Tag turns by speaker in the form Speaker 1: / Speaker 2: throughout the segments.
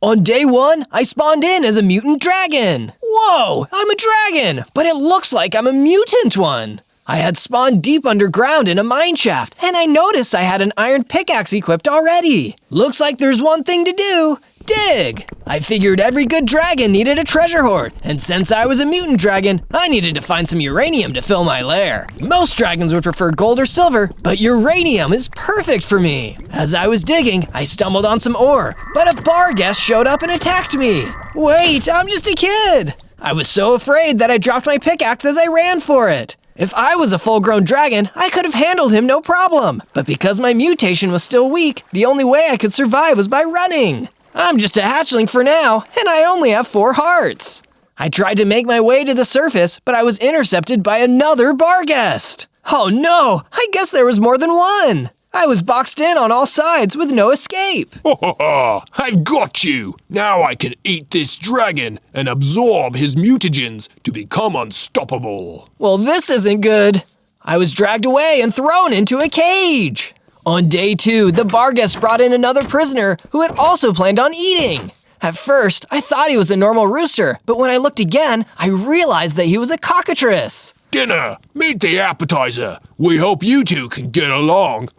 Speaker 1: On day 1, I spawned in as a mutant dragon. Whoa, I'm a dragon, but it looks like I'm a mutant one. I had spawned deep underground in a mine shaft, and I noticed I had an iron pickaxe equipped already. Looks like there's one thing to do. Dig! I figured every good dragon needed a treasure hoard, and since I was a mutant dragon, I needed to find some uranium to fill my lair. Most dragons would prefer gold or silver, but uranium is perfect for me. As I was digging, I stumbled on some ore, but a bar guest showed up and attacked me. Wait, I'm just a kid! I was so afraid that I dropped my pickaxe as I ran for it. If I was a full-grown dragon, I could have handled him no problem. But because my mutation was still weak, the only way I could survive was by running. I'm just a hatchling for now, and I only have 4 hearts. I tried to make my way to the surface, but I was intercepted by another bar guest. Oh no, I guess there was more than one. I was boxed in on all sides with no escape.
Speaker 2: Ho ho ho! I've got you! Now I can eat this dragon and absorb his mutagens to become unstoppable.
Speaker 1: Well, this isn't good. I was dragged away and thrown into a cage. On day 2, the bar guest brought in another prisoner who had also planned on eating. At first, I thought he was a normal rooster, but when I looked again, I realized that he was a cockatrice.
Speaker 2: Dinner! Meet the appetizer! We hope you two can get along.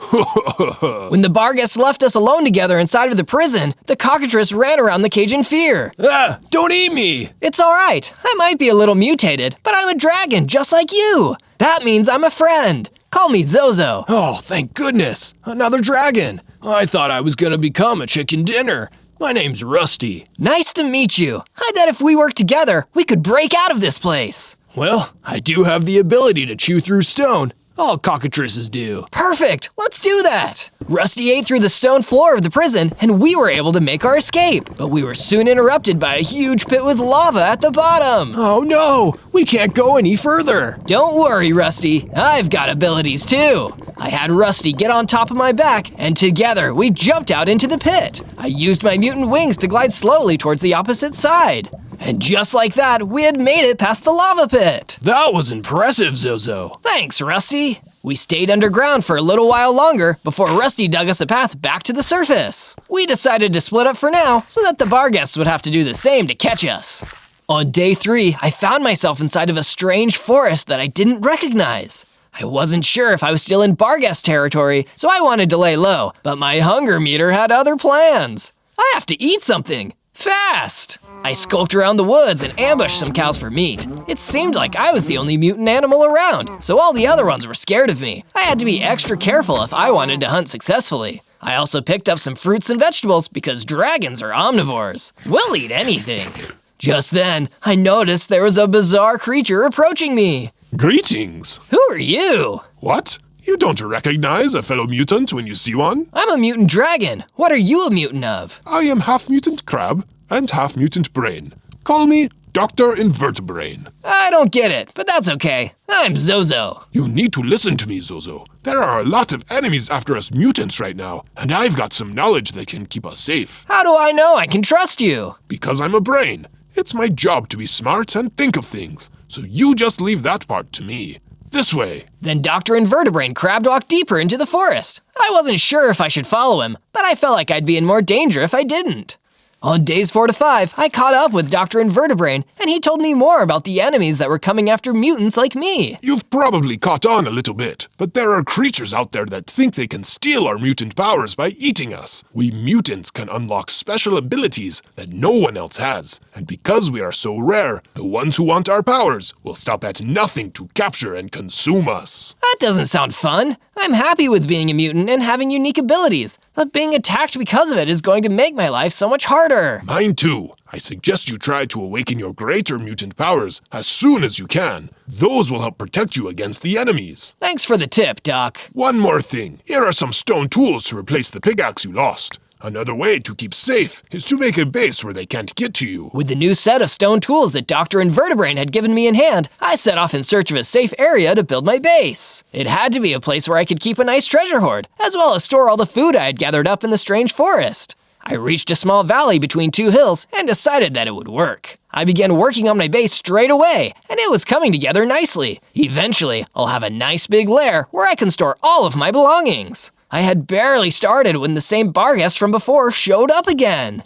Speaker 1: When the bar guests left us alone together inside of the prison, the cockatrice ran around the cage in fear.
Speaker 2: Ah! Don't eat me!
Speaker 1: It's alright, I might be a little mutated, but I'm a dragon just like you. That means I'm a friend. Call me Zozo.
Speaker 2: Oh, thank goodness! Another dragon! I thought I was gonna become a chicken dinner. My name's Rusty.
Speaker 1: Nice to meet you. I bet if we work together, we could break out of this place.
Speaker 2: Well, I do have the ability to chew through stone. All cockatrices do.
Speaker 1: Perfect! Let's do that! Rusty ate through the stone floor of the prison, and we were able to make our escape. But we were soon interrupted by a huge pit with lava at the bottom.
Speaker 2: Oh no! We can't go any further!
Speaker 1: Don't worry, Rusty. I've got abilities too. I had Rusty get on top of my back, and together we jumped out into the pit. I used my mutant wings to glide slowly towards the opposite side. And just like that, we had made it past the lava pit.
Speaker 2: That was impressive, Zozo.
Speaker 1: Thanks, Rusty. We stayed underground for a little while longer before Rusty dug us a path back to the surface. We decided to split up for now so that the bar guests would have to do the same to catch us. On day 3, I found myself inside of a strange forest that I didn't recognize. I wasn't sure if I was still in bar guest territory, so I wanted to lay low, but my hunger meter had other plans. I have to eat something. Fast! I skulked around the woods and ambushed some cows for meat. It seemed like I was the only mutant animal around, so all the other ones were scared of me. I had to be extra careful if I wanted to hunt successfully. I also picked up some fruits and vegetables because dragons are omnivores. We'll eat anything. Just then, I noticed there was a bizarre creature approaching me.
Speaker 2: Greetings.
Speaker 1: Who are you?
Speaker 2: What? You don't recognize a fellow mutant when you see one?
Speaker 1: I'm a mutant dragon. What are you a mutant of?
Speaker 2: I am half mutant crab and half mutant brain. Call me Dr. Invertebrain.
Speaker 1: I don't get it, but that's okay. I'm Zozo.
Speaker 2: You need to listen to me, Zozo. There are a lot of enemies after us mutants right now, and I've got some knowledge that can keep us safe.
Speaker 1: How do I know I can trust you?
Speaker 2: Because I'm a brain. It's my job to be smart and think of things, so you just leave that part to me. This way.
Speaker 1: Then Dr. Invertebrain crab walked deeper into the forest. I wasn't sure if I should follow him, but I felt like I'd be in more danger if I didn't. On days 4 to 5, I caught up with Dr. Invertebrain, and he told me more about the enemies that were coming after mutants like me.
Speaker 2: You've probably caught on a little bit, but there are creatures out there that think they can steal our mutant powers by eating us. We mutants can unlock special abilities that no one else has, and because we are so rare, the ones who want our powers will stop at nothing to capture and consume us.
Speaker 1: That doesn't sound fun. I'm happy with being a mutant and having unique abilities, but being attacked because of it is going to make my life so much harder.
Speaker 2: Mine too. I suggest you try to awaken your greater mutant powers as soon as you can. Those will help protect you against the enemies.
Speaker 1: Thanks for the tip, Doc.
Speaker 2: One more thing. Here are some stone tools to replace the pickaxe you lost. Another way to keep safe is to make a base where they can't get to you.
Speaker 1: With the new set of stone tools that Dr. Invertebrain had given me in hand, I set off in search of a safe area to build my base. It had to be a place where I could keep a nice treasure hoard, as well as store all the food I had gathered up in the strange forest. I reached a small valley between 2 hills and decided that it would work. I began working on my base straight away, and it was coming together nicely. Eventually, I'll have a nice big lair where I can store all of my belongings. I had barely started when the same Barghest from before showed up again.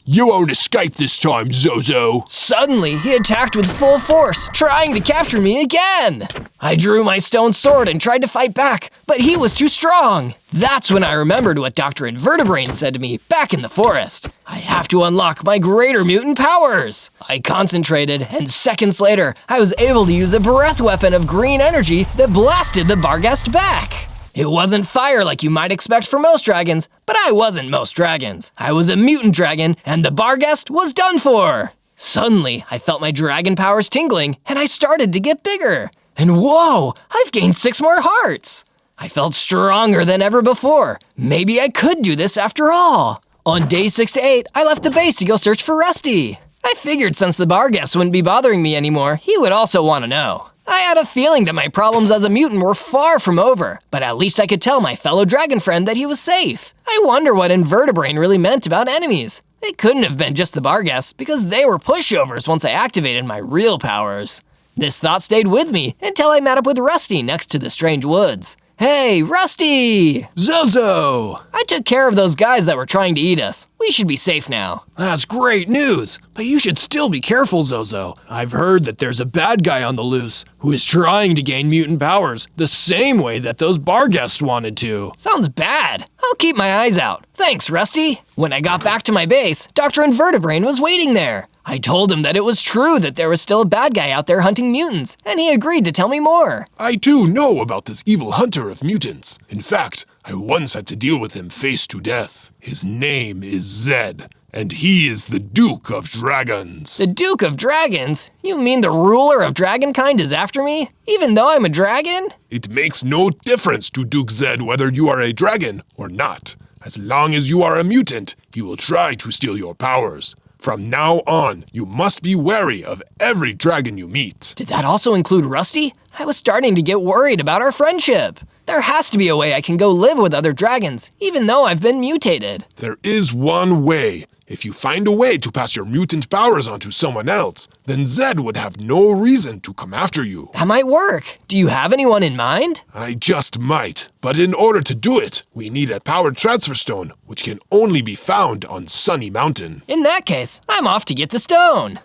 Speaker 2: You won't escape this time, Zozo.
Speaker 1: Suddenly, he attacked with full force, trying to capture me again. I drew my stone sword and tried to fight back, but he was too strong. That's when I remembered what Dr. Invertebrain said to me back in the forest. I have to unlock my greater mutant powers. I concentrated, and seconds later, I was able to use a breath weapon of green energy that blasted the Barghest back. It wasn't fire like you might expect for most dragons, but I wasn't most dragons. I was a mutant dragon, and the Barghest was done for. Suddenly, I felt my dragon powers tingling, and I started to get bigger. And whoa, I've gained 6 more hearts. I felt stronger than ever before. Maybe I could do this after all. On days 6 to 8, I left the base to go search for Rusty. I figured since the Barghest wouldn't be bothering me anymore, he would also want to know. I had a feeling that my problems as a mutant were far from over, but at least I could tell my fellow dragon friend that he was safe. I wonder what Invertebrain really meant about enemies. It couldn't have been just the Barghest, because they were pushovers once I activated my real powers. This thought stayed with me until I met up with Rusty next to the strange woods. Hey, Rusty!
Speaker 3: Zozo!
Speaker 1: I took care of those guys that were trying to eat us. We should be safe now.
Speaker 3: That's great news, but you should still be careful, Zozo. I've heard that there's a bad guy on the loose who is trying to gain mutant powers the same way that those Barghests wanted to.
Speaker 1: Sounds bad. I'll keep my eyes out. Thanks, Rusty. When I got back to my base, Dr. Invertebrain was waiting there. I told him that it was true that there was still a bad guy out there hunting mutants, and he agreed to tell me more.
Speaker 2: I too know about this evil hunter of mutants. In fact, I once had to deal with him face to death. His name is Zed, and he is the Duke of Dragons.
Speaker 1: The Duke of Dragons? You mean the ruler of dragonkind is after me, even though I'm a dragon?
Speaker 2: It makes no difference to Duke Zed whether you are a dragon or not. As long as you are a mutant, he will try to steal your powers. From now on, you must be wary of every dragon you meet.
Speaker 1: Did that also include Rusty? I was starting to get worried about our friendship. There has to be a way I can go live with other dragons, even though I've been mutated.
Speaker 2: There is one way. If you find a way to pass your mutant powers onto someone else, then Zed would have no reason to come after you.
Speaker 1: That might work. Do you have anyone in mind?
Speaker 2: I just might. But in order to do it, we need a power transfer stone, which can only be found on Sunny Mountain.
Speaker 1: In that case, I'm off to get the stone.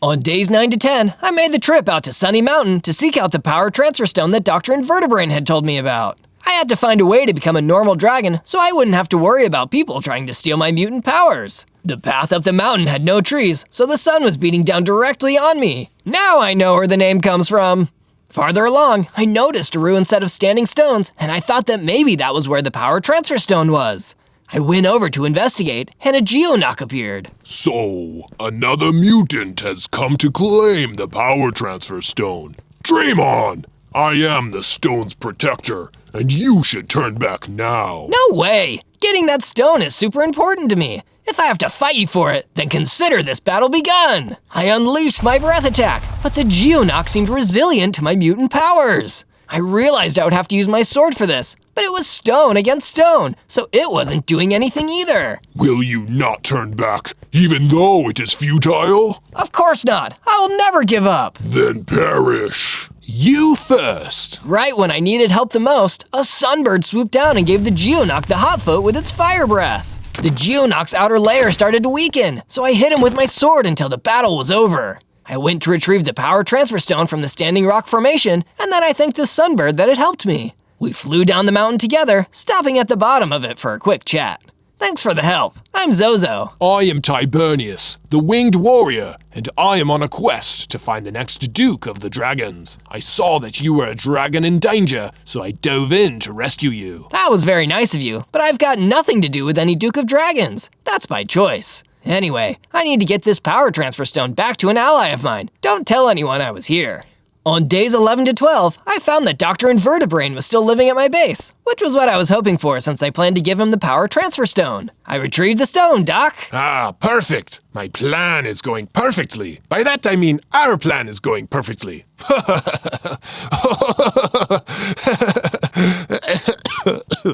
Speaker 1: On days 9 to 10, I made the trip out to Sunny Mountain to seek out the power transfer stone that Dr. Invertebrain had told me about. I had to find a way to become a normal dragon so I wouldn't have to worry about people trying to steal my mutant powers. The path up the mountain had no trees, so the sun was beating down directly on me. Now I know where the name comes from. Farther along, I noticed a ruined set of standing stones, and I thought that maybe that was where the power transfer stone was. I went over to investigate, and a Geonock appeared.
Speaker 2: So, another mutant has come to claim the power transfer stone. Dream on! I am the stone's protector, and you should turn back now.
Speaker 1: No way! Getting that stone is super important to me. If I have to fight you for it, then consider this battle begun. I unleashed my breath attack, but the Geonock seemed resilient to my mutant powers. I realized I would have to use my sword for this, but it was stone against stone, so it wasn't doing anything either.
Speaker 2: Will you not turn back, even though it is futile?
Speaker 1: Of course not. I will never give up.
Speaker 2: Then perish.
Speaker 3: You first.
Speaker 1: Right when I needed help the most, a sunbird swooped down and gave the Geonock the hot foot with its fire breath. The Geonock's outer layer started to weaken, so I hit him with my sword until the battle was over. I went to retrieve the power transfer stone from the standing rock formation, and then I thanked the sunbird that had helped me. We flew down the mountain together, stopping at the bottom of it for a quick chat. Thanks for the help. I'm Zozo.
Speaker 3: I am Tibernius, the winged warrior, and I am on a quest to find the next Duke of the Dragons. I saw that you were a dragon in danger, so I dove in to rescue you.
Speaker 1: That was very nice of you, but I've got nothing to do with any Duke of Dragons. That's by choice. Anyway, I need to get this power transfer stone back to an ally of mine. Don't tell anyone I was here. On days 11 to 12, I found that Dr. Invertebrain was still living at my base, which was what I was hoping for since I planned to give him the power transfer stone. I retrieved the stone, Doc.
Speaker 2: Ah, perfect. My plan is going perfectly. By that I mean our plan is going perfectly.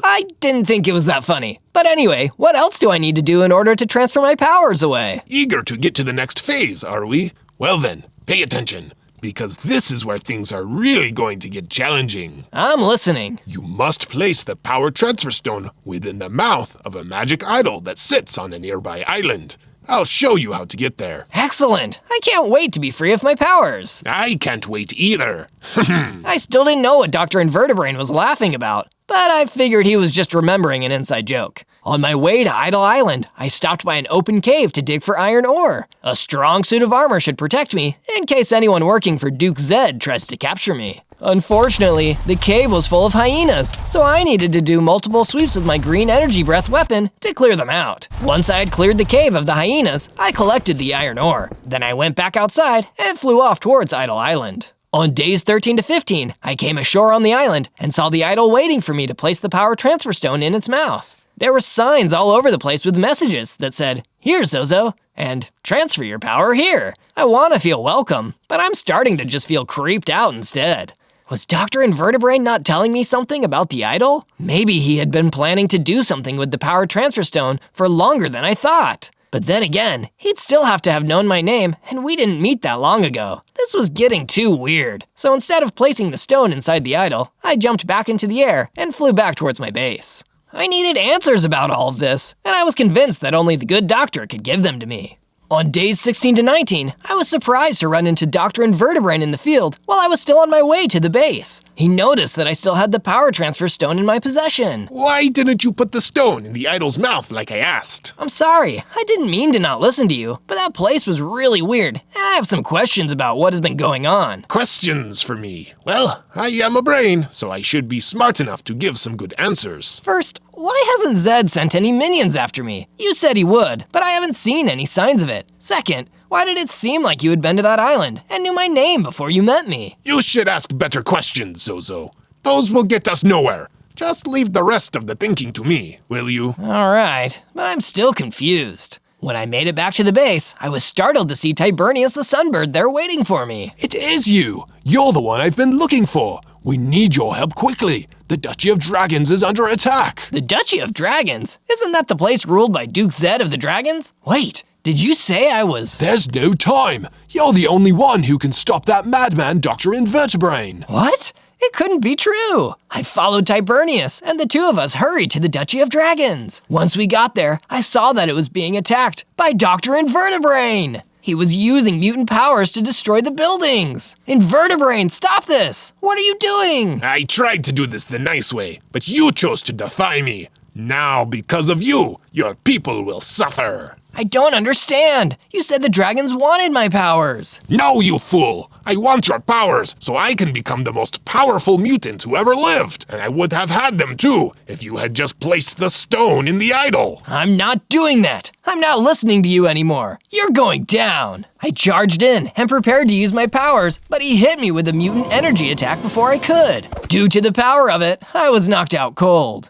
Speaker 1: I didn't think it was that funny. But anyway, what else do I need to do in order to transfer my powers away?
Speaker 2: Eager to get to the next phase, are we? Well then, pay attention. because this is where things are really going to get challenging.
Speaker 1: I'm listening.
Speaker 2: You must place the power transfer stone within the mouth of a magic idol that sits on a nearby island. I'll show you how to get there.
Speaker 1: Excellent. I can't wait to be free of my powers.
Speaker 2: I can't wait either.
Speaker 1: I still didn't know what Dr. Invertebrain was laughing about, but I figured he was just remembering an inside joke. On my way to Idle Island, I stopped by an open cave to dig for iron ore. A strong suit of armor should protect me in case anyone working for Duke Zed tries to capture me. Unfortunately, the cave was full of hyenas, so I needed to do multiple sweeps with my green energy breath weapon to clear them out. Once I had cleared the cave of the hyenas, I collected the iron ore. Then I went back outside and flew off towards Idle Island. On days 13 to 15, I came ashore on the island and saw the idol waiting for me to place the power transfer stone in its mouth. There were signs all over the place with messages that said, "Here, Zozo," and "Transfer your power here." I want to feel welcome, but I'm starting to just feel creeped out instead. Was Dr. Invertebrain not telling me something about the idol? Maybe he had been planning to do something with the power transfer stone for longer than I thought. But then again, he'd still have to have known my name, and we didn't meet that long ago. This was getting too weird. So instead of placing the stone inside the idol, I jumped back into the air and flew back towards my base. I needed answers about all of this, and I was convinced that only the good doctor could give them to me. On days 16 to 19, I was surprised to run into Dr. Invertebrain in the field while I was still on my way to the base. He noticed that I still had the power transfer stone in my possession.
Speaker 2: Why didn't you put the stone in the idol's mouth like I asked?
Speaker 1: I'm sorry, I didn't mean to not listen to you, but that place was really weird, and I have some questions about what has been going on.
Speaker 2: Questions for me? Well, I am a brain, so I should be smart enough to give some good answers.
Speaker 1: First, why hasn't Zed sent any minions after me? You said he would, but I haven't seen any signs of it. Second, why did it seem like you had been to that island and knew my name before you met me?
Speaker 2: You should ask better questions, Zozo. Those will get us nowhere. Just leave the rest of the thinking to me, will you?
Speaker 1: All right, but I'm still confused. When I made it back to the base, I was startled to see Tibernius the Sunbird there waiting for me.
Speaker 3: It is you! You're the one I've been looking for! We need your help quickly! The Duchy of Dragons is under attack!
Speaker 1: The Duchy of Dragons? Isn't that the place ruled by Duke Zed of the Dragons? Wait, did you say I was…
Speaker 3: There's no time! You're the only one who can stop that madman Dr. Invertebrain!
Speaker 1: What? It couldn't be true. I followed Tibernius, and the two of us hurried to the Duchy of Dragons. Once we got there, I saw that it was being attacked by Dr. Invertebrain. He was using mutant powers to destroy the buildings. Invertebrain, stop this! What are you doing?
Speaker 2: I tried to do this the nice way, but you chose to defy me. Now, because of you, your people will suffer.
Speaker 1: I don't understand. You said the dragons wanted my powers.
Speaker 2: No, you fool! I want your powers so I can become the most powerful mutant who ever lived. And I would have had them too if you had just placed the stone in the idol.
Speaker 1: I'm not doing that. I'm not listening to you anymore. You're going down. I charged in and prepared to use my powers, but he hit me with a mutant energy attack before I could. Due to the power of it, I was knocked out cold.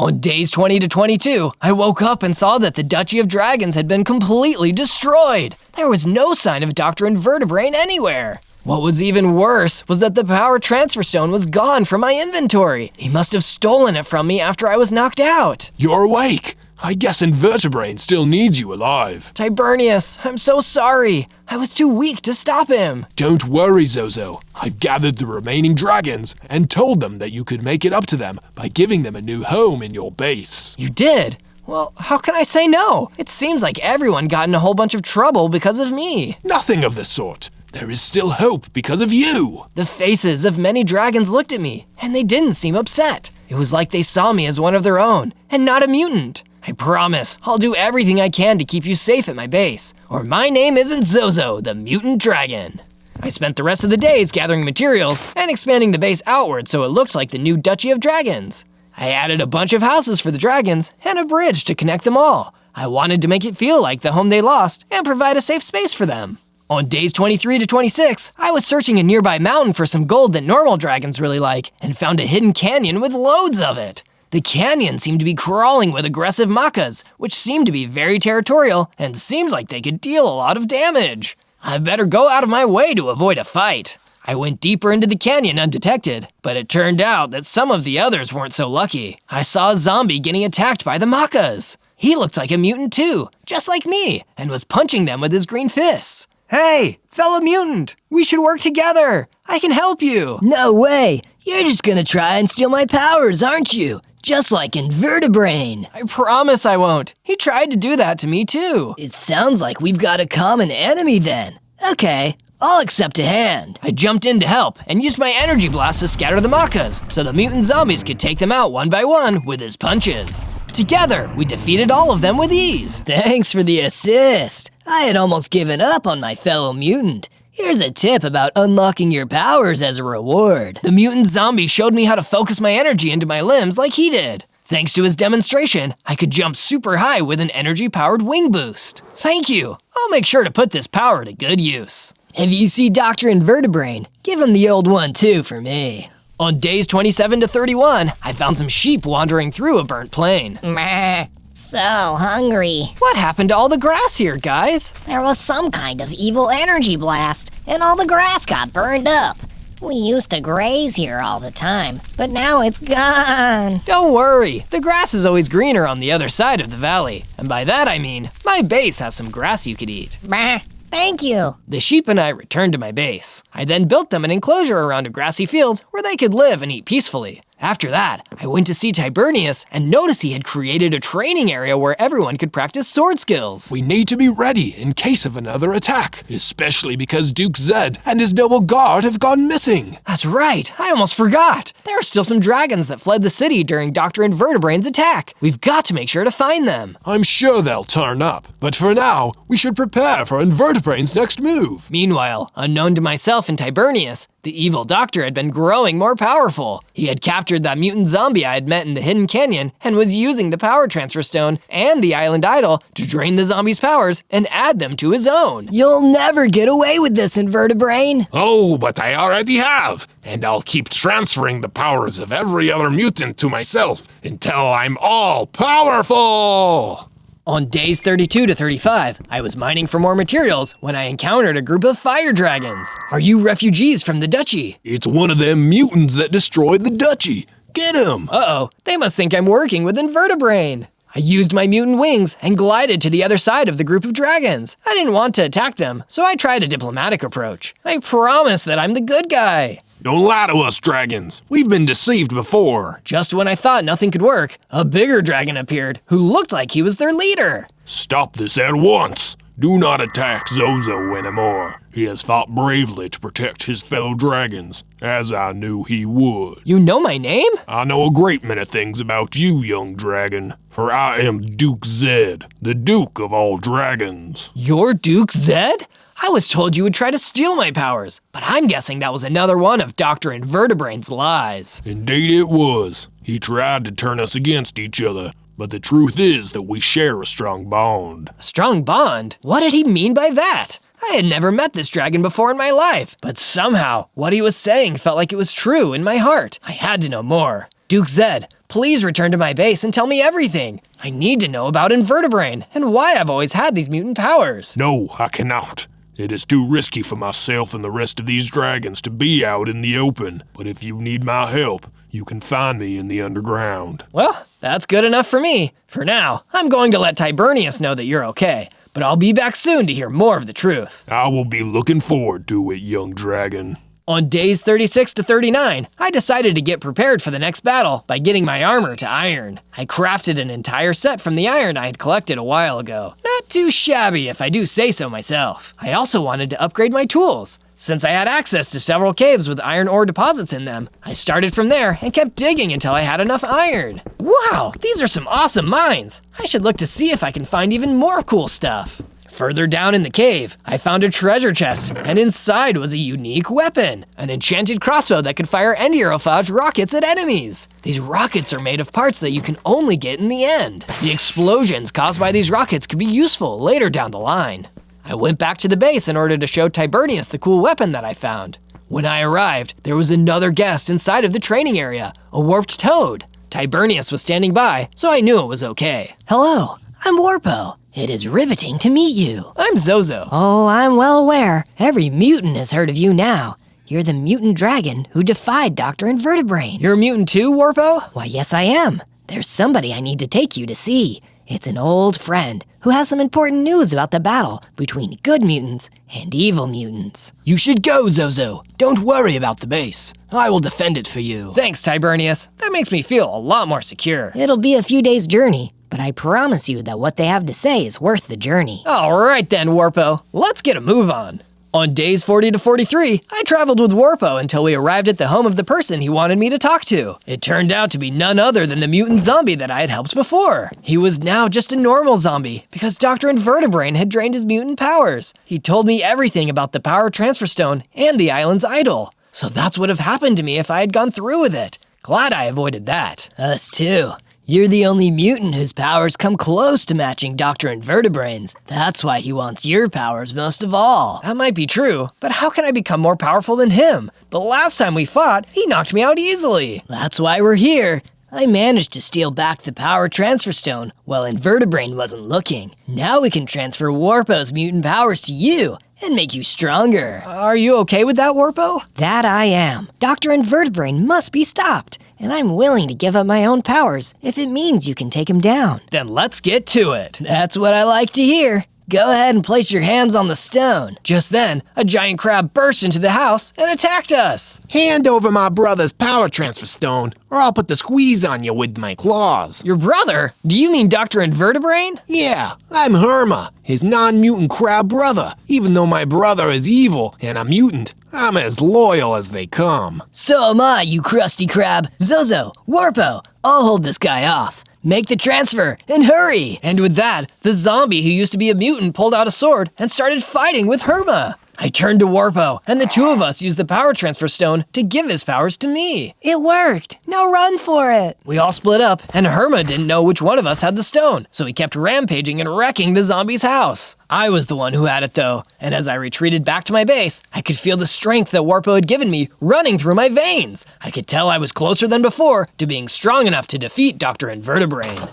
Speaker 1: On days 20 to 22, I woke up and saw that the Duchy of Dragons had been completely destroyed. There was no sign of Dr. Invertebrain anywhere. What was even worse was that the power transfer stone was gone from my inventory. He must have stolen it from me after I was knocked out.
Speaker 3: You're awake! I guess Invertebrain still needs you alive.
Speaker 1: Tibernius, I'm so sorry. I was too weak to stop him.
Speaker 3: Don't worry, Zozo. I've gathered the remaining dragons and told them that you could make it up to them by giving them a new home in your base.
Speaker 1: You did? Well, how can I say no? It seems like everyone got in a whole bunch of trouble because of me.
Speaker 3: Nothing of the sort. There is still hope because of you.
Speaker 1: The faces of many dragons looked at me, and they didn't seem upset. It was like they saw me as one of their own, and not a mutant. I promise, I'll do everything I can to keep you safe at my base, or my name isn't Zozo, the Mutant Dragon. I spent the rest of the days gathering materials and expanding the base outward so it looked like the new Duchy of Dragons. I added a bunch of houses for the dragons and a bridge to connect them all. I wanted to make it feel like the home they lost and provide a safe space for them. On days 23 to 26, I was searching a nearby mountain for some gold that normal dragons really like and found a hidden canyon with loads of it. The canyon seemed to be crawling with aggressive machas, which seemed to be very territorial and seemed like they could deal a lot of damage. I better go out of my way to avoid a fight. I went deeper into the canyon undetected, but it turned out that some of the others weren't so lucky. I saw a zombie getting attacked by the machas. He looked like a mutant too, just like me, and was punching them with his green fists. Hey, fellow mutant, we should work together. I can help you.
Speaker 4: No way! You're just gonna try and steal my powers, aren't you? Just like Invertebrain.
Speaker 1: I promise I won't. He tried to do that to me too.
Speaker 4: It sounds like we've got a common enemy then. Okay, I'll accept a hand.
Speaker 1: I jumped in to help and used my energy blast to scatter the Makas so the mutant zombies could take them out one by one with his punches. Together, we defeated all of them with ease.
Speaker 4: Thanks for the assist. I had almost given up on my fellow mutant. Here's a tip about unlocking your powers as a reward.
Speaker 1: The mutant zombie showed me how to focus my energy into my limbs like he did. Thanks to his demonstration, I could jump super high with an energy-powered wing boost. Thank you. I'll make sure to put this power to good use.
Speaker 4: If you see Dr. Invertebrain, give him the old one too for me.
Speaker 1: On days 27 to 31, I found some sheep wandering through a burnt plain.
Speaker 5: Meh. So hungry.
Speaker 1: What happened to all the grass here, guys?
Speaker 5: There was some kind of evil energy blast, and all the grass got burned up. We used to graze here all the time, but now it's gone.
Speaker 1: Don't worry, the grass is always greener on the other side of the valley. And by that I mean, my base has some grass you could eat.
Speaker 5: Meh. Thank you.
Speaker 1: The sheep and I returned to my base. I then built them an enclosure around a grassy field where they could live and eat peacefully. After that, I went to see Tibernius and noticed he had created a training area where everyone could practice sword skills.
Speaker 3: We need to be ready in case of another attack, especially because Duke Zed and his noble guard have gone missing.
Speaker 1: That's right, I almost forgot. There are still some dragons that fled the city during Dr. Invertebrain's attack. We've got to make sure to find them.
Speaker 3: I'm sure they'll turn up, but for now, we should prepare for Invertebrain's next move.
Speaker 1: Meanwhile, unknown to myself and Tibernius, the evil doctor had been growing more powerful. He had captured that mutant zombie I had met in the hidden canyon and was using the power transfer stone and the island idol to drain the zombie's powers and add them to his own.
Speaker 4: You'll never get away with this, Invertebrain.
Speaker 2: Oh, but I already have. And I'll keep transferring the powers of every other mutant to myself until I'm all powerful.
Speaker 1: On days 32 to 35, I was mining for more materials when I encountered a group of fire dragons. Are you refugees from the duchy?
Speaker 3: It's one of them mutants that destroyed the duchy. Get him!
Speaker 1: Uh-oh, they must think I'm working with Invertebrain. I used my mutant wings and glided to the other side of the group of dragons. I didn't want to attack them, so I tried a diplomatic approach. I promise that I'm the good guy.
Speaker 3: Don't lie to us, dragons. We've been deceived before.
Speaker 1: Just when I thought nothing could work, a bigger dragon appeared who looked like he was their leader.
Speaker 3: Stop this at once. Do not attack Zozo anymore. He has fought bravely to protect his fellow dragons, as I knew he would.
Speaker 1: You know my name?
Speaker 3: I know a great many things about you, young dragon, for I am Duke Zed, the Duke of all dragons.
Speaker 1: You're Duke Zed? I was told you would try to steal my powers, but I'm guessing that was another one of Dr. Invertebrain's lies.
Speaker 3: Indeed it was. He tried to turn us against each other, but the truth is that we share a strong bond.
Speaker 1: A strong bond? What did he mean by that? I had never met this dragon before in my life, but somehow what he was saying felt like it was true in my heart. I had to know more. Duke Zed, please return to my base and tell me everything. I need to know about Invertebrain and why I've always had these mutant powers.
Speaker 3: No, I cannot. It is too risky for myself and the rest of these dragons to be out in the open. But if you need my help, you can find me in the underground.
Speaker 1: Well, that's good enough for me. For now, I'm going to let Tibernius know that you're okay, but I'll be back soon to hear more of the truth.
Speaker 3: I will be looking forward to it, young dragon.
Speaker 1: On days 36 to 39, I decided to get prepared for the next battle by getting my armor to iron. I crafted an entire set from the iron I had collected a while ago. Not too shabby if I do say so myself. I also wanted to upgrade my tools. Since I had access to several caves with iron ore deposits in them, I started from there and kept digging until I had enough iron. Wow, these are some awesome mines. I should look to see if I can find even more cool stuff. Further down in the cave, I found a treasure chest, and inside was a unique weapon, an enchanted crossbow that could fire endurophage rockets at enemies. These rockets are made of parts that you can only get in the end. The explosions caused by these rockets could be useful later down the line. I went back to the base in order to show Tibernius the cool weapon that I found. When I arrived, there was another guest inside of the training area, a warped toad. Tibernius was standing by, so I knew it was okay.
Speaker 4: Hello, I'm Warpo. It is riveting to meet you.
Speaker 1: I'm Zozo.
Speaker 4: Oh, I'm well aware. Every mutant has heard of you now. You're the mutant dragon who defied Dr. Invertebrain.
Speaker 1: You're a mutant too, Warpo?
Speaker 4: Why, yes I am. There's somebody I need to take you to see. It's an old friend who has some important news about the battle between good mutants and evil mutants.
Speaker 1: You should go, Zozo. Don't worry about the base. I will defend it for you. Thanks, Tibernius. That makes me feel a lot more secure.
Speaker 4: It'll be a few days' journey, but I promise you that what they have to say is worth the journey.
Speaker 1: All right then, Warpo. Let's get a move on. On days 40 to 43, I traveled with Warpo until we arrived at the home of the person he wanted me to talk to. It turned out to be none other than the mutant zombie that I had helped before. He was now just a normal zombie because Dr. Invertebrain had drained his mutant powers. He told me everything about the power transfer stone and the island's idol. So that's what would have happened to me if I had gone through with it. Glad I avoided that.
Speaker 4: Us too. You're the only mutant whose powers come close to matching Dr. Invertebrain's. That's why he wants your powers most of all.
Speaker 1: That might be true, but how can I become more powerful than him? The last time we fought, he knocked me out easily.
Speaker 4: That's why we're here. I managed to steal back the power transfer stone while Invertebrain wasn't looking. Now we can transfer Warpo's mutant powers to you and make you stronger.
Speaker 1: Are you okay with that, Warpo?
Speaker 4: That I am. Dr. Invertebrain must be stopped, and I'm willing to give up my own powers if it means you can take him down.
Speaker 1: Then let's get to it.
Speaker 4: That's what I like to hear. Go ahead and place your hands on the stone.
Speaker 1: Just then, a giant crab burst into the house and attacked us.
Speaker 6: Hand over my brother's power transfer stone, or I'll put the squeeze on you with my claws.
Speaker 1: Your brother? Do you mean Dr. Invertebrain?
Speaker 6: Yeah, I'm Herma, his non-mutant crab brother. Even though my brother is evil and a mutant, I'm as loyal as they come.
Speaker 4: So am I, you crusty crab. Zozo, Warpo, I'll hold this guy off. Make the transfer, and hurry!
Speaker 1: And with that, the zombie who used to be a mutant pulled out a sword and started fighting with Herma. I turned to Warpo, and the two of us used the power transfer stone to give his powers to me.
Speaker 4: It worked! Now run for it!
Speaker 1: We all split up, and Herma didn't know which one of us had the stone, so he kept rampaging and wrecking the zombie's house. I was the one who had it though, and as I retreated back to my base, I could feel the strength that Warpo had given me running through my veins. I could tell I was closer than before to being strong enough to defeat Dr. Invertebrain.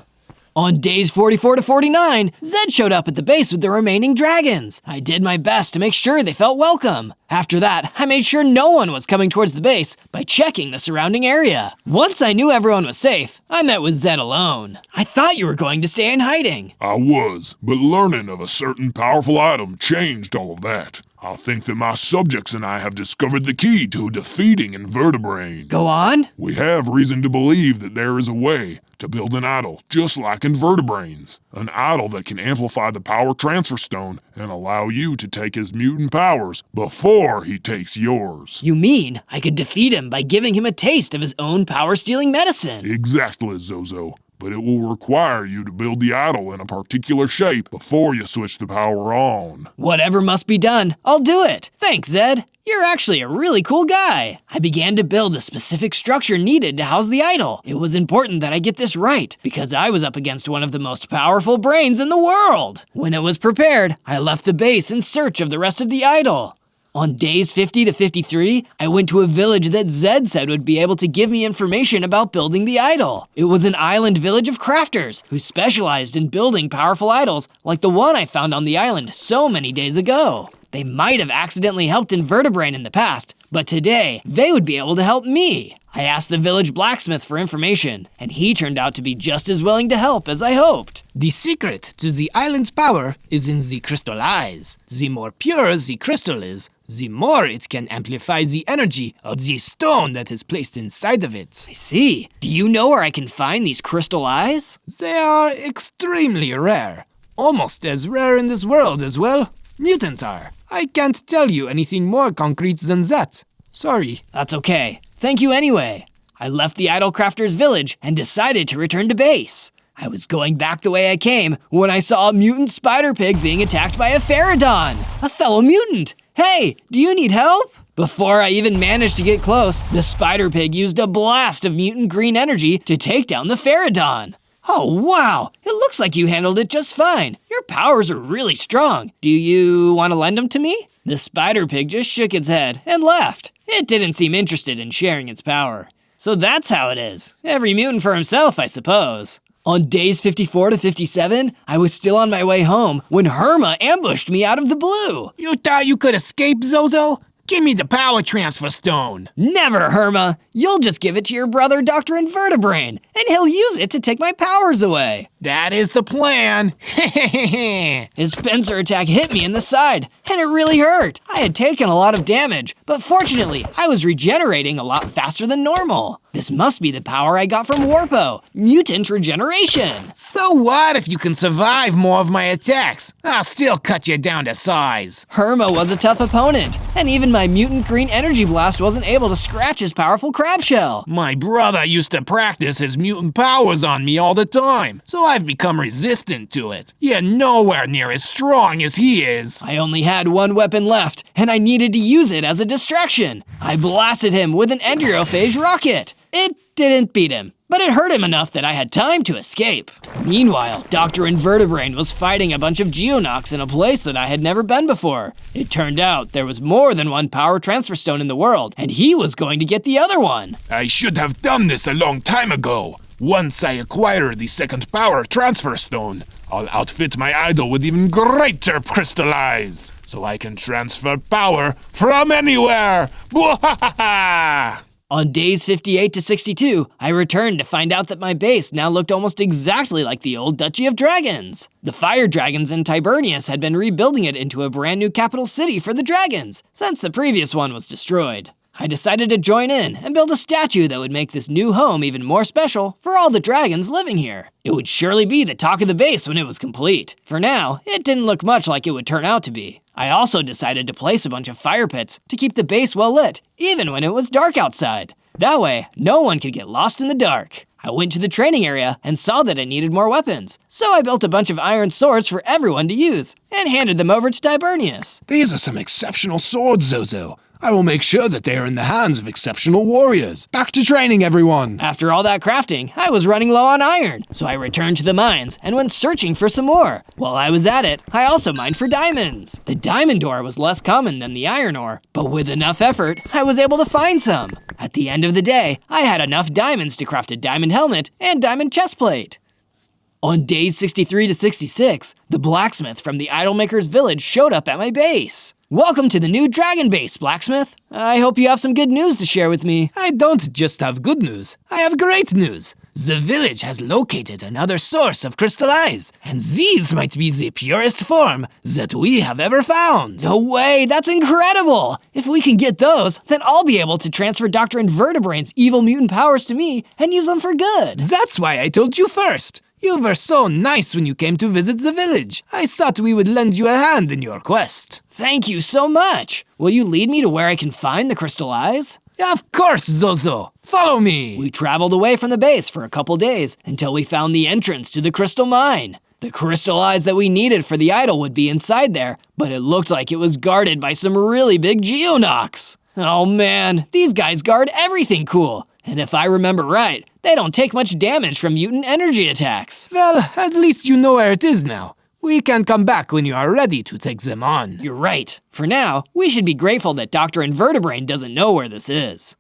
Speaker 1: On days 44 to 49, Zed showed up at the base with the remaining dragons. I did my best to make sure they felt welcome. After that, I made sure no one was coming towards the base by checking the surrounding area. Once I knew everyone was safe, I met with Zed alone. I thought you were going to stay in hiding.
Speaker 2: I was, but learning of a certain powerful item changed all of that. I think that my subjects and I have discovered the key to defeating Invertebrain.
Speaker 1: Go on.
Speaker 2: We have reason to believe that there is a way to build an idol just like Invertebrain's. An idol that can amplify the power transfer stone and allow you to take his mutant powers before he takes yours.
Speaker 1: You mean I could defeat him by giving him a taste of his own power-stealing medicine?
Speaker 2: Exactly, Zozo. But it will require you to build the idol in a particular shape before you switch the power on.
Speaker 1: Whatever must be done, I'll do it. Thanks, Zed. You're actually a really cool guy. I began to build the specific structure needed to house the idol. It was important that I get this right, because I was up against one of the most powerful brains in the world. When it was prepared, I left the base in search of the rest of the idol. On days 50 to 53, I went to a village that Zed said would be able to give me information about building the idol. It was an island village of crafters who specialized in building powerful idols like the one I found on the island so many days ago. They might have accidentally helped Invertebrain in the past, but today they would be able to help me. I asked the village blacksmith for information, and he turned out to be just as willing to help as I hoped.
Speaker 6: The secret to the island's power is in the crystal eyes. The more pure the crystal is, the more it can amplify the energy of the stone that is placed inside of it.
Speaker 1: I see. Do you know where I can find these crystal eyes?
Speaker 6: They are extremely rare. Almost as rare in this world as, well, mutants are. I can't tell you anything more concrete than that. Sorry.
Speaker 1: That's okay. Thank you anyway. I left the idol crafter's village and decided to return to base. I was going back the way I came when I saw a mutant spider pig being attacked by a Pterodon, a fellow mutant. Hey, do you need help? Before I even managed to get close, the spider pig used a blast of mutant green energy to take down the Pterodon. Oh wow, it looks like you handled it just fine. Your powers are really strong. Do you want to lend them to me? The spider pig just shook its head and left. It didn't seem interested in sharing its power. So that's how it is. Every mutant for himself, I suppose. On days 54 to 57, I was still on my way home when Herma ambushed me out of the blue.
Speaker 6: You thought you could escape, Zozo? Give me the power transfer stone.
Speaker 1: Never, Herma. You'll just give it to your brother, Dr. Invertebrain, and he'll use it to take my powers away.
Speaker 6: That is the plan.
Speaker 1: His pincer attack hit me in the side, and it really hurt. I had taken a lot of damage, but fortunately, I was regenerating a lot faster than normal. This must be the power I got from Warpo, mutant regeneration.
Speaker 6: So what if you can survive more of my attacks? I'll still cut you down to size.
Speaker 1: Herma was a tough opponent, and even my mutant green energy blast wasn't able to scratch his powerful crab shell.
Speaker 6: My brother used to practice his mutant powers on me all the time, so I've become resistant to it. You're nowhere near as strong as he is.
Speaker 1: I only had one weapon left, and I needed to use it as a distraction. I blasted him with an enterophage rocket. It didn't beat him, but it hurt him enough that I had time to escape. Meanwhile, Dr. Invertebrain was fighting a bunch of Geonox in a place that I had never been before. It turned out there was more than one power transfer stone in the world, and he was going to get the other one.
Speaker 2: I should have done this a long time ago. Once I acquire the second power transfer stone, I'll outfit my idol with even greater crystallize, so I can transfer power from anywhere. Bwahaha!
Speaker 1: On days 58 to 62, I returned to find out that my base now looked almost exactly like the old Duchy of Dragons. The fire dragons in Tibernius had been rebuilding it into a brand new capital city for the dragons, since the previous one was destroyed. I decided to join in and build a statue that would make this new home even more special for all the dragons living here. It would surely be the talk of the base when it was complete. For now, it didn't look much like it would turn out to be. I also decided to place a bunch of fire pits to keep the base well lit, even when it was dark outside. That way, no one could get lost in the dark. I went to the training area and saw that it needed more weapons, so I built a bunch of iron swords for everyone to use and handed them over to Tibernius.
Speaker 3: These are some exceptional swords, Zozo. I will make sure that they are in the hands of exceptional warriors. Back to training, everyone!
Speaker 1: After all that crafting, I was running low on iron, so I returned to the mines and went searching for some more. While I was at it, I also mined for diamonds. The diamond ore was less common than the iron ore, but with enough effort, I was able to find some. At the end of the day, I had enough diamonds to craft a diamond helmet and diamond chestplate. On days 63 to 66, the blacksmith from the Idolmaker's village showed up at my base. Welcome to the new dragon base, blacksmith. I hope you have some good news to share with me.
Speaker 6: I don't just have good news, I have great news. The village has located another source of crystallize, and these might be the purest form that we have ever found.
Speaker 1: No way, that's incredible! If we can get those, then I'll be able to transfer Dr. Invertebrain's evil mutant powers to me and use them for good.
Speaker 6: That's why I told you first. You were so nice when you came to visit the village. I thought we would lend you a hand in your quest.
Speaker 1: Thank you so much. Will you lead me to where I can find the crystal eyes?
Speaker 6: Of course, Zozo. Follow me.
Speaker 1: We traveled away from the base for a couple days until we found the entrance to the crystal mine. The crystal eyes that we needed for the idol would be inside there, but it looked like it was guarded by some really big Geonox. Oh man, these guys guard everything cool. And if I remember right, they don't take much damage from mutant energy attacks.
Speaker 6: Well, at least you know where it is now. We can come back when you are ready to take them on.
Speaker 1: You're right. For now, we should be grateful that Dr. Invertebrain doesn't know where this is.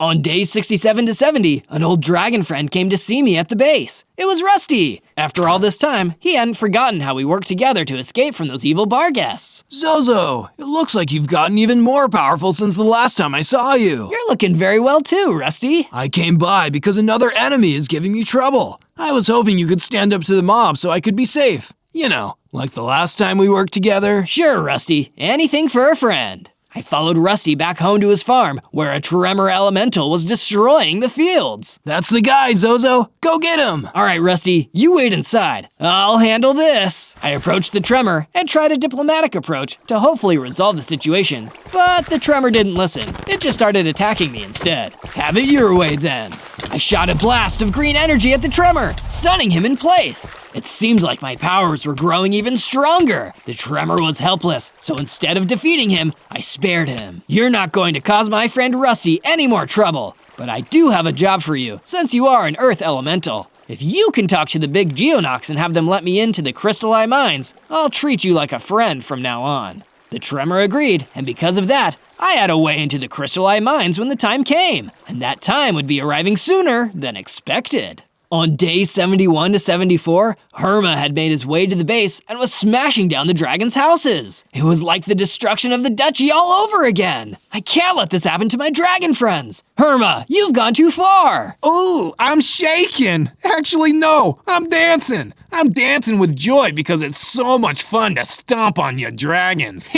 Speaker 1: On days 67 to 70, an old dragon friend came to see me at the base. It was Rusty. After all this time, he hadn't forgotten how we worked together to escape from those evil bar guests.
Speaker 3: Zozo, it looks like you've gotten even more powerful since the last time I saw you.
Speaker 1: You're looking very well too, Rusty.
Speaker 3: I came by because another enemy is giving me trouble. I was hoping you could stand up to the mob so I could be safe. You know, like the last time we worked together.
Speaker 1: Sure, Rusty. Anything for a friend. I followed Rusty back home to his farm, where a tremor elemental was destroying the fields.
Speaker 3: That's the guy, Zozo. Go get him.
Speaker 1: All right, Rusty, you wait inside. I'll handle this. I approached the tremor and tried a diplomatic approach to hopefully resolve the situation. But the tremor didn't listen. It just started attacking me instead. Have it your way then. I shot a blast of green energy at the tremor, stunning him in place. It seemed like my powers were growing even stronger. The tremor was helpless, so instead of defeating him, I spared him. You're not going to cause my friend Rusty any more trouble, but I do have a job for you, since you are an Earth Elemental. If you can talk to the big Geonox and have them let me into the Crystal Eye Mines, I'll treat you like a friend from now on. The tremor agreed, and because of that, I had a way into the Crystal Eye Mines when the time came, and that time would be arriving sooner than expected. On day 71 to 74, Herma had made his way to the base and was smashing down the dragon's houses. It was like the destruction of the duchy all over again. I can't let this happen to my dragon friends. Herma, you've gone too far.
Speaker 6: Ooh, I'm shaking. Actually, no, I'm dancing. I'm dancing with joy because it's so much fun to stomp on your dragons.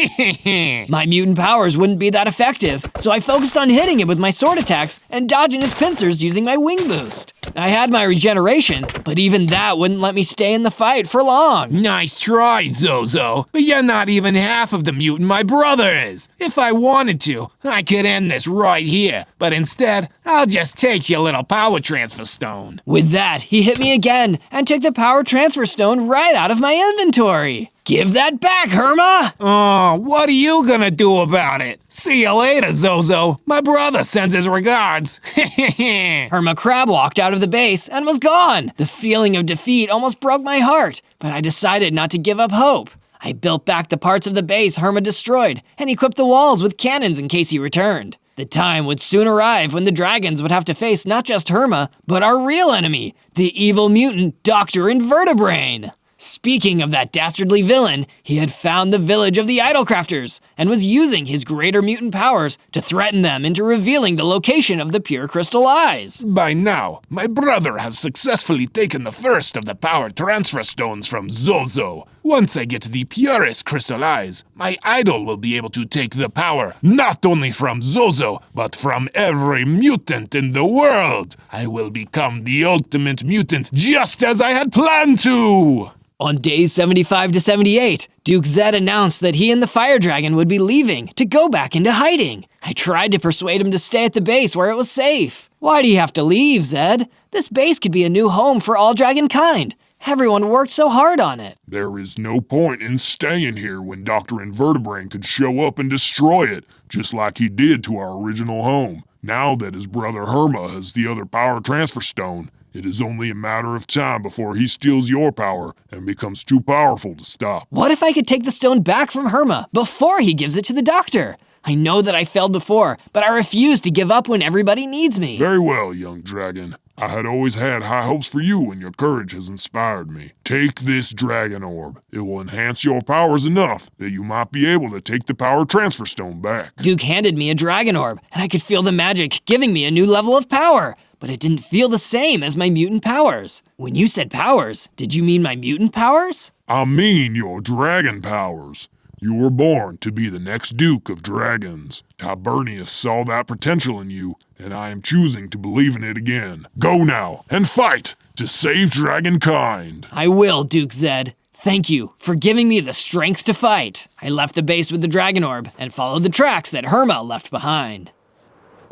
Speaker 1: My mutant powers wouldn't be that effective, so I focused on hitting it with my sword attacks and dodging his pincers using my wing boost. I had my regeneration, but even that wouldn't let me stay in the fight for long.
Speaker 6: Nice try, Zozo, but you're not even half of the mutant my brother is. If I wanted to, I could end this right here, but instead, I'll just take your little power transfer stone.
Speaker 1: With that, he hit me again and took the power transfer stone right out of my inventory. Give that back, Herma!
Speaker 6: Oh, what are you gonna do about it? See you later, Zozo. My brother sends his regards.
Speaker 1: Herma Crab walked out of the base and was gone. The feeling of defeat almost broke my heart, but I decided not to give up hope. I built back the parts of the base Herma destroyed and equipped the walls with cannons in case he returned. The time would soon arrive when the dragons would have to face not just Herma, but our real enemy, the evil mutant Dr. Invertebrain. Speaking of that dastardly villain, he had found the village of the Idolcrafters and was using his greater mutant powers to threaten them into revealing the location of the pure crystal eyes.
Speaker 2: By now, my brother has successfully taken the first of the power transfer stones from Zozo. Once I get the purest crystal eyes, my idol will be able to take the power not only from Zozo, but from every mutant in the world. I will become the ultimate mutant just as I had planned to!
Speaker 1: On days 75 to 78, Duke Zed announced that he and the Fire Dragon would be leaving to go back into hiding. I tried to persuade him to stay at the base where it was safe. Why do you have to leave, Zed? This base could be a new home for all dragonkind. Everyone worked so hard on it.
Speaker 2: There is no point in staying here when Dr. Invertebrain could show up and destroy it, just like he did to our original home. Now that his brother Herma has the other power transfer stone, it is only a matter of time before he steals your power and becomes too powerful to stop.
Speaker 1: What if I could take the stone back from Herma before he gives it to the doctor? I know that I failed before, but I refuse to give up when everybody needs me.
Speaker 2: Very well, young dragon. I had always had high hopes for you, and your courage has inspired me. Take this dragon orb. It will enhance your powers enough that you might be able to take the power transfer stone back.
Speaker 1: Duke handed me a dragon orb, and I could feel the magic giving me a new level of power. But it didn't feel the same as my mutant powers. When you said powers, did you mean my mutant powers?
Speaker 2: I mean your dragon powers. You were born to be the next Duke of Dragons. Tibernius saw that potential in you, and I am choosing to believe in it again. Go now, and fight to save dragonkind.
Speaker 1: I will, Duke Zed. Thank you for giving me the strength to fight. I left the base with the dragon orb and followed the tracks that Herma left behind.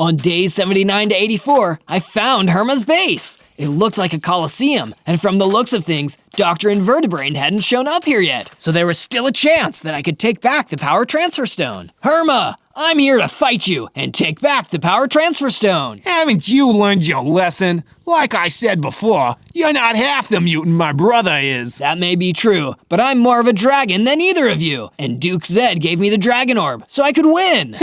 Speaker 1: On days 79 to 84, I found Herma's base. It looked like a coliseum, and from the looks of things, Dr. Invertebrain hadn't shown up here yet, so there was still a chance that I could take back the power transfer stone. Herma, I'm here to fight you and take back the power transfer stone.
Speaker 6: Haven't you learned your lesson? Like I said before, you're not half the mutant my brother is.
Speaker 1: That may be true, but I'm more of a dragon than either of you, and Duke Zed gave me the dragon orb so I could win.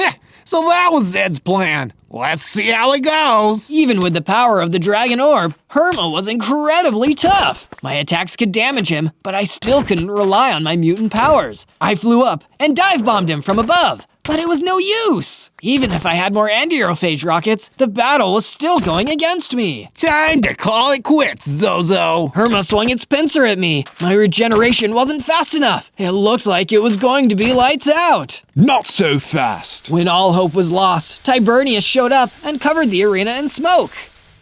Speaker 6: So that was Zed's plan. Let's see how it goes.
Speaker 1: Even with the power of the dragon orb, Herma was incredibly tough. My attacks could damage him, but I still couldn't rely on my mutant powers. I flew up and dive-bombed him from above, but it was no use. Even if I had more anti-aerophage rockets, the battle was still going against me.
Speaker 6: Time to call it quits, Zozo.
Speaker 1: Herma swung its pincer at me. My regeneration wasn't fast enough. It looked like it was going to be lights out.
Speaker 3: Not so fast.
Speaker 1: When all hope was lost, Tibernius showed up and covered the arena in smoke.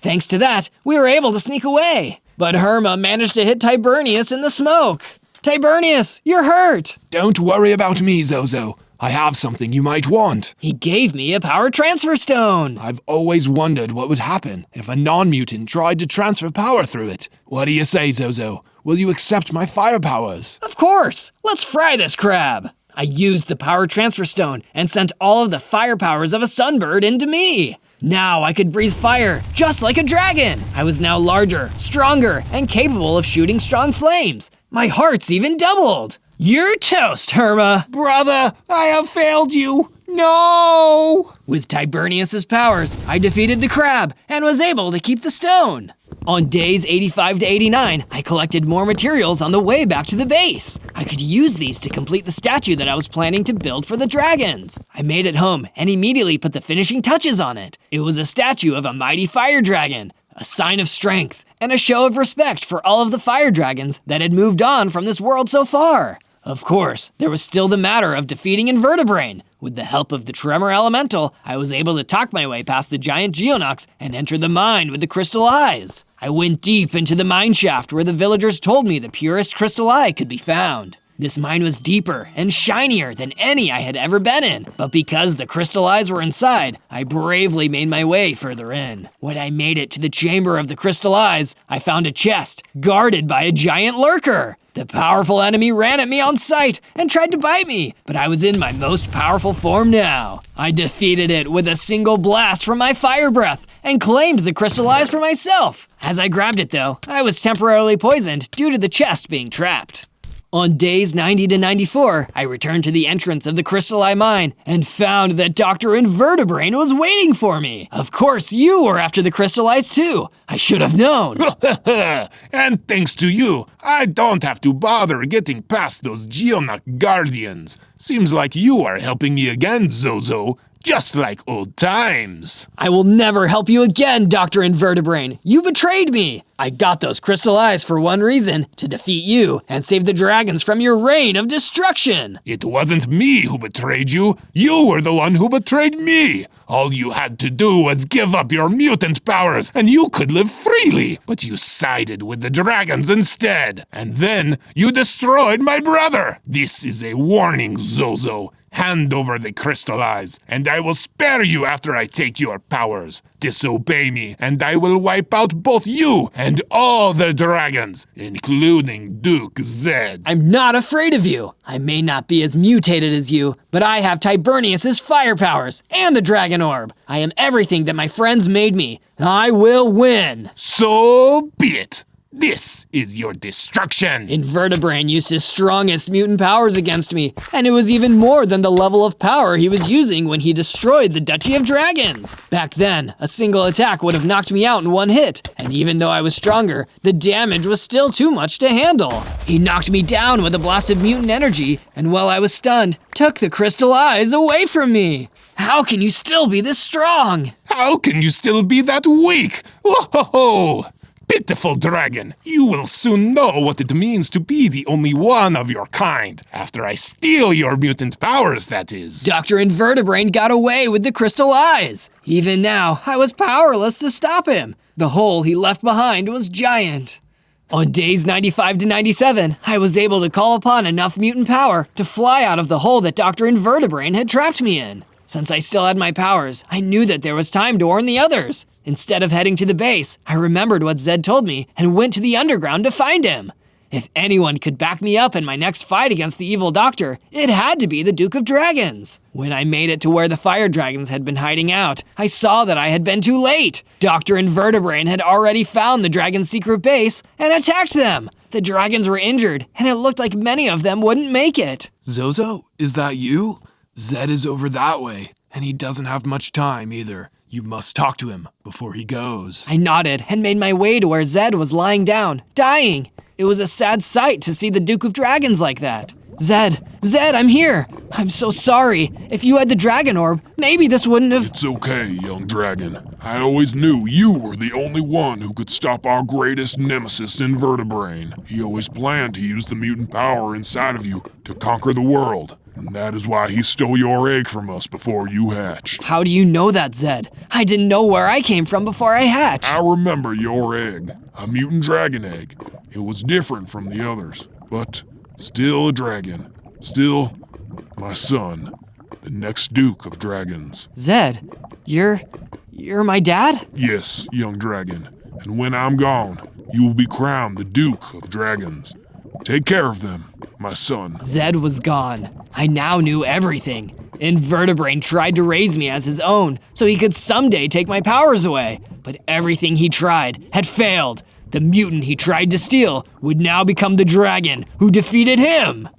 Speaker 1: Thanks to that, we were able to sneak away. But Herma managed to hit Tibernius in the smoke. Tibernius, you're hurt.
Speaker 3: Don't worry about me, Zozo. I have something you might want.
Speaker 1: He gave me a power transfer stone.
Speaker 3: I've always wondered what would happen if a non-mutant tried to transfer power through it. What do you say, Zozo? Will you accept my fire powers?
Speaker 1: Of course. Let's fry this crab. I used the power transfer stone and sent all of the fire powers of a sunbird into me. Now I could breathe fire, just like a dragon. I was now larger, stronger, and capable of shooting strong flames. My heart's even doubled. You're toast, Herma.
Speaker 6: Brother, I have failed you. No!
Speaker 1: With Tibernius's powers, I defeated the crab and was able to keep the stone. On days 85 to 89, I collected more materials on the way back to the base. I could use these to complete the statue that I was planning to build for the dragons. I made it home and immediately put the finishing touches on it. It was a statue of a mighty fire dragon. a sign of strength, and a show of respect for all of the fire dragons that had moved on from this world so far. Of course, there was still the matter of defeating Invertebrain. With the help of the Tremor Elemental, I was able to talk my way past the giant Geonox and enter the mine with the crystal eyes. I went deep into the mine shaft where the villagers told me the purest crystal eye could be found. This mine was deeper and shinier than any I had ever been in, but because the crystal eyes were inside, I bravely made my way further in. When I made it to the chamber of the crystal eyes, I found a chest guarded by a giant lurker. The powerful enemy ran at me on sight and tried to bite me, but I was in my most powerful form now. I defeated it with a single blast from my fire breath and claimed the crystal eyes for myself. As I grabbed it though, I was temporarily poisoned due to the chest being trapped. On days 90 to 94, I returned to the entrance of the Crystal Eye Mine and found that Dr. Invertebrain was waiting for me. Of course, you were after the Crystal Eyes too. I should have known.
Speaker 6: And thanks to you, I don't have to bother getting past those Geonox guardians. Seems like you are helping me again, Zozo. Just like old times.
Speaker 1: I will never help you again, Dr. Invertebrain. You betrayed me. I got those crystal eyes for one reason, to defeat you and save the dragons from your reign of destruction.
Speaker 6: It wasn't me who betrayed you. You were the one who betrayed me. All you had to do was give up your mutant powers and you could live freely. But you sided with the dragons instead. And then you destroyed my brother. This is a warning, Zozo. Hand over the crystal eyes, and I will spare you after I take your powers. Disobey me, and I will wipe out both you and all the dragons, including Duke Zed.
Speaker 1: I'm not afraid of you. I may not be as mutated as you, but I have Tibernius's fire powers and the dragon orb. I am everything that my friends made me. I will win.
Speaker 6: So be it. This is your destruction.
Speaker 1: Invertebrain used his strongest mutant powers against me, and it was even more than the level of power he was using when he destroyed the Duchy of Dragons. Back then, a single attack would have knocked me out in one hit, and even though I was stronger, the damage was still too much to handle. He knocked me down with a blast of mutant energy, and while I was stunned, took the crystal eyes away from me. How can you still be this strong?
Speaker 6: How can you still be that weak? Whoa! Pitiful dragon, you will soon know what it means to be the only one of your kind. After I steal your mutant powers, that is.
Speaker 1: Dr. Invertebrain got away with the crystal eyes. Even now, I was powerless to stop him. The hole he left behind was giant. On days 95 to 97, I was able to call upon enough mutant power to fly out of the hole that Dr. Invertebrain had trapped me in. Since I still had my powers, I knew that there was time to warn the others. Instead of heading to the base, I remembered what Zed told me and went to the underground to find him. If anyone could back me up in my next fight against the evil doctor, it had to be the Duke of Dragons. When I made it to where the fire dragons had been hiding out, I saw that I had been too late. Dr. Invertebrain had already found the dragon's secret base and attacked them. The dragons were injured, and it looked like many of them wouldn't make it.
Speaker 3: Zozo, is that you? Zed is over that way, and he doesn't have much time either. You must talk to him before he goes.
Speaker 1: I nodded and made my way to where Zed was lying down, dying. It was a sad sight to see the Duke of Dragons like that. Zed, I'm here. I'm so sorry. If you had the dragon orb, maybe this wouldn't have—
Speaker 2: It's okay, young dragon. I always knew you were the only one who could stop our greatest nemesis, Invertebrain. He always planned to use the mutant power inside of you to conquer the world. And that is why he stole your egg from us before you hatched.
Speaker 1: How do you know that, Zed? I didn't know where I came from before I hatched.
Speaker 2: I remember your egg, a mutant dragon egg. It was different from the others, but still a dragon. Still my son, the next Duke of Dragons.
Speaker 1: Zed, you're my dad?
Speaker 2: Yes, young dragon. And when I'm gone, you will be crowned the Duke of Dragons. Take care of them, my son.
Speaker 1: Zed was gone. I now knew everything. Invertebrain tried to raise me as his own so he could someday take my powers away. But everything he tried had failed. The mutant he tried to steal would now become the dragon who defeated him.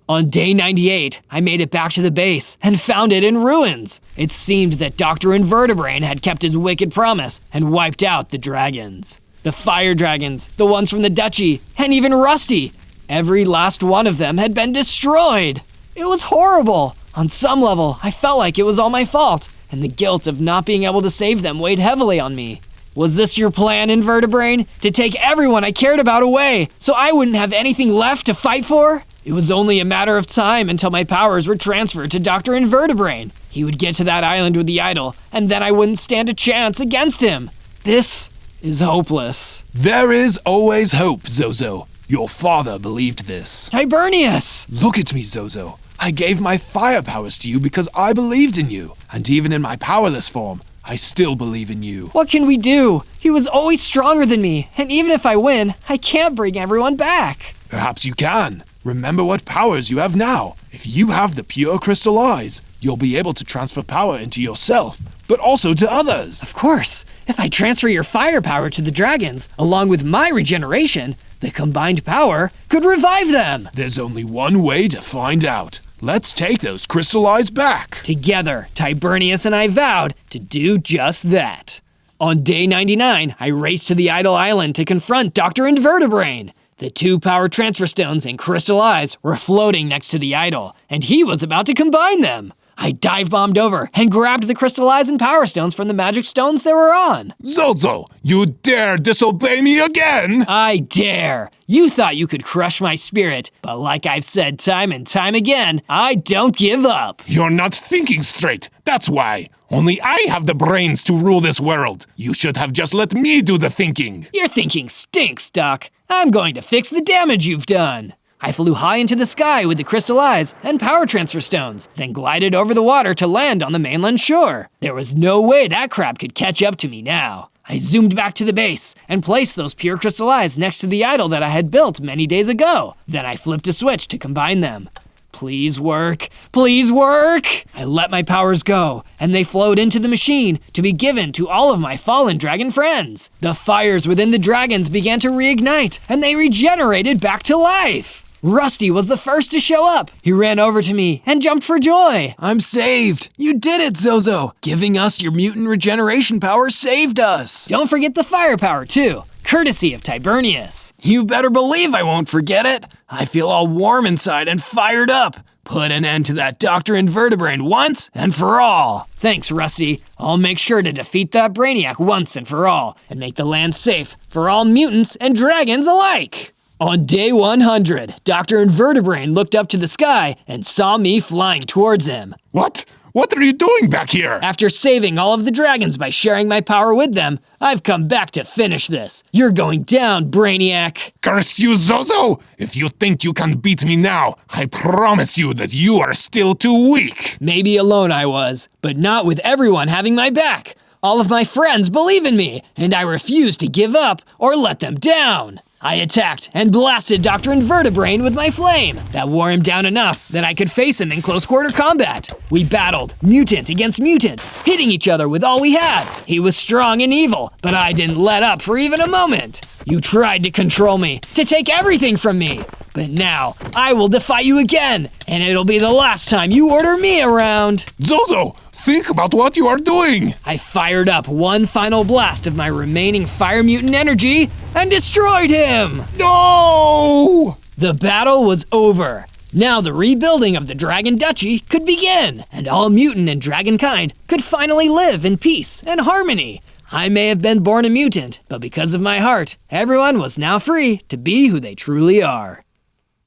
Speaker 1: On day 98, I made it back to the base and found it in ruins. It seemed that Dr. Invertebrain had kept his wicked promise and wiped out the dragons. The fire dragons, the ones from the Duchy, and even Rusty. Every last one of them had been destroyed. It was horrible. On some level, I felt like it was all my fault, and the guilt of not being able to save them weighed heavily on me. Was this your plan, Invertebrain? To take everyone I cared about away, so I wouldn't have anything left to fight for? It was only a matter of time until my powers were transferred to Dr. Invertebrain. He would get to that island with the idol, and then I wouldn't stand a chance against him. This is hopeless.
Speaker 3: There is always hope, Zozo. Your father believed this.
Speaker 1: Hibernius!
Speaker 3: Look at me, Zozo. I gave my fire powers to you because I believed in you. And even in my powerless form, I still believe in you.
Speaker 1: What can we do? He was always stronger than me, and even if I win, I can't bring everyone back.
Speaker 3: Perhaps you can. Remember what powers you have now. If you have the pure crystal eyes, you'll be able to transfer power into yourself, but also to others.
Speaker 1: Of course. If I transfer your firepower to the dragons, along with my regeneration, the combined power could revive them.
Speaker 3: There's only one way to find out. Let's take those crystal eyes back.
Speaker 1: Together, Hibernius and I vowed to do just that. On day 99, I raced to the Idol Island to confront Dr. Invertebrain. The 2 power transfer stones and crystal eyes were floating next to the idol, and he was about to combine them. I dive-bombed over and grabbed the crystal eyes and power stones from the magic stones they were on.
Speaker 2: Zozo, you dare disobey me again?
Speaker 1: I dare. You thought you could crush my spirit, but like I've said time and time again, I don't give up.
Speaker 2: You're not thinking straight, that's why. Only I have the brains to rule this world. You should have just let me do the thinking.
Speaker 1: Your thinking stinks, Doc. I'm going to fix the damage you've done. I flew high into the sky with the crystal eyes and power transfer stones, then glided over the water to land on the mainland shore. There was no way that crab could catch up to me now. I zoomed back to the base and placed those pure crystal eyes next to the idol that I had built many days ago. Then I flipped a switch to combine them. Please work, please work! I let my powers go, and they flowed into the machine to be given to all of my fallen dragon friends. The fires within the dragons began to reignite, and they regenerated back to life. Rusty was the first to show up. He ran over to me and jumped for joy.
Speaker 3: I'm saved. You did it, Zozo. Giving us your mutant regeneration power saved us.
Speaker 1: Don't forget the firepower, too. Courtesy of Hibernius.
Speaker 3: You better believe I won't forget it. I feel all warm inside and fired up. Put an end to that Dr. Invertebrain once and for all.
Speaker 1: Thanks, Rusty. I'll make sure to defeat that Brainiac once and for all, and make the land safe for all mutants and dragons alike. On day 100, Dr. Invertebrain looked up to the sky and saw me flying towards him.
Speaker 2: What? What are you doing back here?
Speaker 1: After saving all of the dragons by sharing my power with them, I've come back to finish this. You're going down, Brainiac.
Speaker 2: Curse you, Zozo! If you think you can beat me now, I promise you that you are still too weak.
Speaker 1: Maybe alone I was, but not with everyone having my back. All of my friends believe in me, and I refuse to give up or let them down. I attacked and blasted Dr. Invertebrain with my flame. That wore him down enough that I could face him in close-quarter combat. We battled, mutant against mutant, hitting each other with all we had. He was strong and evil, but I didn't let up for even a moment. You tried to control me, to take everything from me. But now, I will defy you again, and it'll be the last time you order me around.
Speaker 2: Zozo, think about what you are doing.
Speaker 1: I fired up one final blast of my remaining fire mutant energy and destroyed him.
Speaker 2: No!
Speaker 1: The battle was over. Now the rebuilding of the Dragon Duchy could begin, and all mutant and dragon kind could finally live in peace and harmony. I may have been born a mutant, but because of my heart, everyone was now free to be who they truly are.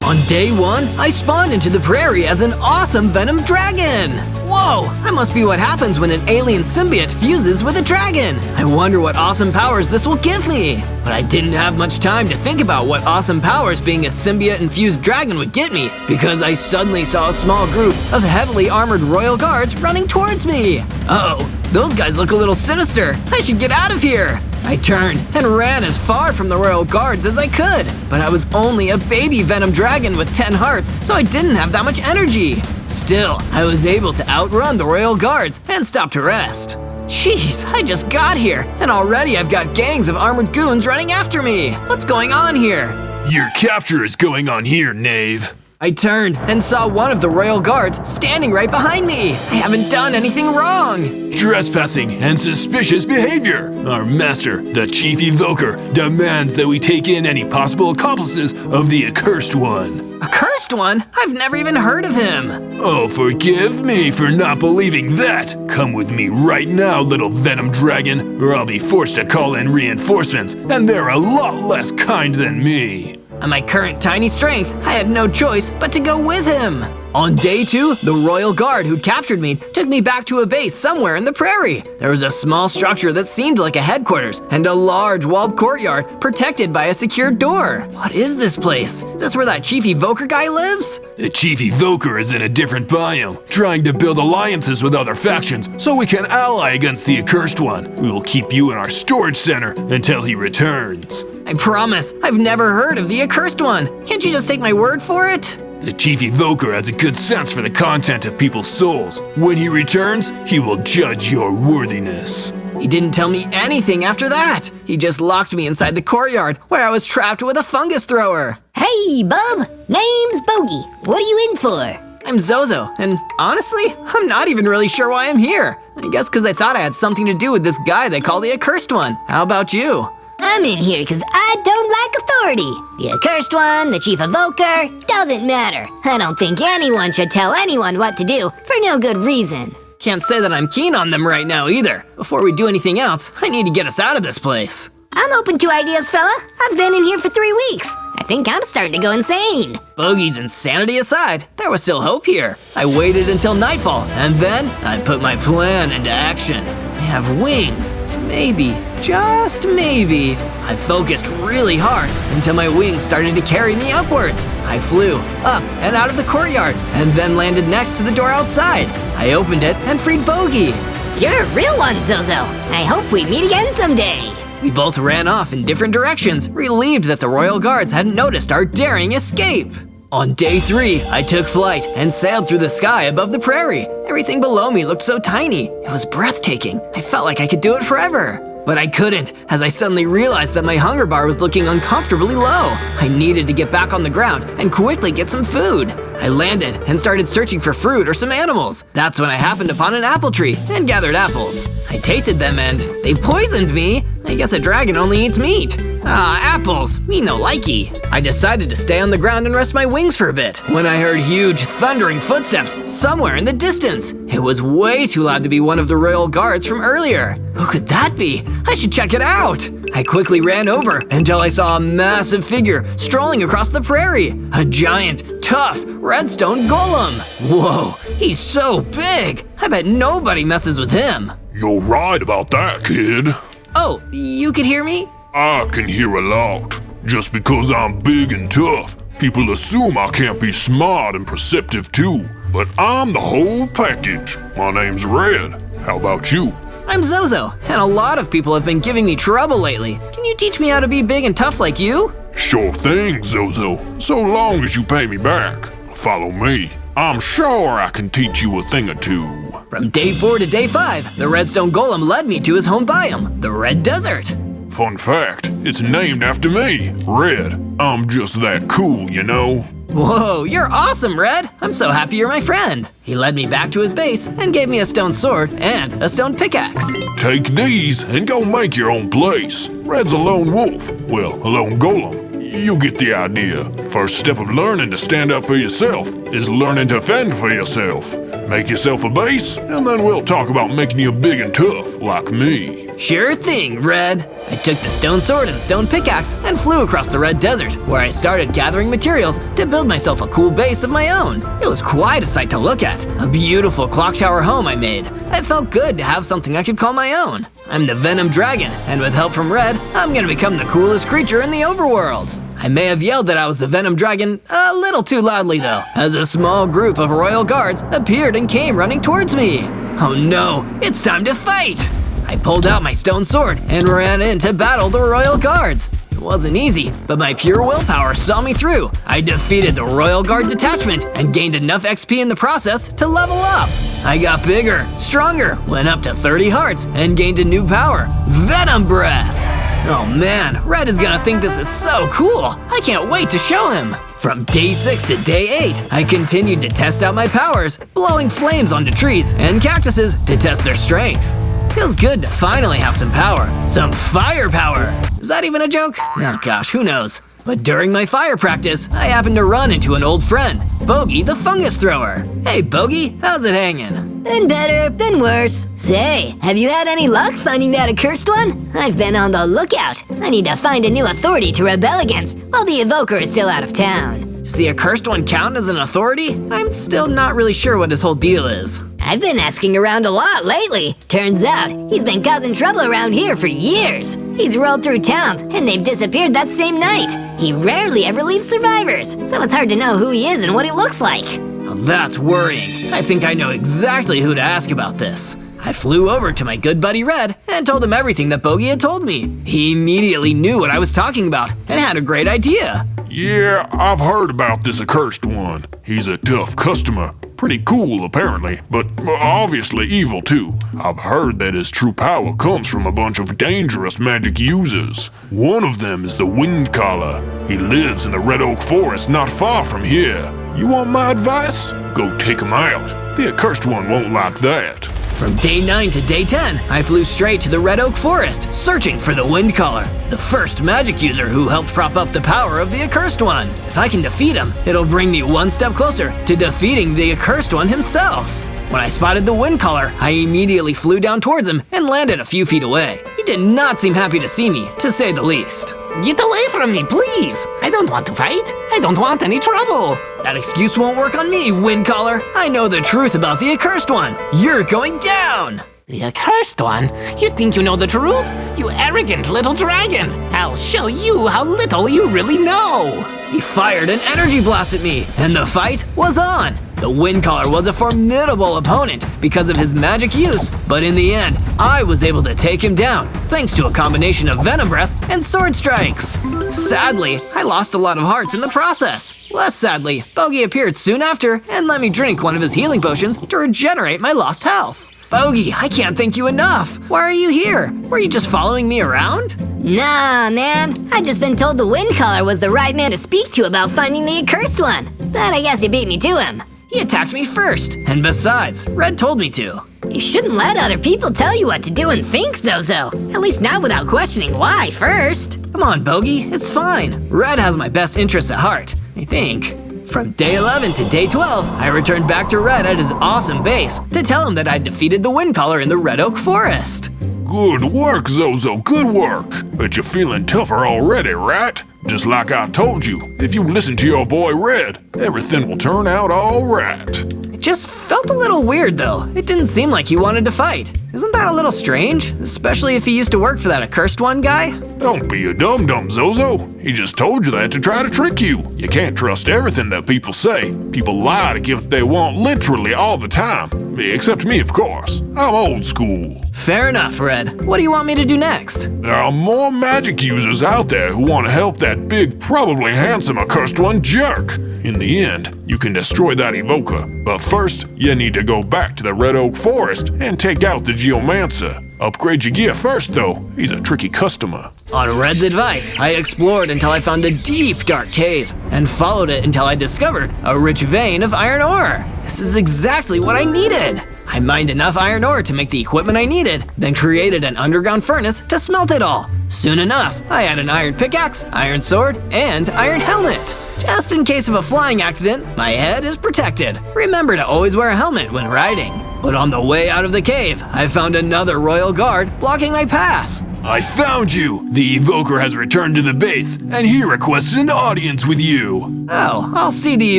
Speaker 1: On day 1, I spawned into the prairie as an awesome Venom dragon! Whoa! That must be what happens when an alien symbiote fuses with a dragon! I wonder what awesome powers this will give me! But I didn't have much time to think about what awesome powers being a symbiote-infused dragon would get me, because I suddenly saw a small group of heavily armored royal guards running towards me! Uh-oh, those guys look a little sinister! I should get out of here! I turned and ran as far from the royal guards as I could, but I was only a baby Venom dragon with 10 hearts, so I didn't have that much energy. Still, I was able to outrun the royal guards and stop to rest. Jeez, I just got here, and already I've got gangs of armored goons running after me. What's going on here?
Speaker 3: Your capture is going on here, knave.
Speaker 1: I turned and saw one of the royal guards standing right behind me. I haven't done anything wrong.
Speaker 3: Trespassing and suspicious behavior. Our master, the Chief Evoker, demands that we take in any possible accomplices of the Accursed One.
Speaker 1: A cursed one? I've never even heard of him.
Speaker 3: Oh, forgive me for not believing that. Come with me right now, little Venom Dragon, or I'll be forced to call in reinforcements, and they're a lot less kind than me.
Speaker 1: At my current tiny strength, I had no choice but to go with him. On day 2, the royal guard who'd captured me took me back to a base somewhere in the prairie. There was a small structure that seemed like a headquarters and a large walled courtyard protected by a secured door. What is this place? Is this where that Chief Evoker guy lives?
Speaker 3: The Chief Evoker is in a different biome, trying to build alliances with other factions so we can ally against the Accursed One. We will keep you in our storage center until he returns.
Speaker 1: I promise, I've never heard of the Accursed One. Can't you just take my word for it?
Speaker 3: The Chief Evoker has a good sense for the content of people's souls. When he returns, he will judge your worthiness.
Speaker 1: He didn't tell me anything after that. He just locked me inside the courtyard where I was trapped with a fungus thrower.
Speaker 5: Hey, bub. Name's Bogey. What are you in for?
Speaker 1: I'm Zozo, and honestly, I'm not even really sure why I'm here. I guess because I thought I had something to do with this guy they call the Accursed One. How about you?
Speaker 5: I'm in here because I don't like authority. The Accursed One, the Chief Evoker, doesn't matter. I don't think anyone should tell anyone what to do for no good reason.
Speaker 1: Can't say that I'm keen on them right now either. Before we do anything else, I need to get us out of this place.
Speaker 5: I'm open to ideas, fella. I've been in here for 3 weeks. I think I'm starting to go insane.
Speaker 1: Bogey's insanity aside, there was still hope here. I waited until nightfall, and then I put my plan into action. I have wings. Maybe, just maybe. I focused really hard until my wings started to carry me upwards. I flew up and out of the courtyard and then landed next to the door outside. I opened it and freed Bogey.
Speaker 5: You're a real one, Zozo. I hope we meet again someday.
Speaker 1: We both ran off in different directions, relieved that the royal guards hadn't noticed our daring escape. On day 3, I took flight and sailed through the sky above the prairie. Everything below me looked so tiny. It was breathtaking. I felt like I could do it forever. But I couldn't, as I suddenly realized that my hunger bar was looking uncomfortably low. I needed to get back on the ground and quickly get some food. I landed and started searching for fruit or some animals. That's when I happened upon an apple tree and gathered apples. I tasted them and they poisoned me. I guess a dragon only eats meat. Apples, me no likey. I decided to stay on the ground and rest my wings for a bit when I heard huge, thundering footsteps somewhere in the distance. It was way too loud to be one of the royal guards from earlier. Who could that be? I should check it out. I quickly ran over until I saw a massive figure strolling across the prairie. A giant, tough, redstone golem. Whoa, he's so big. I bet nobody messes with him.
Speaker 2: You're right about that, kid.
Speaker 1: Oh, you could hear me?
Speaker 2: I can hear a lot. Just because I'm big and tough, people assume I can't be smart and perceptive too. But I'm the whole package. My name's Red. How about you?
Speaker 1: I'm Zozo, and a lot of people have been giving me trouble lately. Can you teach me how to be big and tough like you?
Speaker 2: Sure thing, Zozo. So long as you pay me back. Follow me. I'm sure I can teach you a thing or two.
Speaker 1: From day 4 to day 5, the redstone golem led me to his home biome, the Red Desert.
Speaker 2: Fun fact, it's named after me, Red. I'm just that cool, you know?
Speaker 1: Whoa, you're awesome, Red! I'm so happy you're my friend. He led me back to his base and gave me a stone sword and a stone pickaxe.
Speaker 2: Take these and go make your own place. Red's a lone wolf. Well, a lone golem. You get the idea. First step of learning to stand up for yourself is learning to fend for yourself. Make yourself a base, and then we'll talk about making you big and tough, like me.
Speaker 1: Sure thing, Red. I took the stone sword and stone pickaxe and flew across the Red Desert, where I started gathering materials to build myself a cool base of my own. It was quite a sight to look at. A beautiful clock tower home I made. It felt good to have something I could call my own. I'm the Venom Dragon, and with help from Red, I'm gonna become the coolest creature in the overworld. I may have yelled that I was the Venom Dragon a little too loudly though, as a small group of royal guards appeared and came running towards me. Oh no, it's time to fight! I pulled out my stone sword and ran in to battle the royal guards. It wasn't easy, but my pure willpower saw me through. I defeated the royal guard detachment and gained enough XP in the process to level up. I got bigger, stronger, went up to 30 hearts, and gained a new power, Venom Breath. Oh man, Red is gonna think this is so cool. I can't wait to show him. From day 6 to day 8, I continued to test out my powers, blowing flames onto trees and cactuses to test their strength. Feels good to finally have some power. Some fire power! Is that even a joke? Oh gosh, who knows? But during my fire practice, I happened to run into an old friend, Bogey the fungus thrower. Hey Bogey, how's it hanging?
Speaker 5: Been better, been worse. Say, have you had any luck finding that accursed one? I've been on the lookout. I need to find a new authority to rebel against while the evoker is still out of town.
Speaker 1: Does the accursed one count as an authority? I'm still not really sure what his whole deal is.
Speaker 5: I've been asking around a lot lately. Turns out, he's been causing trouble around here for years. He's rolled through towns, and they've disappeared that same night. He rarely ever leaves survivors, so it's hard to know who he is and what he looks like.
Speaker 1: Well, that's worrying. I think I know exactly who to ask about this. I flew over to my good buddy Red and told him everything that Bogey had told me. He immediately knew what I was talking about and had a great idea.
Speaker 2: Yeah, I've heard about this accursed one. He's a tough customer. Pretty cool, apparently, but obviously evil, too. I've heard that his true power comes from a bunch of dangerous magic users. One of them is the Windcaller. He lives in the Red Oak Forest not far from here. You want my advice? Go take him out. The accursed one won't like that.
Speaker 1: From day 9 to day 10, I flew straight to the Red Oak Forest, searching for the Windcaller, the first magic user who helped prop up the power of the Accursed One. If I can defeat him, it'll bring me one step closer to defeating the Accursed One himself. When I spotted the Windcaller, I immediately flew down towards him and landed a few feet away. He did not seem happy to see me, to say the least.
Speaker 6: Get away from me, please! I don't want to fight. I don't want any trouble.
Speaker 1: That excuse won't work on me, Windcaller. I know the truth about the Accursed One. You're going down!
Speaker 6: The accursed one? You think you know the truth? You arrogant little dragon! I'll show you how little you really know!
Speaker 1: He fired an energy blast at me, and the fight was on! The Windcaller was a formidable opponent because of his magic use, but in the end, I was able to take him down thanks to a combination of Venom Breath and Sword Strikes. Sadly, I lost a lot of hearts in the process. Less sadly, Bogey appeared soon after and let me drink one of his healing potions to regenerate my lost health. Bogey, I can't thank you enough. Why are you here? Were you just following me around?
Speaker 5: Nah, man. I've just been told the Windcaller was the right man to speak to about finding the accursed one. But I guess you beat me to him.
Speaker 1: He attacked me first, and besides, Red told me to.
Speaker 5: You shouldn't let other people tell you what to do and think, Zozo. At least not without questioning why first.
Speaker 1: Come on, Bogey, it's fine. Red has my best interests at heart, I think. From day 11 to day 12, I returned back to Red at his awesome base to tell him that I'd defeated the Windcaller in the Red Oak Forest.
Speaker 2: Good work, Zozo, good work. Bet you're feeling tougher already, right? Just like I told you, if you listen to your boy Red, everything will turn out all right.
Speaker 1: It just felt a little weird, though. It didn't seem like he wanted to fight. Isn't that a little strange? Especially if he used to work for that accursed one guy?
Speaker 2: Don't be a dum-dum, Zozo. He just told you that to try to trick you. You can't trust everything that people say. People lie to get what they want literally all the time. Except me, of course. I'm old school.
Speaker 1: Fair enough, Red. What do you want me to do next?
Speaker 2: There are more magic users out there who want to help that big, probably handsome accursed one jerk. In the end, you can destroy that evoker. But first, you need to go back to the Red Oak Forest and take out the Geomancer. Upgrade your gear first, though. He's a tricky customer.
Speaker 1: On Red's advice, I explored until I found a deep, dark cave, and followed it until I discovered a rich vein of iron ore. This is exactly what I needed. I mined enough iron ore to make the equipment I needed, then created an underground furnace to smelt it all. Soon enough, I had an iron pickaxe, iron sword, and iron helmet. Just in case of a flying accident, my head is protected. Remember to always wear a helmet when riding. But on the way out of the cave, I found another royal guard blocking my path.
Speaker 3: I found you! The evoker has returned to the base, and he requests an audience with you!
Speaker 1: Oh, I'll see the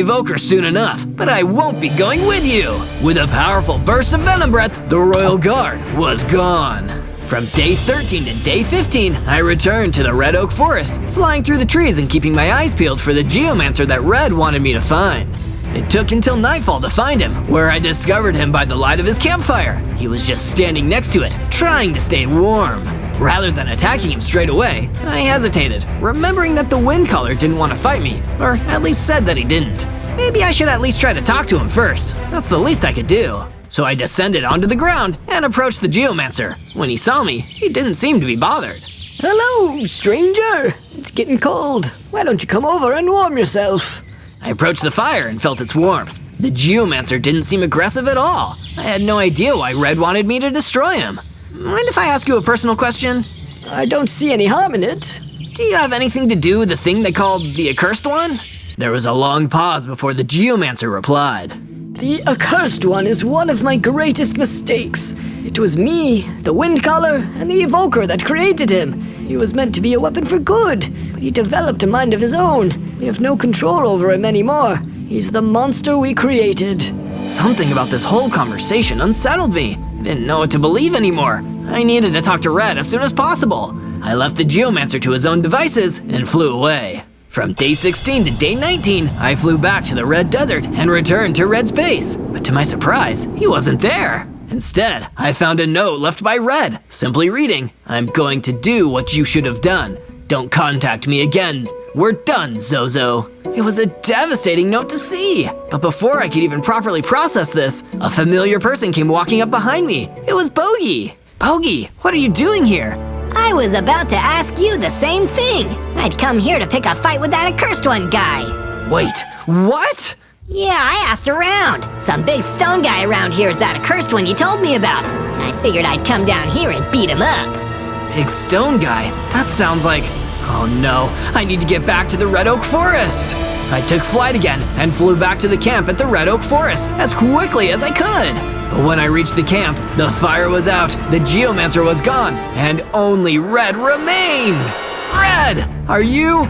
Speaker 1: evoker soon enough, but I won't be going with you! With a powerful burst of Venom Breath, the royal guard was gone. From day 13 to day 15, I returned to the Red Oak Forest, flying through the trees and keeping my eyes peeled for the Geomancer that Red wanted me to find. It took until nightfall to find him, where I discovered him by the light of his campfire. He was just standing next to it, trying to stay warm. Rather than attacking him straight away, I hesitated, remembering that the Windcaller didn't want to fight me, or at least said that he didn't. Maybe I should at least try to talk to him first. That's the least I could do. So I descended onto the ground and approached the Geomancer. When he saw me, he didn't seem to be bothered.
Speaker 4: Hello, stranger. It's getting cold. Why don't you come over and warm yourself?
Speaker 1: I approached the fire and felt its warmth. The Geomancer didn't seem aggressive at all. I had no idea why Red wanted me to destroy him. Mind if I ask you a personal question?
Speaker 4: I don't see any harm in it.
Speaker 1: Do you have anything to do with the thing they called the Accursed One? There was a long pause before the Geomancer replied.
Speaker 4: The Accursed One is one of my greatest mistakes. It was me, the Windcaller, and the Evoker that created him. He was meant to be a weapon for good, but he developed a mind of his own. We have no control over him anymore. He's the monster we created.
Speaker 1: Something about this whole conversation unsettled me. I didn't know what to believe anymore. I needed to talk to Red as soon as possible. I left the Geomancer to his own devices and flew away. From day 16 to day 19, I flew back to the Red Desert and returned to Red's base. But to my surprise, he wasn't there. Instead, I found a note left by Red, simply reading, "I'm going to do what you should have done. Don't contact me again. We're done, Zozo." It was a devastating note to see. But before I could even properly process this, a familiar person came walking up behind me. It was Bogey. Bogey, what are you doing here?
Speaker 5: I was about to ask you the same thing. I'd come here to pick a fight with that Accursed One guy.
Speaker 1: Wait, what?
Speaker 5: Yeah, I asked around. Some big stone guy around here is that Accursed One you told me about. I figured I'd come down here and beat him up.
Speaker 1: Big stone guy? That sounds like... Oh no, I need to get back to the Red Oak Forest. I took flight again and flew back to the camp at the Red Oak Forest as quickly as I could. But when I reached the camp, the fire was out, the Geomancer was gone, and only Red remained. Red, are you?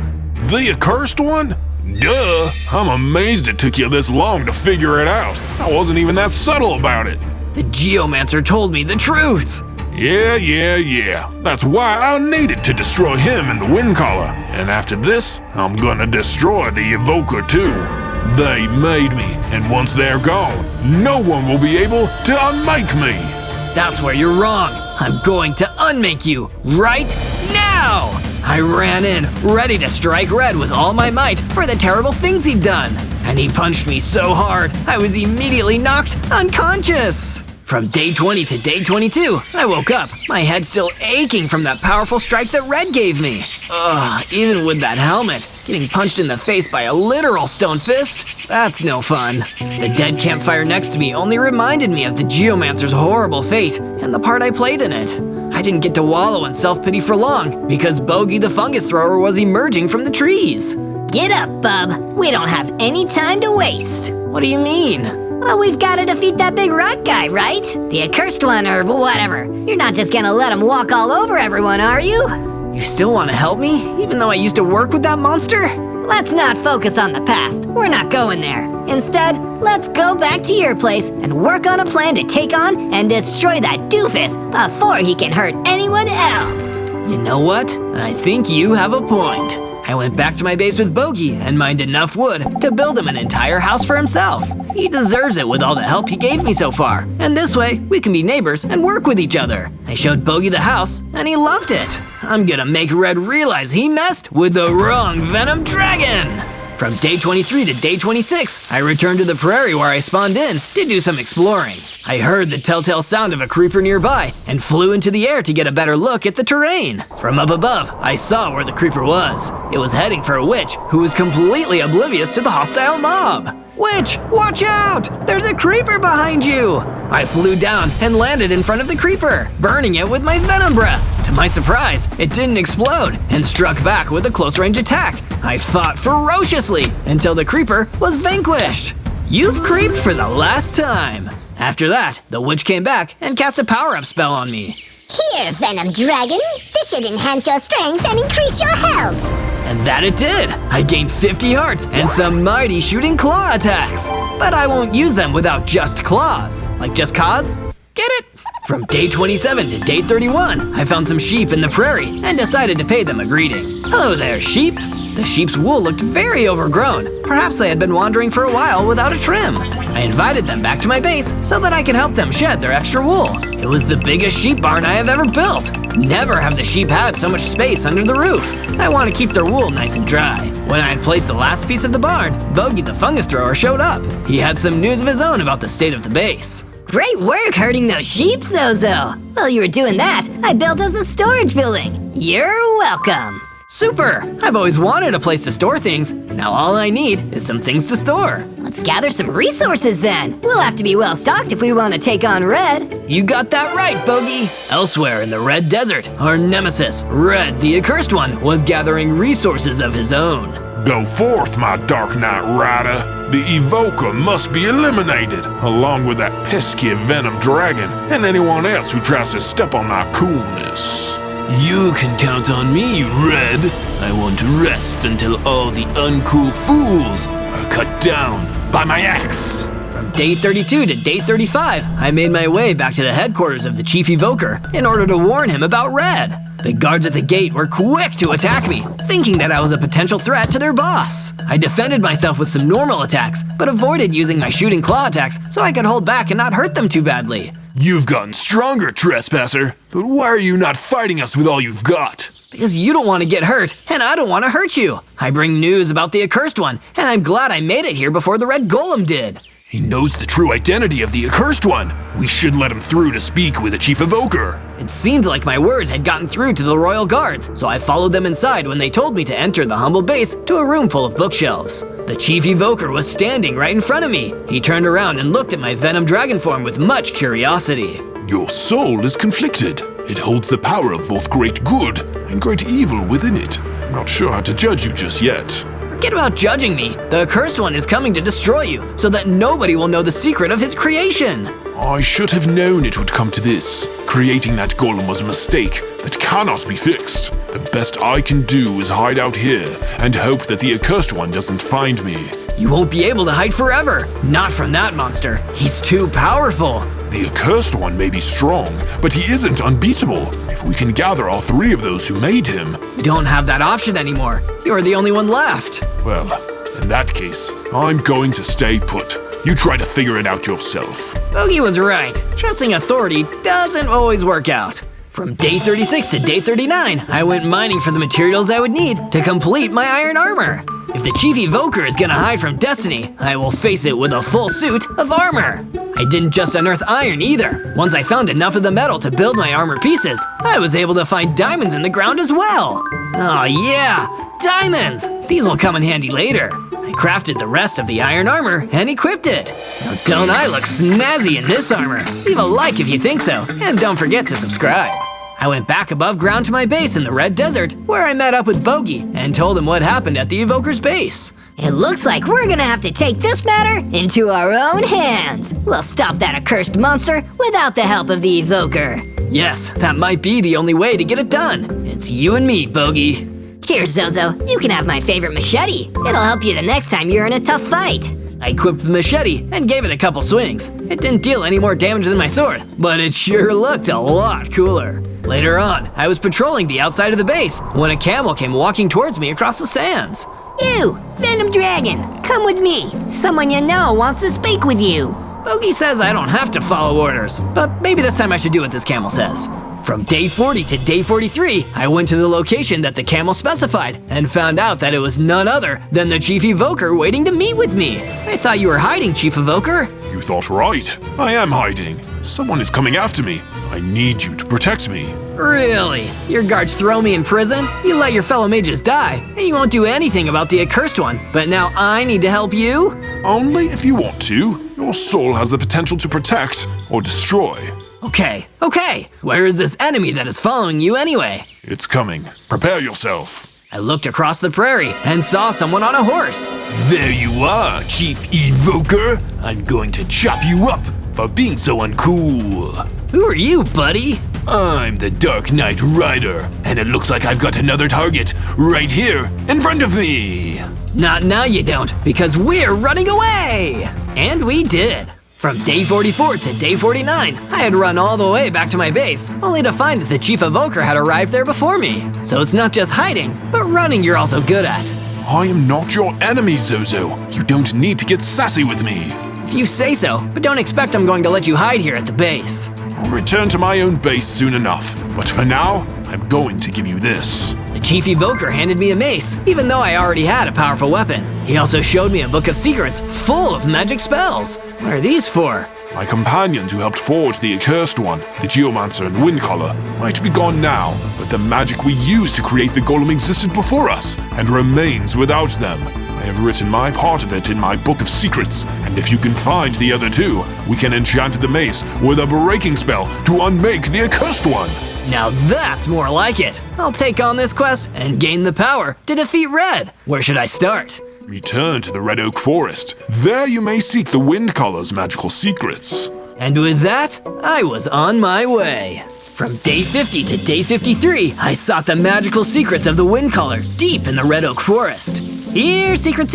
Speaker 2: The Accursed One? Duh! I'm amazed it took you this long to figure it out. I wasn't even that subtle about it.
Speaker 1: The Geomancer told me the truth.
Speaker 2: Yeah. That's why I needed to destroy him and the Windcaller. And after this, I'm gonna destroy the Evoker too. They made me, and once they're gone, no one will be able to unmake me.
Speaker 1: That's where you're wrong. I'm going to unmake you right now. I ran in, ready to strike Red with all my might for the terrible things he'd done. And he punched me so hard, I was immediately knocked unconscious. From day 20 to day 22, I woke up, my head still aching from that powerful strike that Red gave me. Ugh, even with that helmet, getting punched in the face by a literal stone fist, that's no fun. The dead campfire next to me only reminded me of the Geomancer's horrible fate and the part I played in it. I didn't get to wallow in self-pity for long because Bogey the Fungus Thrower was emerging from the trees.
Speaker 5: Get up, bub. We don't have any time to waste.
Speaker 1: What do you mean?
Speaker 5: Well, we've got to defeat that big rock guy, right? The Accursed One or whatever. You're not just gonna let him walk all over everyone, are you?
Speaker 1: You still want to help me, even though I used to work with that monster?
Speaker 5: Let's not focus on the past. We're not going there. Instead, let's go back to your place and work on a plan to take on and destroy that doofus before he can hurt anyone else.
Speaker 1: You know what? I think you have a point. I went back to my base with Bogey and mined enough wood to build him an entire house for himself. He deserves it with all the help he gave me so far, and this way we can be neighbors and work with each other. I showed Bogey the house, and he loved it. I'm gonna make Red realize he messed with the wrong Venom Dragon! From day 23 to day 26, I returned to the prairie where I spawned in to do some exploring. I heard the telltale sound of a creeper nearby and flew into the air to get a better look at the terrain. From up above, I saw where the creeper was. It was heading for a witch who was completely oblivious to the hostile mob. Witch, watch out! There's a creeper behind you! I flew down and landed in front of the creeper, burning it with my venom breath. To my surprise, it didn't explode and struck back with a close-range attack. I fought ferociously until the creeper was vanquished. You've creeped for the last time. After that, the witch came back and cast a power-up spell on me.
Speaker 7: Here, Venom Dragon. This should enhance your strength and increase your health.
Speaker 1: And that it did! I gained 50 hearts and some mighty shooting claw attacks! But I won't use them without just claws. Like just cause? Get it? From day 27 to day 31, I found some sheep in the prairie and decided to pay them a greeting. Hello there, sheep! The sheep's wool looked very overgrown. Perhaps they had been wandering for a while without a trim. I invited them back to my base so that I could help them shed their extra wool. It was the biggest sheep barn I have ever built. Never have the sheep had so much space under the roof. I want to keep their wool nice and dry. When I had placed the last piece of the barn, Bogey the Fungus Thrower showed up. He had some news of his own about the state of the base.
Speaker 5: Great work herding those sheep, Zozo. While you were doing that, I built us a storage building. You're welcome.
Speaker 1: Super! I've always wanted a place to store things. Now all I need is some things to store.
Speaker 5: Let's gather some resources then. We'll have to be well stocked if we want to take on Red.
Speaker 1: You got that right, Bogey! Elsewhere in the Red Desert, our nemesis, Red the Accursed One, was gathering resources of his own.
Speaker 2: Go forth, my Dark Knight Rider. The Evoker must be eliminated, along with that pesky Venom Dragon and anyone else who tries to step on my coolness.
Speaker 3: You can count on me, Red. I want to rest until all the uncool fools are cut down by my axe.
Speaker 1: From day 32 to day 35, I made my way back to the headquarters of the Chief Evoker in order to warn him about Red. The guards at the gate were quick to attack me, thinking that I was a potential threat to their boss. I defended myself with some normal attacks, but avoided using my shooting claw attacks so I could hold back and not hurt them too badly.
Speaker 3: You've gotten stronger, Trespasser, but why are you not fighting us with all you've got?
Speaker 1: Because you don't want to get hurt, and I don't want to hurt you. I bring news about the Accursed One, and I'm glad I made it here before the Red Golem did.
Speaker 3: He knows the true identity of the Accursed One. We should let him through to speak with the Chief Evoker.
Speaker 1: It seemed like my words had gotten through to the royal guards, so I followed them inside when they told me to enter the humble base to a room full of bookshelves. The Chief Evoker was standing right in front of me. He turned around and looked at my Venom Dragon form with much curiosity.
Speaker 2: Your soul is conflicted. It holds the power of both great good and great evil within it. I'm not sure how to judge you just yet.
Speaker 1: Forget about judging me. The Accursed One is coming to destroy you, so that nobody will know the secret of his creation.
Speaker 2: I should have known it would come to this. Creating that golem was a mistake that cannot be fixed. The best I can do is hide out here and hope that the Accursed One doesn't find me.
Speaker 1: You won't be able to hide forever. Not from that monster. He's too powerful.
Speaker 2: The Accursed One may be strong, but he isn't unbeatable. If we can gather all three of those who made him.
Speaker 1: We don't have that option anymore. You're the only one left.
Speaker 2: Well, in that case, I'm going to stay put. You try to figure it out yourself.
Speaker 1: Bogey was right. Trusting authority doesn't always work out. From day 36 to day 39, I went mining for the materials I would need to complete my iron armor. If the Chief Evoker is gonna hide from Destiny, I will face it with a full suit of armor. I didn't just unearth iron either. Once I found enough of the metal to build my armor pieces, I was able to find diamonds in the ground as well. Oh yeah, diamonds! These will come in handy later. I crafted the rest of the iron armor and equipped it. Now don't I look snazzy in this armor? Leave a like if you think so, and don't forget to subscribe. I went back above ground to my base in the Red Desert, where I met up with Bogey and told him what happened at the Evoker's base.
Speaker 5: It looks like we're gonna have to take this matter into our own hands. We'll stop that accursed monster without the help of the Evoker.
Speaker 1: Yes, that might be the only way to get it done. It's you and me, Bogey.
Speaker 5: Here, Zozo, you can have my favorite machete. It'll help you the next time you're in a tough fight.
Speaker 1: I equipped the machete and gave it a couple swings. It didn't deal any more damage than my sword, but it sure looked a lot cooler. Later on, I was patrolling the outside of the base when a camel came walking towards me across the sands.
Speaker 5: You, Venom Dragon, come with me. Someone you know wants to speak with you.
Speaker 1: Bogey says I don't have to follow orders, but maybe this time I should do what this camel says. From day 40 to day 43, I went to the location that the camel specified and found out that it was none other than the Chief Evoker waiting to meet with me. I thought you were hiding, Chief Evoker.
Speaker 2: You thought right. I am hiding. Someone is coming after me. I need you to protect me.
Speaker 1: Really? Your guards throw me in prison? You let your fellow mages die, and you won't do anything about the Accursed One, but now I need to help you?
Speaker 2: Only if you want to. Your soul has the potential to protect or destroy.
Speaker 1: Okay. Where is this enemy that is following you anyway?
Speaker 2: It's coming. Prepare yourself.
Speaker 1: I looked across the prairie and saw someone on a horse.
Speaker 3: There you are, Chief Evoker. I'm going to chop you up for being so uncool.
Speaker 1: Who are you, buddy?
Speaker 3: I'm the Dark Knight Rider, and it looks like I've got another target right here in front of me.
Speaker 1: Not now you don't, because we're running away! And we did. From day 44 to day 49, I had run all the way back to my base, only to find that the Chief Evoker had arrived there before me. So it's not just hiding, but running you're also good at.
Speaker 2: I am not your enemy, Zozo. You don't need to get sassy with me.
Speaker 1: If you say so, but don't expect I'm going to let you hide here at the base.
Speaker 2: I'll return to my own base soon enough, but for now, I'm going to give you this.
Speaker 1: The Chief Evoker handed me a mace, even though I already had a powerful weapon. He also showed me a book of secrets full of magic spells. What are these for?
Speaker 2: My companions who helped forge the accursed one, the Geomancer and Windcaller, might be gone now, but the magic we used to create the golem existed before us, and remains without them. I have written my part of it in my book of secrets, and if you can find the other two, we can enchant the mace with a breaking spell to unmake the accursed one.
Speaker 1: Now that's more like it. I'll take on this quest and gain the power to defeat Red. Where should I start?
Speaker 2: Return to the Red Oak Forest. There you may seek the Windcaller's magical secrets.
Speaker 1: And with that, I was on my way. From day 50 to day 53, I sought the magical secrets of the Windcaller deep in the Red Oak Forest. Here, secret,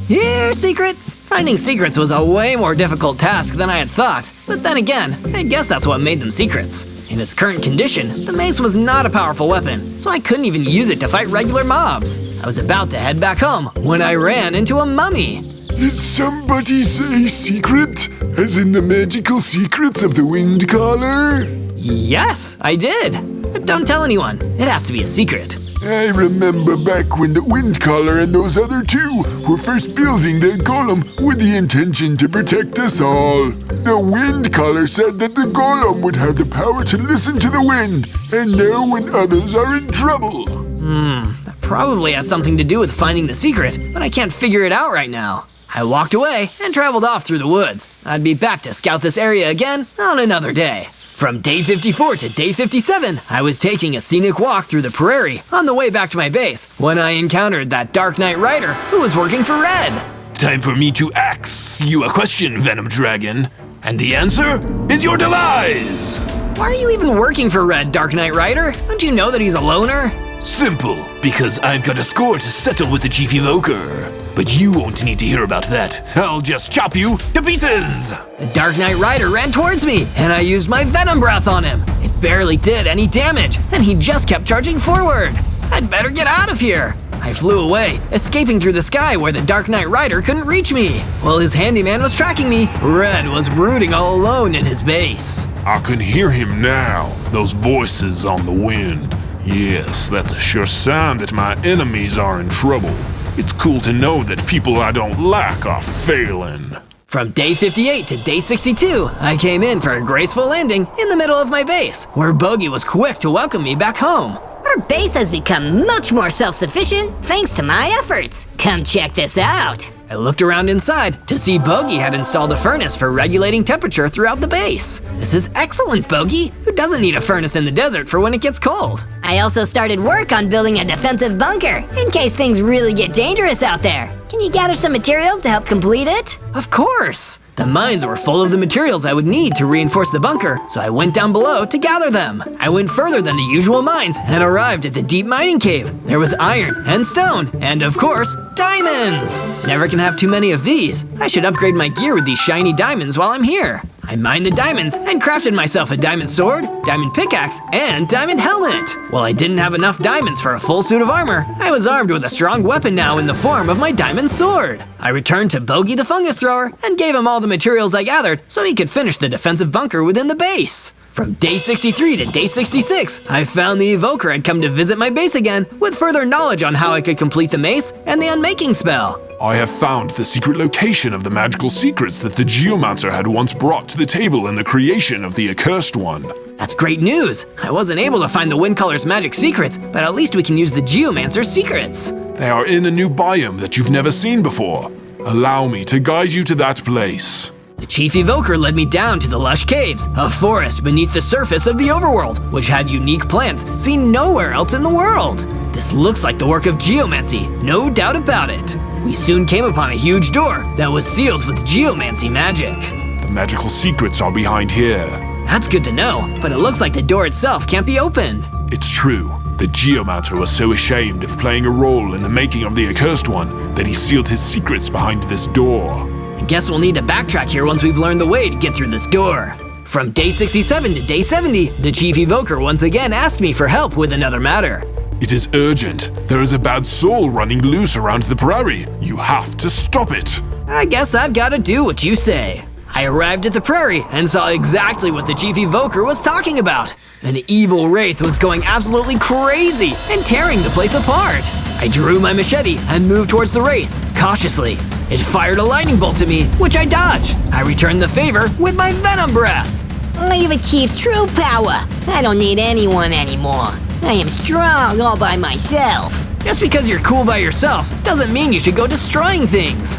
Speaker 1: here, secret. Finding secrets was a way more difficult task than I had thought, but then again, I guess that's what made them secrets. In its current condition, the mace was not a powerful weapon, so I couldn't even use it to fight regular mobs. I was about to head back home when I ran into a mummy.
Speaker 2: Did somebody say secret? As in the magical secrets of the Windcaller?
Speaker 1: Yes, I did. But don't tell anyone. It has to be a secret.
Speaker 2: I remember back when the Windcaller and those other two were first building their golem with the intention to protect us all. The Windcaller said that the golem would have the power to listen to the wind and know when others are in trouble.
Speaker 1: That probably has something to do with finding the secret, but I can't figure it out right now. I walked away and traveled off through the woods. I'd be back to scout this area again on another day. From day 54 to day 57, I was taking a scenic walk through the prairie on the way back to my base when I encountered that Dark Knight Rider who was working for Red.
Speaker 3: Time for me to ask you a question, Venom Dragon. And the answer is your demise!
Speaker 1: Why are you even working for Red, Dark Knight Rider? Don't you know that he's a loner?
Speaker 3: Simple, because I've got a score to settle with the Chief Evoker. But you won't need to hear about that. I'll just chop you to pieces!
Speaker 1: The Dark Knight Rider ran towards me, and I used my Venom Breath on him. It barely did any damage, and he just kept charging forward. I'd better get out of here. I flew away, escaping through the sky where the Dark Knight Rider couldn't reach me. While his handyman was tracking me, Red was brooding all alone in his base.
Speaker 2: I can hear him now, those voices on the wind. Yes, that's a sure sign that my enemies are in trouble. It's cool to know that people I don't like are failing.
Speaker 1: From day 58 to day 62, I came in for a graceful landing in the middle of my base, where Bogey was quick to welcome me back home.
Speaker 5: Our base has become much more self-sufficient thanks to my efforts. Come check this out.
Speaker 1: I looked around inside to see Bogey had installed a furnace for regulating temperature throughout the base. This is excellent, Bogey. Who doesn't need a furnace in the desert for when it gets cold?
Speaker 5: I also started work on building a defensive bunker in case things really get dangerous out there. Can you gather some materials to help complete it?
Speaker 1: Of course! The mines were full of the materials I would need to reinforce the bunker, so I went down below to gather them. I went further than the usual mines and arrived at the deep mining cave. There was iron and stone, and of course, diamonds! Never can have too many of these. I should upgrade my gear with these shiny diamonds while I'm here. I mined the diamonds and crafted myself a diamond sword, diamond pickaxe, and diamond helmet. While I didn't have enough diamonds for a full suit of armor, I was armed with a strong weapon now in the form of my diamond sword. I returned to Bogey the Fungus Thrower and gave him all the materials I gathered so he could finish the defensive bunker within the base. From day 63 to day 66, I found the Evoker had come to visit my base again with further knowledge on how I could complete the mace and the unmaking spell.
Speaker 2: I have found the secret location of the magical secrets that the Geomancer had once brought to the table in the creation of the Accursed One.
Speaker 1: That's great news! I wasn't able to find the Windcaller's magic secrets, but at least we can use the Geomancer's secrets.
Speaker 2: They are in a new biome that you've never seen before. Allow me to guide you to that place.
Speaker 1: The Chief Evoker led me down to the lush caves, a forest beneath the surface of the overworld, which had unique plants seen nowhere else in the world. This looks like the work of geomancy, no doubt about it. We soon came upon a huge door that was sealed with geomancy magic.
Speaker 2: The magical secrets are behind here.
Speaker 1: That's good to know, but it looks like the door itself can't be opened.
Speaker 2: It's true. The Geomancer was so ashamed of playing a role in the making of the Accursed One that he sealed his secrets behind this door.
Speaker 1: I guess we'll need to backtrack here once we've learned the way to get through this door. From day 67 to day 70, the Chief Evoker once again asked me for help with another matter.
Speaker 2: It is urgent. There is a bad soul running loose around the prairie. You have to stop it.
Speaker 1: I guess I've got to do what you say. I arrived at the prairie and saw exactly what the Chief Evoker was talking about. An evil wraith was going absolutely crazy and tearing the place apart. I drew my machete and moved towards the wraith, cautiously. It fired a lightning bolt to me, which I dodged. I returned the favor with my Venom Breath.
Speaker 5: I've achieved true power. I don't need anyone anymore. I am strong all by myself.
Speaker 1: Just because you're cool by yourself doesn't mean you should go destroying things.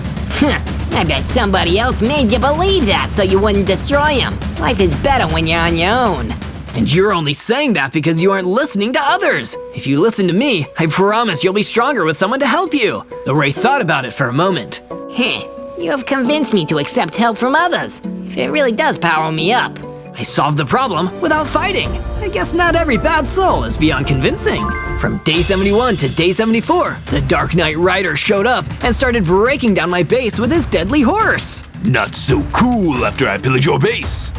Speaker 5: I bet somebody else made you believe that so you wouldn't destroy him. Life is better when you're on your own.
Speaker 1: And you're only saying that because you aren't listening to others. If you listen to me, I promise you'll be stronger with someone to help you. The Ray thought about it for a moment.
Speaker 5: You have convinced me to accept help from others. If it really does power me up.
Speaker 1: I solved the problem without fighting. I guess not every bad soul is beyond convincing. From day 71 to day 74, the Dark Knight Rider showed up and started breaking down my base with his deadly horse.
Speaker 3: Not so cool after I pillage your base.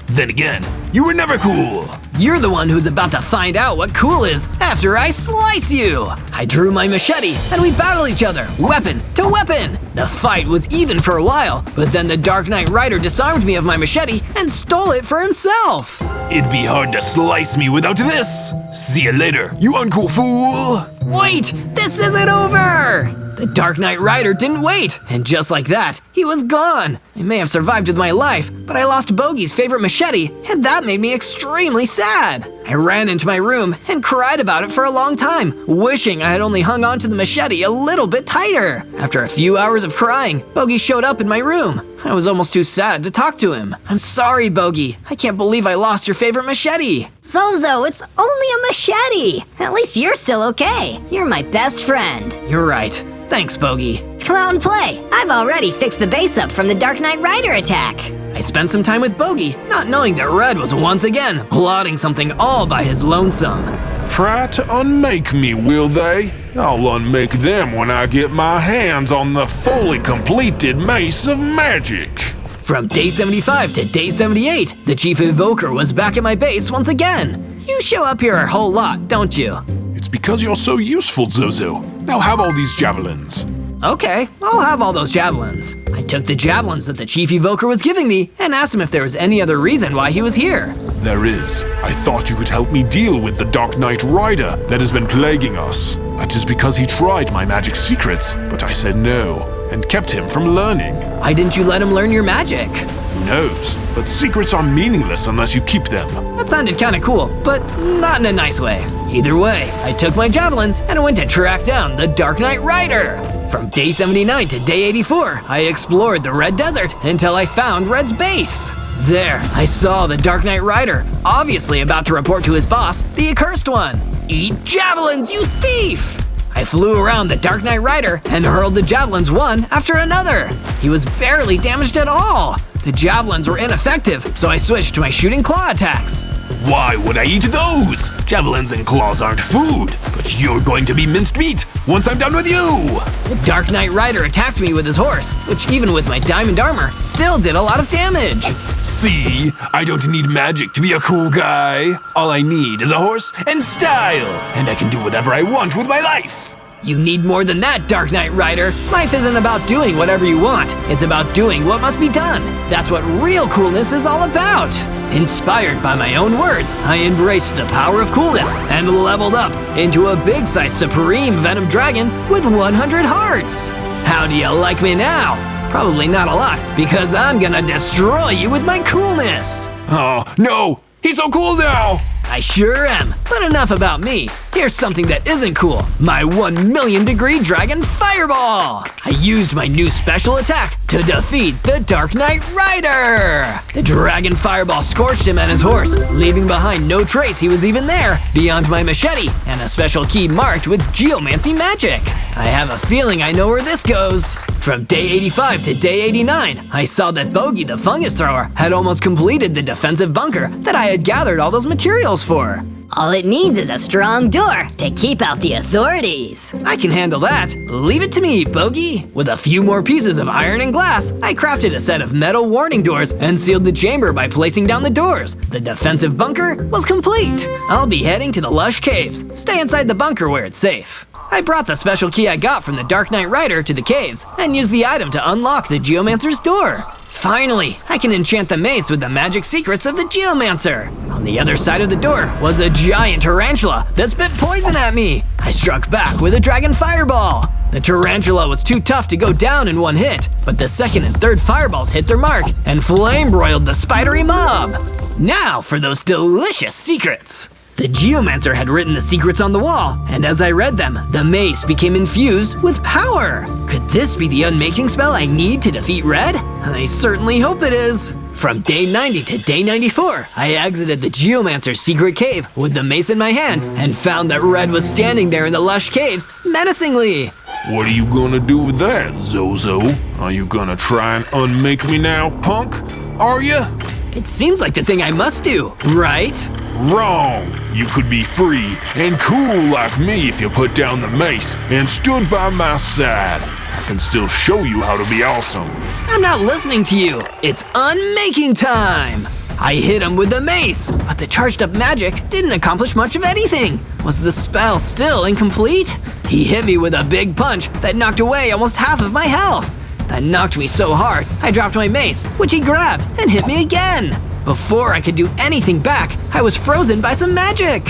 Speaker 3: Then again, you were never cool.
Speaker 1: You're the one who's about to find out what cool is after I slice you. I drew my machete and we battled each other, weapon to weapon. The fight was even for a while, but then the Dark Knight Rider disarmed me of my machete and stole it for himself.
Speaker 3: It'd be hard to slice me without this. See you later, you uncool fool.
Speaker 1: Wait, this isn't over! The Dark Knight Rider didn't wait, and just like that, he was gone. I may have survived with my life, but I lost Bogey's favorite machete, and that made me extremely sad. I ran into my room and cried about it for a long time, wishing I had only hung on to the machete a little bit tighter. After a few hours of crying, Bogey showed up in my room. I was almost too sad to talk to him. I'm sorry, Bogey. I can't believe I lost your favorite machete.
Speaker 5: Zozo, it's only a machete. At least you're still okay. You're my best friend.
Speaker 1: You're right. Thanks, Bogey.
Speaker 5: Come out and play. I've already fixed the base up from the Dark Knight Rider attack.
Speaker 1: I spent some time with Bogey, not knowing that Red was once again plotting something all by his lonesome.
Speaker 2: Try to unmake me, will they? I'll unmake them when I get my hands on the fully completed Mace of Magic.
Speaker 1: From day 75 to day 78, the Chief Evoker was back at my base once again. You show up here a whole lot, don't you?
Speaker 2: It's because you're so useful, Zozo. Now have all these javelins.
Speaker 1: Okay, I'll have all those javelins. I took the javelins that the Chief Evoker was giving me and asked him if there was any other reason why he was here.
Speaker 2: There is. I thought you could help me deal with the Dark Knight Rider that has been plaguing us. That is because he tried my magic secrets, but I said no, and kept him from learning.
Speaker 1: Why didn't you let him learn your magic?
Speaker 2: Who knows? But secrets are meaningless unless you keep them.
Speaker 1: That sounded kinda cool, but not in a nice way. Either way, I took my javelins and I went to track down the Dark Knight Rider. From day 79 to day 84, I explored the Red Desert until I found Red's base. There, I saw the Dark Knight Rider, obviously about to report to his boss, the Accursed One. Eat javelins, you thief! I flew around the Dark Knight Rider and hurled the javelins one after another. He was barely damaged at all. The javelins were ineffective, so I switched to my shooting claw attacks.
Speaker 3: Why would I eat those? Javelins and claws aren't food, but you're going to be minced meat once I'm done with you!
Speaker 1: The Dark Knight Rider attacked me with his horse, which even with my diamond armor, still did a lot of damage.
Speaker 3: See? I don't need magic to be a cool guy. All I need is a horse and style, and I can do whatever I want with my life.
Speaker 1: You need more than that, Dark Knight Rider. Life isn't about doing whatever you want. It's about doing what must be done. That's what real coolness is all about. Inspired by my own words, I embraced the power of coolness and leveled up into a big-sized Supreme Venom Dragon with 100 hearts. How do you like me now? Probably not a lot, because I'm gonna destroy you with my coolness.
Speaker 3: Oh, no! He's so cool now!
Speaker 1: I sure am, but enough about me. Here's something that isn't cool, my 1,000,000-degree Dragon Fireball! I used my new special attack to defeat the Dark Knight Rider! The Dragon Fireball scorched him and his horse, leaving behind no trace he was even there, beyond my machete and a special key marked with geomancy magic. I have a feeling I know where this goes. From day 85 to day 89, I saw that Bogey the Fungus Thrower had almost completed the defensive bunker that I had gathered all those materials for.
Speaker 5: All it needs is a strong door to keep out the authorities.
Speaker 1: I can handle that. Leave it to me, Bogey. With a few more pieces of iron and glass, I crafted a set of metal warning doors and sealed the chamber by placing down the doors. The defensive bunker was complete. I'll be heading to the lush caves. Stay inside the bunker where it's safe. I brought the special key I got from the Dark Knight Rider to the caves and used the item to unlock the Geomancer's door. Finally, I can enchant the mace with the magic secrets of the Geomancer. On the other side of the door was a giant tarantula that spit poison at me. I struck back with a Dragon Fireball. The tarantula was too tough to go down in one hit, but the second and third fireballs hit their mark and flame-broiled the spidery mob. Now for those delicious secrets. The geomancer had written the secrets on the wall, and as I read them, the mace became infused with power. Could this be the unmaking spell I need to defeat Red? I certainly hope it is. From day 90 to day 94, I exited the geomancer's secret cave with the mace in my hand and found that Red was standing there in the lush caves, menacingly.
Speaker 3: What are you gonna do with that, Zozo? Are you gonna try and unmake me now, punk? Are ya?
Speaker 1: It seems like the thing I must do, right?
Speaker 3: Wrong! You could be free and cool like me if you put down the mace and stood by my side. I can still show you how to be awesome.
Speaker 1: I'm not listening to you. It's unmaking time. I hit him with the mace, but the charged up magic didn't accomplish much of anything. Was the spell still incomplete? He hit me with a big punch that knocked away almost half of my health. That knocked me so hard, I dropped my mace, which he grabbed and hit me again. Before I could do anything back, I was frozen by some magic.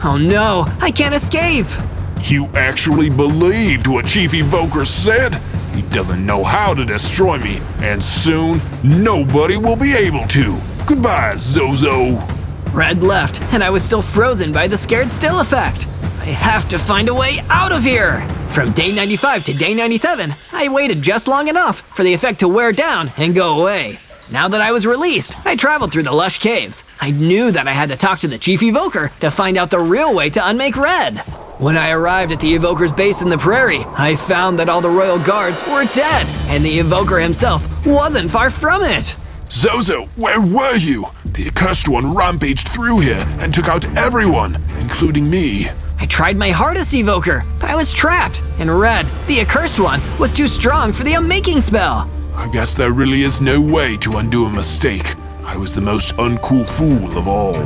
Speaker 1: Oh no, I can't escape.
Speaker 3: You actually believed what Chief Evoker said? He doesn't know how to destroy me, and soon nobody will be able to. Goodbye, Zozo.
Speaker 1: Red left, and I was still frozen by the scared still effect. I have to find a way out of here. From day 95 to day 97, I waited just long enough for the effect to wear down and go away. Now that I was released, I traveled through the lush caves. I knew that I had to talk to the Chief Evoker to find out the real way to unmake Red. When I arrived at the Evoker's base in the prairie, I found that all the royal guards were dead, and the Evoker himself wasn't far from it.
Speaker 3: Zozo, where were you? The accursed one rampaged through here and took out everyone, including me.
Speaker 1: I tried my hardest, Evoker, but I was trapped, and Red, the accursed one, was too strong for the unmaking spell.
Speaker 3: I guess there really is no way to undo a mistake. I was the most uncool fool of all.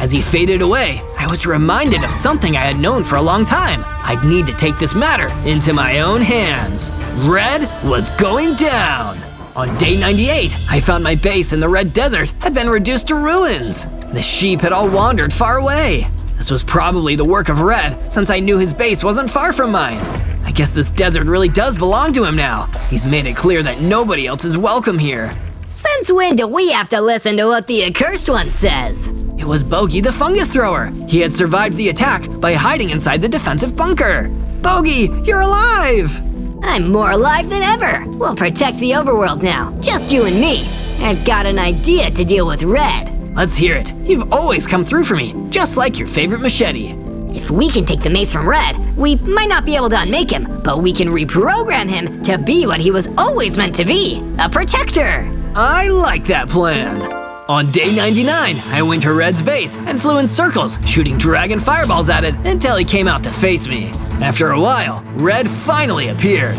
Speaker 1: As he faded away, I was reminded of something I had known for a long time. I'd need to take this matter into my own hands. Red was going down. On day 98, I found my base in the Red Desert had been reduced to ruins. The sheep had all wandered far away. This was probably the work of Red, since I knew his base wasn't far from mine. I guess this desert really does belong to him now. He's made it clear that nobody else is welcome here.
Speaker 5: Since when do we have to listen to what the accursed one says?
Speaker 1: It was Bogey the fungus thrower. He had survived the attack by hiding inside the defensive bunker. Bogey, you're alive!
Speaker 5: I'm more alive than ever. We'll protect the overworld now, just you and me. I've got an idea to deal with Red.
Speaker 1: Let's hear it. You've always come through for me, just like your favorite machete.
Speaker 5: If we can take the mace from Red, we might not be able to unmake him, but we can reprogram him to be what he was always meant to be, a protector.
Speaker 1: I like that plan. On day 99, I went to Red's base and flew in circles, shooting dragon fireballs at it until he came out to face me. After a while, Red finally appeared.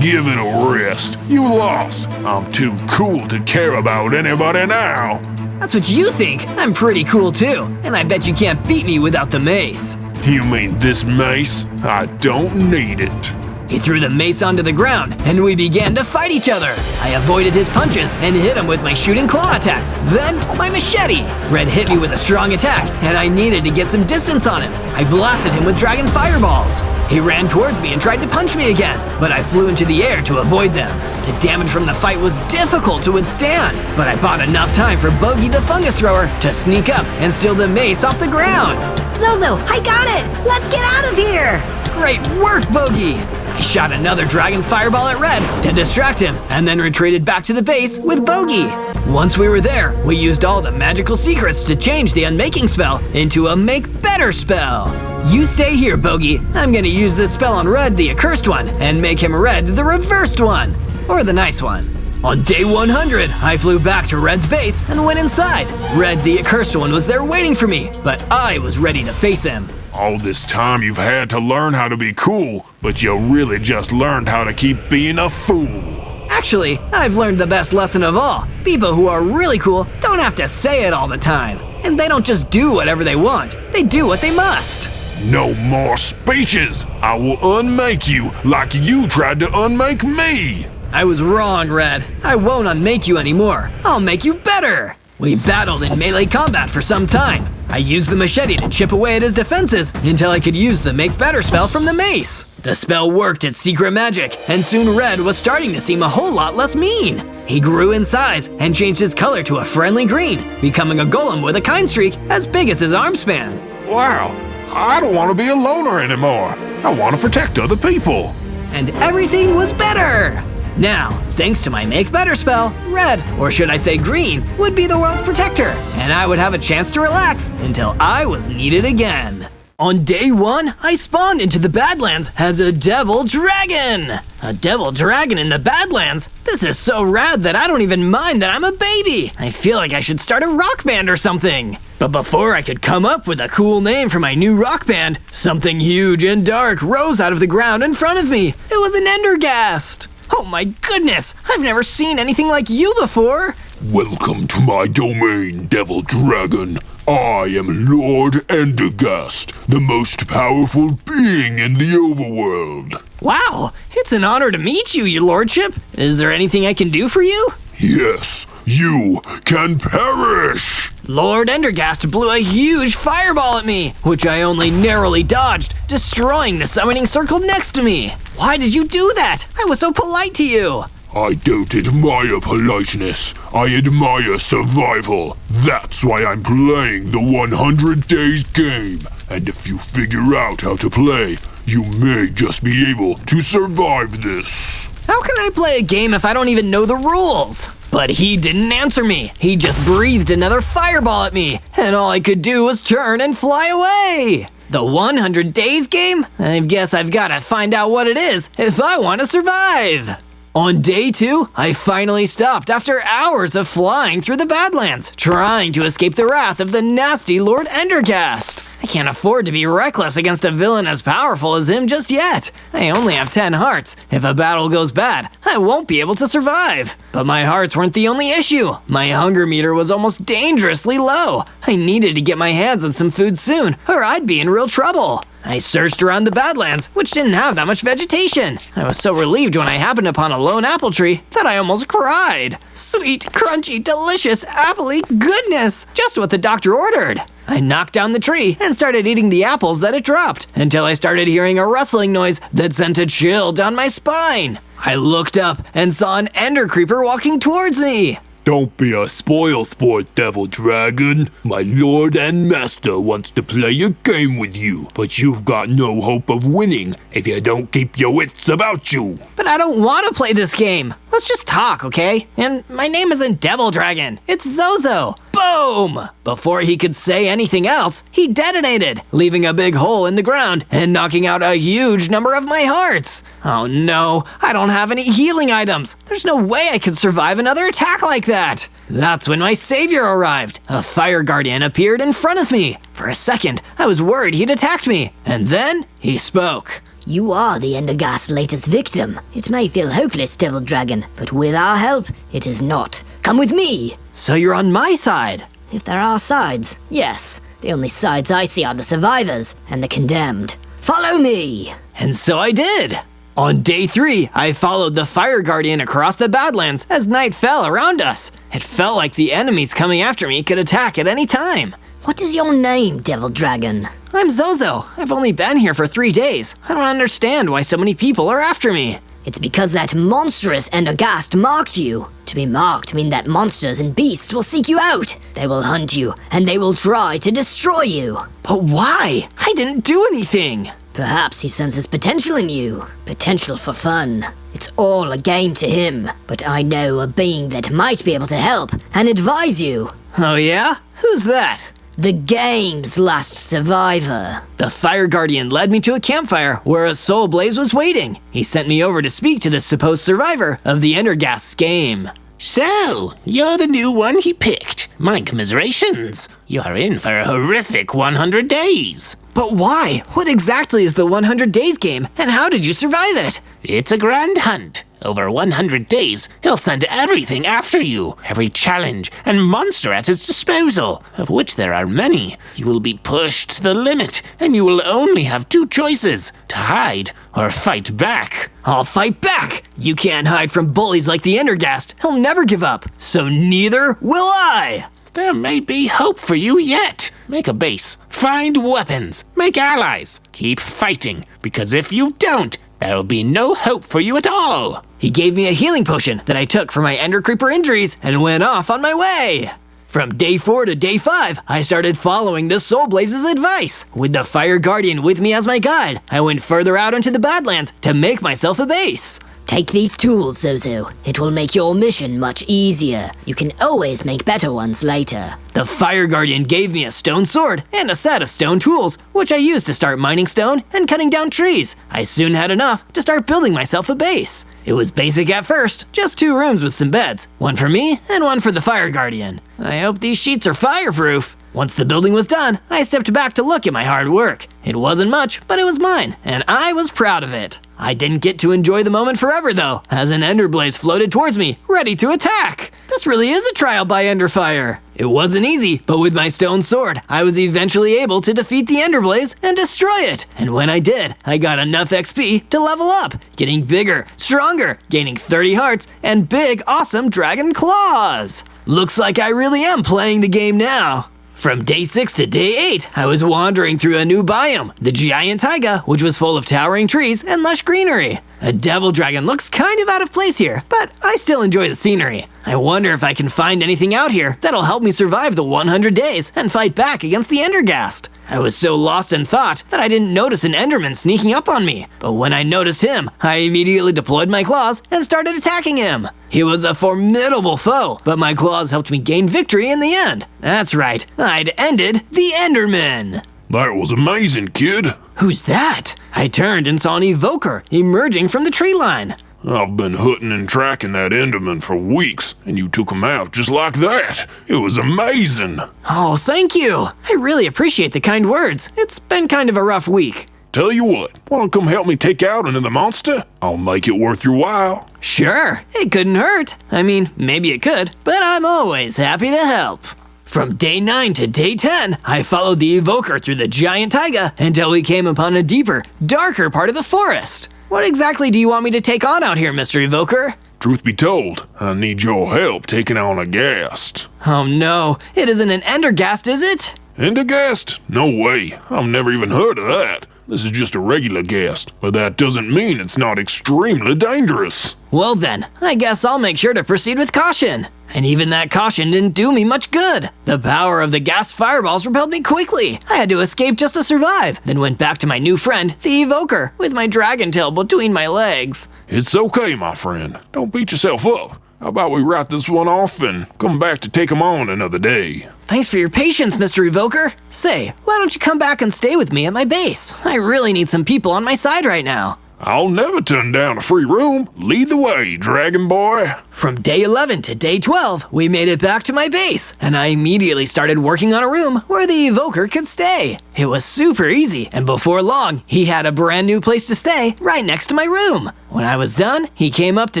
Speaker 3: Give it a rest. You lost. I'm too cool to care about anybody now.
Speaker 1: That's what you think. I'm pretty cool too, and I bet you can't beat me without the mace.
Speaker 3: You mean this mace? I don't need it.
Speaker 1: He threw the mace onto the ground, and we began to fight each other. I avoided his punches and hit him with my shooting claw attacks, then my machete. Red hit me with a strong attack, and I needed to get some distance on him. I blasted him with dragon fireballs. He ran towards me and tried to punch me again, but I flew into the air to avoid them. The damage from the fight was difficult to withstand, but I bought enough time for Bogey the fungus thrower to sneak up and steal the mace off the ground.
Speaker 5: Zozo, I got it! Let's get out of here!
Speaker 1: Great work, Bogey! I shot another dragon fireball at Red to distract him, and then retreated back to the base with Bogey. Once we were there, we used all the magical secrets to change the unmaking spell into a make better spell. You stay here, Bogey. I'm gonna use this spell on Red, the accursed one, and make him Red, the reversed one. Or the nice one. On day 100, I flew back to Red's base and went inside. Red, the accursed one, was there waiting for me, but I was ready to face him.
Speaker 3: All this time you've had to learn how to be cool, but you really just learned how to keep being a fool.
Speaker 1: Actually, I've learned the best lesson of all. People who are really cool don't have to say it all the time. And they don't just do whatever they want, they do what they must.
Speaker 3: No more speeches! I will unmake you like you tried to unmake me!
Speaker 1: I was wrong, Red. I won't unmake you anymore. I'll make you better. We battled in melee combat for some time. I used the machete to chip away at his defenses until I could use the make better spell from the mace. The spell worked its secret magic, and soon Red was starting to seem a whole lot less mean. He grew in size and changed his color to a friendly green, becoming a golem with a kind streak as big as his arm span.
Speaker 2: Wow, I don't want to be a loner anymore. I want to protect other people.
Speaker 1: And everything was better! Now, thanks to my Make Better spell, Red, or should I say Green, would be the world's protector, and I would have a chance to relax until I was needed again. On day 1, I spawned into the Badlands as a Devil Dragon! A Devil Dragon in the Badlands? This is so rad that I don't even mind that I'm a baby! I feel like I should start a rock band or something! But before I could come up with a cool name for my new rock band, something huge and dark rose out of the ground in front of me. It was an Endergast! Oh my goodness! I've never seen anything like you before!
Speaker 2: Welcome to my domain, Devil Dragon. I am Lord Endergast, the most powerful being in the overworld.
Speaker 1: Wow, it's an honor to meet you, your lordship. Is there anything I can do for you?
Speaker 2: Yes, you can perish!
Speaker 1: Lord Endergast blew a huge fireball at me, which I only narrowly dodged, destroying the summoning circle next to me. Why did you do that? I was so polite to you.
Speaker 2: I don't admire politeness. I admire survival. That's why I'm playing the 100 Days game. And if you figure out how to play, you may just be able to survive this.
Speaker 1: How can I play a game if I don't even know the rules? But he didn't answer me. He just breathed another fireball at me, and all I could do was turn and fly away. The 100 Days game? I guess I've got to find out what it is if I want to survive. On day 2, I finally stopped after hours of flying through the Badlands, trying to escape the wrath of the nasty Lord Endergast. I can't afford to be reckless against a villain as powerful as him just yet. I only have 10 hearts. If a battle goes bad, I won't be able to survive. But my hearts weren't the only issue. My hunger meter was almost dangerously low. I needed to get my hands on some food soon, or I'd be in real trouble. I searched around the Badlands, which didn't have that much vegetation. I was so relieved when I happened upon a lone apple tree that I almost cried. Sweet, crunchy, delicious, apple-y goodness! Just what the doctor ordered. I knocked down the tree and started eating the apples that it dropped until I started hearing a rustling noise that sent a chill down my spine. I looked up and saw an ender creeper walking towards me.
Speaker 3: Don't be a spoil sport, Devil Dragon. My lord and master wants to play a game with you, but you've got no hope of winning if you don't keep your wits about you.
Speaker 1: But I don't want to play this game. Let's just talk, okay? And my name isn't Devil Dragon, it's Zozo. Boom! Before he could say anything else, he detonated, leaving a big hole in the ground and knocking out a huge number of my hearts. Oh no, I don't have any healing items. There's no way I could survive another attack like that. That's when my savior arrived. A fire guardian appeared in front of me. For a second, I was worried he'd attacked me, and then he spoke.
Speaker 5: You are the Endergast's latest victim. It may feel hopeless, Devil Dragon, but with our help, it is not. Come with me!
Speaker 1: So you're on my side?
Speaker 5: If there are sides, yes. The only sides I see are the survivors and the condemned. Follow me!
Speaker 1: And so I did. On day 3, I followed the fire guardian across the Badlands as night fell around us. It felt like the enemies coming after me could attack at any time.
Speaker 5: What is your name, Devil Dragon?
Speaker 1: I'm Zozo. I've only been here for 3 days. I don't understand why so many people are after me.
Speaker 5: It's because that monstrous Endergast marked you. To be marked means that monsters and beasts will seek you out. They will hunt you, and they will try to destroy you.
Speaker 1: But why? I didn't do anything.
Speaker 5: Perhaps he senses potential in you. Potential for fun. It's all a game to him. But I know a being that might be able to help and advise you.
Speaker 1: Oh yeah? Who's that?
Speaker 5: The game's last survivor.
Speaker 1: The fire guardian led me to a campfire where a soul blaze was waiting. He sent me over to speak to the supposed survivor of the Endergast's game.
Speaker 6: So, you're the new one he picked. My commiserations. You're in for a horrific 100 days.
Speaker 1: But why? What exactly is the 100 Days game, and how did you survive it?
Speaker 6: It's a grand hunt. Over 100 days, he'll send everything after you, every challenge and monster at his disposal, of which there are many. You will be pushed to the limit, and you will only have 2 choices, to hide or fight back.
Speaker 1: I'll fight back! You can't hide from bullies like the Endergast. He'll never give up, so neither will I!
Speaker 6: There may be hope for you yet. make a base, find weapons, make allies, keep fighting, because if you don't, there'll be no hope for you at all.
Speaker 1: He gave me a healing potion that I took for my Ender Creeper injuries and went off on my way. From day 4 to day 5, I started following the Soul Blaze's advice. With the Fire Guardian with me as my guide, I went further out into the Badlands to make myself a base.
Speaker 5: Take these tools, Zozo. It will make your mission much easier. You can always make better ones later.
Speaker 1: The Fire Guardian gave me a stone sword and a set of stone tools, which I used to start mining stone and cutting down trees. I soon had enough to start building myself a base. It was basic at first, just 2 rooms with some beds, one for me and one for the Fire Guardian. I hope these sheets are fireproof. Once the building was done, I stepped back to look at my hard work. It wasn't much, but it was mine, and I was proud of it. I didn't get to enjoy the moment forever though, as an Ender Blaze floated towards me, ready to attack. This really is a trial by Ender Fire. It wasn't easy, but with my stone sword, I was eventually able to defeat the Ender Blaze and destroy it. And when I did, I got enough XP to level up, getting bigger, stronger, gaining 30 hearts, and big, awesome dragon claws. Looks like I really am playing the game now. From day 6 to day 8, I was wandering through a new biome, the Giant Taiga, which was full of towering trees and lush greenery. A devil dragon looks kind of out of place here, but I still enjoy the scenery. I wonder if I can find anything out here that'll help me survive the 100 days and fight back against the Endergast. I was so lost in thought that I didn't notice an Enderman sneaking up on me, but when I noticed him, I immediately deployed my claws and started attacking him. He was a formidable foe, but my claws helped me gain victory in the end. That's right, I'd ended the Enderman.
Speaker 2: That was amazing, kid.
Speaker 1: Who's that? I turned and saw an evoker emerging from the tree line.
Speaker 2: I've been hunting and tracking that Enderman for weeks, and you took him out just like that. It was amazing.
Speaker 1: Oh, thank you. I really appreciate the kind words. It's been kind of a rough week.
Speaker 2: Tell you what, wanna come help me take out another monster? I'll make it worth your while.
Speaker 1: Sure, it couldn't hurt. I mean, maybe it could, but I'm always happy to help. From day 9 to day 10, I followed the evoker through the Giant Taiga until we came upon a deeper, darker part of the forest. What exactly do you want me to take on out here, Mr. Evoker?
Speaker 2: Truth be told, I need your help taking on a ghast.
Speaker 1: Oh no, it isn't an Endergast, is it?
Speaker 2: Endergast? No way. I've never even heard of that. This is just a regular ghast, but that doesn't mean it's not extremely dangerous.
Speaker 1: Well then, I guess I'll make sure to proceed with caution. And even that caution didn't do me much good. The power of the gas fireballs repelled me quickly. I had to escape just to survive, then went back to my new friend, the Evoker, with my dragon tail between my legs.
Speaker 2: It's okay, my friend. Don't beat yourself up. How about we write this one off and come back to take him on another day?
Speaker 1: Thanks for your patience, Mr. Evoker. Say, why don't you come back and stay with me at my base? I really need some people on my side right now.
Speaker 2: I'll never turn down a free room. Lead the way, Dragon Boy.
Speaker 1: From day 11 to day 12, we made it back to my base, and I immediately started working on a room where the Evoker could stay. It was super easy, and before long, he had a brand new place to stay right next to my room. When I was done, he came up to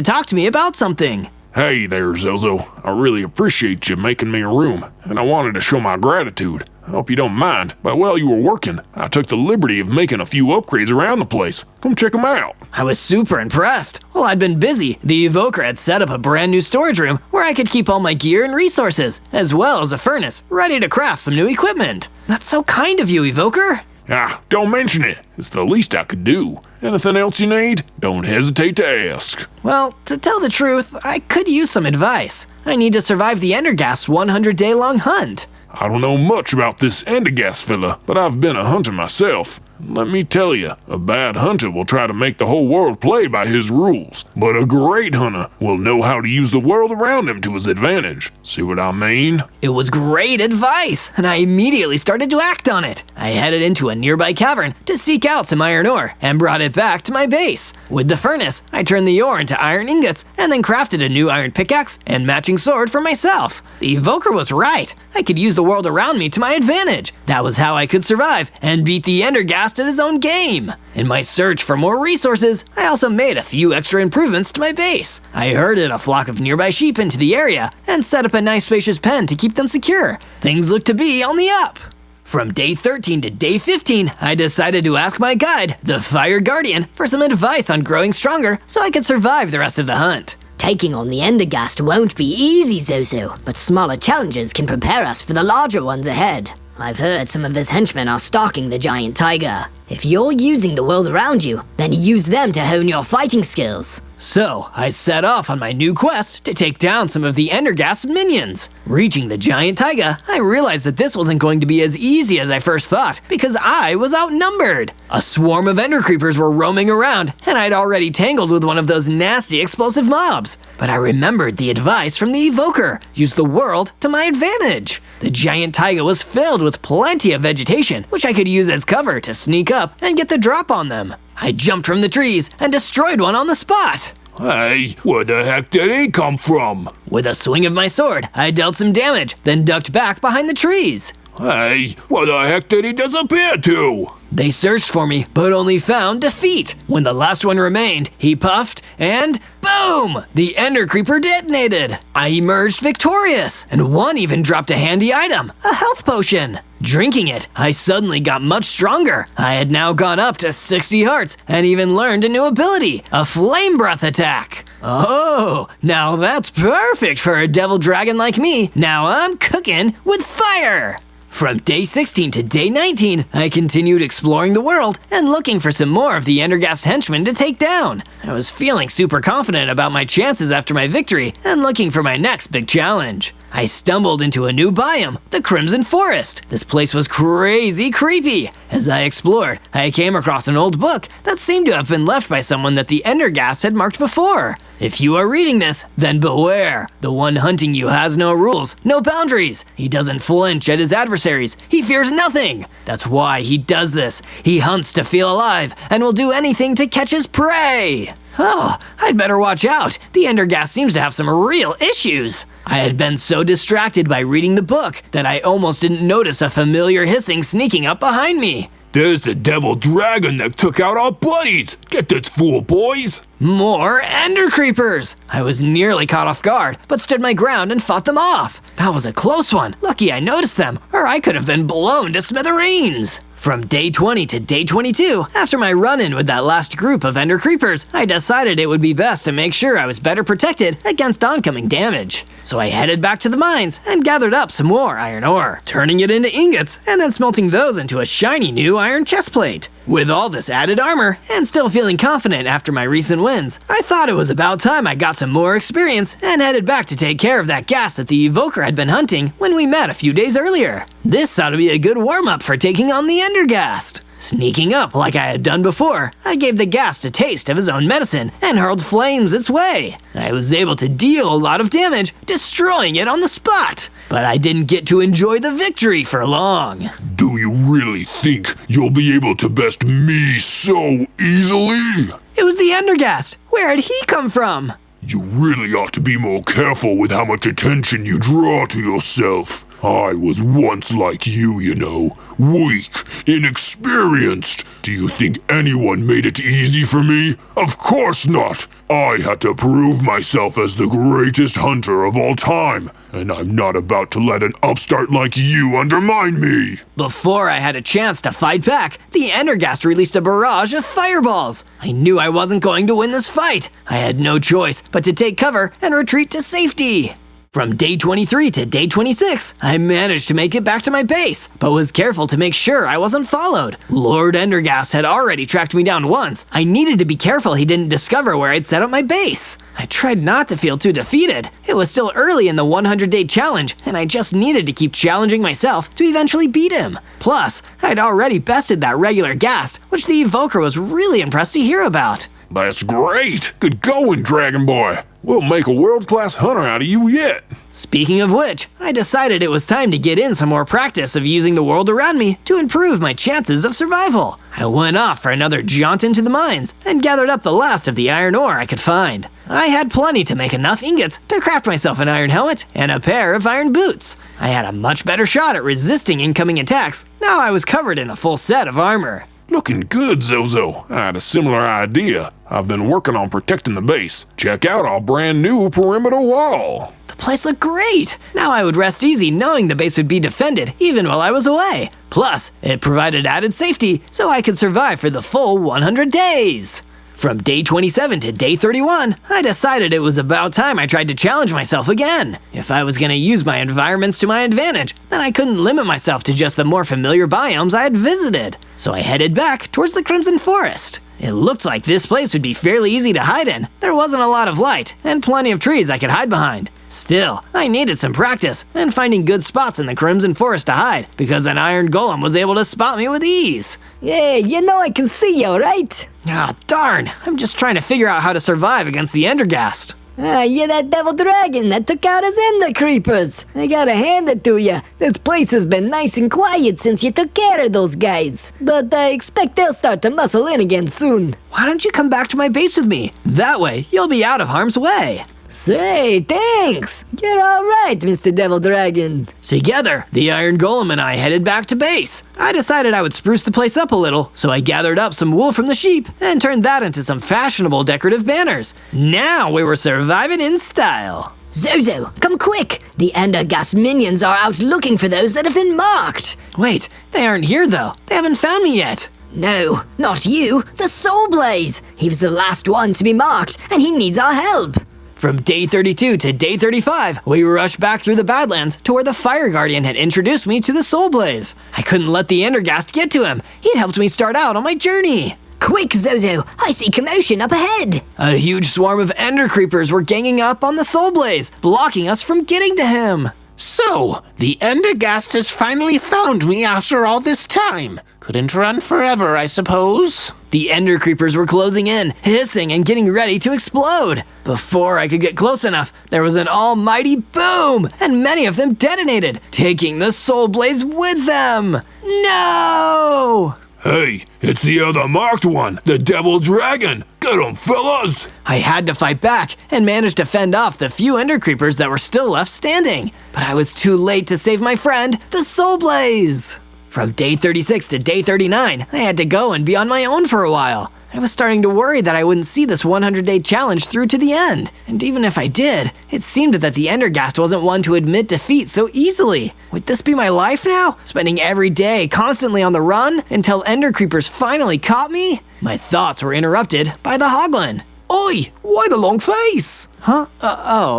Speaker 1: talk to me about something.
Speaker 2: Hey there, Zozo. I really appreciate you making me a room, and I wanted to show my gratitude. I hope you don't mind, but while you were working, I took the liberty of making a few upgrades around the place. Come check them out.
Speaker 1: I was super impressed. While I'd been busy, the Evoker had set up a brand new storage room where I could keep all my gear and resources, as well as a furnace ready to craft some new equipment. That's so kind of you, Evoker.
Speaker 2: Ah, don't mention it. It's the least I could do. Anything else you need? Don't hesitate to ask.
Speaker 1: Well, to tell the truth, I could use some advice. I need to survive the Endergast's 100-day-long hunt.
Speaker 2: I don't know much about this Endergast fella, but I've been a hunter myself. Let me tell you, a bad hunter will try to make the whole world play by his rules, but a great hunter will know how to use the world around him to his advantage. See what I mean?
Speaker 1: It was great advice, and I immediately started to act on it. I headed into a nearby cavern to seek out some iron ore and brought it back to my base. With the furnace, I turned the ore into iron ingots and then crafted a new iron pickaxe and matching sword for myself. The Evoker was right. I could use the world around me to my advantage. That was how I could survive and beat the Endergast at his own game. In my search for more resources, I also made a few extra improvements to my base. I herded a flock of nearby sheep into the area and set up a nice spacious pen to keep them secure. Things looked to be on the up. From day 13 to day 15, I decided to ask my guide, the Fire Guardian, for some advice on growing stronger so I could survive the rest of the hunt.
Speaker 5: Taking on the Endergast won't be easy, Zozo, but smaller challenges can prepare us for the larger ones ahead.
Speaker 4: I've heard some of his henchmen are stalking the giant tiger. If you're using the world around you, then use them to hone your fighting skills.
Speaker 1: So, I set off on my new quest to take down some of the Endergast's minions. Reaching the giant taiga, I realized that this wasn't going to be as easy as I first thought, because I was outnumbered. A swarm of ender creepers were roaming around, and I'd already tangled with one of those nasty explosive mobs. But I remembered the advice from the evoker: use the world to my advantage. The giant taiga was filled with plenty of vegetation, which I could use as cover to sneak up and get the drop on them. I jumped from the trees and destroyed one on the spot.
Speaker 3: Hey, where the heck did he come from?
Speaker 1: With a swing of my sword, I dealt some damage, then ducked back behind the trees.
Speaker 3: Hey, where the heck did he disappear to?
Speaker 1: They searched for me, but only found defeat. When the last one remained, he puffed, and boom! The ender creeper detonated. I emerged victorious, and one even dropped a handy item, a health potion. Drinking it, I suddenly got much stronger. I had now gone up to 60 hearts, and even learned a new ability, a flame breath attack. Oh, now that's perfect for a devil dragon like me. Now I'm cooking with fire. From day 16 to day 19, I continued exploring the world and looking for some more of the Endergast henchmen to take down. I was feeling super confident about my chances after my victory and looking for my next big challenge. I stumbled into a new biome, the Crimson Forest. This place was crazy creepy. As I explored, I came across an old book that seemed to have been left by someone that the Endergast had marked before. If you are reading this, then beware. The one hunting you has no rules, no boundaries. He doesn't flinch at his adversaries. He fears nothing. That's why he does this. He hunts to feel alive and will do anything to catch his prey. Oh, I'd better watch out. The Endergast seems to have some real issues. I had been so distracted by reading the book that I almost didn't notice a familiar hissing sneaking up behind me.
Speaker 3: There's the devil dragon that took out our buddies. Get this fool, boys.
Speaker 1: More ender creepers! I was nearly caught off guard, but stood my ground and fought them off. That was a close one. Lucky I noticed them, or I could have been blown to smithereens. From day 20 to day 22, after my run-in with that last group of ender creepers, I decided it would be best to make sure I was better protected against oncoming damage. So I headed back to the mines and gathered up some more iron ore, turning it into ingots and then smelting those into a shiny new iron chestplate. With all this added armor, and still feeling confident after my recent wins, I thought it was about time I got some more experience and headed back to take care of that ghast that the evoker had been hunting when we met a few days earlier. This ought to be a good warm-up for taking on the Endergast. Sneaking up like I had done before, I gave the ghast a taste of his own medicine and hurled flames its way. I was able to deal a lot of damage, destroying it on the spot. But I didn't get to enjoy the victory for long.
Speaker 3: Do you really think you'll be able to best me so easily?
Speaker 1: It was the Endergast. Where had he come from?
Speaker 3: You really ought to be more careful with how much attention you draw to yourself. I was once like you know. Weak, inexperienced. Do you think anyone made it easy for me? Of course not. I had to prove myself as the greatest hunter of all time, and I'm not about to let an upstart like you undermine me.
Speaker 1: Before I had a chance to fight back, the Endergast released a barrage of fireballs. I knew I wasn't going to win this fight. I had no choice but to take cover and retreat to safety. From day 23 to day 26, I managed to make it back to my base, but was careful to make sure I wasn't followed. Lord Endergast had already tracked me down once. I needed to be careful he didn't discover where I'd set up my base. I tried not to feel too defeated. It was still early in the 100-day challenge, and I just needed to keep challenging myself to eventually beat him. Plus, I'd already bested that regular ghast, which the evoker was really impressed to hear about.
Speaker 2: That's great! Good going, Dragon Boy! We'll make a world-class hunter out of you yet!
Speaker 1: Speaking of which, I decided it was time to get in some more practice of using the world around me to improve my chances of survival. I went off for another jaunt into the mines and gathered up the last of the iron ore I could find. I had plenty to make enough ingots to craft myself an iron helmet and a pair of iron boots. I had a much better shot at resisting incoming attacks. Now I was covered in a full set of armor.
Speaker 2: Looking good, Zozo. I had a similar idea. I've been working on protecting the base. Check out our brand new perimeter wall.
Speaker 1: The place looked great. Now I would rest easy knowing the base would be defended even while I was away. Plus, it provided added safety so I could survive for the full 100 days. From day 27 to day 31, I decided it was about time I tried to challenge myself again. If I was going to use my environments to my advantage, then I couldn't limit myself to just the more familiar biomes I had visited. So I headed back towards the Crimson Forest. It looked like this place would be fairly easy to hide in. There wasn't a lot of light, and plenty of trees I could hide behind. Still, I needed some practice and finding good spots in the Crimson Forest to hide, because an iron golem was able to spot me with ease.
Speaker 4: Yeah, you know I can see you, right?
Speaker 1: Ah, darn, I'm just trying to figure out how to survive against the Endergast.
Speaker 4: You're that devil dragon that took out his ender creepers. I gotta hand it to you. This place has been nice and quiet since you took care of those guys. But I expect they'll start to muscle in again soon.
Speaker 1: Why don't you come back to my base with me? That way, you'll be out of harm's way.
Speaker 4: Say, thanks. You're all right, Mr. Devil Dragon.
Speaker 1: Together, the Iron Golem and I headed back to base. I decided I would spruce the place up a little, so I gathered up some wool from the sheep and turned that into some fashionable decorative banners. Now we were surviving in style.
Speaker 4: Zozo, come quick! The Endergast minions are out looking for those that have been marked.
Speaker 1: Wait, they aren't here though. They haven't found me yet.
Speaker 4: No, not you. The Soul Blaze. He was the last one to be marked, and he needs our help.
Speaker 1: From day 32 to day 35, we rushed back through the Badlands to where the Fire Guardian had introduced me to the Soul Blaze. I couldn't let the Endergast get to him. He'd helped me start out on my journey.
Speaker 4: Quick, Zozo! I see commotion up ahead!
Speaker 1: A huge swarm of Ender Creepers were ganging up on the Soul Blaze, blocking us from getting to him.
Speaker 6: So, the Endergast has finally found me after all this time. Couldn't run forever, I suppose.
Speaker 1: The Ender Creepers were closing in, hissing and getting ready to explode. Before I could get close enough, there was an almighty boom, and many of them detonated, taking the Soul Blaze with them. No!
Speaker 3: Hey, it's the other marked one, the Devil Dragon. Get him, fellas!
Speaker 1: I had to fight back and managed to fend off the few Ender Creepers that were still left standing. But I was too late to save my friend, the Soul Blaze. From day 36 to day 39, I had to go and be on my own for a while. I was starting to worry that I wouldn't see this 100-day challenge through to the end. And even if I did, it seemed that the Endergast wasn't one to admit defeat so easily. Would this be my life now? Spending every day constantly on the run until Ender Creepers finally caught me? My thoughts were interrupted by the Hoglin.
Speaker 6: Oi, why the long face?
Speaker 1: Huh?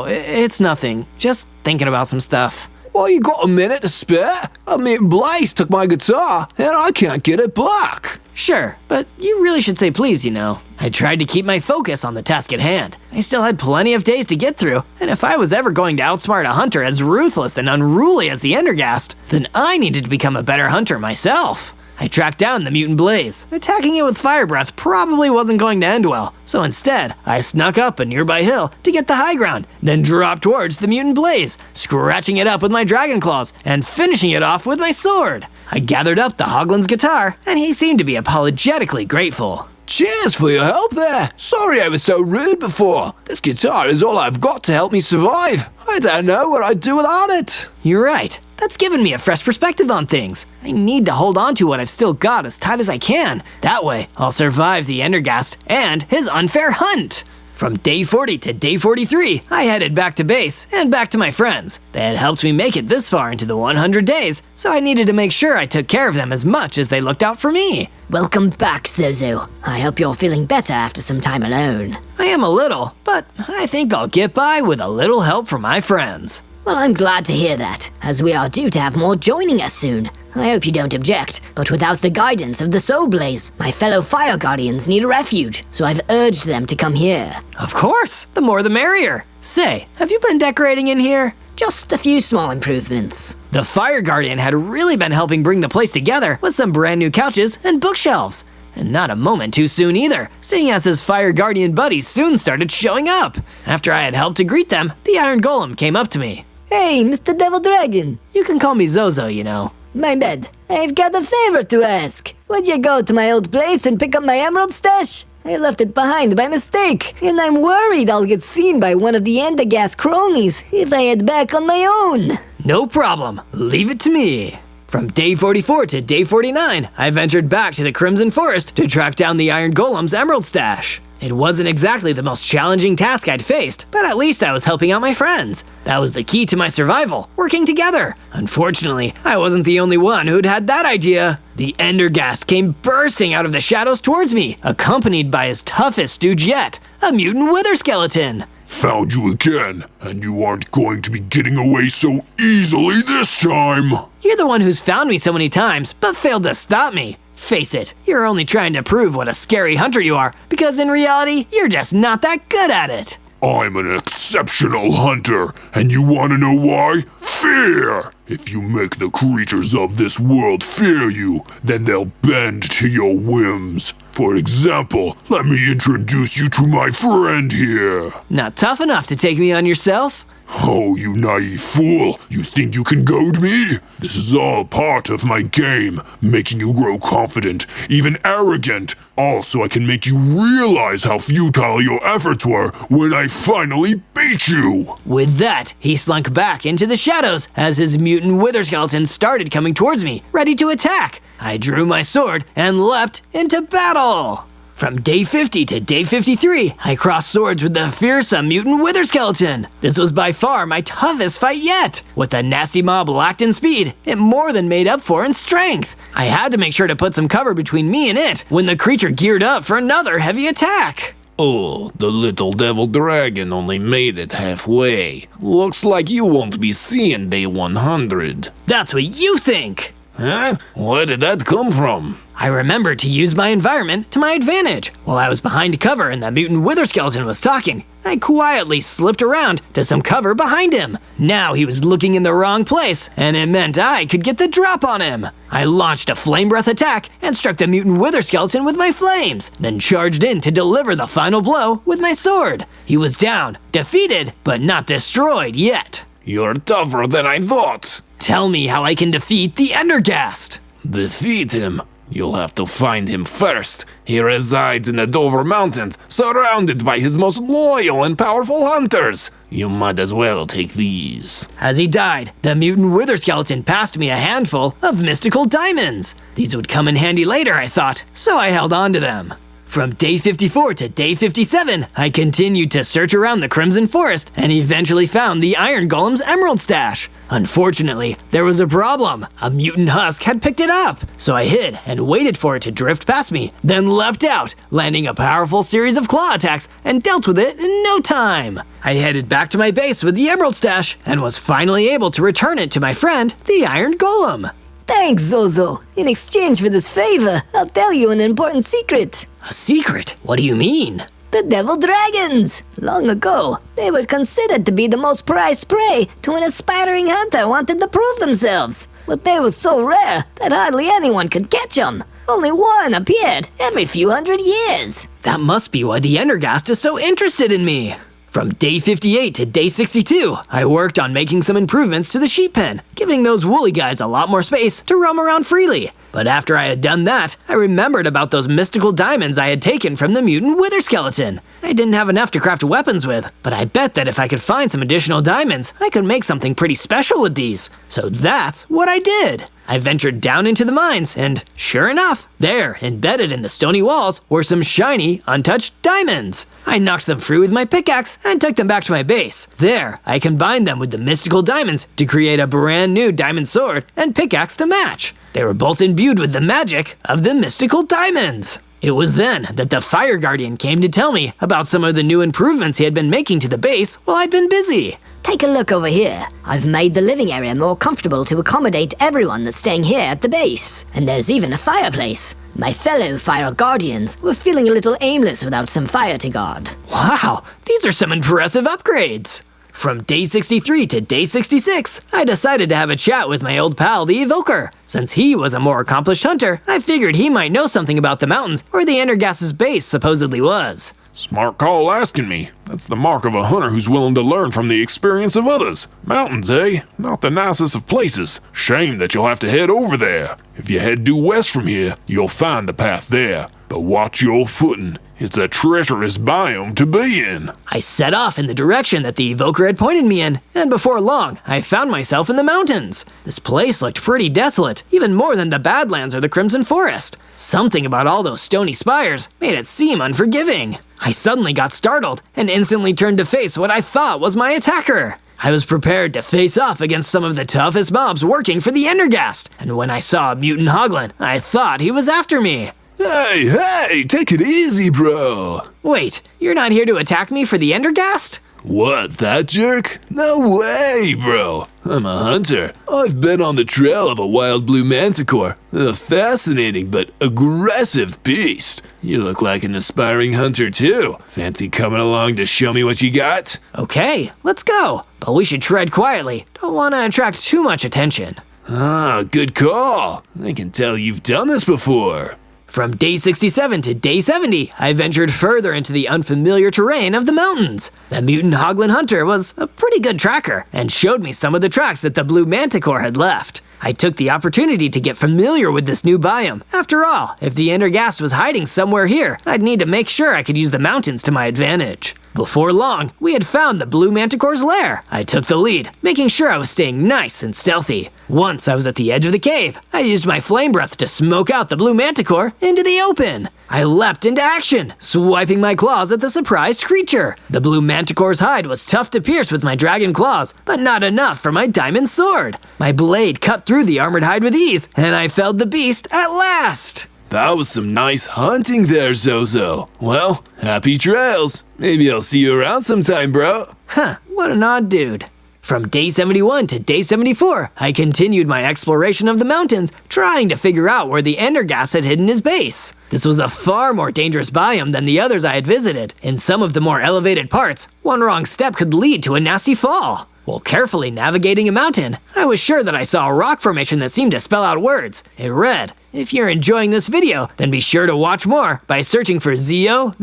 Speaker 1: It's nothing. Just thinking about some stuff.
Speaker 6: Well, you got a minute to spare? A Mutant Blaze took my guitar, and I can't get it back.
Speaker 1: Sure, but you really should say please, you know. I tried to keep my focus on the task at hand. I still had plenty of days to get through, and if I was ever going to outsmart a hunter as ruthless and unruly as the Endergast, then I needed to become a better hunter myself. I tracked down the Mutant Blaze. Attacking it with fire breath probably wasn't going to end well, so instead, I snuck up a nearby hill to get the high ground, then dropped towards the Mutant Blaze, scratching it up with my dragon claws and finishing it off with my sword. I gathered up the Hoglin's guitar, and he seemed to be apologetically grateful.
Speaker 6: Cheers for your help there. Sorry I was so rude before. This guitar is all I've got to help me survive. I don't know what I'd do without it.
Speaker 1: You're right. That's given me a fresh perspective on things. I need to hold on to what I've still got as tight as I can. That way, I'll survive the Endergast and his unfair hunt. From day 40 to day 43, I headed back to base and back to my friends. They had helped me make it this far into the 100 days, so I needed to make sure I took care of them as much as they looked out for me.
Speaker 4: Welcome back, Zozo. I hope you're feeling better after some time alone.
Speaker 1: I am a little, but I think I'll get by with a little help from my friends.
Speaker 4: Well, I'm glad to hear that, as we are due to have more joining us soon. I hope you don't object, but without the guidance of the Soul Blaze, my fellow Fire Guardians need a refuge, so I've urged them to come here.
Speaker 1: Of course, the more the merrier. Say, have you been decorating in here?
Speaker 4: Just a few small improvements.
Speaker 1: The Fire Guardian had really been helping bring the place together with some brand new couches and bookshelves. And not a moment too soon either, seeing as his Fire Guardian buddies soon started showing up. After I had helped to greet them, the Iron Golem came up to me.
Speaker 4: Hey, Mr. Devil Dragon.
Speaker 1: You can call me Zozo, you know.
Speaker 4: My bad. I've got a favor to ask. Would you go to my old place and pick up my emerald stash? I left it behind by mistake, and I'm worried I'll get seen by one of the Endergast cronies if I head back on my own.
Speaker 1: No problem. Leave it to me. From day 44 to day 49, I ventured back to the Crimson Forest to track down the Iron Golem's emerald stash. It wasn't exactly the most challenging task I'd faced, but at least I was helping out my friends. That was the key to my survival, working together. Unfortunately, I wasn't the only one who'd had that idea. The Endergast came bursting out of the shadows towards me, accompanied by his toughest stooge yet, a mutant wither skeleton.
Speaker 3: Found you again, and you aren't going to be getting away so easily this time.
Speaker 1: You're the one who's found me so many times, but failed to stop me. Face it, you're only trying to prove what a scary hunter you are, because in reality, you're just not that good at it.
Speaker 3: I'm an exceptional hunter, and you want to know why? Fear! If you make the creatures of this world fear you, then they'll bend to your whims. For example, let me introduce you to my friend here.
Speaker 1: Not tough enough to take me on yourself?
Speaker 3: Oh, you naive fool! You think you can goad me? This is all part of my game, making you grow confident, even arrogant, all so I can make you realize how futile your efforts were when I finally beat you!
Speaker 1: With that, he slunk back into the shadows as his mutant wither skeleton started coming towards me, ready to attack. I drew my sword and leapt into battle! From day 50 to day 53, I crossed swords with the fearsome mutant wither skeleton. This was by far my toughest fight yet. With the nasty mob lacked in speed, it more than made up for in strength. I had to make sure to put some cover between me and it when the creature geared up for another heavy attack.
Speaker 6: Oh, the little devil dragon only made it halfway. Looks like you won't be seeing day 100.
Speaker 1: That's what you think.
Speaker 6: Huh? Where did that come from?
Speaker 1: I remembered to use my environment to my advantage. While I was behind cover and the mutant wither skeleton was talking, I quietly slipped around to some cover behind him. Now he was looking in the wrong place, and it meant I could get the drop on him. I launched a flame breath attack and struck the mutant wither skeleton with my flames, then charged in to deliver the final blow with my sword. He was down, defeated, but not destroyed yet.
Speaker 6: You're tougher than I thought.
Speaker 1: Tell me how I can defeat the Endergast.
Speaker 6: Defeat him? You'll have to find him first. He resides in the Dover Mountains, surrounded by his most loyal and powerful hunters. You might as well take these.
Speaker 1: As he died, the mutant wither skeleton passed me a handful of mystical diamonds. These would come in handy later, I thought, so I held on to them. From day 54 to day 57, I continued to search around the Crimson Forest and eventually found the Iron Golem's emerald stash. Unfortunately, there was a problem. A mutant husk had picked it up. So I hid and waited for it to drift past me, then leapt out, landing a powerful series of claw attacks and dealt with it in no time. I headed back to my base with the emerald stash and was finally able to return it to my friend, the Iron Golem.
Speaker 4: Thanks, Zozo. In exchange for this favor, I'll tell you an important secret.
Speaker 1: A secret? What do you mean?
Speaker 4: The devil dragons! Long ago, they were considered to be the most prized prey to an aspiring hunter wanted to prove themselves. But they were so rare that hardly anyone could catch them. Only one appeared every few hundred years.
Speaker 1: That must be why the Endergast is so interested in me. From day 58 to day 62, I worked on making some improvements to the sheep pen, giving those woolly guys a lot more space to roam around freely. But after I had done that, I remembered about those mystical diamonds I had taken from the mutant wither skeleton. I didn't have enough to craft weapons with, but I bet that if I could find some additional diamonds, I could make something pretty special with these. So that's what I did. I ventured down into the mines, and sure enough, there, embedded in the stony walls, were some shiny, untouched diamonds. I knocked them free with my pickaxe and took them back to my base. There, I combined them with the mystical diamonds to create a brand new diamond sword and pickaxe to match. They were both imbued with the magic of the mystical diamonds. It was then that the Fire Guardian came to tell me about some of the new improvements he had been making to the base while I'd been busy.
Speaker 4: Take a look over here. I've made the living area more comfortable to accommodate everyone that's staying here at the base. And there's even a fireplace. My fellow Fire Guardians were feeling a little aimless without some fire to guard.
Speaker 1: Wow, these are some impressive upgrades. From day 63 to day 66, I decided to have a chat with my old pal, the Evoker. Since he was a more accomplished hunter, I figured he might know something about the mountains where the Endergast's base supposedly was.
Speaker 2: Smart call asking me. That's the mark of a hunter who's willing to learn from the experience of others. Mountains, eh? Not the nicest of places. Shame that you'll have to head over there. If you head due west from here, you'll find the path there. But watch your footing. It's a treacherous biome to be in.
Speaker 1: I set off in the direction that the Evoker had pointed me in, and before long, I found myself in the mountains. This place looked pretty desolate, even more than the Badlands or the Crimson Forest. Something about all those stony spires made it seem unforgiving. I suddenly got startled and instantly turned to face what I thought was my attacker. I was prepared to face off against some of the toughest mobs working for the Endergast, and when I saw a mutant hoglin, I thought he was after me.
Speaker 3: Hey, take it easy, bro.
Speaker 1: Wait, you're not here to attack me for the Endergast?
Speaker 3: What, that jerk? No way, bro. I'm a hunter. I've been on the trail of a wild blue manticore, a fascinating but aggressive beast. You look like an aspiring hunter too. Fancy coming along to show me what you got?
Speaker 1: Okay, let's go. But we should tread quietly. Don't want to attract too much attention.
Speaker 3: Ah, good call. I can tell you've done this before.
Speaker 1: From day 67 to day 70, I ventured further into the unfamiliar terrain of the mountains. The mutant hoglin hunter was a pretty good tracker and showed me some of the tracks that the blue manticore had left. I took the opportunity to get familiar with this new biome. After all, if the Endergast was hiding somewhere here, I'd need to make sure I could use the mountains to my advantage. Before long, we had found the blue manticore's lair. I took the lead, making sure I was staying nice and stealthy. Once I was at the edge of the cave, I used my flame breath to smoke out the blue manticore into the open. I leapt into action, swiping my claws at the surprised creature. The blue manticore's hide was tough to pierce with my dragon claws, but not enough for my diamond sword. My blade cut through the armored hide with ease, and I felled the beast at last.
Speaker 3: That was some nice hunting there, Zozo. Well, happy trails. Maybe I'll see you around sometime, bro.
Speaker 1: Huh, what an odd dude. From day 71 to day 74, I continued my exploration of the mountains, trying to figure out where the Endergast had hidden his base. This was a far more dangerous biome than the others I had visited. In some of the more elevated parts, one wrong step could lead to a nasty fall. While carefully navigating a mountain, I was sure that I saw a rock formation that seemed to spell out words. It read, "If you're enjoying this video, then be sure to watch more by searching for ZO.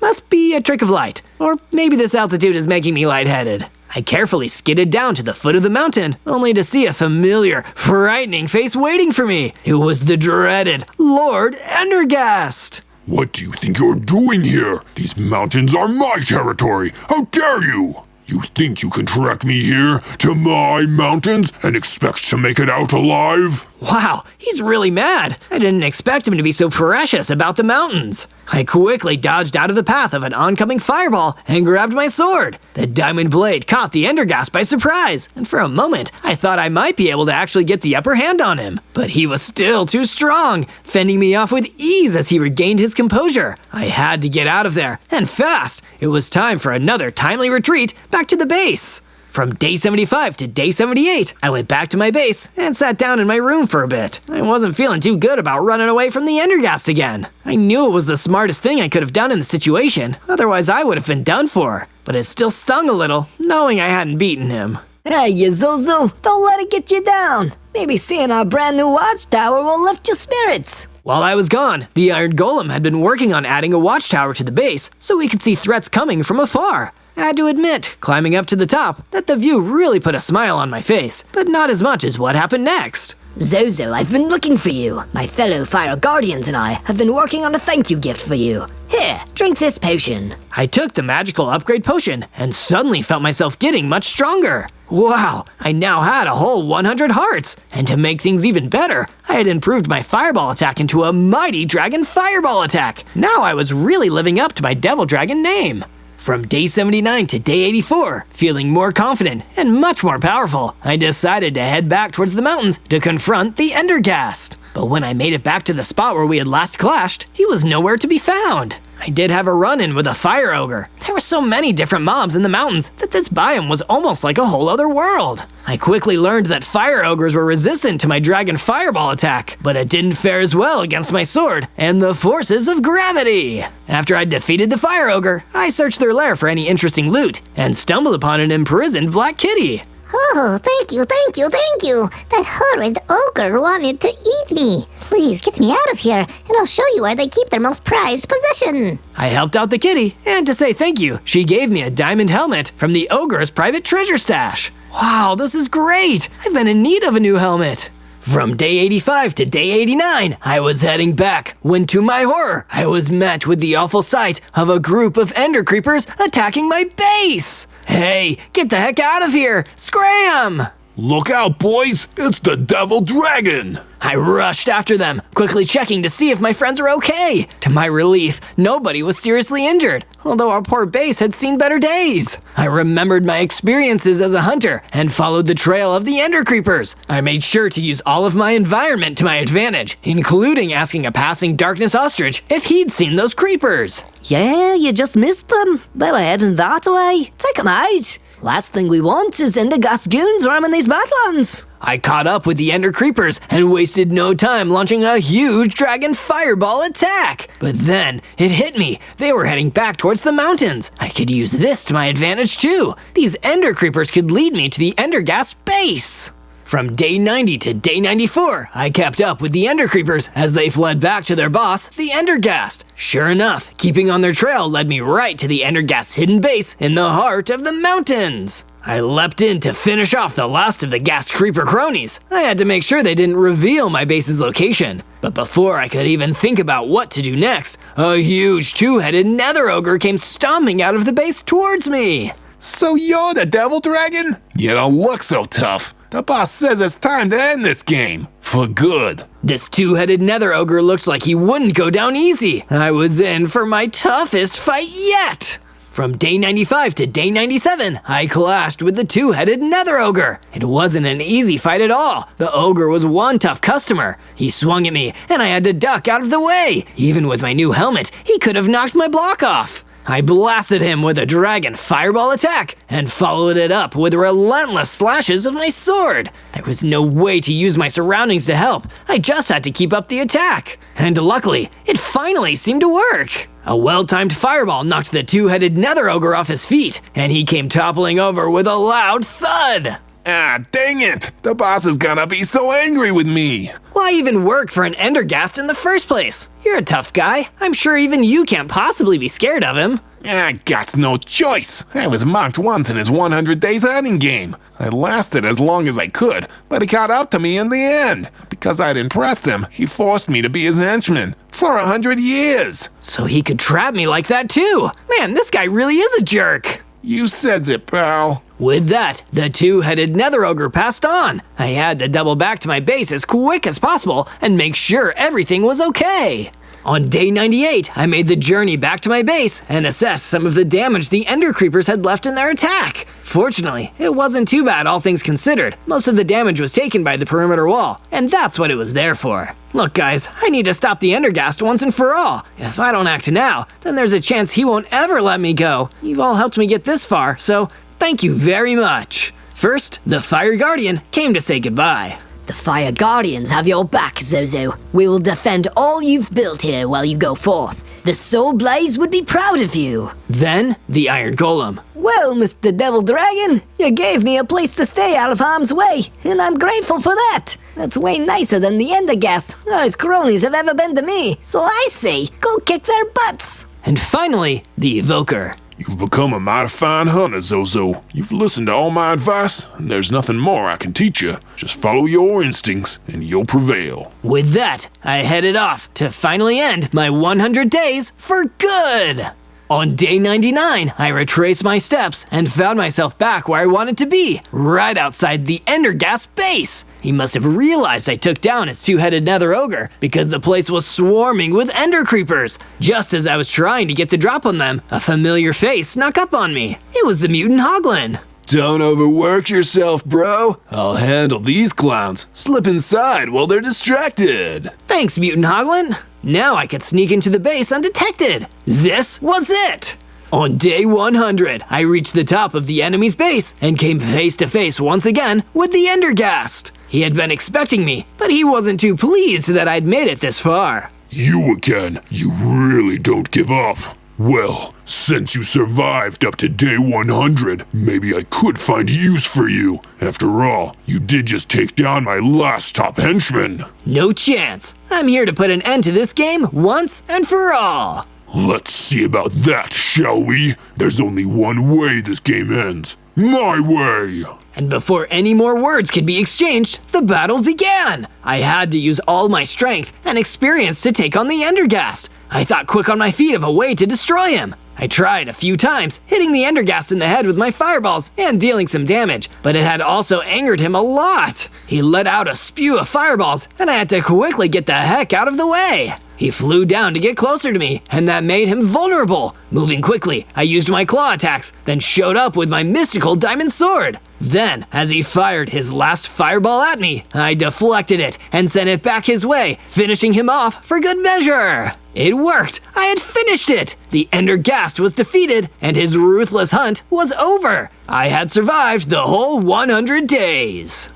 Speaker 1: Must be a trick of light. Or maybe this altitude is making me lightheaded. I carefully skidded down to the foot of the mountain, only to see a familiar, frightening face waiting for me. It was the dreaded Lord Endergast.
Speaker 2: What do you think you're doing here? These mountains are my territory. How dare you? You think you can track me here to my mountains and expect to make it out alive?
Speaker 1: Wow, he's really mad. I didn't expect him to be so precious about the mountains. I quickly dodged out of the path of an oncoming fireball and grabbed my sword. The diamond blade caught the Endergast by surprise, and for a moment, I thought I might be able to actually get the upper hand on him. But he was still too strong, fending me off with ease as he regained his composure. I had to get out of there, and fast. It was time for another timely retreat back to the base. From day 75 to day 78, I went back to my base and sat down in my room for a bit. I wasn't feeling too good about running away from the Endergast again. I knew it was the smartest thing I could have done in the situation, otherwise I would have been done for. But it still stung a little, knowing I hadn't beaten him.
Speaker 4: Hey, you Zozo, don't let it get you down. Maybe seeing our brand new watchtower will lift your spirits.
Speaker 1: While I was gone, the Iron Golem had been working on adding a watchtower to the base so we could see threats coming from afar. I had to admit, climbing up to the top, that the view really put a smile on my face, but not as much as what happened next.
Speaker 4: Zozo, I've been looking for you. My fellow Fire Guardians and I have been working on a thank you gift for you. Here, drink this potion.
Speaker 1: I took the magical upgrade potion and suddenly felt myself getting much stronger. Wow, I now had a whole 100 hearts, and to make things even better, I had improved my fireball attack into a mighty dragon fireball attack. Now I was really living up to my devil dragon name. From day 79 to day 84, feeling more confident and much more powerful, I decided to head back towards the mountains to confront the Endergast. But when I made it back to the spot where we had last clashed, he was nowhere to be found. I did have a run-in with a fire ogre. There were so many different mobs in the mountains that this biome was almost like a whole other world. I quickly learned that fire ogres were resistant to my dragon fireball attack, but it didn't fare as well against my sword and the forces of gravity. After I defeated the fire ogre, I searched their lair for any interesting loot and stumbled upon an imprisoned black kitty.
Speaker 7: Oh, thank you. That horrid ogre wanted to eat me. Please get me out of here, and I'll show you where they keep their most prized possession.
Speaker 1: I helped out the kitty, and to say thank you, she gave me a diamond helmet from the ogre's private treasure stash. Wow, this is great! I've been in need of a new helmet. From day 85 to day 89, I was heading back when, to my horror, I was met with the awful sight of a group of ender creepers attacking my base. Hey, get the heck out of here! Scram!
Speaker 3: Look out, boys! It's the Devil Dragon!
Speaker 1: I rushed after them, quickly checking to see if my friends were okay. To my relief, nobody was seriously injured, although our poor base had seen better days. I remembered my experiences as a hunter and followed the trail of the Ender Creepers. I made sure to use all of my environment to my advantage, including asking a passing Darkness Ostrich if he'd seen those creepers.
Speaker 4: Yeah, you just missed them. They were heading that way. Take them out. Last thing we want is Endergast goons roaming these badlands.
Speaker 1: I caught up with the Ender Creepers and wasted no time launching a huge dragon fireball attack. But then, it hit me. They were heading back towards the mountains. I could use this to my advantage too. These Ender Creepers could lead me to the Endergast base. From day 90 to day 94, I kept up with the Ender Creepers as they fled back to their boss, the Endergast. Sure enough, keeping on their trail led me right to the Endergast's hidden base in the heart of the mountains. I leapt in to finish off the last of the Ghast Creeper cronies. I had to make sure they didn't reveal my base's location. But before I could even think about what to do next, a huge two-headed nether ogre came stomping out of the base towards me.
Speaker 6: So you're the Devil Dragon? You don't look so tough. The boss says it's time to end this game. For good.
Speaker 1: This two-headed nether ogre looked like he wouldn't go down easy. I was in for my toughest fight yet. From day 95 to day 97, I clashed with the two-headed nether ogre. It wasn't an easy fight at all. The ogre was one tough customer. He swung at me, and I had to duck out of the way. Even with my new helmet, he could have knocked my block off. I blasted him with a dragon fireball attack and followed it up with relentless slashes of my sword. There was no way to use my surroundings to help. I just had to keep up the attack. And luckily, it finally seemed to work. A well-timed fireball knocked the two-headed nether ogre off his feet, and he came toppling over with a loud thud.
Speaker 6: Ah, dang it! The boss is gonna be so angry with me!
Speaker 1: Why even work for an Endergast in the first place? You're a tough guy. I'm sure even you can't possibly be scared of him.
Speaker 6: I got no choice. I was mocked once in his 100 days hunting game. I lasted as long as I could, but he caught up to me in the end. Because I'd impressed him, he forced me to be his henchman for 100 years.
Speaker 1: So he could trap me like that too. Man, this guy really is a jerk.
Speaker 6: You said it, pal.
Speaker 1: With that, the two-headed nether ogre passed on. I had to double back to my base as quick as possible and make sure everything was okay. On day 98, I made the journey back to my base and assessed some of the damage the Ender Creepers had left in their attack. Fortunately, it wasn't too bad, all things considered. Most of the damage was taken by the perimeter wall, and that's what it was there for. Look guys, I need to stop the Endergast once and for all. If I don't act now, then there's a chance he won't ever let me go. You've all helped me get this far, so thank you very much. First, the Fire Guardian came to say goodbye.
Speaker 4: The Fire Guardians have your back, Zozo. We will defend all you've built here while you go forth. The Soul Blaze would be proud of you.
Speaker 1: Then, the Iron Golem.
Speaker 4: Well, Mr. Devil Dragon, you gave me a place to stay out of harm's way, and I'm grateful for that. That's way nicer than the Endergast or his cronies have ever been to me. So I say, go kick their butts.
Speaker 1: And finally, the Evoker.
Speaker 2: You've become a mighty fine hunter, Zozo. You've listened to all my advice, and there's nothing more I can teach you. Just follow your instincts, and you'll prevail.
Speaker 1: With that, I headed off to finally end my 100 days for good. On day 99, I retraced my steps and found myself back where I wanted to be, right outside the Endergast base. He must have realized I took down his two-headed nether ogre because the place was swarming with Ender Creepers. Just as I was trying to get the drop on them, a familiar face snuck up on me. It was the Mutant Hoglin.
Speaker 3: Don't overwork yourself, bro. I'll handle these clowns. Slip inside while they're distracted.
Speaker 1: Thanks, Mutant Hoglin. Now I could sneak into the base undetected. This was it! On day 100, I reached the top of the enemy's base and came face to face once again with the Endergast. He had been expecting me, but he wasn't too pleased that I'd made it this far.
Speaker 2: You again. You really don't give up. Well, since you survived up to day 100, maybe I could find use for you. After all, you did just take down my last top henchman.
Speaker 1: No chance. I'm here to put an end to this game once and for all.
Speaker 2: Let's see about that, shall we? There's only one way this game ends. My way!
Speaker 1: And before any more words could be exchanged, the battle began. I had to use all my strength and experience to take on the Endergast. I thought quick on my feet of a way to destroy him. I tried a few times, hitting the Endergast in the head with my fireballs and dealing some damage, but it had also angered him a lot. He let out a spew of fireballs, and I had to quickly get the heck out of the way. He flew down to get closer to me, and that made him vulnerable. Moving quickly, I used my claw attacks, then showed up with my mystical diamond sword. Then, as he fired his last fireball at me, I deflected it and sent it back his way, finishing him off for good measure. It worked! I had finished it! The Endergast was defeated, and his ruthless hunt was over. I had survived the whole 100 days.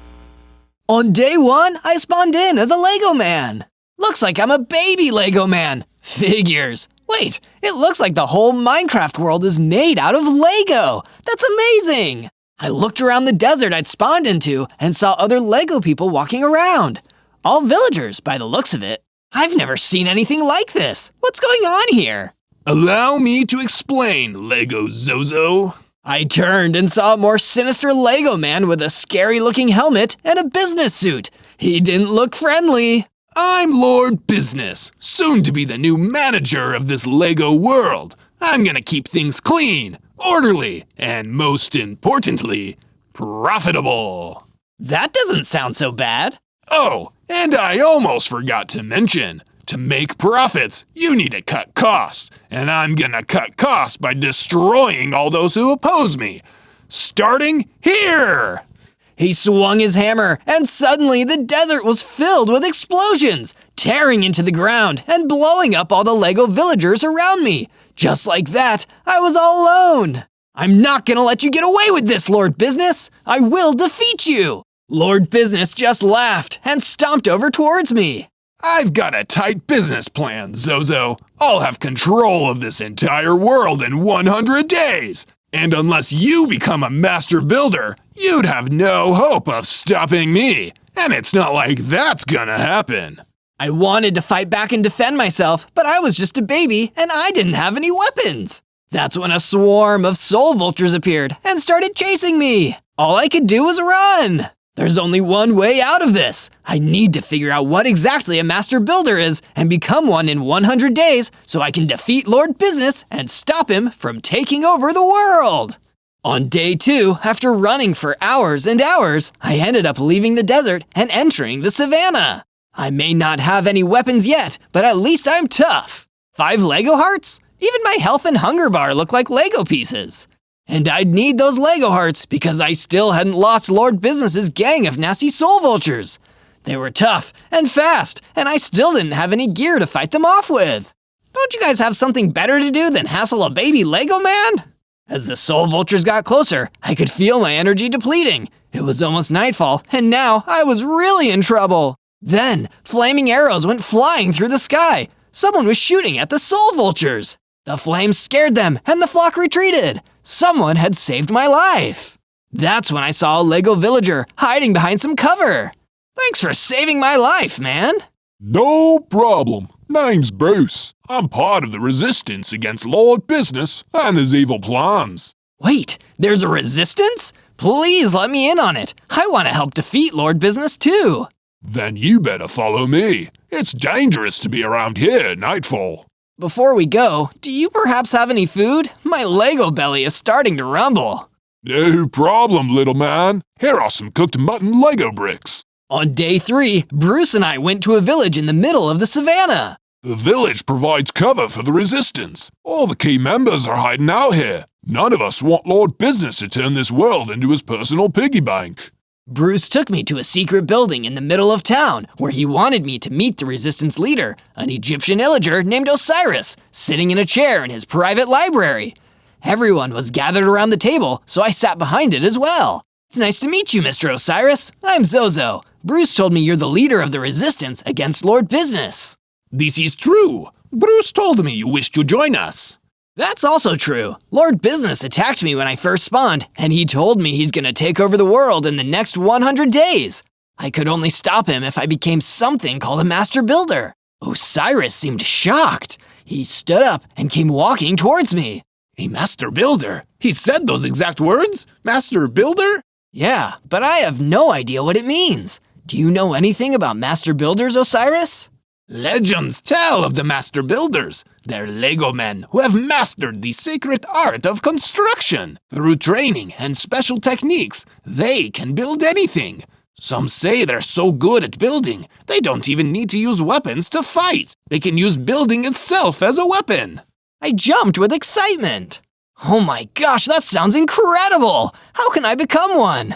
Speaker 1: On day 1, I spawned in as a Lego man. Looks like I'm a baby Lego man. Figures. Wait, it looks like the whole Minecraft world is made out of Lego. That's amazing! I looked around the desert I'd spawned into and saw other Lego people walking around. All villagers, by the looks of it. I've never seen anything like this. What's going on here?
Speaker 6: Allow me to explain, Lego Zozo.
Speaker 1: I turned and saw a more sinister Lego man with a scary-looking helmet and a business suit. He didn't look friendly.
Speaker 6: I'm Lord Business, soon to be the new manager of this Lego world. I'm gonna keep things clean, orderly, and most importantly, profitable.
Speaker 1: That doesn't sound so bad.
Speaker 6: Oh, and I almost forgot to mention, to make profits, you need to cut costs, and I'm gonna cut costs by destroying all those who oppose me. Starting here!
Speaker 1: He swung his hammer, and suddenly the desert was filled with explosions, tearing into the ground and blowing up all the Lego villagers around me. Just like that, I was all alone. I'm not gonna let you get away with this, Lord Business. I will defeat you. Lord Business just laughed and stomped over towards me.
Speaker 6: I've got a tight business plan, Zozo. I'll have control of this entire world in 100 days. And unless you become a master builder, you'd have no hope of stopping me. And it's not like that's gonna happen.
Speaker 1: I wanted to fight back and defend myself, but I was just a baby and I didn't have any weapons. That's when a swarm of soul vultures appeared and started chasing me. All I could do was run. There's only one way out of this. I need to figure out what exactly a master builder is and become one in 100 days so I can defeat Lord Business and stop him from taking over the world. On day 2, after running for hours and hours, I ended up leaving the desert and entering the savannah. I may not have any weapons yet, but at least I'm tough. 5 Lego hearts? Even my health and hunger bar look like Lego pieces. And I'd need those Lego hearts because I still hadn't lost Lord Business's gang of nasty soul vultures. They were tough and fast, and I still didn't have any gear to fight them off with. Don't you guys have something better to do than hassle a baby Lego man? As the soul vultures got closer, I could feel my energy depleting. It was almost nightfall, and now I was really in trouble. Then, flaming arrows went flying through the sky. Someone was shooting at the soul vultures. The flames scared them, and the flock retreated. Someone had saved my life. That's when I saw a Lego villager hiding behind some cover. Thanks for saving my life, man.
Speaker 2: No problem. Name's Bruce. I'm part of the resistance against Lord Business and his evil plans.
Speaker 1: Wait, there's a resistance? Please let me in on it. I want to help defeat Lord Business too.
Speaker 2: Then you better follow me. It's dangerous to be around here at nightfall.
Speaker 1: Before we go, do you perhaps have any food? My Lego belly is starting to rumble.
Speaker 2: No problem, little man. Here are some cooked mutton Lego bricks.
Speaker 1: On day 3, Bruce and I went to a village in the middle of the savannah.
Speaker 2: The village provides cover for the resistance. All the key members are hiding out here. None of us want Lord Business to turn this world into his personal piggy bank.
Speaker 1: Bruce took me to a secret building in the middle of town where he wanted me to meet the resistance leader, an Egyptian illager named Osiris, sitting in a chair in his private library. Everyone was gathered around the table, so I sat behind it as well. It's nice to meet you, Mr. Osiris. I'm Zozo. Bruce told me you're the leader of the resistance against Lord Business.
Speaker 6: This is true. Bruce told me you wish to join us.
Speaker 1: That's also true. Lord Business attacked me when I first spawned, and he told me he's gonna take over the world in the next 100 days. I could only stop him if I became something called a master builder. Osiris seemed shocked. He stood up and came walking towards me.
Speaker 6: A master builder? He said those exact words? Master builder?
Speaker 1: Yeah, but I have no idea what it means. Do you know anything about master builders, Osiris?
Speaker 6: Legends tell of the master builders. They're Lego men who have mastered the sacred art of construction. Through training and special techniques, they can build anything. Some say they're so good at building, they don't even need to use weapons to fight. They can use building itself as a weapon.
Speaker 1: I jumped with excitement. Oh my gosh, that sounds incredible! How can I become one?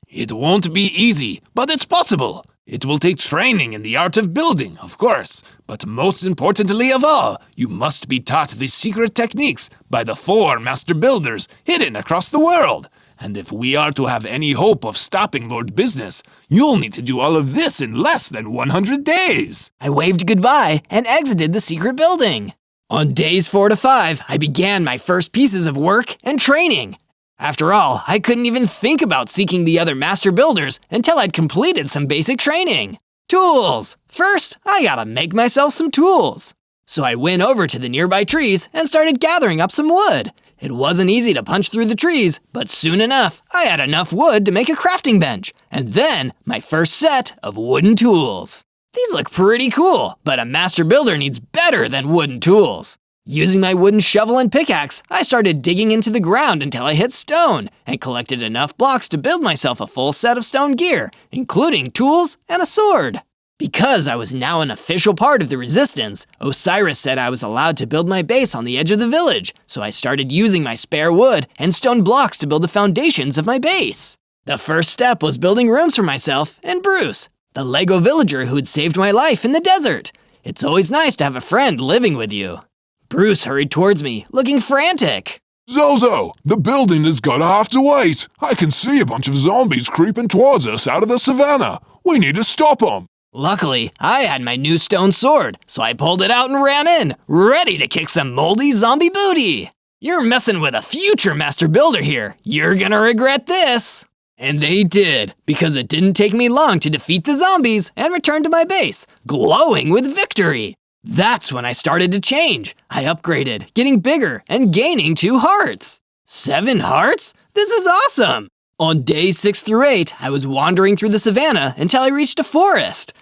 Speaker 6: It won't be easy, but it's possible. It will take training in the art of building, of course. But most importantly of all, you must be taught the secret techniques by the 4 master builders hidden across the world. And if we are to have any hope of stopping Lord Business, you'll need to do all of this in less than 100 days.
Speaker 1: I waved goodbye and exited the secret building. On days 4 to 5, I began my first pieces of work and training. After all, I couldn't even think about seeking the other master builders until I'd completed some basic training. Tools! First, I gotta make myself some tools. So I went over to the nearby trees and started gathering up some wood. It wasn't easy to punch through the trees, but soon enough, I had enough wood to make a crafting bench, and then my first set of wooden tools. These look pretty cool, but a master builder needs better than wooden tools. Using my wooden shovel and pickaxe, I started digging into the ground until I hit stone and collected enough blocks to build myself a full set of stone gear, including tools and a sword. Because I was now an official part of the resistance, Osiris said I was allowed to build my base on the edge of the village, so I started using my spare wood and stone blocks to build the foundations of my base. The first step was building rooms for myself and Bruce, the Lego villager who had saved my life in the desert. It's always nice to have a friend living with you. Bruce hurried towards me, looking frantic.
Speaker 2: Zozo, the building is gonna have to wait. I can see a bunch of zombies creeping towards us out of the savannah. We need to stop them.
Speaker 1: Luckily, I had my new stone sword, so I pulled it out and ran in, ready to kick some moldy zombie booty. You're messing with a future master builder here. You're gonna regret this. And they did, because it didn't take me long to defeat the zombies and return to my base, glowing with victory. That's when I started to change. I upgraded, getting bigger and gaining 2 hearts. 7 hearts? This is awesome! On days 6 through 8, I was wandering through the savannah until I reached a forest.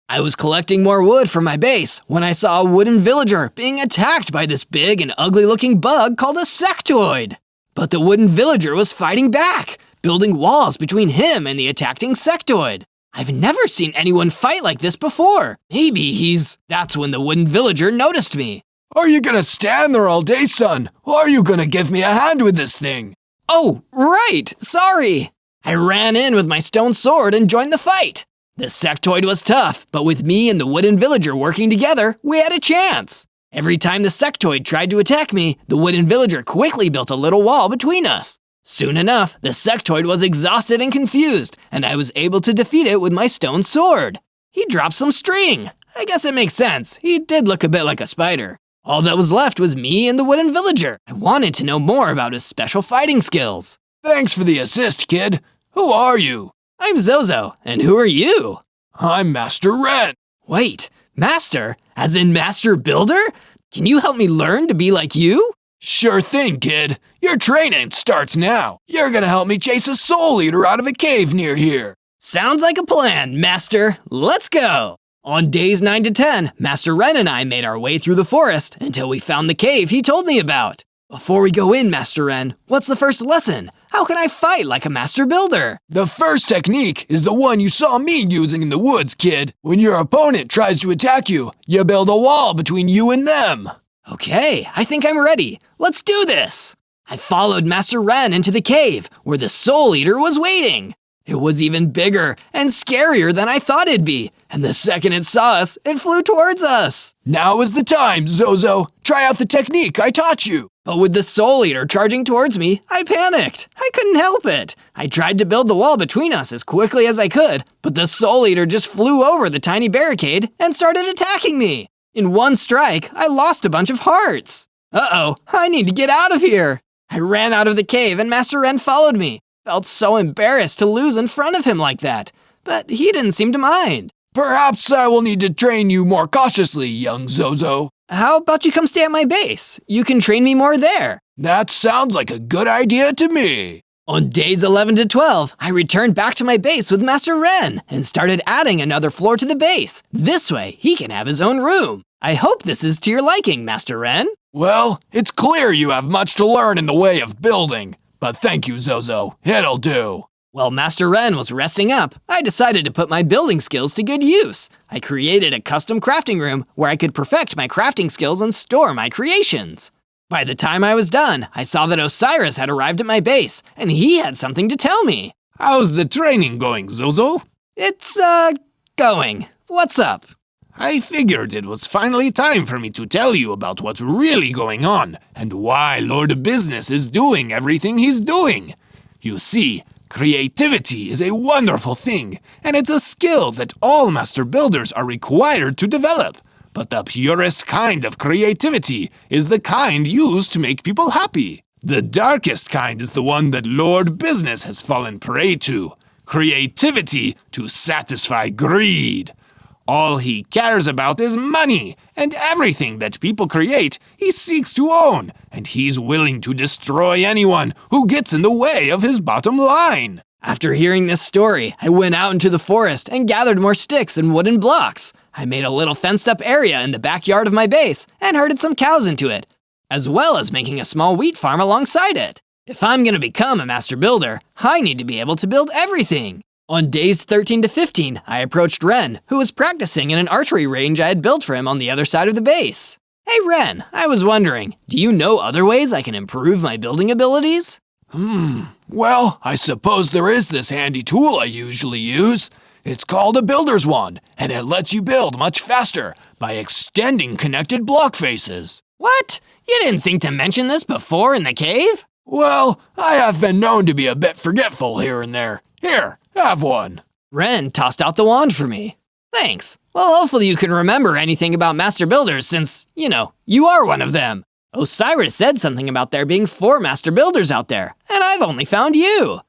Speaker 1: I was collecting more wood for my base when I saw a wooden villager being attacked by this big and ugly-looking bug called a sectoid. But the wooden villager was fighting back, building walls between him and the attacking sectoid. I've never seen anyone fight like this before. Maybe he's... That's when the wooden villager noticed me.
Speaker 8: Are you gonna stand there all day, son? Or are you gonna give me a hand with this thing?
Speaker 1: Oh, right, sorry. I ran in with my stone sword and joined the fight. The sectoid was tough, but with me and the wooden villager working together, we had a chance. Every time the sectoid tried to attack me, the wooden villager quickly built a little wall between us. Soon enough, the sectoid was exhausted and confused, and I was able to defeat it with my stone sword. He dropped some string. I guess it makes sense. He did look a bit like a spider. All that was left was me and the wooden villager. I wanted to know more about his special fighting skills.
Speaker 8: Thanks for the assist, kid. Who are you?
Speaker 1: I'm Zozo, and who are you?
Speaker 8: I'm Master Ren.
Speaker 1: Wait, Master? As in Master Builder? Can you help me learn to be like you?
Speaker 8: Sure thing, kid. Your training starts now. You're gonna help me chase a soul eater out of a cave near here.
Speaker 1: Sounds like a plan, Master. Let's go. On days 9 to 10, Master Ren and I made our way through the forest until we found the cave he told me about. Before we go in, Master Ren, what's the first lesson? How can I fight like a master builder?
Speaker 8: The first technique is the one you saw me using in the woods, kid. When your opponent tries to attack you, you build a wall between you and them.
Speaker 1: Okay, I think I'm ready. Let's do this. I followed Master Ren into the cave where the Soul Eater was waiting. It was even bigger and scarier than I thought it'd be, and the second it saw us, it flew towards us.
Speaker 8: Now is the time, Zozo. Try out the technique I taught you.
Speaker 1: But with the Soul Eater charging towards me, I panicked. I couldn't help it. I tried to build the wall between us as quickly as I could, but the Soul Eater just flew over the tiny barricade and started attacking me. In one strike, I lost a bunch of hearts. Uh-oh, I need to get out of here. I ran out of the cave and Master Ren followed me. Felt so embarrassed to lose in front of him like that, but he didn't seem to mind.
Speaker 8: Perhaps I will need to train you more cautiously, young Zozo.
Speaker 1: How about you come stay at my base? You can train me more there.
Speaker 8: That sounds like a good idea to me.
Speaker 1: On days 11 to 12, I returned back to my base with Master Ren and started adding another floor to the base. This way, he can have his own room. I hope this is to your liking, Master Ren.
Speaker 8: Well, it's clear you have much to learn in the way of building. But thank you, Zozo. It'll do.
Speaker 1: While Master Ren was resting up, I decided to put my building skills to good use. I created a custom crafting room where I could perfect my crafting skills and store my creations. By the time I was done, I saw that Osiris had arrived at my base, and he had something to tell me.
Speaker 6: How's the training going, Zozo?
Speaker 1: It's, going. What's up?
Speaker 6: I figured it was finally time for me to tell you about what's really going on and why Lord Business is doing everything he's doing. You see, creativity is a wonderful thing, and it's a skill that all master builders are required to develop. But the purest kind of creativity is the kind used to make people happy. The darkest kind is the one that Lord Business has fallen prey to. Creativity to satisfy greed. All he cares about is money, and everything that people create, he seeks to own, and he's willing to destroy anyone who gets in the way of his bottom line.
Speaker 1: After hearing this story, I went out into the forest and gathered more sticks and wooden blocks. I made a little fenced-up area in the backyard of my base and herded some cows into it, as well as making a small wheat farm alongside it. If I'm going to become a master builder, I need to be able to build everything. On days 13 to 15, I approached Ren, who was practicing in an archery range I had built for him on the other side of the base. Hey Ren, I was wondering, do you know other ways I can improve my building abilities?
Speaker 8: Well, I suppose there is this handy tool I usually use. It's called a builder's wand, and it lets you build much faster by extending connected block faces.
Speaker 1: What? You didn't think to mention this before in the cave?
Speaker 8: Well, I have been known to be a bit forgetful here and there. Here, have one.
Speaker 1: Ren tossed out the wand for me. Thanks. Well, hopefully you can remember anything about master builders since, you are one of them. Osiris said something about there being 4 master builders out there, and I've only found you.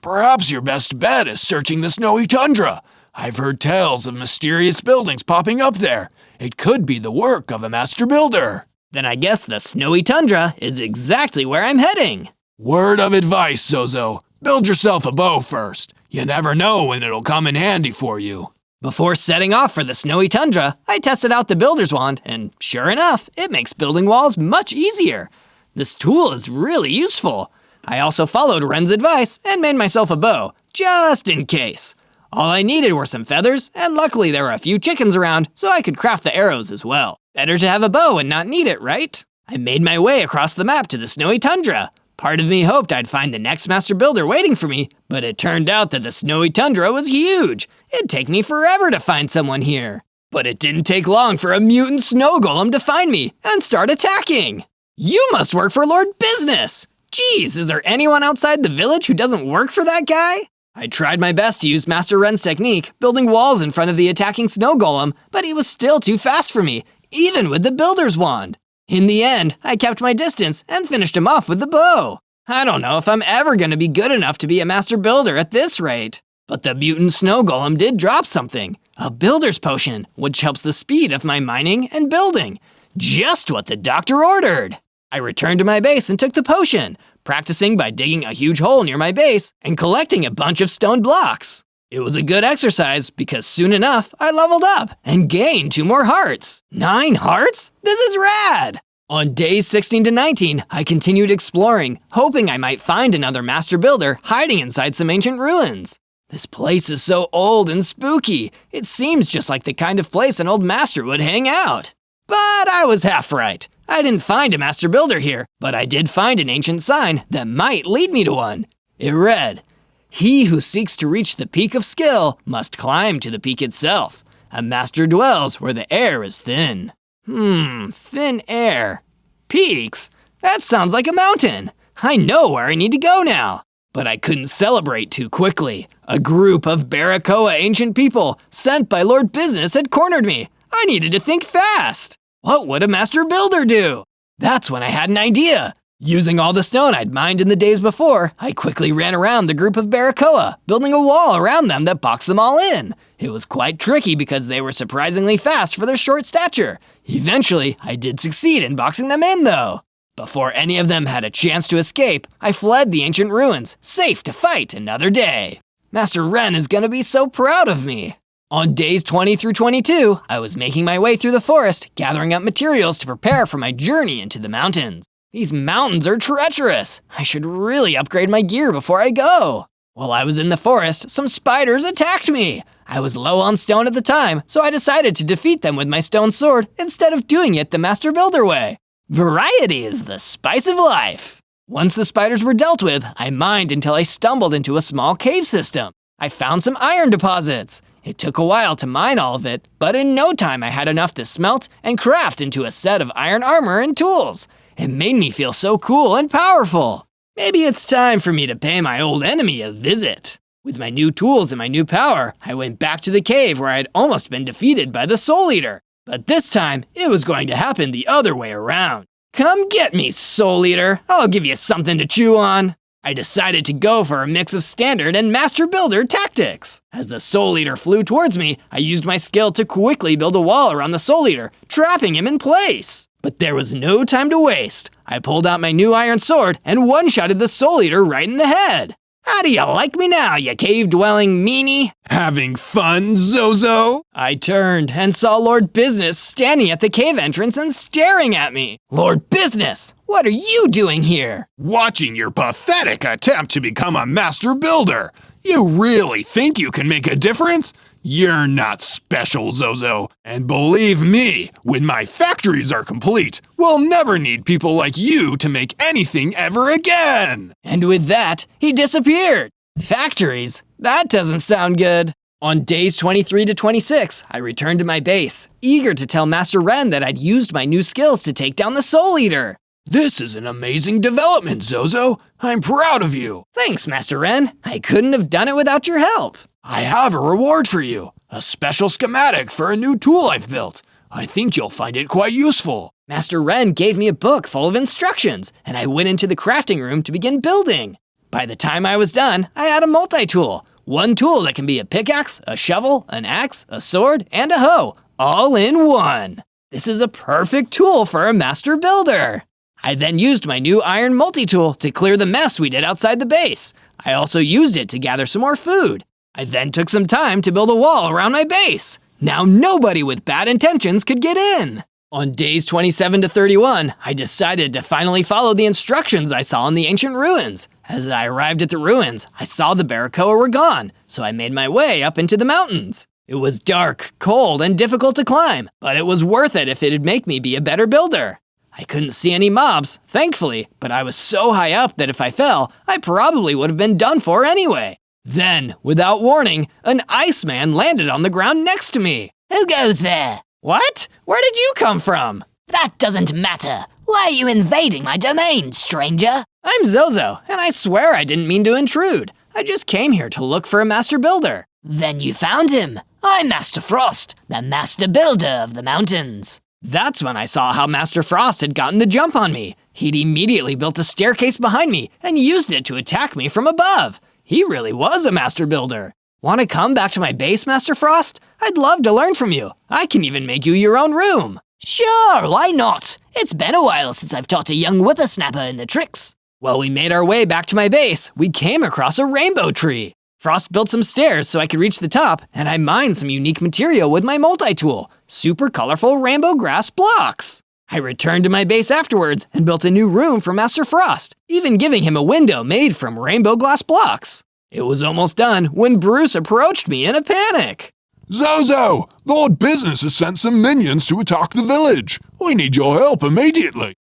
Speaker 8: Perhaps your best bet is searching the snowy tundra. I've heard tales of mysterious buildings popping up there. It could be the work of a master builder.
Speaker 1: Then I guess the snowy tundra is exactly where I'm heading.
Speaker 8: Word of advice, Zozo. Build yourself a bow first. You never know when it'll come in handy for you.
Speaker 1: Before setting off for the snowy tundra, I tested out the builder's wand, and sure enough, it makes building walls much easier. This tool is really useful. I also followed Ren's advice and made myself a bow, just in case. All I needed were some feathers, and luckily there were a few chickens around, so I could craft the arrows as well. Better to have a bow and not need it, right? I made my way across the map to the snowy tundra. Part of me hoped I'd find the next master builder waiting for me, but it turned out that the snowy tundra was huge. It'd take me forever to find someone here. But it didn't take long for a mutant snow golem to find me and start attacking. You must work for Lord Business. Geez, is there anyone outside the village who doesn't work for that guy? I tried my best to use Master Ren's technique, building walls in front of the attacking snow golem, but he was still too fast for me, even with the builder's wand. In the end, I kept my distance and finished him off with the bow. I don't know if I'm ever going to be good enough to be a master builder at this rate. But the mutant snow golem did drop something, a builder's potion, which helps the speed of my mining and building. Just what the doctor ordered. I returned to my base and took the potion, practicing by digging a huge hole near my base and collecting a bunch of stone blocks. It was a good exercise because soon enough, I leveled up and gained 2 more hearts. 9 hearts? This is rad! On days 16 to 19, I continued exploring, hoping I might find another master builder hiding inside some ancient ruins. This place is so old and spooky. It seems just like the kind of place an old master would hang out. But I was half right. I didn't find a master builder here, but I did find an ancient sign that might lead me to one. It read, "He who seeks to reach the peak of skill must climb to the peak itself. A master dwells where the air is thin." Thin air. Peaks? That sounds like a mountain. I know where I need to go now. But I couldn't celebrate too quickly. A group of Barakoa ancient people sent by Lord Business had cornered me. I needed to think fast. What would a master builder do? That's when I had an idea. Using all the stone I'd mined in the days before, I quickly ran around the group of Barakoa, building a wall around them that boxed them all in. It was quite tricky because they were surprisingly fast for their short stature. Eventually, I did succeed in boxing them in though. Before any of them had a chance to escape, I fled the ancient ruins, safe to fight another day. Master Ren is gonna be so proud of me. On days 20 through 22, I was making my way through the forest, gathering up materials to prepare for my journey into the mountains. These mountains are treacherous. I should really upgrade my gear before I go. While I was in the forest, some spiders attacked me. I was low on stone at the time, so I decided to defeat them with my stone sword instead of doing it the Master Builder way. Variety is the spice of life. Once the spiders were dealt with, I mined until I stumbled into a small cave system. I found some iron deposits. It took a while to mine all of it, but in no time I had enough to smelt and craft into a set of iron armor and tools. It made me feel so cool and powerful. Maybe it's time for me to pay my old enemy a visit. With my new tools and my new power, I went back to the cave where I had almost been defeated by the Soul Eater. But this time, it was going to happen the other way around. Come get me, Soul Eater. I'll give you something to chew on. I decided to go for a mix of standard and Master Builder tactics. As the Soul Eater flew towards me, I used my skill to quickly build a wall around the Soul Eater, trapping him in place. But there was no time to waste. I pulled out my new iron sword and one-shotted the Soul Eater right in the head. How do you like me now, you cave-dwelling meanie?
Speaker 6: Having fun, Zozo?
Speaker 1: I turned and saw Lord Business standing at the cave entrance and staring at me. Lord Business, what are you doing here?
Speaker 6: Watching your pathetic attempt to become a master builder. You really think you can make a difference? You're not special, Zozo. And believe me, when my factories are complete, we'll never need people like you to make anything ever again.
Speaker 1: And with that, he disappeared. Factories? That doesn't sound good. On days 23 to 26, I returned to my base, eager to tell Master Ren that I'd used my new skills to take down the Soul Eater.
Speaker 8: This is an amazing development, Zozo. I'm proud of you.
Speaker 1: Thanks, Master Ren. I couldn't have done it without your help.
Speaker 8: I have a reward for you. A special schematic for a new tool I've built. I think you'll find it quite useful.
Speaker 1: Master Ren gave me a book full of instructions, and I went into the crafting room to begin building. By the time I was done, I had a multi-tool. One tool that can be a pickaxe, a shovel, an axe, a sword, and a hoe, all in one. This is a perfect tool for a master builder. I then used my new iron multi-tool to clear the mess we did outside the base. I also used it to gather some more food. I then took some time to build a wall around my base. Now nobody with bad intentions could get in. On days 27 to 31, I decided to finally follow the instructions I saw in the ancient ruins. As I arrived at the ruins, I saw the Barracoa were gone, so I made my way up into the mountains. It was dark, cold, and difficult to climb, but it was worth it if it'd make me be a better builder. I couldn't see any mobs, thankfully, but I was so high up that if I fell, I probably would have been done for anyway. Then, without warning, an Iceman landed on the ground next to me.
Speaker 5: Who goes there?
Speaker 1: What? Where did you come from?
Speaker 5: That doesn't matter. Why are you invading my domain, stranger?
Speaker 1: I'm Zozo, and I swear I didn't mean to intrude. I just came here to look for a master builder.
Speaker 5: Then you found him. I'm Master Frost, the master builder of the mountains.
Speaker 1: That's when I saw how Master Frost had gotten the jump on me. He'd immediately built a staircase behind me and used it to attack me from above. He really was a master builder. Want to come back to my base, Master Frost? I'd love to learn from you. I can even make you your own room.
Speaker 5: Sure, why not? It's been a while since I've taught a young whippersnapper in the tricks.
Speaker 1: While we made our way back to my base, we came across a rainbow tree. Frost built some stairs so I could reach the top, and I mined some unique material with my multi-tool, super colorful rainbow grass blocks. I returned to my base afterwards and built a new room for Master Frost, even giving him a window made from rainbow glass blocks. It was almost done when Bruce approached me in a panic.
Speaker 2: Zozo! Lord Business has sent some minions to attack the village. We need your help immediately.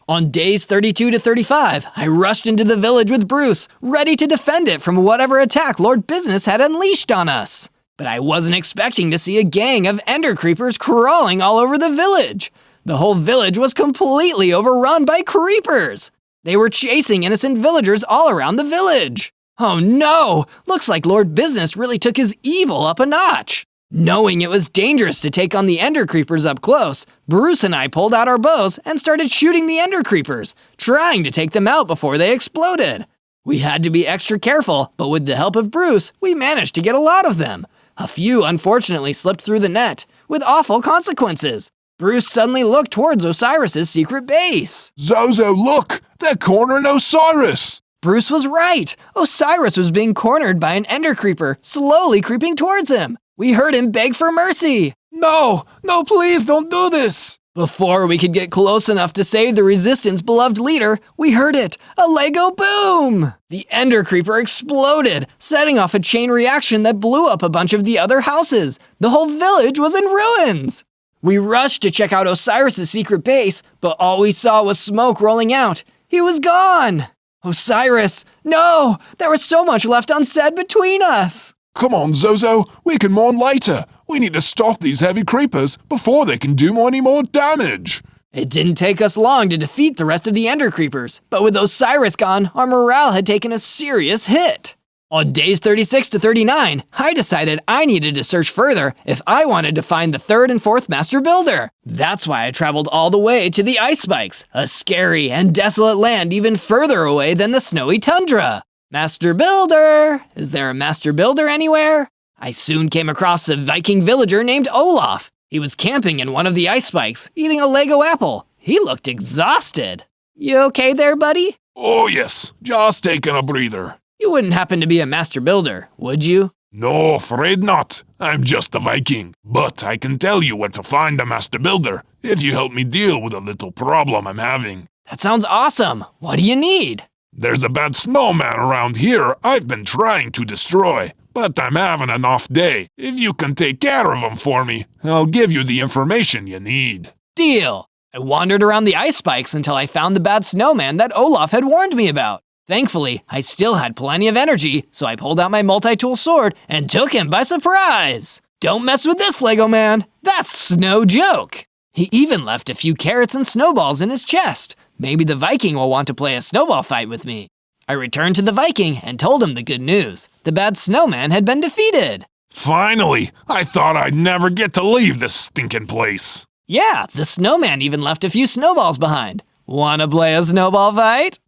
Speaker 1: On days 32 to 35, I rushed into the village with Bruce, ready to defend it from whatever attack Lord Business had unleashed on us. But I wasn't expecting to see a gang of ender creepers crawling all over the village. The whole village was completely overrun by creepers. They were chasing innocent villagers all around the village. Oh no! Looks like Lord Business really took his evil up a notch. Knowing it was dangerous to take on the ender creepers up close, Bruce and I pulled out our bows and started shooting the ender creepers, trying to take them out before they exploded. We had to be extra careful, but with the help of Bruce, we managed to get a lot of them. A few unfortunately slipped through the net, with awful consequences. Bruce suddenly looked towards Osiris's secret base.
Speaker 2: Zozo, look! They're cornering Osiris!
Speaker 1: Bruce was right. Osiris was being cornered by an ender creeper, slowly creeping towards him. We heard him beg for mercy.
Speaker 8: No, please don't do this.
Speaker 1: Before we could get close enough to save the Resistance beloved leader, we heard it, a Lego boom! The ender creeper exploded, setting off a chain reaction that blew up a bunch of the other houses. The whole village was in ruins. We rushed to check out Osiris's secret base, but all we saw was smoke rolling out. He was gone! Osiris, no! There was so much left unsaid between us!
Speaker 2: Come on, Zozo, we can mourn later. We need to stop these heavy creepers before they can do any more damage.
Speaker 1: It didn't take us long to defeat the rest of the ender creepers, but with Osiris gone, our morale had taken a serious hit. On days 36 to 39, I decided I needed to search further if I wanted to find the third and fourth Master Builder. That's why I traveled all the way to the Ice Spikes, a scary and desolate land even further away than the snowy tundra. Master Builder! Is there a Master Builder anywhere? I soon came across a Viking villager named Olaf. He was camping in one of the ice spikes, eating a Lego apple. He looked exhausted. You okay there, buddy?
Speaker 2: Oh yes, just taking a breather.
Speaker 1: You wouldn't happen to be a Master Builder, would you?
Speaker 2: No, afraid not. I'm just a Viking. But I can tell you where to find a Master Builder if you help me deal with a little problem I'm having.
Speaker 1: That sounds awesome. What do you need?
Speaker 2: There's a bad snowman around here I've been trying to destroy, but I'm having an off day. If you can take care of him for me, I'll give you the information you need.
Speaker 1: Deal! I wandered around the ice spikes until I found the bad snowman that Olaf had warned me about. Thankfully, I still had plenty of energy, so I pulled out my multi-tool sword and took him by surprise. Don't mess with this, Lego man. That's no joke. He even left a few carrots and snowballs in his chest. Maybe the Viking will want to play a snowball fight with me. I returned to the Viking and told him the good news. The bad snowman had been defeated.
Speaker 2: Finally! I thought I'd never get to leave this stinking place.
Speaker 1: Yeah, the snowman even left a few snowballs behind. Wanna play a snowball fight?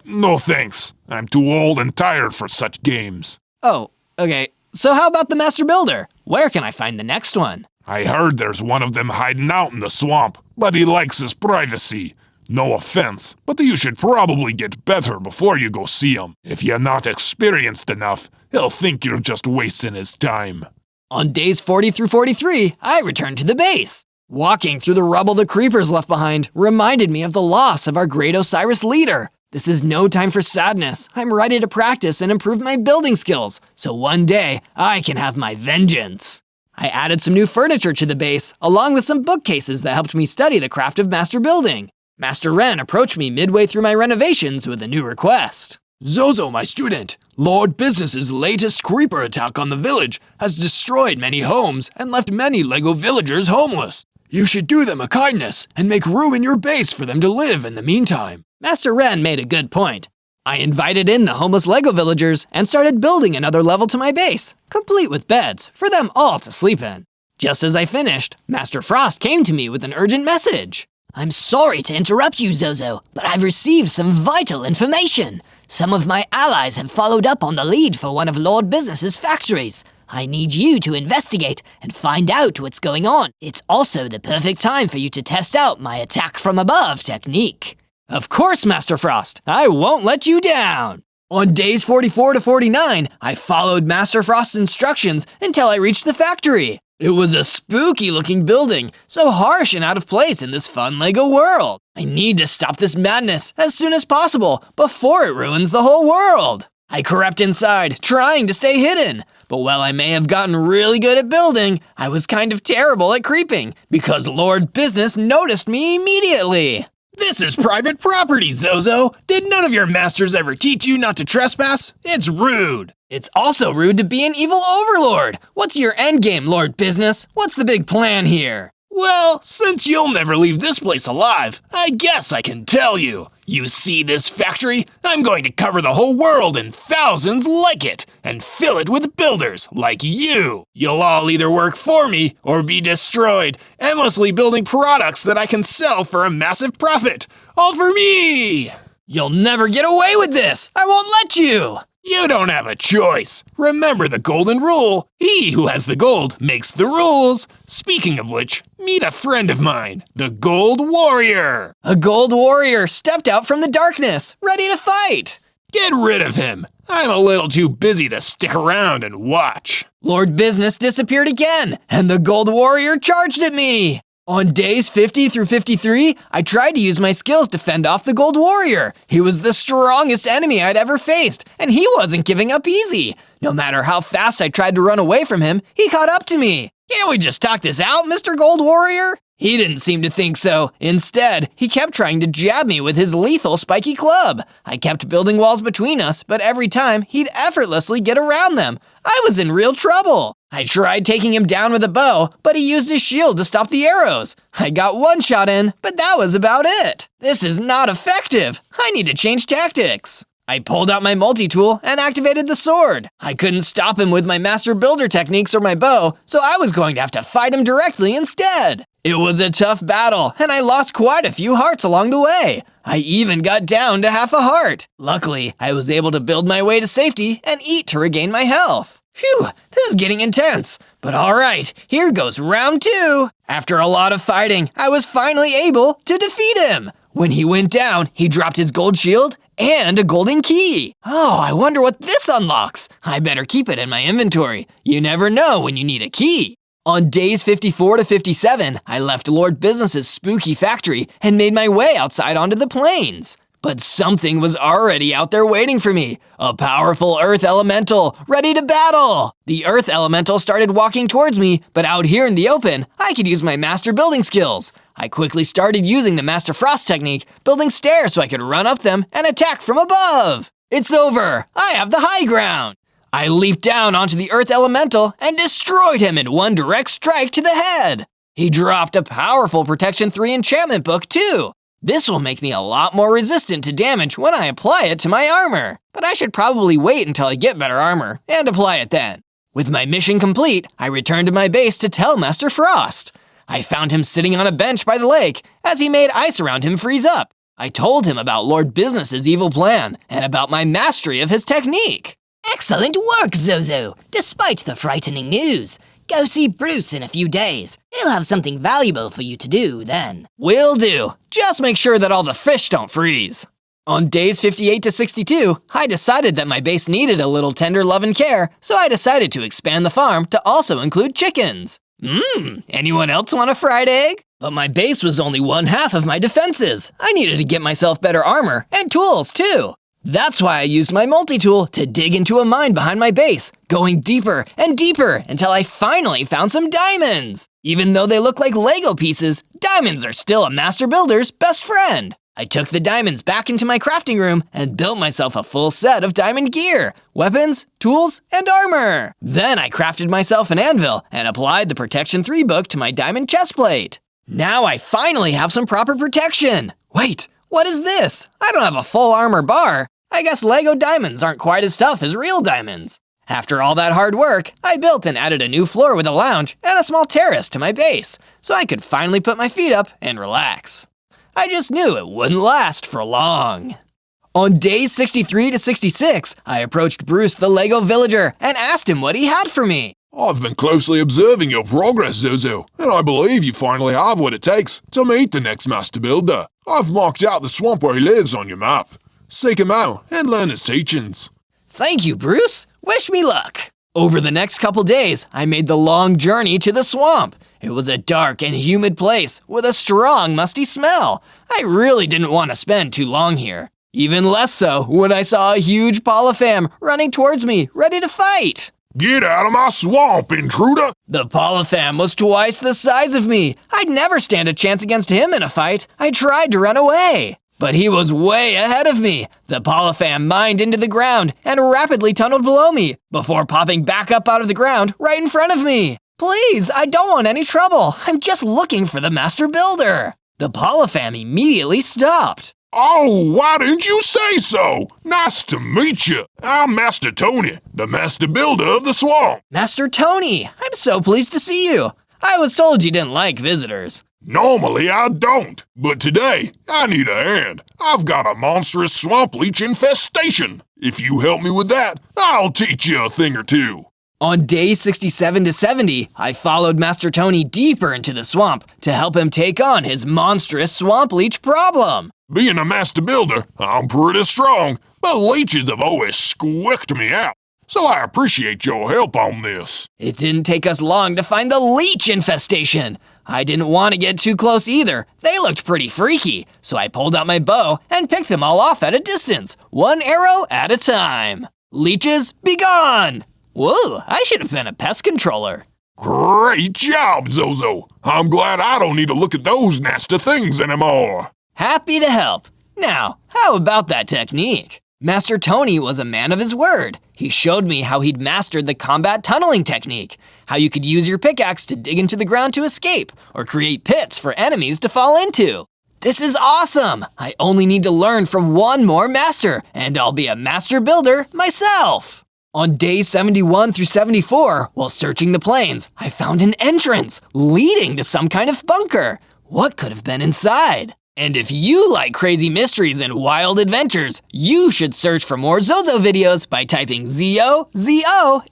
Speaker 2: No thanks. I'm too old and tired for such games.
Speaker 1: Oh, okay. So how about the Master Builder? Where can I find the next one?
Speaker 2: I heard there's one of them hiding out in the swamp, but he likes his privacy. No offense, but you should probably get better before you go see him. If you're not experienced enough, he'll think you're just wasting his time.
Speaker 1: On days 40 through 43, I returned to the base. Walking through the rubble the creepers left behind reminded me of the loss of our great Osiris leader. This is no time for sadness. I'm ready to practice and improve my building skills, so one day I can have my vengeance. I added some new furniture to the base, along with some bookcases that helped me study the craft of master building. Master Ren approached me midway through my renovations with a new request.
Speaker 8: Zozo, my student, Lord Business's latest creeper attack on the village has destroyed many homes and left many Lego villagers homeless. You should do them a kindness and make room in your base for them to live in the meantime.
Speaker 1: Master Ren made a good point. I invited in the homeless Lego villagers and started building another level to my base, complete with beds for them all to sleep in. Just as I finished, Master Frost came to me with an urgent message.
Speaker 5: I'm sorry to interrupt you, Zozo, but I've received some vital information. Some of my allies have followed up on the lead for one of Lord Business's factories. I need you to investigate and find out what's going on. It's also the perfect time for you to test out my attack from above technique.
Speaker 1: Of course, Master Frost, I won't let you down. On days 44 to 49, I followed Master Frost's instructions until I reached the factory. It was a spooky-looking building, so harsh and out of place in this fun Lego world. I need to stop this madness as soon as possible before it ruins the whole world. I crept inside, trying to stay hidden. But while I may have gotten really good at building, I was kind of terrible at creeping because Lord Business noticed me immediately.
Speaker 6: This is private property, Zozo. Did none of your masters ever teach you not to trespass? It's rude.
Speaker 1: It's also rude to be an evil overlord. What's your endgame, Lord Business? What's the big plan here?
Speaker 6: Well, since you'll never leave this place alive, I guess I can tell you. You see this factory? I'm going to cover the whole world in thousands like it, and fill it with builders like you. You'll all either work for me or be destroyed, endlessly building products that I can sell for a massive profit. All for me!
Speaker 1: You'll never get away with this! I won't let you!
Speaker 6: You don't have a choice. Remember the golden rule. He who has the gold makes the rules. Speaking of which, meet a friend of mine, the Gold Warrior.
Speaker 1: A gold warrior stepped out from the darkness, ready to fight.
Speaker 6: Get rid of him. I'm a little too busy to stick around and watch.
Speaker 1: Lord Business disappeared again, and the gold warrior charged at me. On days 50 through 53, I tried to use my skills to fend off the Gold Warrior. He was the strongest enemy I'd ever faced, and he wasn't giving up easy. No matter how fast I tried to run away from him, he caught up to me. Can't we just talk this out, Mr. Gold Warrior? He didn't seem to think so. Instead, he kept trying to jab me with his lethal spiky club. I kept building walls between us, but every time, he'd effortlessly get around them. I was in real trouble. I tried taking him down with a bow, but he used his shield to stop the arrows. I got one shot in, but that was about it. This is not effective. I need to change tactics. I pulled out my multi-tool and activated the sword. I couldn't stop him with my master builder techniques or my bow, so I was going to have to fight him directly instead. It was a tough battle, and I lost quite a few hearts along the way. I even got down to half a heart. Luckily, I was able to build my way to safety and eat to regain my health. Phew, this is getting intense. But alright, here goes round 2. After a lot of fighting, I was finally able to defeat him. When he went down, he dropped his gold shield and a golden key. Oh, I wonder what this unlocks. I better keep it in my inventory. You never know when you need a key. On days 54 to 57, I left Lord Business's spooky factory and made my way outside onto the plains. But something was already out there waiting for me. A powerful earth elemental, ready to battle. The earth elemental started walking towards me, but out here in the open, I could use my master building skills. I quickly started using the Master Frost technique, building stairs so I could run up them and attack from above. It's over. I have the high ground. I leaped down onto the earth elemental and destroyed him in one direct strike to the head. He dropped a powerful Protection 3 enchantment book too. This will make me a lot more resistant to damage when I apply it to my armor. But I should probably wait until I get better armor and apply it then. With my mission complete, I returned to my base to tell Master Frost. I found him sitting on a bench by the lake as he made ice around him freeze up. I told him about Lord Business's evil plan and about my mastery of his technique.
Speaker 5: Excellent work, Zozo, despite the frightening news. Go see Bruce in a few days. He'll have something valuable for you to do then.
Speaker 1: Will do. Just make sure that all the fish don't freeze. On days 58 to 62, I decided that my base needed a little tender love and care, so I decided to expand the farm to also include chickens. Anyone else want a fried egg? But my base was only one half of my defenses. I needed to get myself better armor and tools too. That's why I used my multi-tool to dig into a mine behind my base, going deeper and deeper until I finally found some diamonds. Even though they look like Lego pieces, diamonds are still a master builder's best friend. I took the diamonds back into my crafting room and built myself a full set of diamond gear, weapons, tools, and armor. Then I crafted myself an anvil and applied the Protection 3 book to my diamond chestplate. Now I finally have some proper protection. Wait, what is this? I don't have a full armor bar. I guess Lego diamonds aren't quite as tough as real diamonds. After all that hard work, I built and added a new floor with a lounge and a small terrace to my base, so I could finally put my feet up and relax. I just knew it wouldn't last for long. On days 63 to 66, I approached Bruce the Lego villager and asked him what he had for me.
Speaker 2: I've been closely observing your progress, Zozo, and I believe you finally have what it takes to meet the next master builder. I've marked out the swamp where he lives on your map. Seek him out and learn his teachings.
Speaker 1: Thank you, Bruce. Wish me luck. Over the next couple days, I made the long journey to the swamp. It was a dark and humid place with a strong, musty smell. I really didn't want to spend too long here. Even less so when I saw a huge polypham running towards me, ready to fight.
Speaker 2: Get out of my swamp, intruder!
Speaker 1: The polypham was twice the size of me. I'd never stand a chance against him in a fight. I tried to run away. But he was way ahead of me. The polypham mined into the ground and rapidly tunneled below me before popping back up out of the ground right in front of me. Please, I don't want any trouble. I'm just looking for the master builder. The polypham immediately stopped.
Speaker 2: Oh, why didn't you say so? Nice to meet you. I'm Master Tony, the master builder of the swamp.
Speaker 1: Master Tony, I'm so pleased to see you. I was told you didn't like visitors.
Speaker 2: Normally I don't, but today I need a hand. I've got a monstrous swamp leech infestation. If you help me with that, I'll teach you a thing or two.
Speaker 1: On day 67 to 70, I followed Master Tony deeper into the swamp to help him take on his monstrous swamp leech problem.
Speaker 2: Being a master builder, I'm pretty strong, but leeches have always squicked me out. So I appreciate your help on this.
Speaker 1: It didn't take us long to find the leech infestation. I didn't want to get too close either. They looked pretty freaky, so I pulled out my bow and picked them all off at a distance, one arrow at a time. Leeches, be gone! Whoa, I should have been a pest controller.
Speaker 2: Great job, Zozo. I'm glad I don't need to look at those nasty things anymore.
Speaker 1: Happy to help. Now, how about that technique? Master Tony was a man of his word. He showed me how he'd mastered the combat tunneling technique, how you could use your pickaxe to dig into the ground to escape, or create pits for enemies to fall into. This is awesome! I only need to learn from one more master, and I'll be a master builder myself. On days 71 through 74, while searching the plains, I found an entrance leading to some kind of bunker. What could have been inside? And if you like crazy mysteries and wild adventures, you should search for more Zozo videos by typing ZO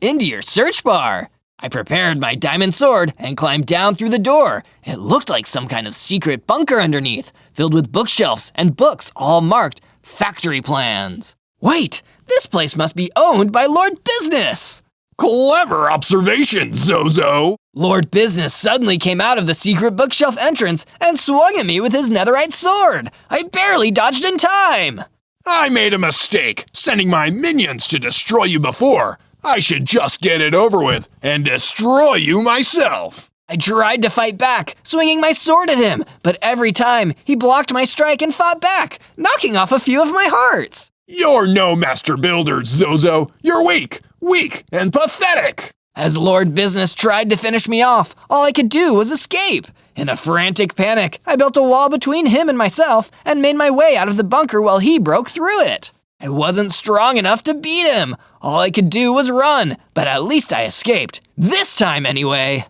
Speaker 1: into your search bar. I prepared my diamond sword and climbed down through the door. It looked like some kind of secret bunker underneath, filled with bookshelves and books all marked factory plans. Wait, this place must be owned by Lord Business.
Speaker 2: Clever observation, Zozo.
Speaker 1: Lord Business suddenly came out of the secret bookshelf entrance and swung at me with his netherite sword. I barely dodged in time.
Speaker 2: I made a mistake, sending my minions to destroy you before. I should just get it over with and destroy you myself.
Speaker 1: I tried to fight back, swinging my sword at him, but every time he blocked my strike and fought back, knocking off a few of my hearts.
Speaker 2: You're no master builder, Zozo. You're weak and pathetic.
Speaker 1: As Lord Business tried to finish me off, all I could do was escape. In a frantic panic, I built a wall between him and myself and made my way out of the bunker while he broke through it. I wasn't strong enough to beat him. All I could do was run, but at least I escaped. This time anyway.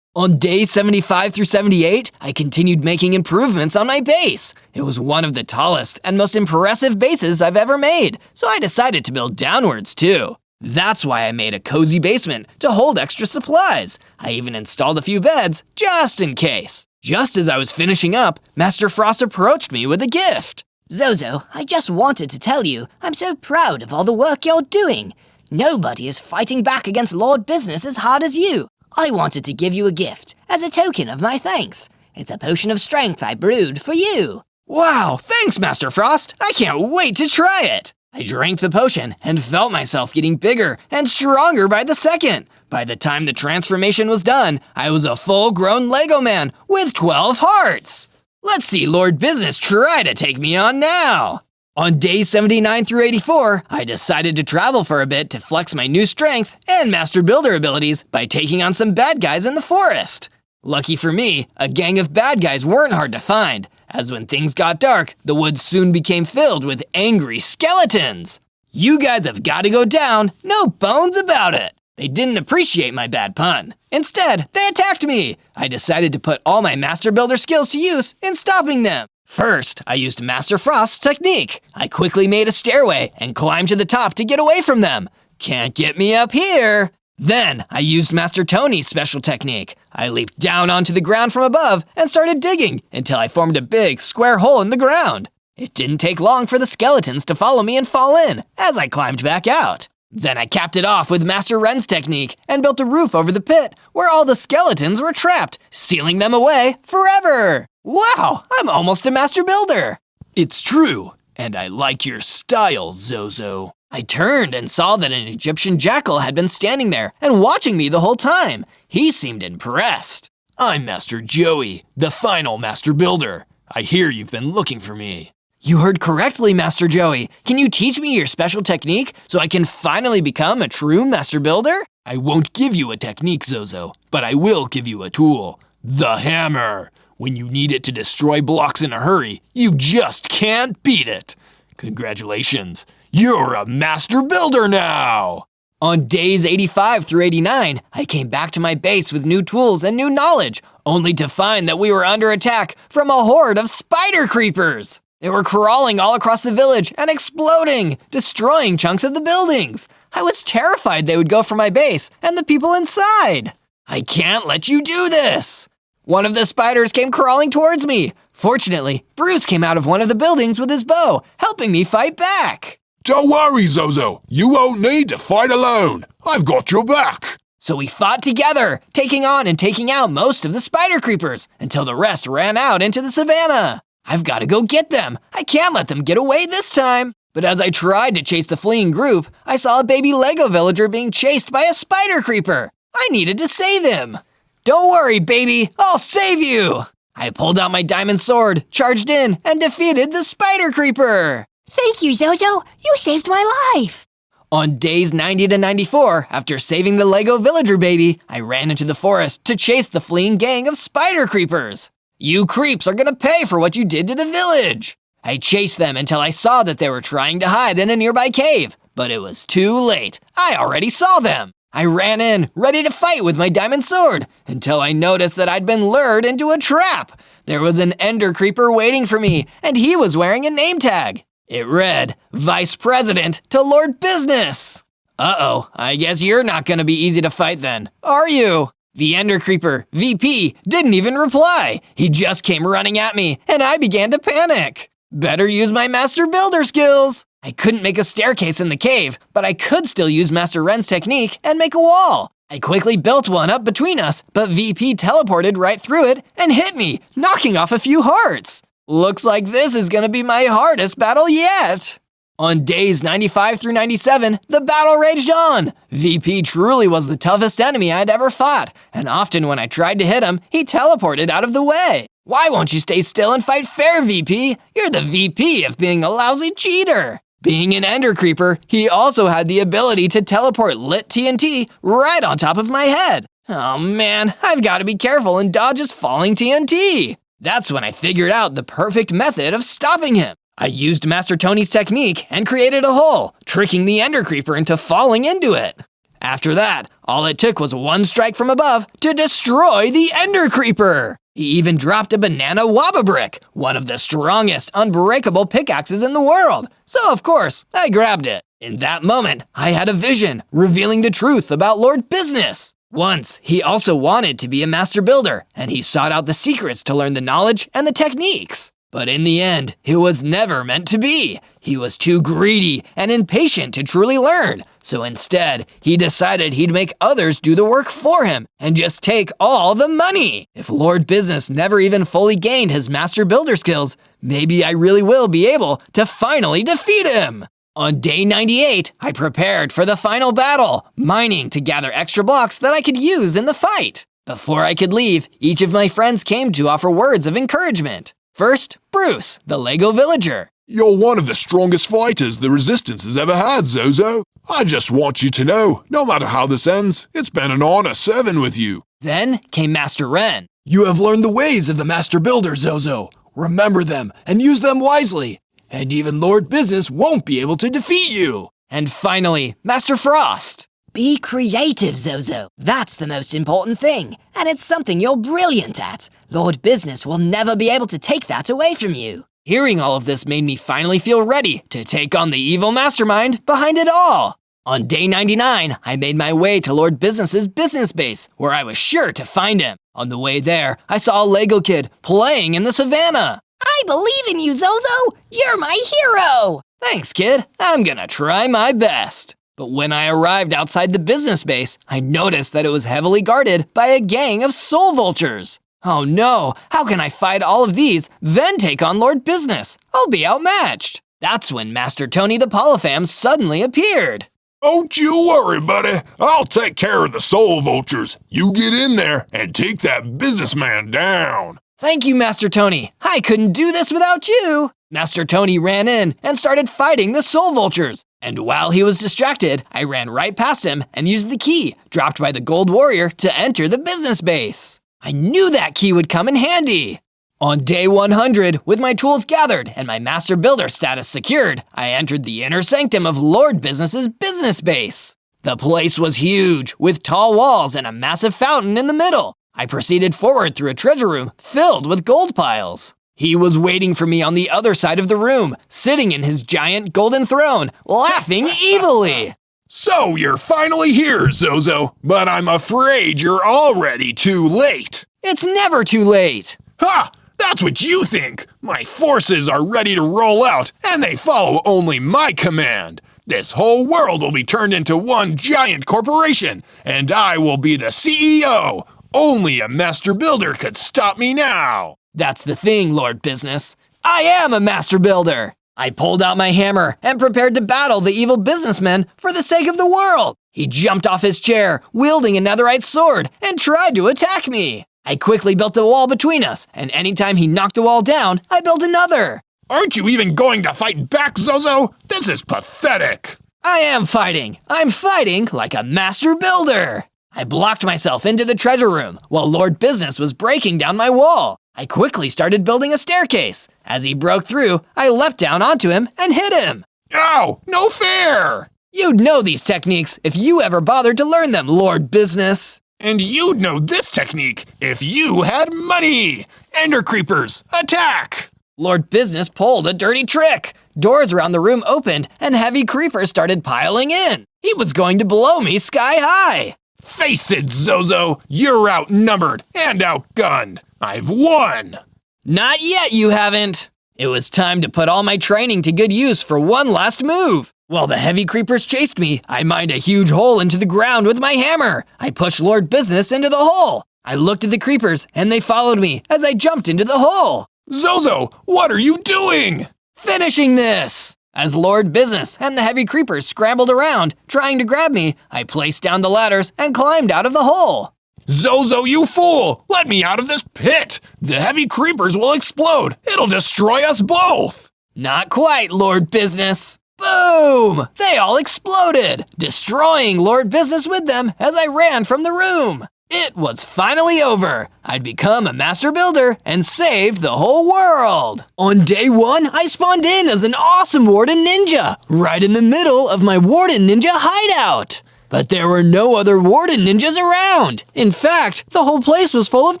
Speaker 1: On days 75 through 78, I continued making improvements on my base. It was one of the tallest and most impressive bases I've ever made, so I decided to build downwards too. That's why I made a cozy basement to hold extra supplies. I even installed a few beds, just in case. Just as I was finishing up, Master Frost approached me with a gift.
Speaker 5: Zozo, I just wanted to tell you, I'm so proud of all the work you're doing. Nobody is fighting back against Lord Business as hard as you. I wanted to give you a gift, as a token of my thanks. It's a potion of strength I brewed for you.
Speaker 1: Wow, thanks, Master Frost. I can't wait to try it. I drank the potion and felt myself getting bigger and stronger by the second. By the time the transformation was done, I was a full-grown Lego man with 12 hearts. Let's see Lord Business try to take me on now. On days 79 through 84, I decided to travel for a bit to flex my new strength and master builder abilities by taking on some bad guys in the forest. Lucky for me, a gang of bad guys weren't hard to find, as when things got dark, the woods soon became filled with angry skeletons. You guys have got to go down, no bones about it. They didn't appreciate my bad pun. Instead, they attacked me. I decided to put all my master builder skills to use in stopping them. First, I used Master Frost's technique. I quickly made a stairway and climbed to the top to get away from them. Can't get me up here. Then, I used Master Tony's special technique. I leaped down onto the ground from above and started digging until I formed a big, square hole in the ground. It didn't take long for the skeletons to follow me and fall in as I climbed back out. Then I capped it off with Master Ren's technique and built a roof over the pit where all the skeletons were trapped, sealing them away forever. Wow, I'm almost a master builder. It's true, and I like your style, Zozo. I turned and saw that an Egyptian jackal had been standing there and watching me the whole time. He seemed impressed. I'm Master Joey, the final master builder. I hear you've been looking for me. You heard correctly, Master Joey. Can you teach me your special technique so I can finally become a true master builder? I won't give you a technique, Zozo, but I will give you a tool. The hammer. When you need it to destroy blocks in a hurry, you just can't beat it. Congratulations, you're a master builder now! On days 85 through 89, I came back to my base with new tools and new knowledge, only to find that we were under attack from a horde of spider creepers. They were crawling all across the village and exploding, destroying chunks of the buildings. I was terrified they would go for my base and the people inside. I can't let you do this! One of the spiders came crawling towards me. Fortunately, Bruce came out of one of the buildings with his bow, helping me fight back.
Speaker 2: Don't worry, Zozo. You won't need to fight alone. I've got your back.
Speaker 1: So we fought together, taking on and taking out most of the spider creepers until the rest ran out into the savannah. I've got to go get them. I can't let them get away this time. But as I tried to chase the fleeing group, I saw a baby Lego villager being chased by a spider creeper. I needed to save him. Don't worry, baby. I'll save you. I pulled out my diamond sword, charged in, and defeated the spider creeper.
Speaker 5: Thank you, Zozo. You saved my life.
Speaker 1: On days 90 to 94, after saving the Lego villager baby, I ran into the forest to chase the fleeing gang of spider creepers. You creeps are gonna pay for what you did to the village. I chased them until I saw that they were trying to hide in a nearby cave, but it was too late. I already saw them. I ran in, ready to fight with my diamond sword, until I noticed that I'd been lured into a trap. There was an ender creeper waiting for me, and he was wearing a name tag. It read, Vice President to Lord Business. Uh-oh, I guess you're not gonna be easy to fight then, are you? The ender creeper, VP, didn't even reply. He just came running at me, and I began to panic. Better use my Master Builder skills. I couldn't make a staircase in the cave, but I could still use Master Ren's technique and make a wall. I quickly built one up between us, but VP teleported right through it and hit me, knocking off a few hearts. Looks like this is gonna be my hardest battle yet. On days 95 through 97, the battle raged on. VP truly was the toughest enemy I'd ever fought, and often when I tried to hit him, he teleported out of the way. Why won't you stay still and fight fair, VP? You're the VP of being a lousy cheater. Being an ender creeper, he also had the ability to teleport lit TNT right on top of my head. Oh man, I've got to be careful and dodge his falling TNT. That's when I figured out the perfect method of stopping him. I used Master Tony's technique and created a hole, tricking the ender creeper into falling into it. After that, all it took was one strike from above to destroy the ender creeper. He even dropped a banana wabba brick, one of the strongest unbreakable pickaxes in the world. So of course, I grabbed it. In that moment, I had a vision, revealing the truth about Lord Business. Once, he also wanted to be a master builder, and he sought out the secrets to learn the knowledge and the techniques. But in the end, it was never meant to be. He was too greedy and impatient to truly learn. So instead, he decided he'd make others do the work for him and just take all the money. If Lord Business never even fully gained his master builder skills, maybe I really will be able to finally defeat him. On day 98, I prepared for the final battle, mining to gather extra blocks that I could use in the fight. Before I could leave, each of my friends came to offer words of encouragement. First, Bruce, the Lego villager.
Speaker 2: You're one of the strongest fighters the Resistance has ever had, Zozo. I just want you to know, no matter how this ends, it's been an honor serving with you.
Speaker 1: Then came Master Ren.
Speaker 8: You have learned the ways of the Master Builder, Zozo. Remember them and use them wisely. And even Lord Business won't be able to defeat you.
Speaker 1: And finally, Master Frost.
Speaker 5: Be creative, Zozo. That's the most important thing, and it's something you're brilliant at. Lord Business will never be able to take that away from you.
Speaker 1: Hearing all of this made me finally feel ready to take on the evil mastermind behind it all. On day 99, I made my way to Lord Business's business base, where I was sure to find him. On the way there, I saw a Lego kid playing in the savannah.
Speaker 5: I believe in you, Zozo. You're my hero.
Speaker 1: Thanks, kid. I'm gonna try my best. But when I arrived outside the business base, I noticed that it was heavily guarded by a gang of soul vultures. Oh no, how can I fight all of these, then take on Lord Business? I'll be outmatched. That's when Master Tony the Polypham suddenly appeared.
Speaker 2: Don't you worry, buddy. I'll take care of the soul vultures. You get in there and take that businessman down.
Speaker 1: Thank you, Master Tony. I couldn't do this without you. Master Tony ran in and started fighting the soul vultures. And while he was distracted, I ran right past him and used the key, dropped by the gold warrior, to enter the business base. I knew that key would come in handy. On day 100, with my tools gathered and my master builder status secured, I entered the inner sanctum of Lord Business's business base. The place was huge, with tall walls and a massive fountain in the middle. I proceeded forward through a treasure room filled with gold piles. He was waiting for me on the other side of the room, sitting in his giant golden throne, laughing evilly.
Speaker 2: So you're finally here, Zozo, but I'm afraid you're already too late.
Speaker 1: It's never too late.
Speaker 2: Ha! That's what you think! My forces are ready to roll out, and they follow only my command. This whole world will be turned into one giant corporation, and I will be the CEO. Only a master builder could stop me now.
Speaker 1: That's the thing, Lord Business. I am a master builder. I pulled out my hammer and prepared to battle the evil businessman for the sake of the world. He jumped off his chair, wielding a netherite sword, and tried to attack me. I quickly built a wall between us, and anytime he knocked a wall down, I built another.
Speaker 2: Aren't you even going to fight back, Zozo? This is pathetic.
Speaker 1: I am fighting. I'm fighting like a master builder. I blocked myself into the treasure room while Lord Business was breaking down my wall. I quickly started building a staircase. As he broke through, I leapt down onto him and hit him.
Speaker 2: Ow! No fair!
Speaker 1: You'd know these techniques if you ever bothered to learn them, Lord Business.
Speaker 2: And you'd know this technique if you had money! Ender creepers, attack!
Speaker 1: Lord Business pulled a dirty trick. Doors around the room opened and heavy creepers started piling in. He was going to blow me sky high.
Speaker 2: Face it, Zozo, you're outnumbered and outgunned. I've won!
Speaker 1: Not yet, you haven't. It was time to put all my training to good use for one last move. While the heavy creepers chased me, I mined a huge hole into the ground with my hammer. I pushed Lord Business into the hole. I looked at the creepers and they followed me as I jumped into the hole.
Speaker 2: Zozo, what are you doing?
Speaker 1: Finishing this! As Lord Business and the heavy creepers scrambled around, trying to grab me, I placed down the ladders and climbed out of the hole.
Speaker 2: Zozo, you fool! Let me out of this pit! The heavy creepers will explode! It'll destroy us both!
Speaker 1: Not quite, Lord Business. Boom! They all exploded, destroying Lord Business with them as I ran from the room. It was finally over. I'd become a master builder and saved the whole world. On day 1, I spawned in as an awesome Warden Ninja, right in the middle of my Warden Ninja hideout. But there were no other Warden Ninjas around. In fact, the whole place was full of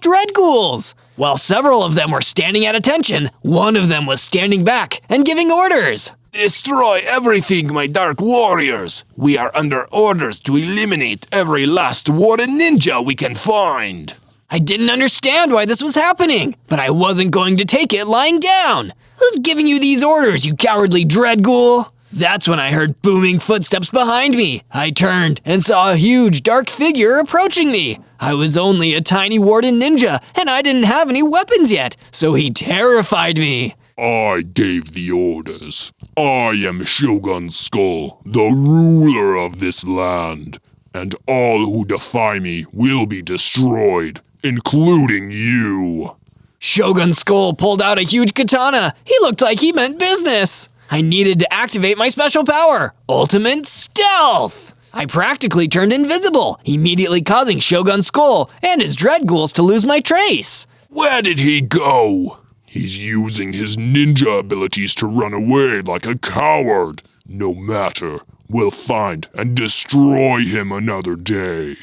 Speaker 1: dread ghouls. While several of them were standing at attention, one of them was standing back and giving orders.
Speaker 3: Destroy everything, my dark warriors. We are under orders to eliminate every last Warden Ninja we can find.
Speaker 1: I didn't understand why this was happening, but I wasn't going to take it lying down. Who's giving you these orders, you cowardly dread ghoul? That's when I heard booming footsteps behind me. I turned and saw a huge dark figure approaching me. I was only a tiny Warden Ninja, and I didn't have any weapons yet, so he terrified me.
Speaker 2: I gave the orders. I am Shogun Skull, the ruler of this land, and all who defy me will be destroyed, including you.
Speaker 1: Shogun Skull pulled out a huge katana. He looked like he meant business. I needed to activate my special power, Ultimate Stealth. I practically turned invisible, immediately causing Shogun Skull and his dread ghouls to lose my trace.
Speaker 2: Where did he go? He's using his ninja abilities to run away like a coward. No matter, we'll find and destroy him another day.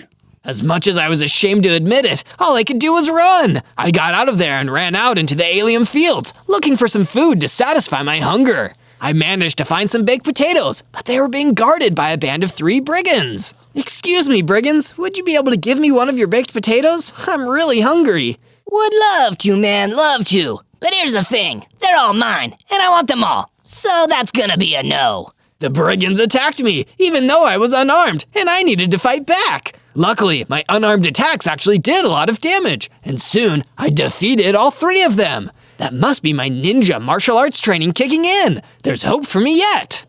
Speaker 1: As much as I was ashamed to admit it, all I could do was run. I got out of there and ran out into the alien fields, looking for some food to satisfy my hunger. I managed to find some baked potatoes, but they were being guarded by a band of 3 brigands. Excuse me, brigands, would you be able to give me one of your baked potatoes? I'm really hungry.
Speaker 5: Would love to, man, love to. But here's the thing, they're all mine, and I want them all. So that's gonna be a no.
Speaker 1: The brigands attacked me, even though I was unarmed, and I needed to fight back. Luckily, my unarmed attacks actually did a lot of damage, and soon I defeated all 3 of them. That must be my ninja martial arts training kicking in. There's hope for me yet.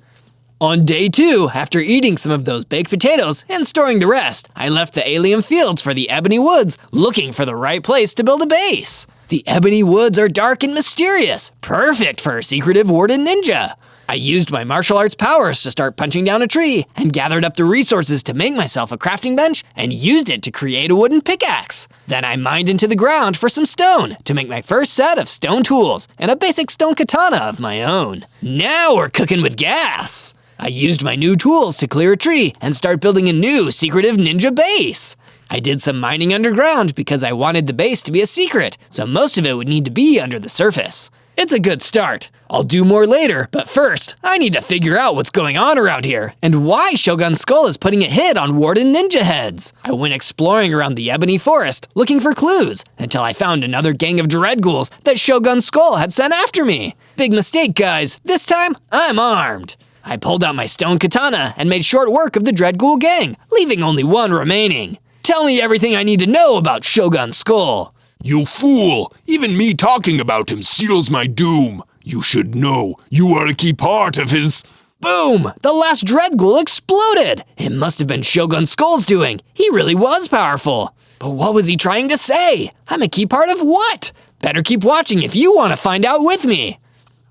Speaker 1: On day 2, after eating some of those baked potatoes and storing the rest, I left the alien fields for the ebony woods, looking for the right place to build a base. The ebony woods are dark and mysterious, perfect for a secretive Warden Ninja. I used my martial arts powers to start punching down a tree and gathered up the resources to make myself a crafting bench and used it to create a wooden pickaxe. Then I mined into the ground for some stone to make my first set of stone tools and a basic stone katana of my own. Now we're cooking with gas. I used my new tools to clear a tree and start building a new secretive ninja base. I did some mining underground because I wanted the base to be a secret, so most of it would need to be under the surface. It's a good start. I'll do more later, but first, I need to figure out what's going on around here and why Shogun Skull is putting a hit on Warden ninja heads. I went exploring around the Ebony Forest looking for clues until I found another gang of dread ghouls that Shogun Skull had sent after me. Big mistake, guys. This time, I'm armed. I pulled out my stone katana and made short work of the dread ghoul gang, leaving only one remaining. Tell me everything I need to know about Shogun Skull.
Speaker 3: You fool! Even me talking about him seals my doom. You should know, you are a key part of his...
Speaker 1: Boom! The last dread ghoul exploded! It must have been Shogun Skull's doing. He really was powerful. But what was he trying to say? I'm a key part of what? Better keep watching if you want to find out with me.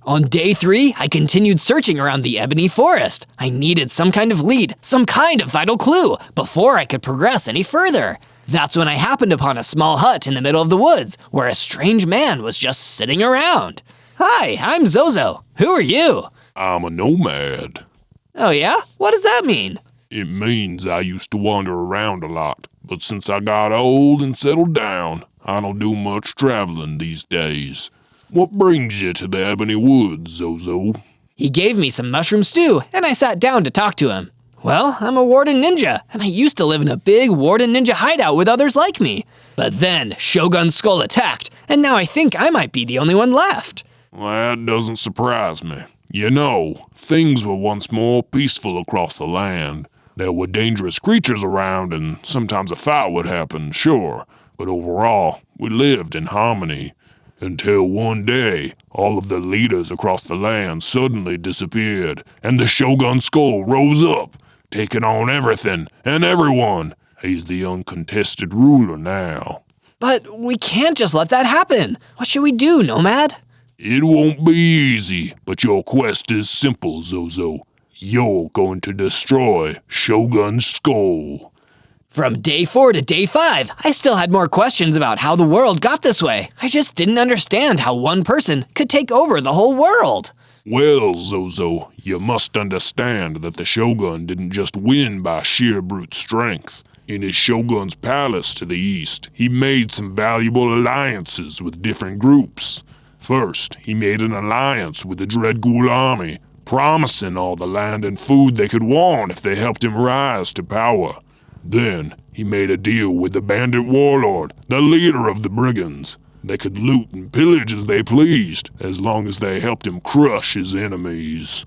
Speaker 1: On day 3, I continued searching around the Ebony Forest. I needed some kind of lead, some kind of vital clue, before I could progress any further. That's when I happened upon a small hut in the middle of the woods, where a strange man was just sitting around. Hi, I'm Zozo. Who are you?
Speaker 3: I'm a nomad.
Speaker 1: Oh yeah? What does that mean?
Speaker 3: It means I used to wander around a lot, but since I got old and settled down, I don't do much traveling these days. What brings you to the Ebony Woods, Zozo?
Speaker 1: He gave me some mushroom stew, and I sat down to talk to him. Well, I'm a Warden ninja, and I used to live in a big Warden ninja hideout with others like me. But then Shogun Skull attacked, and now I think I might be the only one left.
Speaker 3: That doesn't surprise me. You know, things were once more peaceful across the land. There were dangerous creatures around, and sometimes a fight would happen, sure. But overall, we lived in harmony. Until one day, all of the leaders across the land suddenly disappeared, and the Shogun Skull rose up, taking on everything and everyone. He's the uncontested ruler now.
Speaker 1: But we can't just let that happen. What should we do, Nomad?
Speaker 3: It won't be easy, but your quest is simple, Zozo. You're going to destroy Shogun Skull.
Speaker 1: From day 4 to day 5, I still had more questions about how the world got this way. I just didn't understand how one person could take over the whole world.
Speaker 3: Well, Zozo, you must understand that the Shogun didn't just win by sheer brute strength. In his Shogun's palace to the east, he made some valuable alliances with different groups. First, he made an alliance with the Dread Ghoul army, promising all the land and food they could want if they helped him rise to power. Then, he made a deal with the bandit warlord, the leader of the brigands. They could loot and pillage as they pleased, as long as they helped him crush his enemies.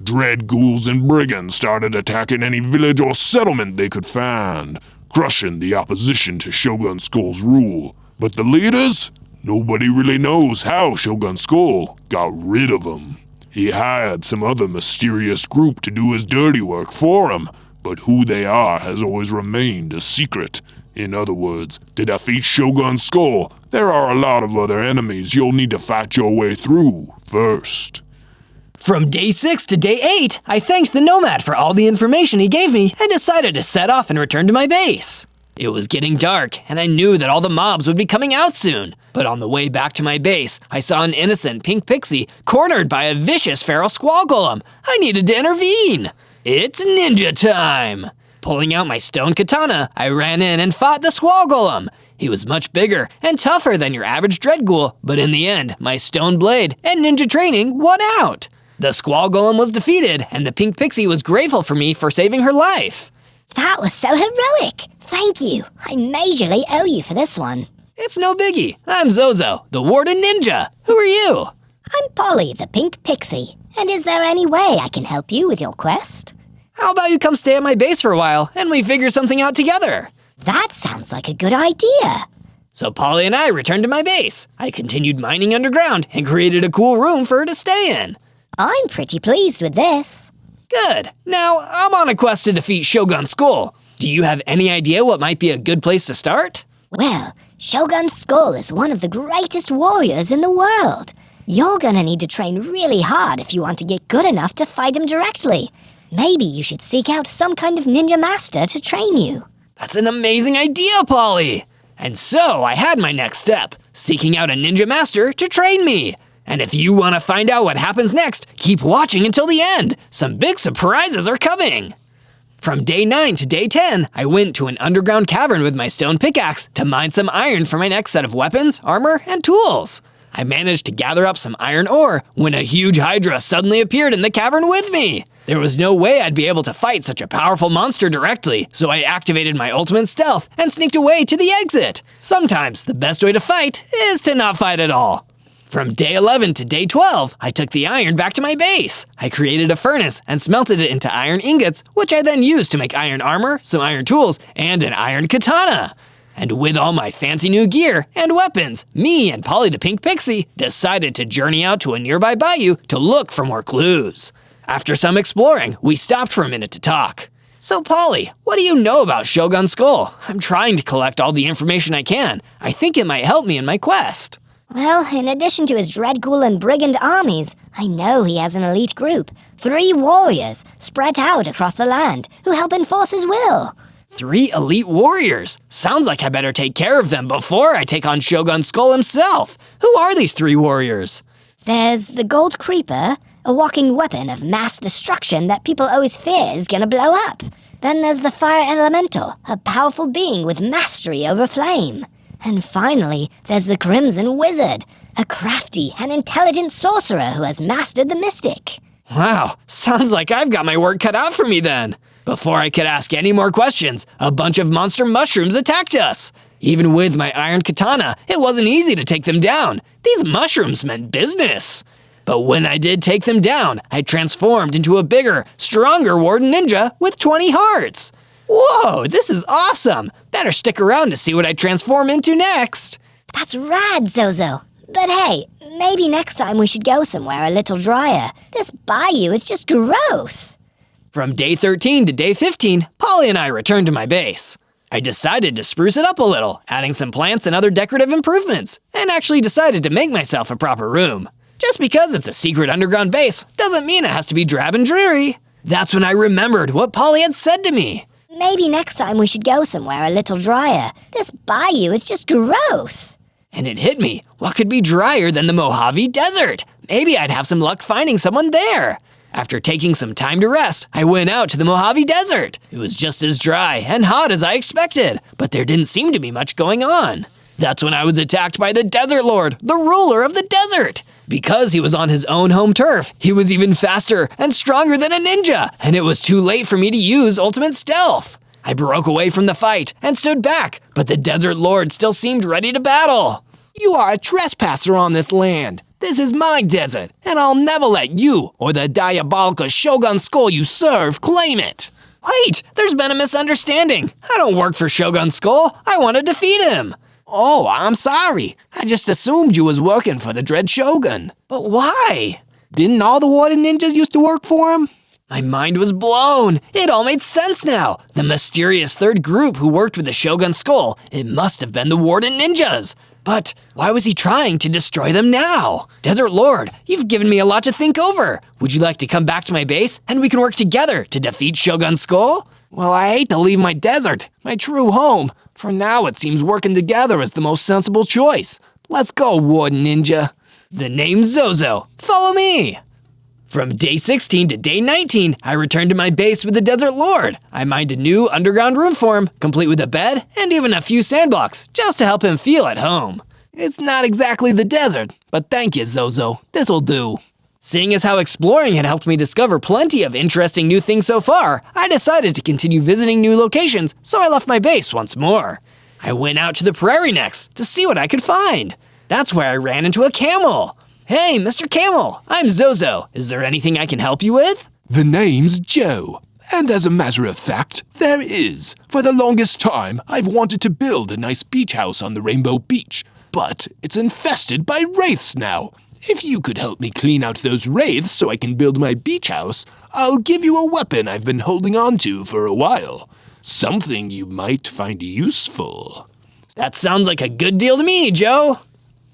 Speaker 3: Dread ghouls and brigands started attacking any village or settlement they could find, crushing the opposition to Shogun Skull's rule. But the leaders? Nobody really knows how Shogun Skull got rid of them. He hired some other mysterious group to do his dirty work for him, but who they are has always remained a secret. In other words, to defeat Shogun Skull, there are a lot of other enemies you'll need to fight your way through first.
Speaker 1: From day 6 to day 8, I thanked the Nomad for all the information he gave me and decided to set off and return to my base. It was getting dark, and I knew that all the mobs would be coming out soon. But on the way back to my base, I saw an innocent pink pixie cornered by a vicious feral squall golem. I needed to intervene. It's ninja time! Pulling out my stone katana, I ran in and fought the squall golem. He was much bigger and tougher than your average dread ghoul, but in the end, my stone blade and ninja training won out. The squall golem was defeated, and the pink pixie was grateful for me for saving her life.
Speaker 7: That was so heroic. Thank you. I majorly owe you for this one.
Speaker 1: It's no biggie. I'm Zozo, the Warden Ninja. Who are you?
Speaker 7: I'm Polly, the pink pixie. And is there any way I can help you with your quest?
Speaker 1: How about you come stay at my base for a while, and we figure something out together?
Speaker 7: That sounds like a good idea.
Speaker 1: So Polly and I returned to my base. I continued mining underground and created a cool room for her to stay in.
Speaker 7: I'm pretty pleased with this.
Speaker 1: Good. Now, I'm on a quest to defeat Shogun Skull. Do you have any idea what might be a good place to start?
Speaker 7: Well, Shogun Skull is one of the greatest warriors in the world. You're gonna need to train really hard if you want to get good enough to fight him directly. Maybe you should seek out some kind of ninja master to train you.
Speaker 1: That's an amazing idea, Polly! And so I had my next step, seeking out a ninja master to train me. And if you want to find out what happens next, keep watching until the end. Some big surprises are coming. From day 9 to day 10, I went to an underground cavern with my stone pickaxe to mine some iron for my next set of weapons, armor, and tools. I managed to gather up some iron ore when a huge hydra suddenly appeared in the cavern with me. There was no way I'd be able to fight such a powerful monster directly, so I activated my ultimate stealth and sneaked away to the exit. Sometimes the best way to fight is to not fight at all. From day 11 to day 12, I took the iron back to my base. I created a furnace and smelted it into iron ingots, which I then used to make iron armor, some iron tools, and an iron katana. And with all my fancy new gear and weapons, me and Polly the Pink Pixie decided to journey out to a nearby bayou to look for more clues. After some exploring, we stopped for a minute to talk. So Polly, what do you know about Shogun Skull? I'm trying to collect all the information I can. I think it might help me in my quest.
Speaker 7: Well, in addition to his Dreadghoul and Brigand armies, I know he has an elite group, 3 warriors spread out across the land who help enforce his will.
Speaker 1: 3 elite warriors. Sounds like I better take care of them before I take on Shogun Skull himself. Who are these 3 warriors?
Speaker 7: There's the Gold Creeper, a walking weapon of mass destruction that people always fear is gonna blow up. Then there's the Fire Elemental, a powerful being with mastery over flame. And finally, there's the Crimson Wizard, a crafty and intelligent sorcerer who has mastered the Mystic.
Speaker 1: Wow, sounds like I've got my work cut out for me then. Before I could ask any more questions, a bunch of monster mushrooms attacked us. Even with my iron katana, it wasn't easy to take them down. These mushrooms meant business. But when I did take them down, I transformed into a bigger, stronger Warden Ninja with 20 hearts. Whoa, this is awesome! Better stick around to see what I transform into next.
Speaker 7: That's rad, Zozo. But hey, maybe next time we should go somewhere a little drier. This bayou is just gross.
Speaker 1: From day 13 to day 15, Polly and I returned to my base. I decided to spruce it up a little, adding some plants and other decorative improvements, and actually decided to make myself a proper room. Just because it's a secret underground base doesn't mean it has to be drab and dreary. That's when I remembered what Polly had said to me.
Speaker 7: Maybe next time we should go somewhere a little drier. This bayou is just gross.
Speaker 1: And it hit me. What could be drier than the Mojave Desert? Maybe I'd have some luck finding someone there. After taking some time to rest, I went out to the Mojave Desert. It was just as dry and hot as I expected, but there didn't seem to be much going on. That's when I was attacked by the Desert Lord, the ruler of the desert. Because he was on his own home turf, he was even faster and stronger than a ninja, and it was too late for me to use ultimate stealth. I broke away from the fight and stood back, but the Desert Lord still seemed ready to battle. You are a trespasser on this land. This is my desert, and I'll never let you or the diabolical Shogun Skull you serve claim it. Wait, there's been a misunderstanding. I don't work for Shogun Skull. I want to defeat him. Oh, I'm sorry. I just assumed you was working for the Dread Shogun. But why? Didn't all the Warden Ninjas used to work for him? My mind was blown. It all made sense now. The mysterious third group who worked with the Shogun Skull, it must have been the Warden Ninjas. But why was he trying to destroy them now? Desert Lord, you've given me a lot to think over. Would you like to come back to my base and we can work together to defeat Shogun Skull? Well, I hate to leave my desert, my true home. For now, it seems working together is the most sensible choice. Let's go, Warden Ninja. The name's Zozo. Follow me. From day 16 to day 19, I returned to my base with the Desert Lord. I mined a new underground room for him, complete with a bed and even a few sandblocks, just to help him feel at home. It's not exactly the desert, but thank you, Zozo. This'll do. Seeing as how exploring had helped me discover plenty of interesting new things so far, I decided to continue visiting new locations, so I left my base once more. I went out to the prairie next to see what I could find. That's where I ran into a camel. Hey, Mr. Camel, I'm Zozo. Is there anything I can help you with?
Speaker 2: The name's Joe. And as a matter of fact, there is. For the longest time, I've wanted to build a nice beach house on the Rainbow Beach, but it's infested by wraiths now. If you could help me clean out those wraiths so I can build my beach house, I'll give you a weapon I've been holding on to for a while. Something you might find useful.
Speaker 1: That sounds like a good deal to me, Joe.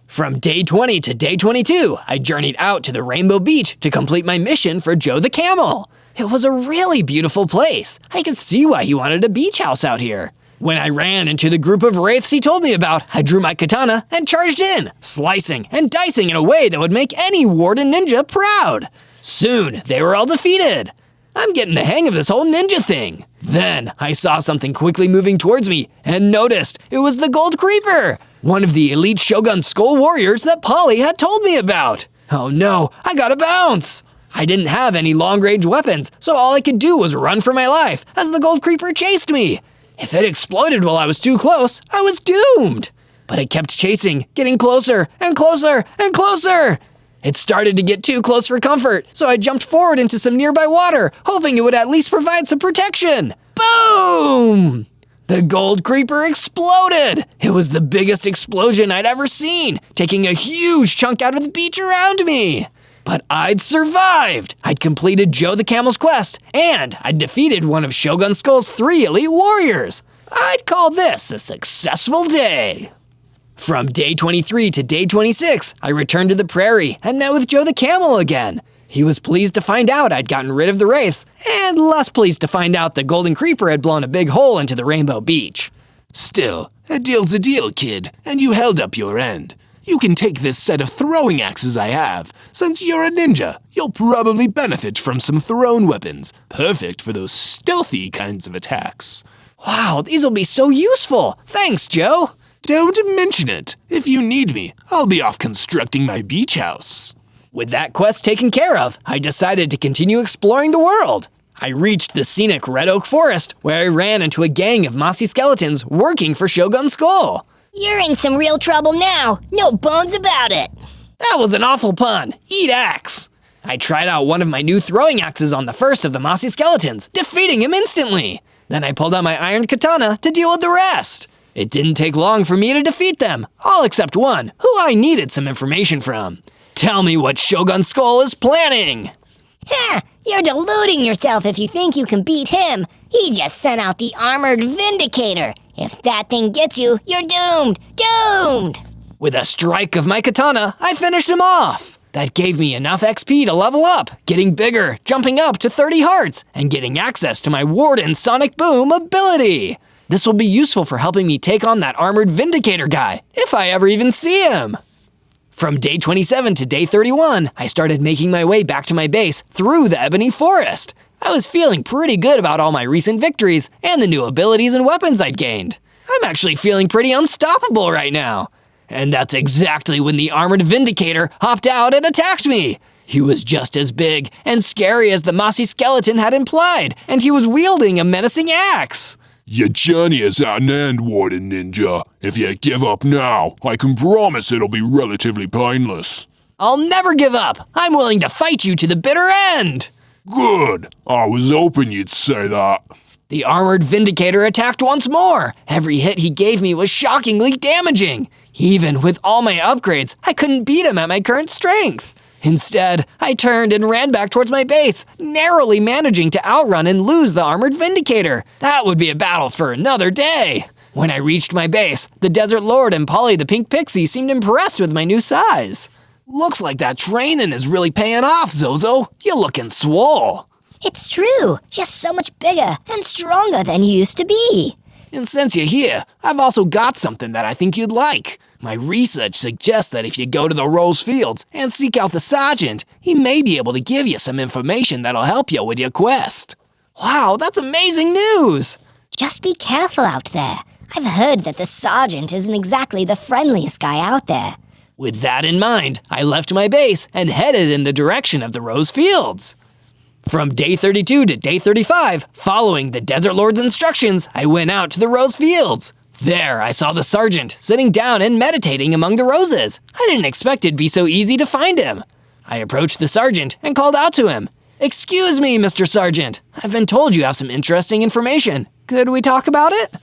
Speaker 1: From day 20 to day 22, I journeyed out to the Rainbow Beach to complete my mission for Joe the Camel. It was a really beautiful place. I could see why he wanted a beach house out here. When I ran into the group of wraiths he told me about, I drew my katana and charged in, slicing and dicing in a way that would make any warden ninja proud. Soon, they were all defeated. I'm getting the hang of this whole ninja thing. Then, I saw something quickly moving towards me and noticed it was the Gold Creeper, one of the elite Shogun Skull warriors that Polly had told me about. Oh no, I gotta bounce! I didn't have any long-range weapons, so all I could do was run for my life as the Gold Creeper chased me. If it exploded while I was too close, I was doomed. But I kept chasing, getting closer and closer and closer. It started to get too close for comfort, so I jumped forward into some nearby water, hoping it would at least provide some protection. Boom! The Gold Creeper exploded! It was the biggest explosion I'd ever seen, taking a huge chunk out of the beach around me. But I'd survived! I'd completed Joe the Camel's quest, and I'd defeated one of Shogun Skull's 3 elite warriors. I'd call this a successful day. From day 23 to day 26, I returned to the prairie and met with Joe the Camel again. He was pleased to find out I'd gotten rid of the wraiths, and less pleased to find out the Golden Creeper had blown a big hole into the Rainbow Beach.
Speaker 6: Still, a deal's a deal, kid, and you held up your end. You can take this set of throwing axes I have. Since you're a ninja, you'll probably benefit from some thrown weapons, perfect for those stealthy kinds of attacks.
Speaker 1: Wow, these will be so useful! Thanks, Joe!
Speaker 6: Don't mention it. If you need me, I'll be off constructing my beach house.
Speaker 1: With that quest taken care of, I decided to continue exploring the world. I reached the scenic Red Oak Forest, where I ran into a gang of mossy skeletons working for Shogun Skull.
Speaker 7: You're in some real trouble now. No bones about it.
Speaker 1: That was an awful pun. Eat axe. I tried out one of my new throwing axes on the first of the mossy skeletons, defeating him instantly. Then I pulled out my iron katana to deal with the rest. It didn't take long for me to defeat them, all except one, who I needed some information from. Tell me what Shogun Skull is planning.
Speaker 7: Ha! You're deluding yourself if you think you can beat him. He just sent out the armored Vindicator. If that thing gets you, you're doomed! Doomed!
Speaker 1: With a strike of my katana, I finished him off. That gave me enough XP to level up, getting bigger, jumping up to 30 hearts, and getting access to my Warden Sonic Boom ability. This will be useful for helping me take on that armored Vindicator guy, if I ever even see him. From day 27 to day 31, I started making my way back to my base through the Ebony Forest. I was feeling pretty good about all my recent victories and the new abilities and weapons I'd gained. I'm actually feeling pretty unstoppable right now. And that's exactly when the armored Vindicator hopped out and attacked me. He was just as big and scary as the mossy skeleton had implied, and he was wielding a menacing axe.
Speaker 2: Your journey is at an end, Warden Ninja. If you give up now, I can promise it'll be relatively painless.
Speaker 1: I'll never give up. I'm willing to fight you to the bitter end.
Speaker 2: Good. I was hoping you'd say that.
Speaker 1: The armored Vindicator attacked once more. Every hit he gave me was shockingly damaging. Even with all my upgrades, I couldn't beat him at my current strength. Instead, I turned and ran back towards my base, narrowly managing to outrun and lose the armored Vindicator. That would be a battle for another day. When I reached my base, the Desert Lord and Polly the Pink Pixie seemed impressed with my new size.
Speaker 6: Looks like that training is really paying off, Zozo. You're looking swole.
Speaker 7: It's true. You're so much bigger and stronger than you used to be.
Speaker 6: And since you're here, I've also got something that I think you'd like. My research suggests that if you go to the Rose Fields and seek out the Sergeant, he may be able to give you some information that'll help you with your quest.
Speaker 1: Wow, that's amazing news!
Speaker 7: Just be careful out there. I've heard that the Sergeant isn't exactly the friendliest guy out there.
Speaker 1: With that in mind, I left my base and headed in the direction of the Rose Fields. From day 32 to day 35, following the Desert Lord's instructions, I went out to the Rose Fields. There, I saw the Sergeant sitting down and meditating among the roses. I didn't expect it'd be so easy to find him. I approached the Sergeant and called out to him. "Excuse me, Mr. Sergeant. I've been told you have some interesting information. Could we talk about it?"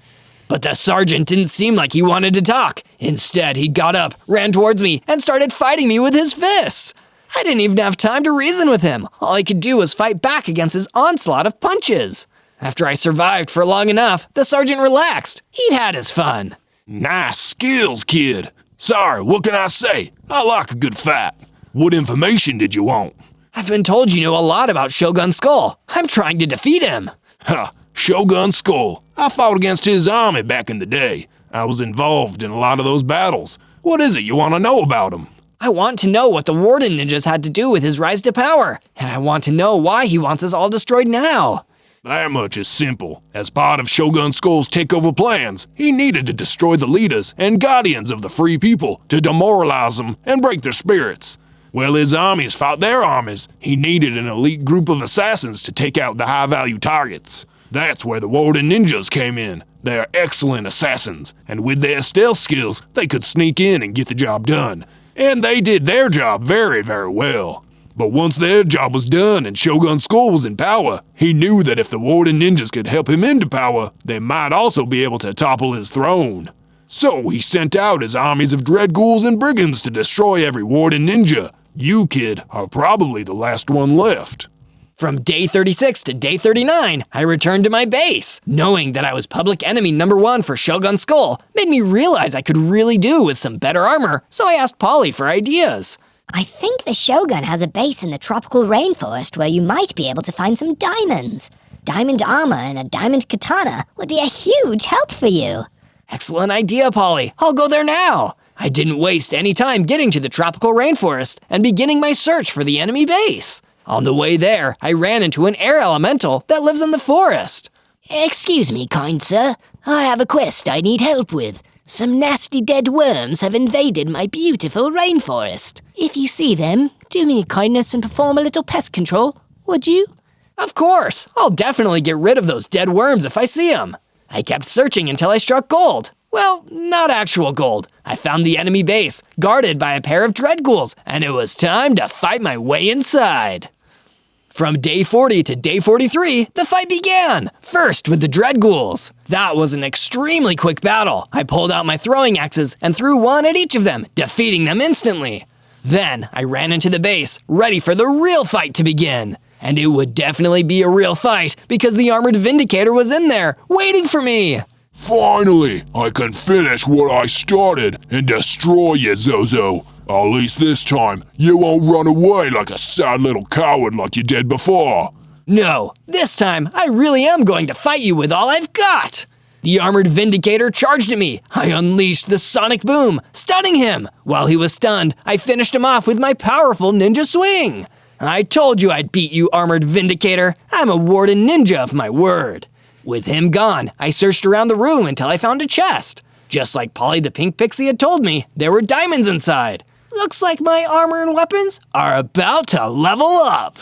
Speaker 1: But the Sergeant didn't seem like he wanted to talk. Instead, he got up, ran towards me, and started fighting me with his fists. I didn't even have time to reason with him. All I could do was fight back against his onslaught of punches. After I survived for long enough, the Sergeant relaxed. He'd had his fun.
Speaker 2: Nice skills, kid. Sorry, what can I say? I like a good fight. What information did you want?
Speaker 1: I've been told you know a lot about Shogun Skull. I'm trying to defeat him.
Speaker 2: Ha, Shogun Skull.
Speaker 3: I fought against his army back in the day. I was involved in a lot of those battles. What is it you want to know about him?
Speaker 1: I want to know what the Warden ninjas had to do with his rise to power, and I want to know why he wants us all destroyed now.
Speaker 3: That much is simple. As part of Shogun Skull's takeover plans, he needed to destroy the leaders and guardians of the free people to demoralize them and break their spirits. While his armies fought their armies, he needed an elite group of assassins to take out the high-value targets. That's where the Warden ninjas came in. They are excellent assassins, and with their stealth skills, they could sneak in and get the job done. And they did their job very, very well. But once their job was done and Shogun Skull was in power, he knew that if the Warden ninjas could help him into power, they might also be able to topple his throne. So he sent out his armies of dread ghouls and brigands to destroy every Warden ninja. You, kid, are probably the last one left.
Speaker 1: From day 36 to day 39, I returned to my base. Knowing that I was public enemy #1 for Shogun Skull made me realize I could really do with some better armor, so I asked Polly for ideas.
Speaker 7: I think the Shogun has a base in the tropical rainforest where you might be able to find some diamonds. Diamond armor and a diamond katana would be a huge help for you.
Speaker 1: Excellent idea, Polly. I'll go there now. I didn't waste any time getting to the tropical rainforest and beginning my search for the enemy base. On the way there, I ran into an air elemental that lives in the forest.
Speaker 9: Excuse me, kind sir. I have a quest I need help with. Some nasty dead worms have invaded my beautiful rainforest. If you see them, do me a kindness and perform a little pest control, would you?
Speaker 1: Of course. I'll definitely get rid of those dead worms if I see them. I kept searching until I struck gold. Well, not actual gold. I found the enemy base, guarded by a pair of dread ghouls, and it was time to fight my way inside. From day 40 to day 43, the fight began, first with the dread ghouls. That was an extremely quick battle. I pulled out my throwing axes and threw one at each of them, defeating them instantly. Then I ran into the base, ready for the real fight to begin. And it would definitely be a real fight because the armored Vindicator was in there, waiting for me.
Speaker 3: Finally, I can finish what I started and destroy you, Zozo. At least this time, you won't run away like a sad little coward like you did before.
Speaker 1: No, this time I really am going to fight you with all I've got. The armored Vindicator charged at me. I unleashed the sonic boom, stunning him. While he was stunned, I finished him off with my powerful ninja swing. I told you I'd beat you, armored Vindicator. I'm a Warden ninja of my word. With him gone, I searched around the room until I found a chest. Just like Polly the Pink Pixie had told me, there were diamonds inside. Looks like my armor and weapons are about to level up.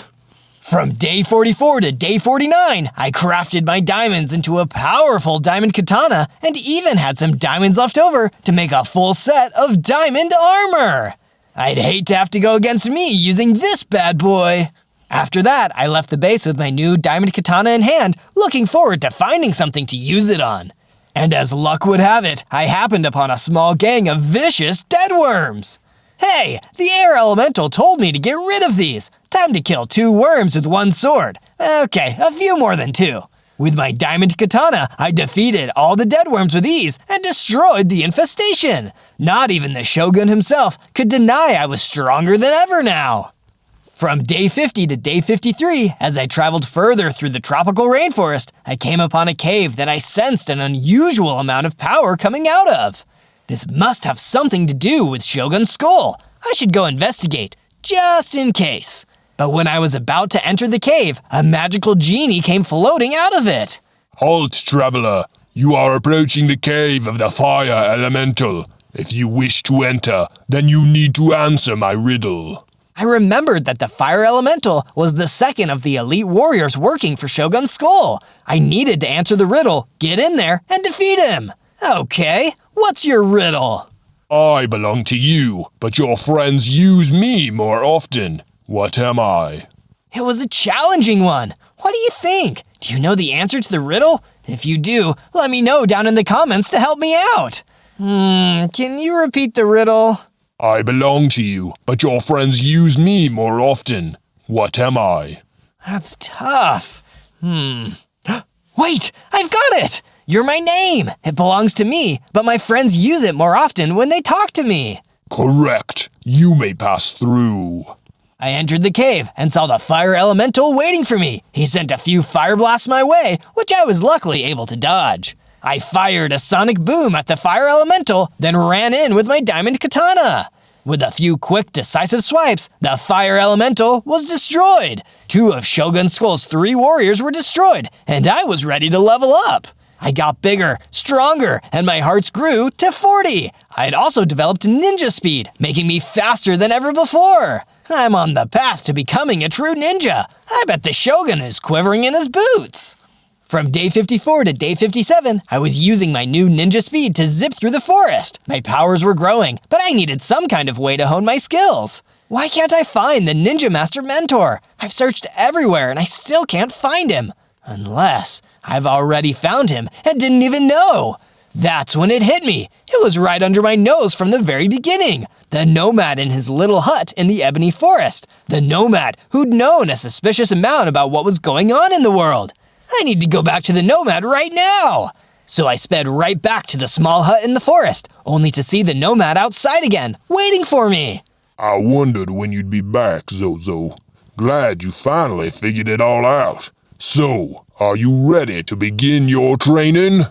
Speaker 1: From day 44 to day 49, I crafted my diamonds into a powerful diamond katana and even had some diamonds left over to make a full set of diamond armor. I'd hate to have to go against me using this bad boy. After that, I left the base with my new diamond katana in hand, looking forward to finding something to use it on. And as luck would have it, I happened upon a small gang of vicious dead worms. Hey, the air elemental told me to get rid of these. Time to kill 2 worms with 1 sword. Okay, a few more than 2. With my diamond katana, I defeated all the dead worms with ease and destroyed the infestation. Not even the Shogun himself could deny I was stronger than ever now. From day 50 to day 53, as I traveled further through the tropical rainforest, I came upon a cave that I sensed an unusual amount of power coming out of. This must have something to do with Shogun Skull. I should go investigate, just in case. But when I was about to enter the cave, a magical genie came floating out of it.
Speaker 3: Halt, traveler. You are approaching the cave of the fire elemental. If you wish to enter, then you need to answer my riddle.
Speaker 1: I remembered that the fire elemental was the second of the elite warriors working for Shogun Skull. I needed to answer the riddle, get in there, and defeat him. Okay, what's your riddle?
Speaker 3: I belong to you, but your friends use me more often. What am I?
Speaker 1: It was a challenging one. What do you think? Do you know the answer to the riddle? If you do, let me know down in the comments to help me out. Can you repeat the riddle?
Speaker 3: I belong to you, but your friends use me more often. What am I?
Speaker 1: That's tough. Wait, I've got it! You're my name. It belongs to me, but my friends use it more often when they talk to me.
Speaker 3: Correct. You may pass through.
Speaker 1: I entered the cave and saw the fire elemental waiting for me. He sent a few fire blasts my way, which I was luckily able to dodge. I fired a sonic boom at the fire elemental, then ran in with my diamond katana. With a few quick, decisive swipes, the fire elemental was destroyed. 2 of Shogun Skull's 3 warriors were destroyed, and I was ready to level up. I got bigger, stronger, and my hearts grew to 40. I had also developed ninja speed, making me faster than ever before. I'm on the path to becoming a true ninja. I bet the Shogun is quivering in his boots. From day 54 to day 57, I was using my new ninja speed to zip through the forest. My powers were growing, but I needed some kind of way to hone my skills. Why can't I find the Ninja Master Mentor? I've searched everywhere and I still can't find him. Unless I've already found him and didn't even know. That's when it hit me. It was right under my nose from the very beginning. The nomad in his little hut in the ebony forest. The nomad who'd known a suspicious amount about what was going on in the world. I need to go back to the nomad right now. So I sped right back to the small hut in the forest, only to see the nomad outside again, waiting for me.
Speaker 2: I wondered when you'd be back, Zozo. Glad you finally figured it all out. So, are you ready to begin your training?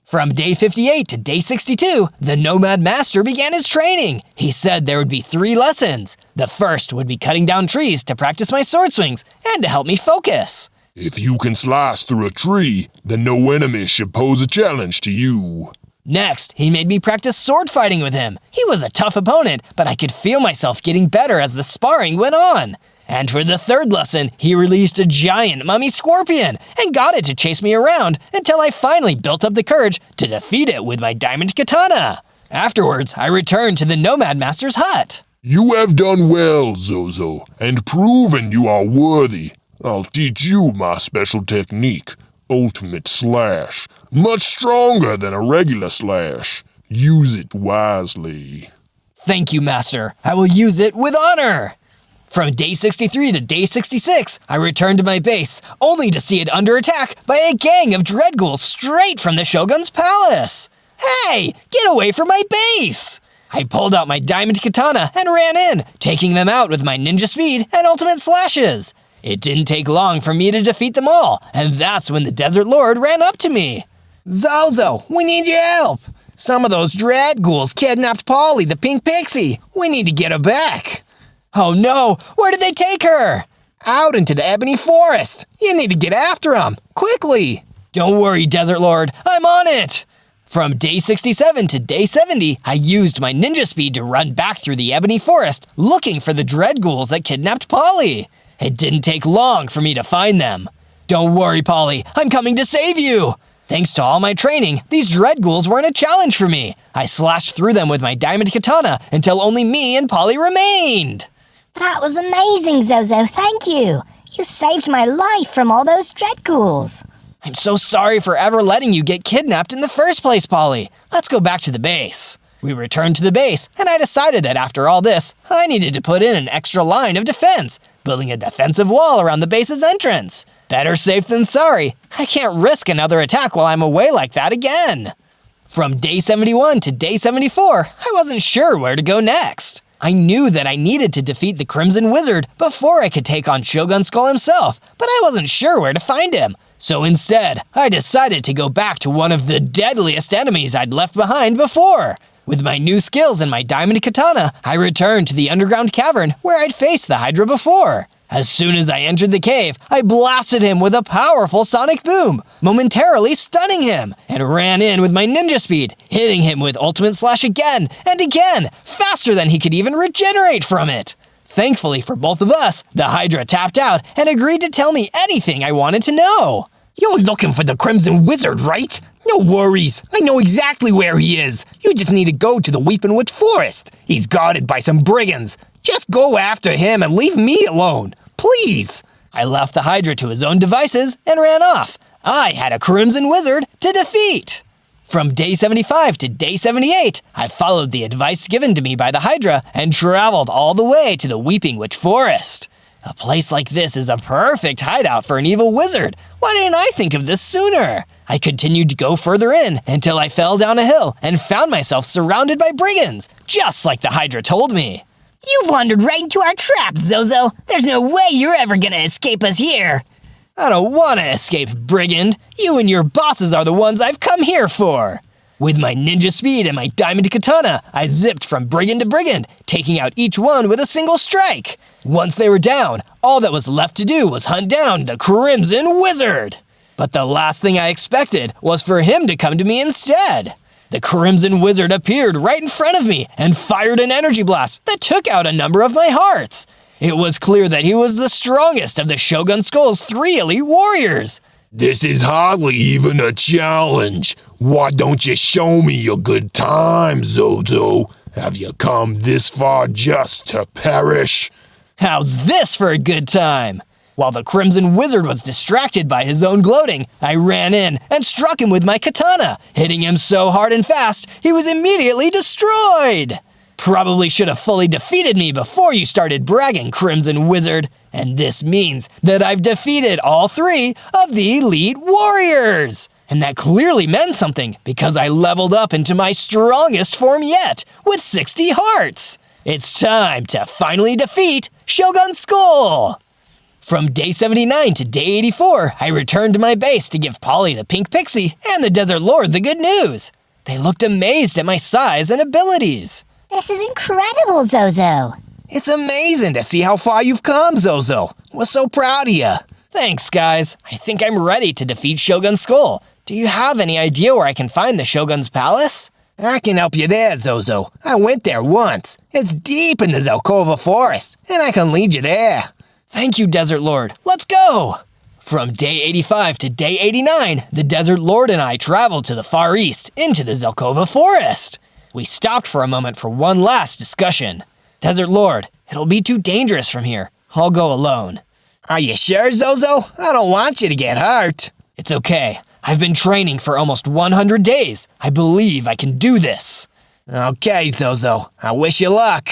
Speaker 1: From day 58 to day 62, the Nomad Master began his training. He said there would be 3 lessons. The first would be cutting down trees to practice my sword swings and to help me focus.
Speaker 2: If you can slice through a tree, then no enemy should pose a challenge to you.
Speaker 1: Next, he made me practice sword fighting with him. He was a tough opponent, but I could feel myself getting better as the sparring went on. And for the third lesson, he released a giant mummy scorpion and got it to chase me around until I finally built up the courage to defeat it with my diamond katana. Afterwards, I returned to the Nomad Master's hut.
Speaker 2: You have done well, Zozo, and proven you are worthy. I'll teach you my special technique, Ultimate Slash. Much stronger than a regular slash. Use it wisely.
Speaker 1: Thank you, Master. I will use it with honor. From day 63 to day 66, I returned to my base, only to see it under attack by a gang of dread ghouls straight from the Shogun's palace. Hey, get away from my base! I pulled out my diamond katana and ran in, taking them out with my ninja speed and ultimate slashes. It didn't take long for me to defeat them all, and that's when the Desert Lord ran up to me.
Speaker 6: Zozo, we need your help. Some of those dread ghouls kidnapped Polly, the pink pixie. We need to get her back.
Speaker 1: Oh no, where did they take her?
Speaker 6: Out into the ebony forest. You need to get after them, quickly.
Speaker 1: Don't worry, Desert Lord, I'm on it. From day 67 to day 70, I used my ninja speed to run back through the ebony forest, looking for the dread ghouls that kidnapped Polly. It didn't take long for me to find them. Don't worry, Polly, I'm coming to save you. Thanks to all my training, these dread ghouls weren't a challenge for me. I slashed through them with my diamond katana until only me and Polly remained.
Speaker 7: That was amazing, Zozo, thank you. You saved my life from all those dread ghouls.
Speaker 1: I'm so sorry for ever letting you get kidnapped in the first place, Polly. Let's go back to the base. We returned to the base, and I decided that after all this, I needed to put in an extra line of defense, building a defensive wall around the base's entrance. Better safe than sorry. I can't risk another attack while I'm away like that again. From day 71 to day 74, I wasn't sure where to go next. I knew that I needed to defeat the Crimson Wizard before I could take on Shogun Skull himself, but I wasn't sure where to find him. So instead, I decided to go back to one of the deadliest enemies I'd left behind before. With my new skills and my diamond katana, I returned to the underground cavern where I'd faced the Hydra before. As soon as I entered the cave, I blasted him with a powerful sonic boom, momentarily stunning him, and ran in with my ninja speed, hitting him with ultimate slash again and again, faster than he could even regenerate from it. Thankfully for both of us, the Hydra tapped out and agreed to tell me anything I wanted to know.
Speaker 6: You're looking for the Crimson Wizard, right? No worries. I know exactly where he is. You just need to go to the Weeping Witch Forest. He's guarded by some brigands. Just go after him and leave me alone. Please.
Speaker 1: I left the Hydra to his own devices and ran off. I had a Crimson Wizard to defeat. From day 75 to day 78, I followed the advice given to me by the Hydra and traveled all the way to the Weeping Witch Forest. A place like this is a perfect hideout for an evil wizard. Why didn't I think of this sooner? I continued to go further in until I fell down a hill and found myself surrounded by brigands, just like the Hydra told me.
Speaker 5: You've wandered right into our trap, Zozo. There's no way you're ever gonna escape us here.
Speaker 1: I don't want to escape, brigand. You and your bosses are the ones I've come here for. With my ninja speed and my diamond katana, I zipped from brigand to brigand, taking out each one with a single strike. Once they were down, all that was left to do was hunt down the Crimson Wizard. But the last thing I expected was for him to come to me instead. The Crimson Wizard appeared right in front of me and fired an energy blast that took out a number of my hearts. It was clear that he was the strongest of the Shogun Skull's 3 elite warriors.
Speaker 3: This is hardly even a challenge. Why don't you show me your good time, Zozo? Have you come this far just to perish?
Speaker 1: How's this for a good time? While the Crimson Wizard was distracted by his own gloating, I ran in and struck him with my katana, hitting him so hard and fast, he was immediately destroyed. Probably should have fully defeated me before you started bragging, Crimson Wizard. And this means that I've defeated all 3 of the elite warriors. And that clearly meant something because I leveled up into my strongest form yet, with 60 hearts. It's time to finally defeat Shogun Skull. From day 79 to day 84, I returned to my base to give Polly the pink pixie and the Desert Lord the good news. They looked amazed at my size and abilities.
Speaker 7: This is incredible, Zozo.
Speaker 1: It's amazing to see how far you've come, Zozo. We're so proud of you. Thanks, guys. I think I'm ready to defeat Shogun Skull. Do you have any idea where I can find the Shogun's palace? I can help you there, Zozo. I went there once. It's deep in the Zelkova forest, and I can lead you there. Thank you, Desert Lord. Let's go! From day 85 to day 89, the Desert Lord and I traveled to the far east, into the Zelkova forest. We stopped for a moment for one last discussion. Desert Lord, it'll be too dangerous from here. I'll go alone. Are you sure, Zozo? I don't want you to get hurt. It's okay. I've been training for almost 100 days. I believe I can do this. Okay, Zozo. I wish you luck.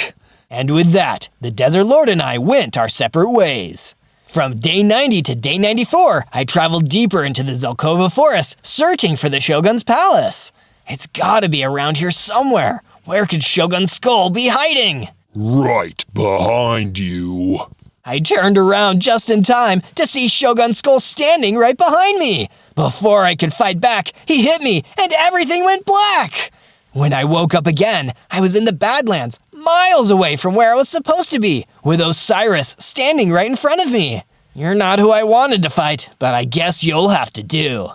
Speaker 1: And with that, the Desert Lord and I went our separate ways. From day 90 to day 94, I traveled deeper into the Zelkova forest, searching for the Shogun's palace. It's gotta be around here somewhere. Where could Shogun Skull be hiding?
Speaker 3: Right behind you.
Speaker 1: I turned around just in time to see Shogun Skull standing right behind me. Before I could fight back, he hit me and everything went black. When I woke up again, I was in the Badlands, miles away from where I was supposed to be, with Osiris standing right in front of me. You're not who I wanted to fight, but I guess you'll have to do.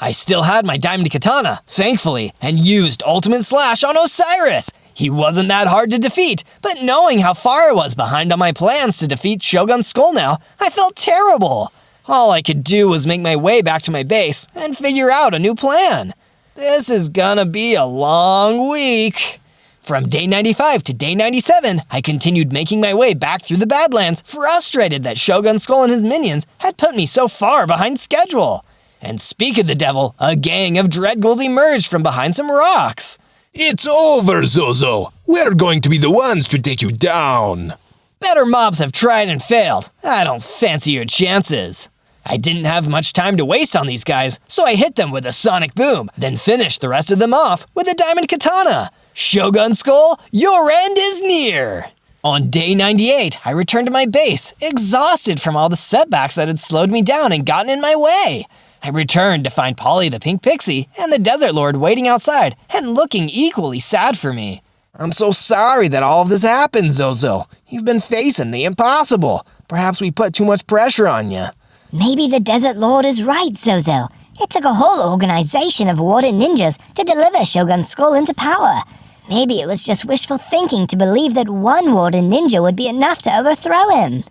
Speaker 1: I still had my diamond katana, thankfully, and used Ultimate Slash on Osiris. He wasn't that hard to defeat, but knowing how far I was behind on my plans to defeat Shogun Skull now, I felt terrible. All I could do was make my way back to my base and figure out a new plan. This is gonna be a long week. From day 95 to day 97, I continued making my way back through the Badlands, frustrated that Shogun Skull and his minions had put me so far behind schedule. And speak of the devil, a gang of dread ghouls emerged from behind some rocks.
Speaker 3: It's over, Zozo. We're going to be the ones to take you down.
Speaker 1: Better mobs have tried and failed. I don't fancy your chances. I didn't have much time to waste on these guys, so I hit them with a sonic boom, then finished the rest of them off with a diamond katana. Shogun Skull, your end is near. On day 98, I returned to my base, exhausted from all the setbacks that had slowed me down and gotten in my way. I returned to find Polly the pink pixie and the Desert Lord waiting outside and looking equally sad for me. I'm so sorry that all of this happened, Zozo. You've been facing the impossible. Perhaps we put too much pressure on you.
Speaker 7: Maybe the Desert Lord is right, Zozo. It took a whole organization of warden ninjas to deliver Shogun Skull into power. Maybe it was just wishful thinking to believe that one warden ninja would be enough to overthrow him.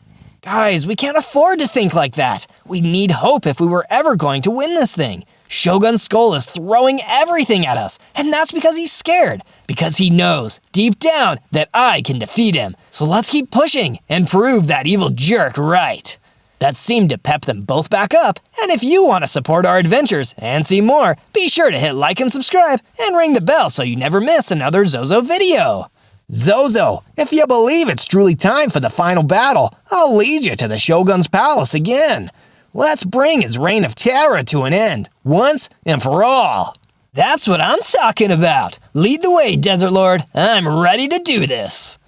Speaker 1: Guys, we can't afford to think like that. We need hope if we were ever going to win this thing. Shogun Skull is throwing everything at us, and that's because he's scared. Because he knows, deep down, that I can defeat him. So let's keep pushing and prove that evil jerk right. That seemed to pep them both back up, and if you want to support our adventures and see more, be sure to hit like and subscribe, and ring the bell so you never miss another Zozo video. Zozo, if you believe it's truly time for the final battle, I'll lead you to the Shogun's palace again. Let's bring his reign of terror to an end, once and for all. That's what I'm talking about. Lead the way, Desert Lord. I'm ready to do this.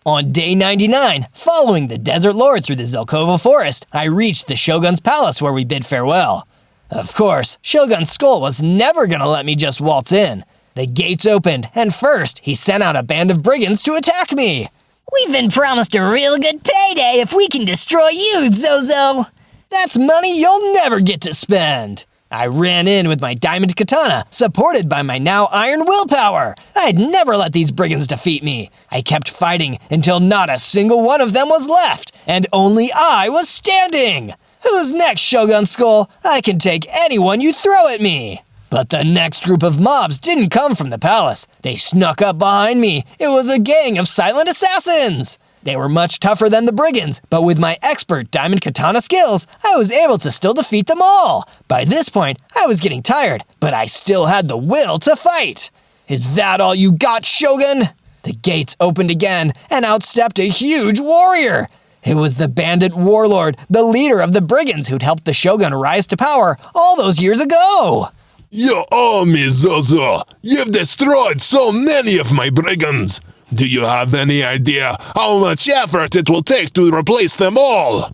Speaker 1: On day 99, following the Desert Lord through the Zelkova Forest, I reached the Shogun's palace where we bid farewell. Of course, Shogun Skull was never gonna let me just waltz in. The gates opened, and first, he sent out a band of brigands to attack me.
Speaker 5: We've been promised a real good payday if we can destroy you, Zozo.
Speaker 1: That's money you'll never get to spend. I ran in with my diamond katana, supported by my now iron willpower. I'd never let these brigands defeat me. I kept fighting until not a single one of them was left, and only I was standing. Who's next, Shogun Skull? I can take anyone you throw at me. But the next group of mobs didn't come from the palace. They snuck up behind me. It was a gang of silent assassins. They were much tougher than the brigands, but with my expert diamond katana skills, I was able to still defeat them all. By this point, I was getting tired, but I still had the will to fight. Is that all you got, Shogun? The gates opened again, and out stepped a huge warrior. It was the bandit warlord, the leader of the brigands who'd helped the Shogun rise to power all those years ago.
Speaker 2: Your army, Zozo! You've destroyed so many of my brigands! Do you have any idea how much effort it will take to replace them all?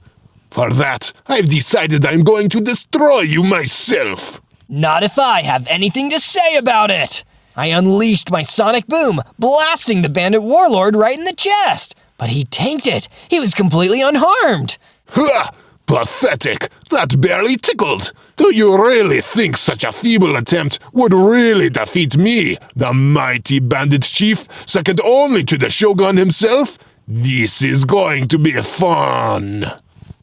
Speaker 2: For that, I've decided I'm going to destroy you myself!
Speaker 1: Not if I have anything to say about it! I unleashed my sonic boom, blasting the bandit warlord right in the chest. But he tanked it. He was completely unharmed.
Speaker 2: Ha! Pathetic! That barely tickled! Do you really think such a feeble attempt would really defeat me, the mighty bandit chief, second only to the Shogun himself? This is going to be fun!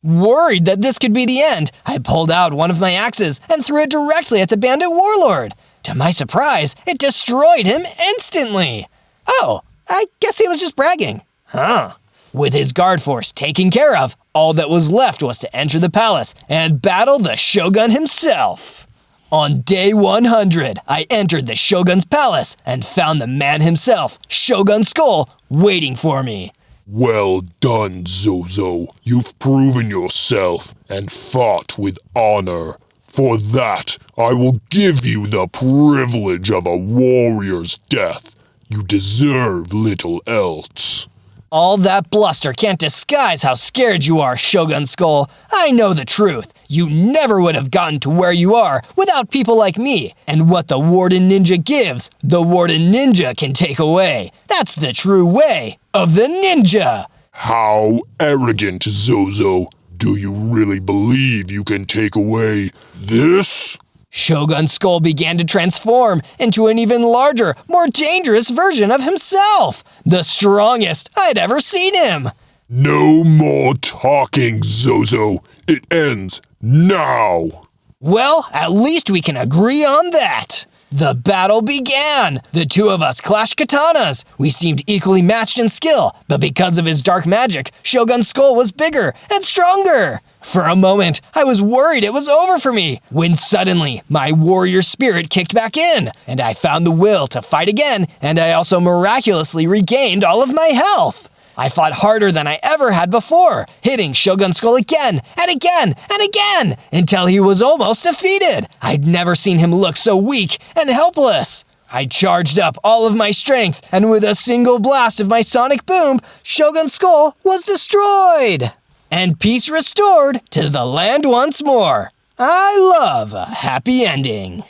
Speaker 1: Worried that this could be the end, I pulled out one of my axes and threw it directly at the bandit warlord. To my surprise, it destroyed him instantly. Oh, I guess he was just bragging. Huh. With his guard force taken care of, all that was left was to enter the palace and battle the Shogun himself. On day 100, I entered the Shogun's palace and found the man himself, Shogun Skull, waiting for me.
Speaker 2: Well done, Zozo. You've proven yourself and fought with honor. For that, I will give you the privilege of a warrior's death. You deserve little else.
Speaker 1: All that bluster can't disguise how scared you are, Shogun Skull. I know the truth. You never would have gotten to where you are without people like me. And what the Warden Ninja gives, the Warden Ninja can take away. That's the true way of the ninja.
Speaker 2: How arrogant, Zozo. Do you really believe you can take away this?
Speaker 1: Shogun Skull began to transform into an even larger, more dangerous version of himself. The strongest I'd ever seen him.
Speaker 2: No more talking, Zozo. It ends now.
Speaker 1: Well, at least we can agree on that. The battle began. The two of us clashed katanas. We seemed equally matched in skill, but because of his dark magic, Shogun Skull was bigger and stronger. For a moment, I was worried it was over for me, when suddenly my warrior spirit kicked back in, and I found the will to fight again, and I also miraculously regained all of my health. I fought harder than I ever had before, hitting Shogun Skull again and again and again, until he was almost defeated. I'd never seen him look so weak and helpless. I charged up all of my strength, and with a single blast of my sonic boom, Shogun Skull was destroyed. And peace restored to the land once more. I love a happy ending.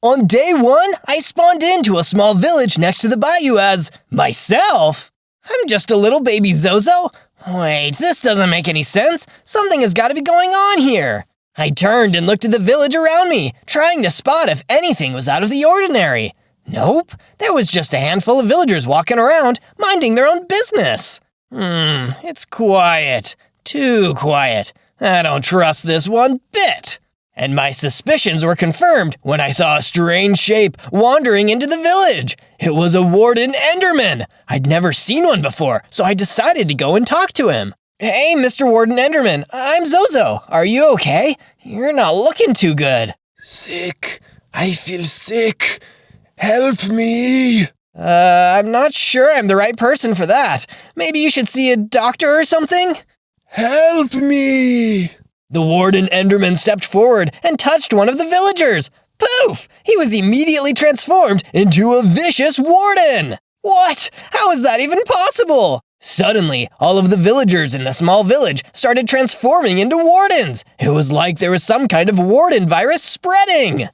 Speaker 1: On day 1, I spawned into a small village next to the bayou as myself. I'm just a little baby Zozo. Wait, this doesn't make any sense. Something has got to be going on here. I turned and looked at the village around me, trying to spot if anything was out of the ordinary. Nope, there was just a handful of villagers walking around, minding their own business. It's quiet. Too quiet. I don't trust this one bit. And my suspicions were confirmed when I saw a strange shape wandering into the village. It was a Warden Enderman. I'd never seen one before, so I decided to go and talk to him. Hey, Mr. Warden Enderman, I'm Zozo. Are you okay? You're not looking too good.
Speaker 2: Sick. I feel sick. Help me.
Speaker 1: I'm not sure I'm the right person for that. Maybe you should see a doctor or something?
Speaker 2: Help me!
Speaker 1: The Warden Enderman stepped forward and touched one of the villagers. Poof! He was immediately transformed into a vicious warden! What? How is that even possible? Suddenly, all of the villagers in the small village started transforming into wardens. It was like there was some kind of warden virus spreading.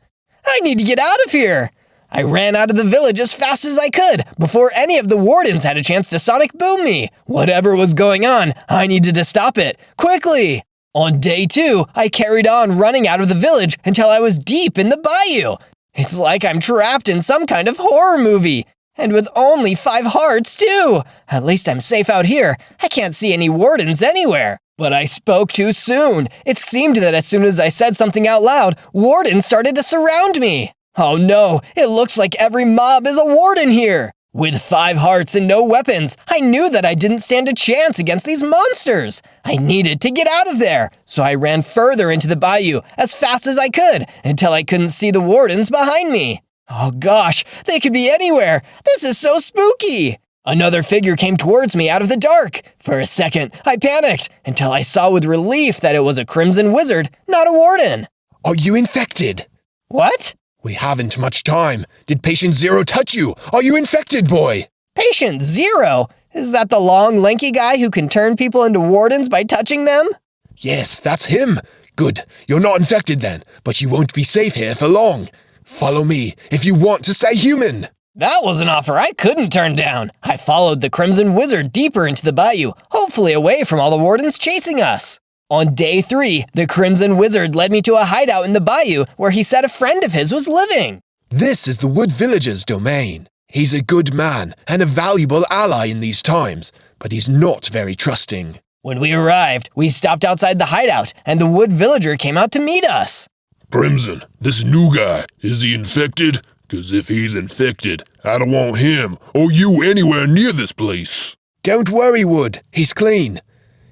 Speaker 1: I need to get out of here. I ran out of the village as fast as I could before any of the wardens had a chance to sonic boom me. Whatever was going on, I needed to stop it, quickly. On day 2, I carried on running out of the village until I was deep in the bayou. It's like I'm trapped in some kind of horror movie. And with only 5 hearts, too! At least I'm safe out here. I can't see any wardens anywhere. But I spoke too soon. It seemed that as soon as I said something out loud, wardens started to surround me. Oh no, it looks like every mob is a warden here. With 5 hearts and no weapons, I knew that I didn't stand a chance against these monsters. I needed to get out of there, so I ran further into the bayou as fast as I could until I couldn't see the wardens behind me. Oh gosh, they could be anywhere. This is so spooky. Another figure came towards me out of the dark. For a second, I panicked until I saw with relief that it was a crimson wizard, not a warden.
Speaker 2: Are you infected?
Speaker 1: What?
Speaker 2: We haven't much time. Did Patient Zero touch you? Are you infected, boy?
Speaker 1: Patient Zero? Is that the long, lanky guy who can turn people into wardens by touching them?
Speaker 2: Yes, that's him. Good. You're not infected then, but you won't be safe here for long. Follow me if you want to stay human.
Speaker 1: That was an offer I couldn't turn down. I followed the Crimson Wizard deeper into the bayou, hopefully away from all the wardens chasing us. On day 3, the Crimson Wizard led me to a hideout in the bayou where he said a friend of his was living.
Speaker 2: This is the Wood Villager's domain. He's a good man and a valuable ally in these times, but he's not very trusting.
Speaker 1: When we arrived, we stopped outside the hideout, and the Wood Villager came out to meet us.
Speaker 2: Crimson, this new guy, is he infected? 'Cause if he's infected, I don't want him or you anywhere near this place. Don't worry, Wood. He's clean.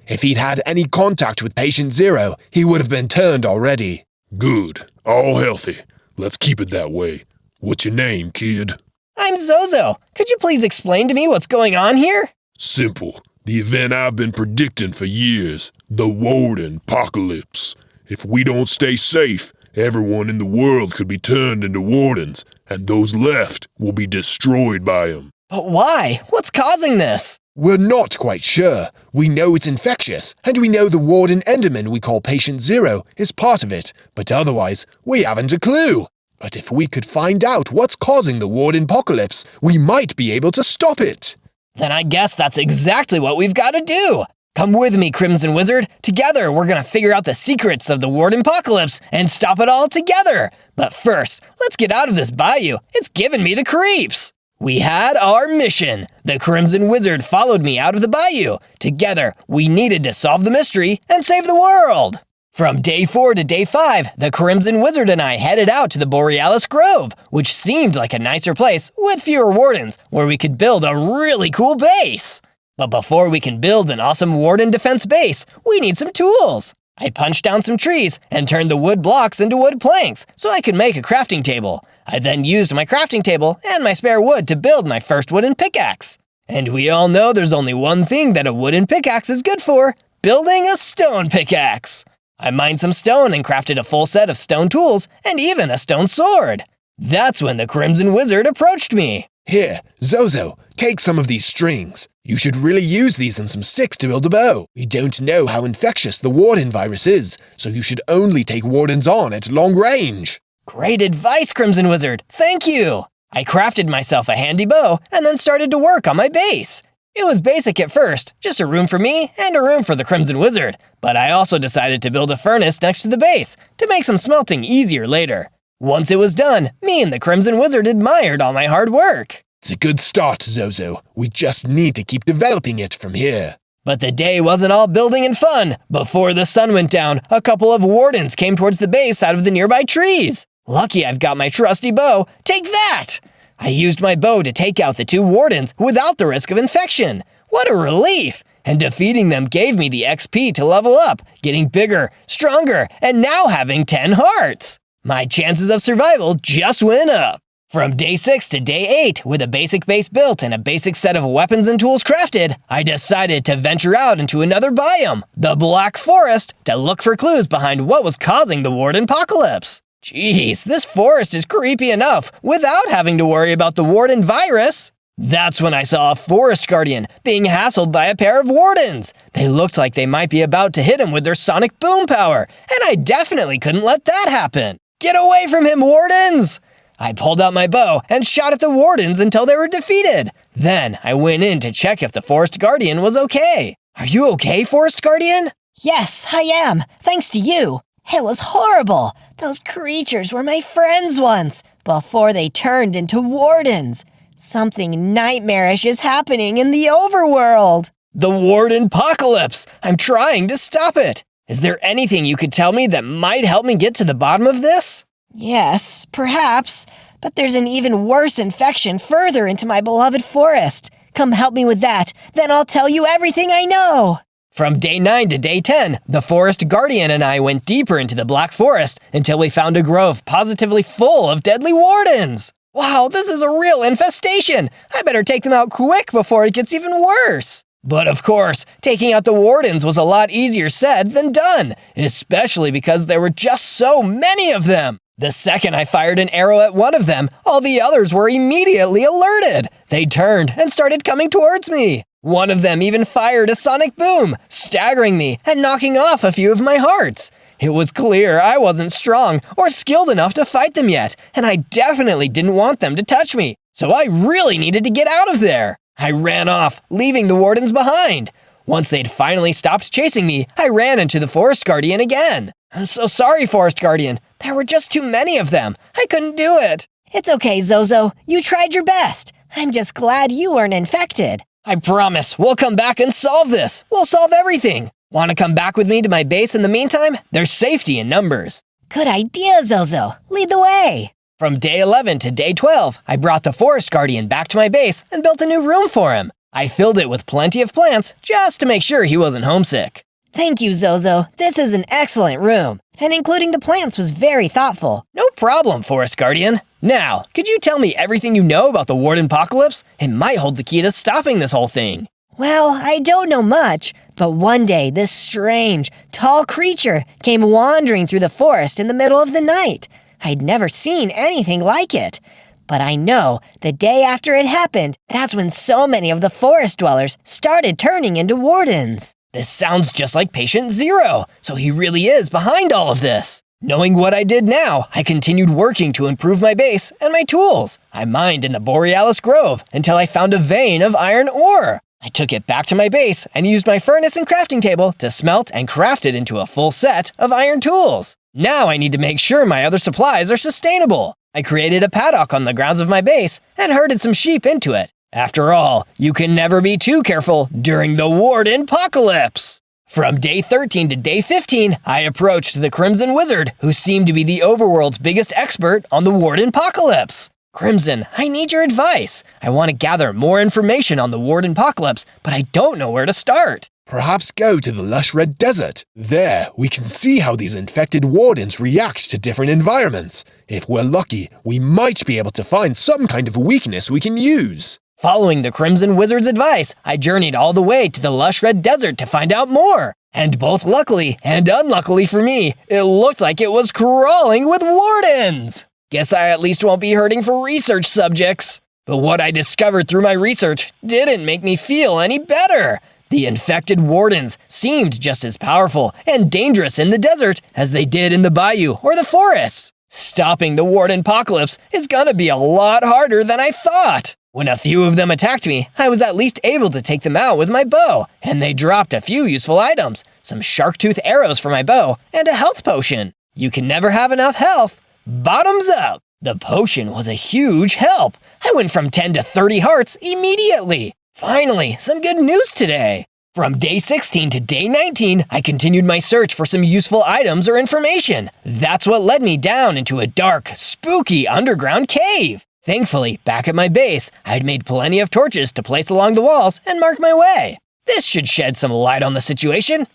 Speaker 2: If he'd had any contact with Patient Zero, he would have been turned already. Good. All healthy. Let's keep it that way. What's your name, kid?
Speaker 1: I'm Zozo. Could you please explain to me what's going on here?
Speaker 2: Simple. The event I've been predicting for years. The Warden Apocalypse. If we don't stay safe, everyone in the world could be turned into wardens, and those left will be destroyed by them.
Speaker 1: But why? What's causing this?
Speaker 2: We're not quite sure. We know it's infectious, and we know the Warden Enderman we call Patient Zero is part of it, but otherwise, we haven't a clue. But if we could find out what's causing the Warden Apocalypse, we might be able to stop it.
Speaker 1: Then I guess that's exactly what we've got to do. Come with me, Crimson Wizard. Together, we're gonna figure out the secrets of the Warden Apocalypse and stop it all together. But first, let's get out of this bayou. It's giving me the creeps. We had our mission. The Crimson Wizard followed me out of the bayou. Together, we needed to solve the mystery and save the world. From day 4 to day 5, the Crimson Wizard and I headed out to the Borealis Grove, which seemed like a nicer place with fewer wardens, where we could build a really cool base. But before we can build an awesome warden defense base, we need some tools. I punched down some trees and turned the wood blocks into wood planks so I could make a crafting table. I then used my crafting table and my spare wood to build my first wooden pickaxe. And we all know there's only one thing that a wooden pickaxe is good for: building a stone pickaxe. I mined some stone and crafted a full set of stone tools and even a stone sword. That's when the Crimson Wizard approached me.
Speaker 2: Here, Zozo, take some of these strings. You should really use these and some sticks to build a bow. We don't know how infectious the Warden virus is, so you should only take wardens on at long range.
Speaker 1: Great advice, Crimson Wizard. Thank you. I crafted myself a handy bow and then started to work on my base. It was basic at first, just a room for me and a room for the Crimson Wizard, but I also decided to build a furnace next to the base to make some smelting easier later. Once it was done, me and the Crimson Wizard admired all my hard work.
Speaker 2: It's a good start, Zozo. We just need to keep developing it from here.
Speaker 1: But the day wasn't all building and fun. Before the sun went down, a couple of wardens came towards the base out of the nearby trees. Lucky I've got my trusty bow. Take that! I used my bow to take out the 2 wardens without the risk of infection. What a relief! And defeating them gave me the XP to level up, getting bigger, stronger, and now having 10 hearts. My chances of survival just went up. From day 6 to day 8, with a basic base built and a basic set of weapons and tools crafted, I decided to venture out into another biome, the Black Forest, to look for clues behind what was causing the Warden Apocalypse. Jeez, this forest is creepy enough without having to worry about the Warden virus. That's when I saw a forest guardian being hassled by a pair of wardens. They looked like they might be about to hit him with their sonic boom power, and I definitely couldn't let that happen. Get away from him, wardens! I pulled out my bow and shot at the wardens until they were defeated. Then I went in to check if the forest guardian was okay. Are you okay, forest guardian?
Speaker 9: Yes, I am, thanks to you. It was horrible. Those creatures were my friends once, before they turned into wardens. Something nightmarish is happening in the overworld.
Speaker 1: The Warden Apocalypse! I'm trying to stop it! Is there anything you could tell me that might help me get to the bottom of this?
Speaker 9: Yes, perhaps, but there's an even worse infection further into my beloved forest. Come help me with that, then I'll tell you everything I know.
Speaker 1: From day 9 to day 10, the Forest Guardian and I went deeper into the Black Forest until we found a grove positively full of deadly wardens. Wow, this is a real infestation! I better take them out quick before it gets even worse! But of course, taking out the wardens was a lot easier said than done, especially because there were just so many of them! The second I fired an arrow at one of them, all the others were immediately alerted! They turned and started coming towards me! One of them even fired a sonic boom, staggering me and knocking off a few of my hearts! It was clear I wasn't strong or skilled enough to fight them yet, and I definitely didn't want them to touch me, so I really needed to get out of there. I ran off, leaving the wardens behind. Once they'd finally stopped chasing me, I ran into the Forest Guardian again. I'm so sorry, Forest Guardian. There were just too many of them. I couldn't do it.
Speaker 9: It's okay, Zozo. You tried your best. I'm just glad you weren't infected.
Speaker 1: I promise we'll come back and solve this. We'll solve everything. Want to come back with me to my base in the meantime? There's safety in numbers.
Speaker 9: Good idea, Zozo. Lead the way.
Speaker 1: From day 11 to day 12, I brought the Forest Guardian back to my base and built a new room for him. I filled it with plenty of plants just to make sure he wasn't homesick.
Speaker 9: Thank you, Zozo. This is an excellent room, and including the plants was very thoughtful.
Speaker 1: No problem, Forest Guardian. Now, could you tell me everything you know about the Warden Apocalypse? It might hold the key to stopping this whole thing.
Speaker 9: Well, I don't know much, but one day this strange, tall creature came wandering through the forest in the middle of the night. I'd never seen anything like it. But I know the day after it happened, that's when so many of the forest dwellers started turning into wardens.
Speaker 1: This sounds just like Patient Zero, so he really is behind all of this. Knowing what I did now, I continued working to improve my base and my tools. I mined in the Borealis Grove until I found a vein of iron ore. I took it back to my base and used my furnace and crafting table to smelt and craft it into a full set of iron tools. Now I need to make sure my other supplies are sustainable. I created a paddock on the grounds of my base and herded some sheep into it. After all, you can never be too careful during the Warden Apocalypse. From day 13 to day 15, I approached the Crimson Wizard, who seemed to be the overworld's biggest expert on the Warden Apocalypse. Crimson, I need your advice. I want to gather more information on the Warden Apocalypse, but I don't know where to start.
Speaker 2: Perhaps go to the lush red desert. There, we can see how these infected wardens react to different environments. If we're lucky, we might be able to find some kind of weakness we can use.
Speaker 1: Following the Crimson Wizard's advice, I journeyed all the way to the lush red desert to find out more. And both luckily and unluckily for me, it looked like it was crawling with wardens. Guess I at least won't be hurting for research subjects. But what I discovered through my research didn't make me feel any better. The infected wardens seemed just as powerful and dangerous in the desert as they did in the bayou or the forest. Stopping the Warden Apocalypse is gonna be a lot harder than I thought. When a few of them attacked me, I was at least able to take them out with my bow, and they dropped a few useful items, some shark tooth arrows for my bow, and a health potion. You can never have enough health. Bottoms up! The potion was a huge help. I went from 10 to 30 hearts immediately. Finally, some good news today. From day 16 to day 19, I continued my search for some useful items or information. That's what led me down into a dark, spooky underground cave. Thankfully, back at my base, I'd made plenty of torches to place along the walls and mark my way. This should shed some light on the situation.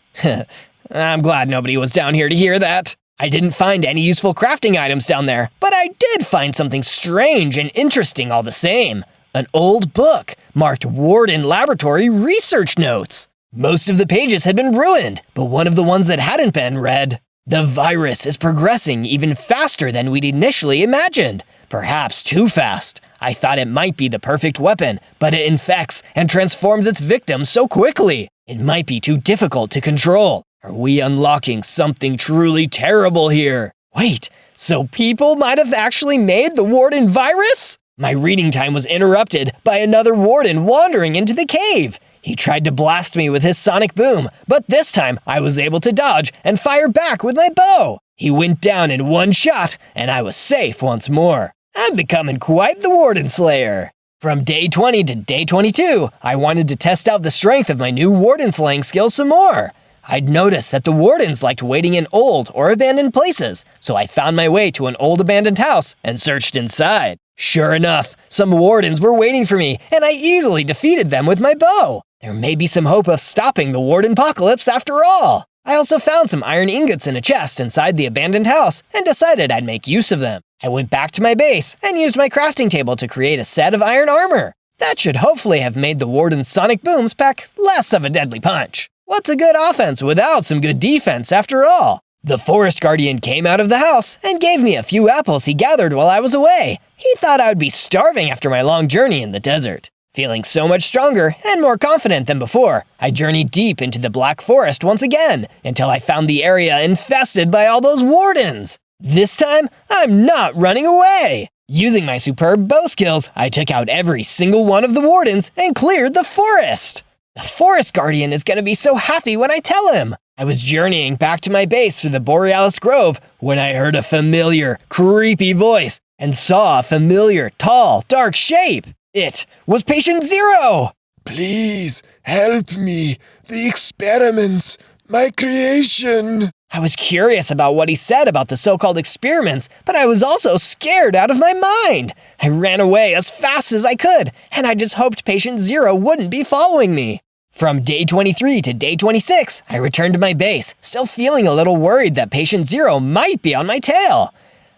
Speaker 1: I'm glad nobody was down here to hear that. I didn't find any useful crafting items down there, but I did find something strange and interesting all the same. An old book marked Warden Laboratory Research Notes. Most of the pages had been ruined, but one of the ones that hadn't been read. The virus is progressing even faster than we'd initially imagined. Perhaps too fast. I thought it might be the perfect weapon, but it infects and transforms its victims so quickly. It might be too difficult to control. Are we unlocking something truly terrible here? Wait, so people might have actually made the Warden virus? My reading time was interrupted by another Warden wandering into the cave. He tried to blast me with his sonic boom, but this time I was able to dodge and fire back with my bow. He went down in one shot, and I was safe once more. I'm becoming quite the Warden Slayer. From day 20 to day 22, I wanted to test out the strength of my new Warden slaying skills some more. I'd noticed that the Wardens liked waiting in old or abandoned places, so I found my way to an old abandoned house and searched inside. Sure enough, some Wardens were waiting for me, and I easily defeated them with my bow. There may be some hope of stopping the Warden apocalypse after all. I also found some iron ingots in a chest inside the abandoned house and decided I'd make use of them. I went back to my base and used my crafting table to create a set of iron armor. That should hopefully have made the Warden's sonic booms pack less of a deadly punch. What's a good offense without some good defense after all? The Forest Guardian came out of the house and gave me a few apples he gathered while I was away. He thought I would be starving after my long journey in the desert. Feeling so much stronger and more confident than before, I journeyed deep into the Black Forest once again until I found the area infested by all those Wardens. This time, I'm not running away. Using my superb bow skills, I took out every single one of the Wardens and cleared the forest. The Forest Guardian is going to be so happy when I tell him. I was journeying back to my base through the Borealis Grove when I heard a familiar, creepy voice and saw a familiar, tall, dark shape. It was Patient Zero!
Speaker 2: Please, help me. The experiments, my creation.
Speaker 1: I was curious about what he said about the so-called experiments, but I was also scared out of my mind. I ran away as fast as I could, and I just hoped Patient Zero wouldn't be following me. From day 23 to day 26, I returned to my base, still feeling a little worried that Patient Zero might be on my tail.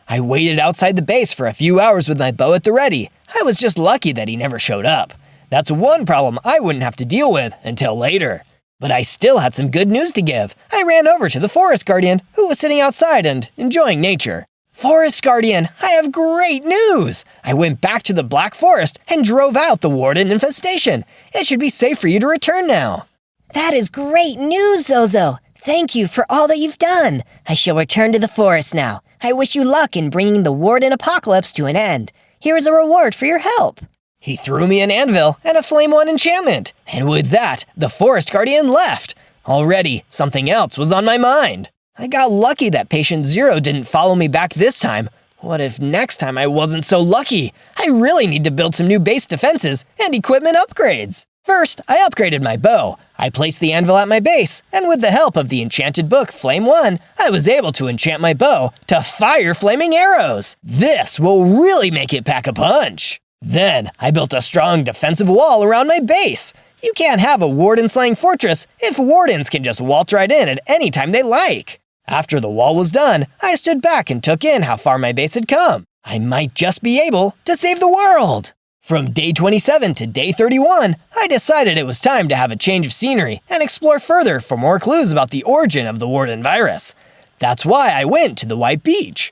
Speaker 1: I waited outside the base for a few hours with my bow at the ready. I was just lucky that he never showed up. That's one problem I wouldn't have to deal with until later. But I still had some good news to give. I ran over to the Forest Guardian, who was sitting outside and enjoying nature. Forest Guardian, I have great news! I went back to the Black Forest and drove out the Warden infestation. It should be safe for you to return now.
Speaker 9: That is great news, Zozo. Thank you for all that you've done. I shall return to the forest now. I wish you luck in bringing the Warden apocalypse to an end. Here is a reward for your help.
Speaker 1: He threw me an anvil and a flame one enchantment, and with that, the Forest Guardian left. Already, something else was on my mind. I got lucky that Patient Zero didn't follow me back this time. What if next time I wasn't so lucky? I really need to build some new base defenses and equipment upgrades. First, I upgraded my bow. I placed the anvil at my base, and with the help of the enchanted book Flame 1, I was able to enchant my bow to fire flaming arrows. This will really make it pack a punch. Then, I built a strong defensive wall around my base. You can't have a Warden-slaying fortress if Wardens can just waltz right in at any time they like. After the wall was done, I stood back and took in how far my base had come. I might just be able to save the world. From day 27 to day 31, I decided it was time to have a change of scenery and explore further for more clues about the origin of the Warden virus. That's why I went to the White Beach.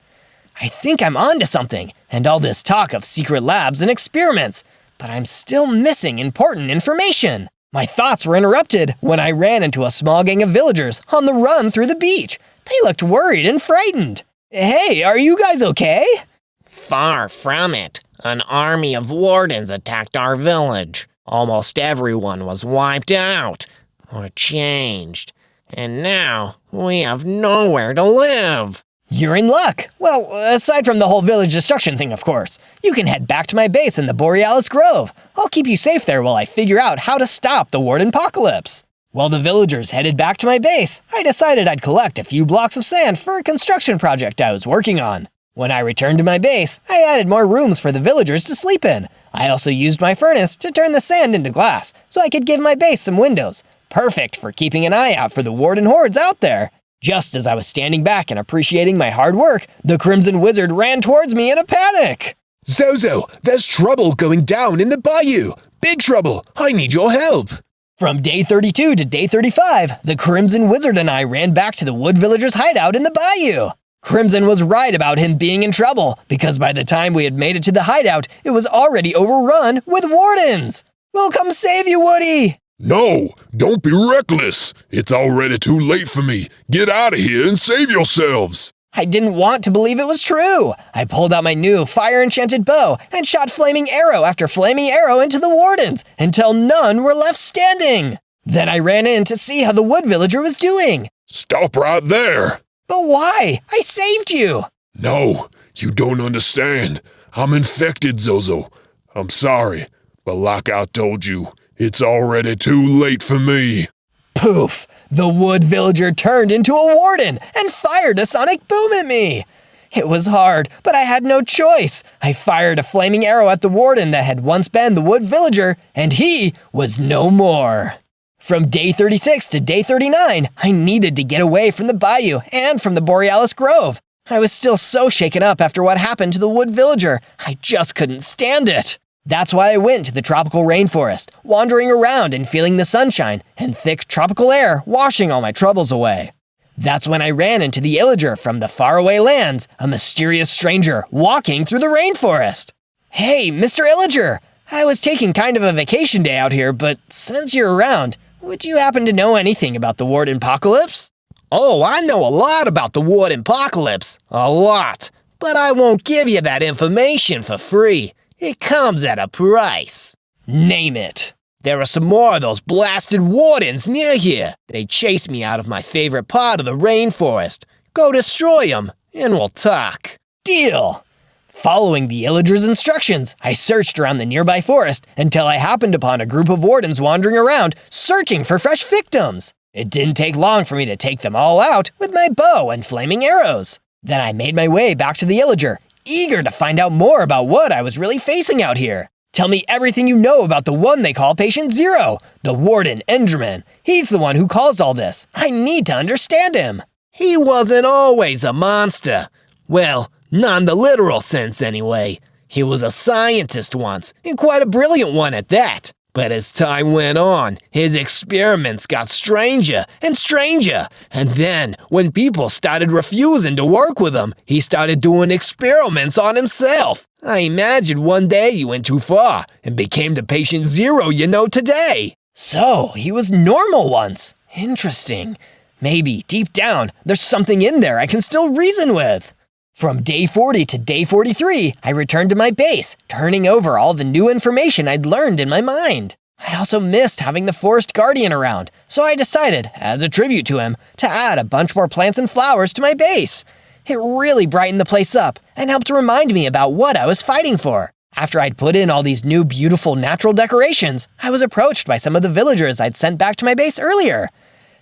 Speaker 1: I think I'm onto something, and all this talk of secret labs and experiments, but I'm still missing important information. My thoughts were interrupted when I ran into a small gang of villagers on the run through the beach. They looked worried and frightened. Hey, are you guys okay?
Speaker 10: Far from it. An army of Wardens attacked our village. Almost everyone was wiped out or changed. And now we have nowhere to live.
Speaker 1: You're in luck. Well, aside from the whole village destruction thing, of course. You can head back to my base in the Borealis Grove. I'll keep you safe there while I figure out how to stop the Warden apocalypse. While the villagers headed back to my base, I decided I'd collect a few blocks of sand for a construction project I was working on. When I returned to my base, I added more rooms for the villagers to sleep in. I also used my furnace to turn the sand into glass, so I could give my base some windows. Perfect for keeping an eye out for the Warden hordes out there. Just as I was standing back and appreciating my hard work, the Crimson Wizard ran towards me in a panic.
Speaker 2: Zozo, there's trouble going down in the bayou. Big trouble. I need your help.
Speaker 1: From day 32 to day 35, the Crimson Wizard and I ran back to the Wood Villagers' hideout in the bayou. Crimson was right about him being in trouble, because by the time we had made it to the hideout, it was already overrun with wardens. We'll come save you, Woody!
Speaker 2: No, don't be reckless. It's already too late for me. Get out of here and save yourselves.
Speaker 1: I didn't want to believe it was true. I pulled out my new fire-enchanted bow and shot flaming arrow after flaming arrow into the wardens until none were left standing. Then I ran in to see how the wood villager was doing.
Speaker 2: Stop right there.
Speaker 1: But why? I saved you.
Speaker 2: No, you don't understand. I'm infected, Zozo. I'm sorry, but like I told you, it's already too late for me.
Speaker 1: Poof! The wood villager turned into a warden and fired a sonic boom at me. It was hard, but I had no choice. I fired a flaming arrow at the warden that had once been the wood villager, and he was no more. From day 36 to day 39, I needed to get away from the bayou and from the Borealis Grove. I was still so shaken up after what happened to the wood villager. I just couldn't stand it. That's why I went to the tropical rainforest, wandering around and feeling the sunshine and thick tropical air washing all my troubles away. That's when I ran into the illager from the faraway lands, a mysterious stranger walking through the rainforest. Hey, Mr. Illager, I was taking kind of a vacation day out here, but since you're around, would you happen to know anything about the Warden Apocalypse?
Speaker 10: Oh, I know a lot about the Warden Apocalypse. A lot. But I won't give you that information for free. It comes at a price.
Speaker 1: Name it.
Speaker 10: There are some more of those blasted wardens near here. They chased me out of my favorite part of the rainforest. Go destroy them, and we'll talk.
Speaker 1: Deal. Following the illager's instructions, I searched around the nearby forest until I happened upon a group of wardens wandering around, searching for fresh victims. It didn't take long for me to take them all out with my bow and flaming arrows. Then I made my way back to the illager, eager to find out more about what I was really facing out here. Tell me everything you know about the one they call Patient Zero, the Warden Enderman. He's the one who caused all this. I need to understand him.
Speaker 10: He wasn't always a monster. Well, not in the literal sense anyway. He was a scientist once, and quite a brilliant one at that. But as time went on, his experiments got stranger and stranger. And then, when people started refusing to work with him, he started doing experiments on himself. I imagine one day he went too far and became the Patient Zero you know today.
Speaker 1: So, he was normal once. Interesting. Maybe, deep down, there's something in there I can still reason with. From day 40 to day 43, I returned to my base, turning over all the new information I'd learned in my mind. I also missed having the forest guardian around, so I decided, as a tribute to him, to add a bunch more plants and flowers to my base. It really brightened the place up and helped remind me about what I was fighting for. After I'd put in all these new beautiful natural decorations, I was approached by some of the villagers I'd sent back to my base earlier.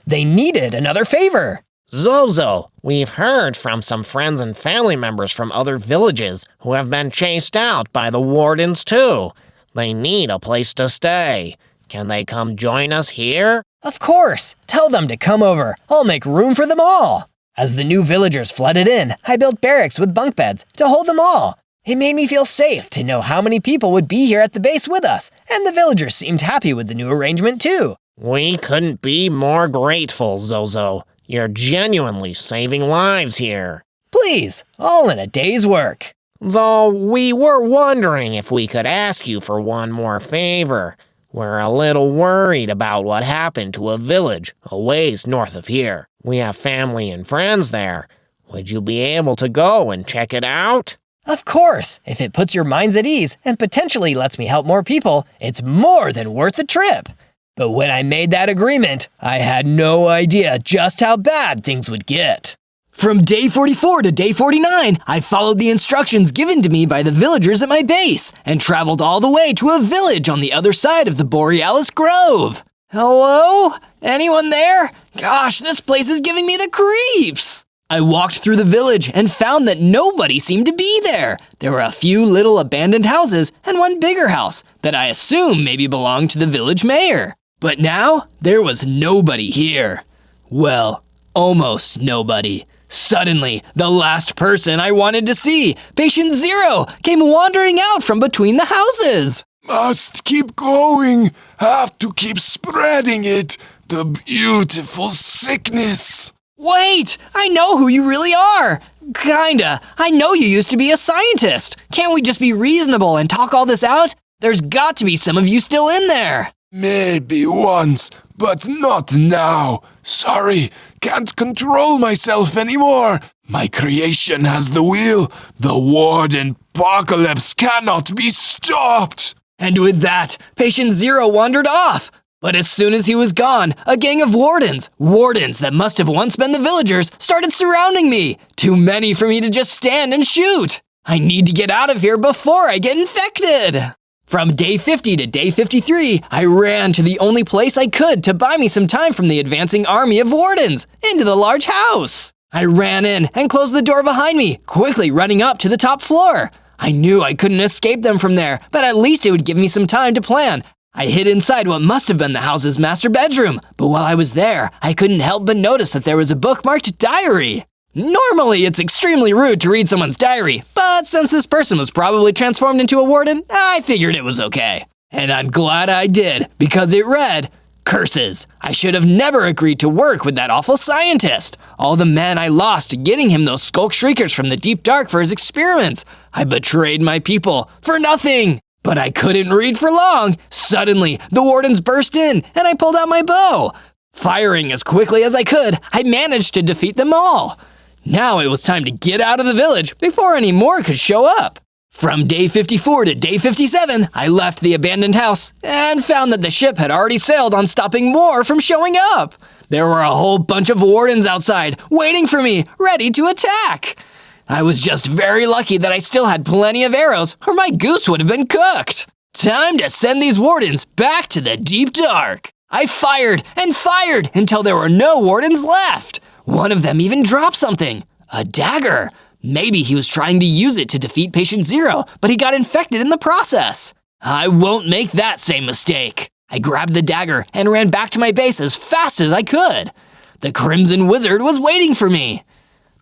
Speaker 1: They needed another favor.
Speaker 10: Zozo, we've heard from some friends and family members from other villages who have been chased out by the wardens too. They need a place to stay. Can they come join us here?
Speaker 1: Of course! Tell them to come over. I'll make room for them all. As the new villagers flooded in, I built barracks with bunk beds to hold them all. It made me feel safe to know how many people would be here at the base with us, and the villagers seemed happy with the new arrangement too.
Speaker 10: We couldn't be more grateful, Zozo. You're genuinely saving lives here.
Speaker 1: Please, all in a day's work.
Speaker 10: Though we were wondering if we could ask you for one more favor. We're a little worried about what happened to a village a ways north of here. We have family and friends there. Would you be able to go and check it out?
Speaker 1: Of course, if it puts your minds at ease and potentially lets me help more people, it's more than worth the trip. But when I made that agreement, I had no idea just how bad things would get. From day 44 to day 49, I followed the instructions given to me by the villagers at my base and traveled all the way to a village on the other side of the Borealis Grove. Hello? Anyone there? Gosh, this place is giving me the creeps. I walked through the village and found that nobody seemed to be there. There were a few little abandoned houses and one bigger house that I assume maybe belonged to the village mayor. But now, there was nobody here. Well, almost nobody. Suddenly, the last person I wanted to see, Patient Zero, came wandering out from between the houses.
Speaker 2: Must keep going. Have to keep spreading it. The beautiful sickness.
Speaker 1: Wait! I know who you really are! Kinda. I know you used to be a scientist. Can't we just be reasonable and talk all this out? There's got to be some of you still in there.
Speaker 2: Maybe once, but not now. Sorry, can't control myself anymore. My creation has the wheel. The Warden apocalypse cannot be stopped.
Speaker 1: And with that, Patient Zero wandered off. But as soon as he was gone, a gang of wardens that must have once been the villagers, started surrounding me. Too many for me to just stand and shoot. I need to get out of here before I get infected. From day 50 to day 53, I ran to the only place I could to buy me some time from the advancing army of wardens, into the large house. I ran in and closed the door behind me, quickly running up to the top floor. I knew I couldn't escape them from there, but at least it would give me some time to plan. I hid inside what must have been the house's master bedroom, but while I was there, I couldn't help but notice that there was a bookmarked diary. Normally, it's extremely rude to read someone's diary, but since this person was probably transformed into a warden, I figured it was okay. And I'm glad I did, because it read, "Curses! I should have never agreed to work with that awful scientist. All the men I lost getting him those skulk shriekers from the deep dark for his experiments. I betrayed my people for nothing." But I couldn't read for long. Suddenly, the wardens burst in, and I pulled out my bow. Firing as quickly as I could, I managed to defeat them all. Now it was time to get out of the village before any more could show up. From day 54 to day 57, I left the abandoned house and found that the ship had already sailed on stopping more from showing up. There were a whole bunch of wardens outside, waiting for me, ready to attack. I was just very lucky that I still had plenty of arrows, or my goose would have been cooked. Time to send these wardens back to the deep dark. I fired and fired until there were no wardens left. One of them even dropped something, a dagger. Maybe he was trying to use it to defeat Patient Zero, but he got infected in the process. I won't make that same mistake. I grabbed the dagger and ran back to my base as fast as I could. The Crimson Wizard was waiting for me.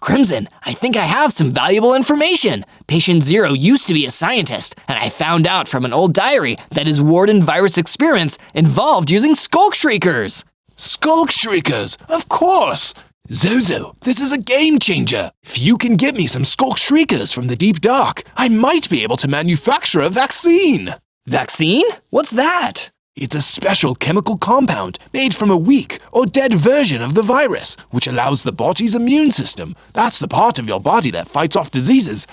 Speaker 1: Crimson, I think I have some valuable information. Patient Zero used to be a scientist, and I found out from an old diary that his Warden virus experiments involved using skulk shriekers.
Speaker 2: Skulk shriekers, of course. Zozo, this is a game changer. If you can get me some skulk shriekers from the deep dark, I might be able to manufacture a vaccine.
Speaker 1: Vaccine? What's that?
Speaker 2: It's a special chemical compound made from a weak or dead version of the virus, which allows the body's immune system, that's the part of your body that fights off diseases,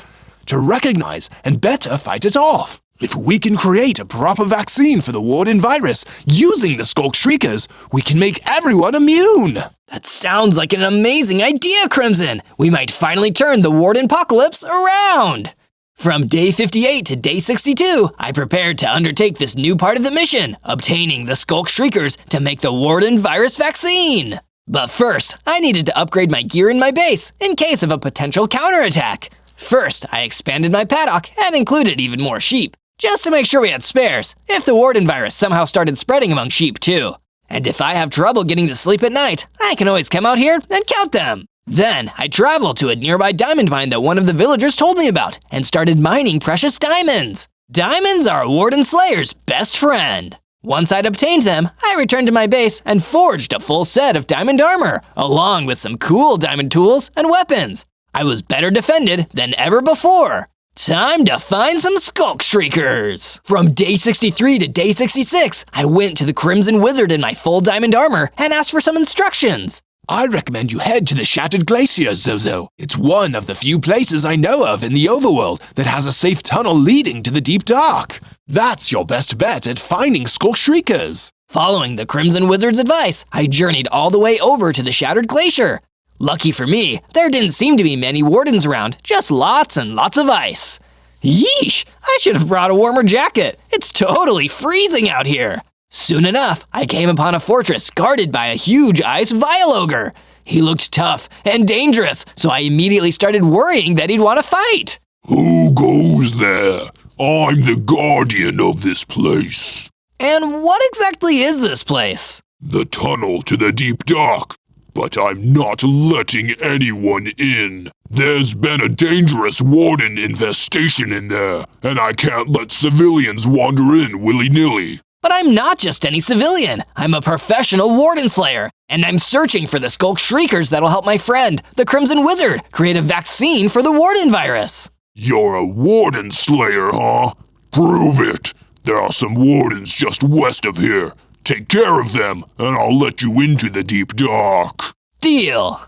Speaker 2: to recognize and better fight it off. If we can create a proper vaccine for the Warden virus using the skulk shriekers, we can make everyone immune.
Speaker 1: That sounds like an amazing idea, Crimson. We might finally turn the Warden apocalypse around. From day 58 to day 62, I prepared to undertake this new part of the mission, obtaining the skulk shriekers to make the Warden virus vaccine. But first, I needed to upgrade my gear in my base in case of a potential counterattack. First, I expanded my paddock and included even more sheep, just to make sure we had spares, if the Warden virus somehow started spreading among sheep too. And if I have trouble getting to sleep at night, I can always come out here and count them. Then, I traveled to a nearby diamond mine that one of the villagers told me about and started mining precious diamonds. Diamonds are a Warden Slayer's best friend. Once I'd obtained them, I returned to my base and forged a full set of diamond armor, along with some cool diamond tools and weapons. I was better defended than ever before. Time to find some skulk shriekers! From day 63 to day 66, I went to the Crimson Wizard in my full diamond armor and asked for some instructions.
Speaker 2: I recommend you head to the Shattered Glacier, Zozo. It's one of the few places I know of in the overworld that has a safe tunnel leading to the deep dark. That's your best bet at finding skulk shriekers.
Speaker 1: Following the Crimson Wizard's advice, I journeyed all the way over to the Shattered Glacier. Lucky for me, there didn't seem to be many wardens around, just lots and lots of ice. Yeesh, I should have brought a warmer jacket. It's totally freezing out here. Soon enough, I came upon a fortress guarded by a huge ice Vile Ogre. He looked tough and dangerous, so I immediately started worrying that he'd want to fight.
Speaker 3: Who goes there? I'm the guardian of this place.
Speaker 1: And what exactly is this place?
Speaker 3: The tunnel to the deep dark. But I'm not letting anyone in. There's been a dangerous Warden infestation in there, and I can't let civilians wander in willy-nilly.
Speaker 1: But I'm not just any civilian. I'm a professional warden slayer, and I'm searching for the skulk shriekers that'll help my friend, the Crimson Wizard, create a vaccine for the warden virus.
Speaker 3: You're a warden slayer, huh? Prove it. There are some wardens just west of here. Take care of them, and I'll let you into the deep dark.
Speaker 1: Deal.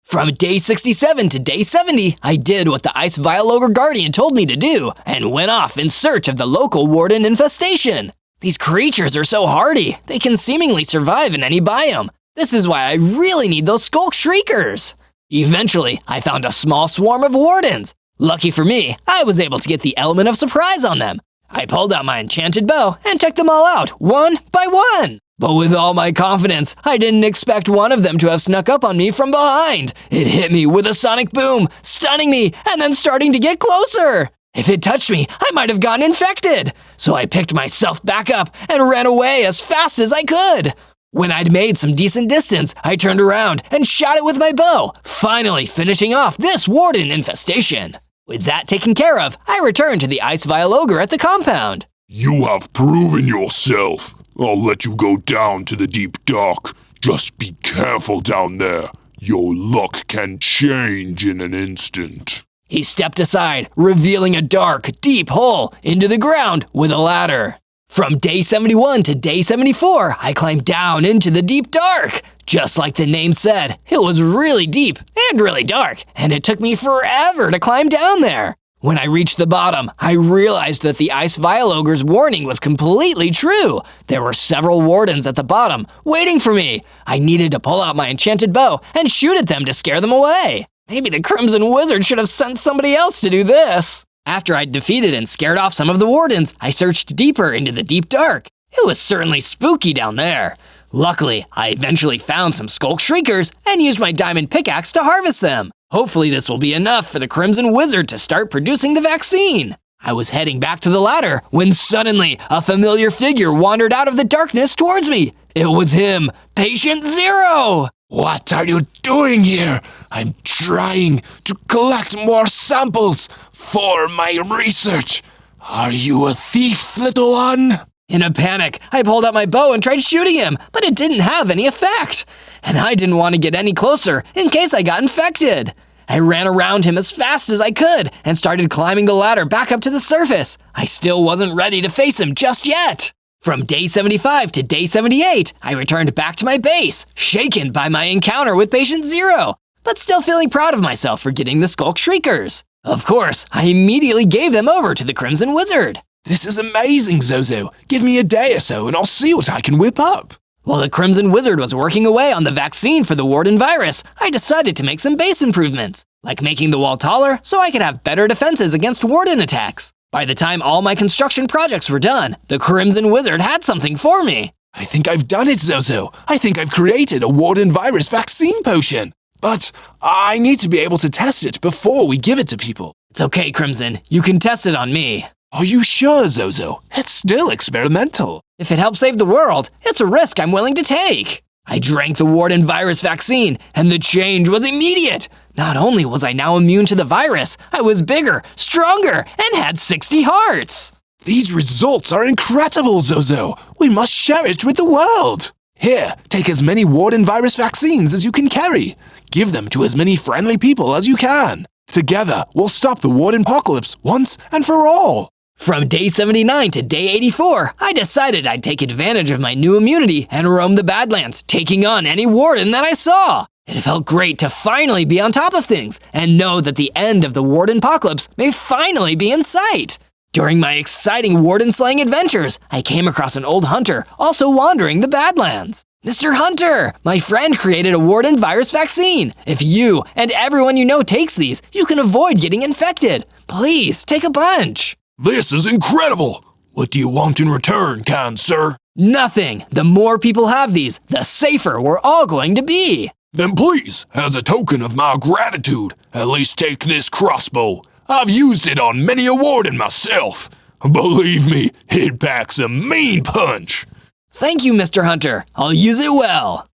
Speaker 1: From day 67 to day 70, I did what the Ice Vial Ogre Guardian told me to do, and went off in search of the local warden infestation. These creatures are so hardy, they can seemingly survive in any biome. This is why I really need those skulk shriekers. Eventually, I found a small swarm of wardens. Lucky for me, I was able to get the element of surprise on them. I pulled out my enchanted bow and took them all out, one by one. But with all my confidence, I didn't expect one of them to have snuck up on me from behind. It hit me with a sonic boom, stunning me, and then starting to get closer. If it touched me, I might have gotten infected. So I picked myself back up and ran away as fast as I could. When I'd made some decent distance, I turned around and shot it with my bow, finally finishing off this warden infestation. With that taken care of, I returned to the Ice Vial Ogre at the compound.
Speaker 3: You have proven yourself. I'll let you go down to the deep dark. Just be careful down there. Your luck can change in an instant.
Speaker 1: He stepped aside, revealing a dark, deep hole into the ground with a ladder. From day 71 to day 74, I climbed down into the deep dark. Just like the name said, it was really deep and really dark, and it took me forever to climb down there. When I reached the bottom, I realized that the Ice Vial Ogre's warning was completely true. There were several wardens at the bottom, waiting for me. I needed to pull out my enchanted bow and shoot at them to scare them away. Maybe the Crimson Wizard should have sent somebody else to do this. After I'd defeated and scared off some of the wardens, I searched deeper into the deep dark. It was certainly spooky down there. Luckily, I eventually found some skulk shriekers and used my diamond pickaxe to harvest them. Hopefully this will be enough for the Crimson Wizard to start producing the vaccine. I was heading back to the ladder when suddenly a familiar figure wandered out of the darkness towards me. It was him, Patient Zero!
Speaker 2: What are you doing here? I'm trying to collect more samples for my research. Are you a thief, little one?
Speaker 1: In a panic, I pulled out my bow and tried shooting him, but it didn't have any effect. And I didn't want to get any closer in case I got infected. I ran around him as fast as I could and started climbing the ladder back up to the surface. I still wasn't ready to face him just yet. From day 75 to day 78, I returned back to my base, shaken by my encounter with Patient Zero, but still feeling proud of myself for getting the skulk shriekers. Of course, I immediately gave them over to the Crimson Wizard.
Speaker 8: This is amazing, Zozo. Give me a day or so and I'll see what I can whip up.
Speaker 1: While the Crimson Wizard was working away on the vaccine for the Warden virus, I decided to make some base improvements, like making the wall taller so I could have better defenses against Warden attacks. By the time all my construction projects were done, the Crimson Wizard had something for me.
Speaker 8: I think I've done it, Zozo. I think I've created a Warden virus vaccine potion. But I need to be able to test it before we give it to people.
Speaker 1: It's okay, Crimson. You can test it on me.
Speaker 8: Are you sure, Zozo? It's still experimental.
Speaker 1: If it helps save the world, it's a risk I'm willing to take. I drank the Warden virus vaccine, and the change was immediate. Not only was I now immune to the virus, I was bigger, stronger, and had 60 hearts.
Speaker 8: These results are incredible, Zozo. We must share it with the world. Here, take as many Warden virus vaccines as you can carry. Give them to as many friendly people as you can. Together, we'll stop the Warden apocalypse once and for all.
Speaker 1: From day 79 to day 84, I decided I'd take advantage of my new immunity and roam the Badlands, taking on any Warden that I saw. It felt great to finally be on top of things and know that the end of the Warden apocalypse may finally be in sight. During my exciting Warden slaying adventures, I came across an old hunter also wandering the Badlands. Mr. Hunter, my friend created a Warden virus vaccine. If you and everyone you know takes these, you can avoid getting infected. Please, take a bunch.
Speaker 3: This is incredible! What do you want in return, kind sir?
Speaker 1: Nothing. The more people have these, the safer we're all going to be.
Speaker 3: Then please, as a token of my gratitude, at least take this crossbow. I've used it on many a warden myself. Believe me, it packs a mean punch.
Speaker 1: Thank you, Mr. Hunter. I'll use it well.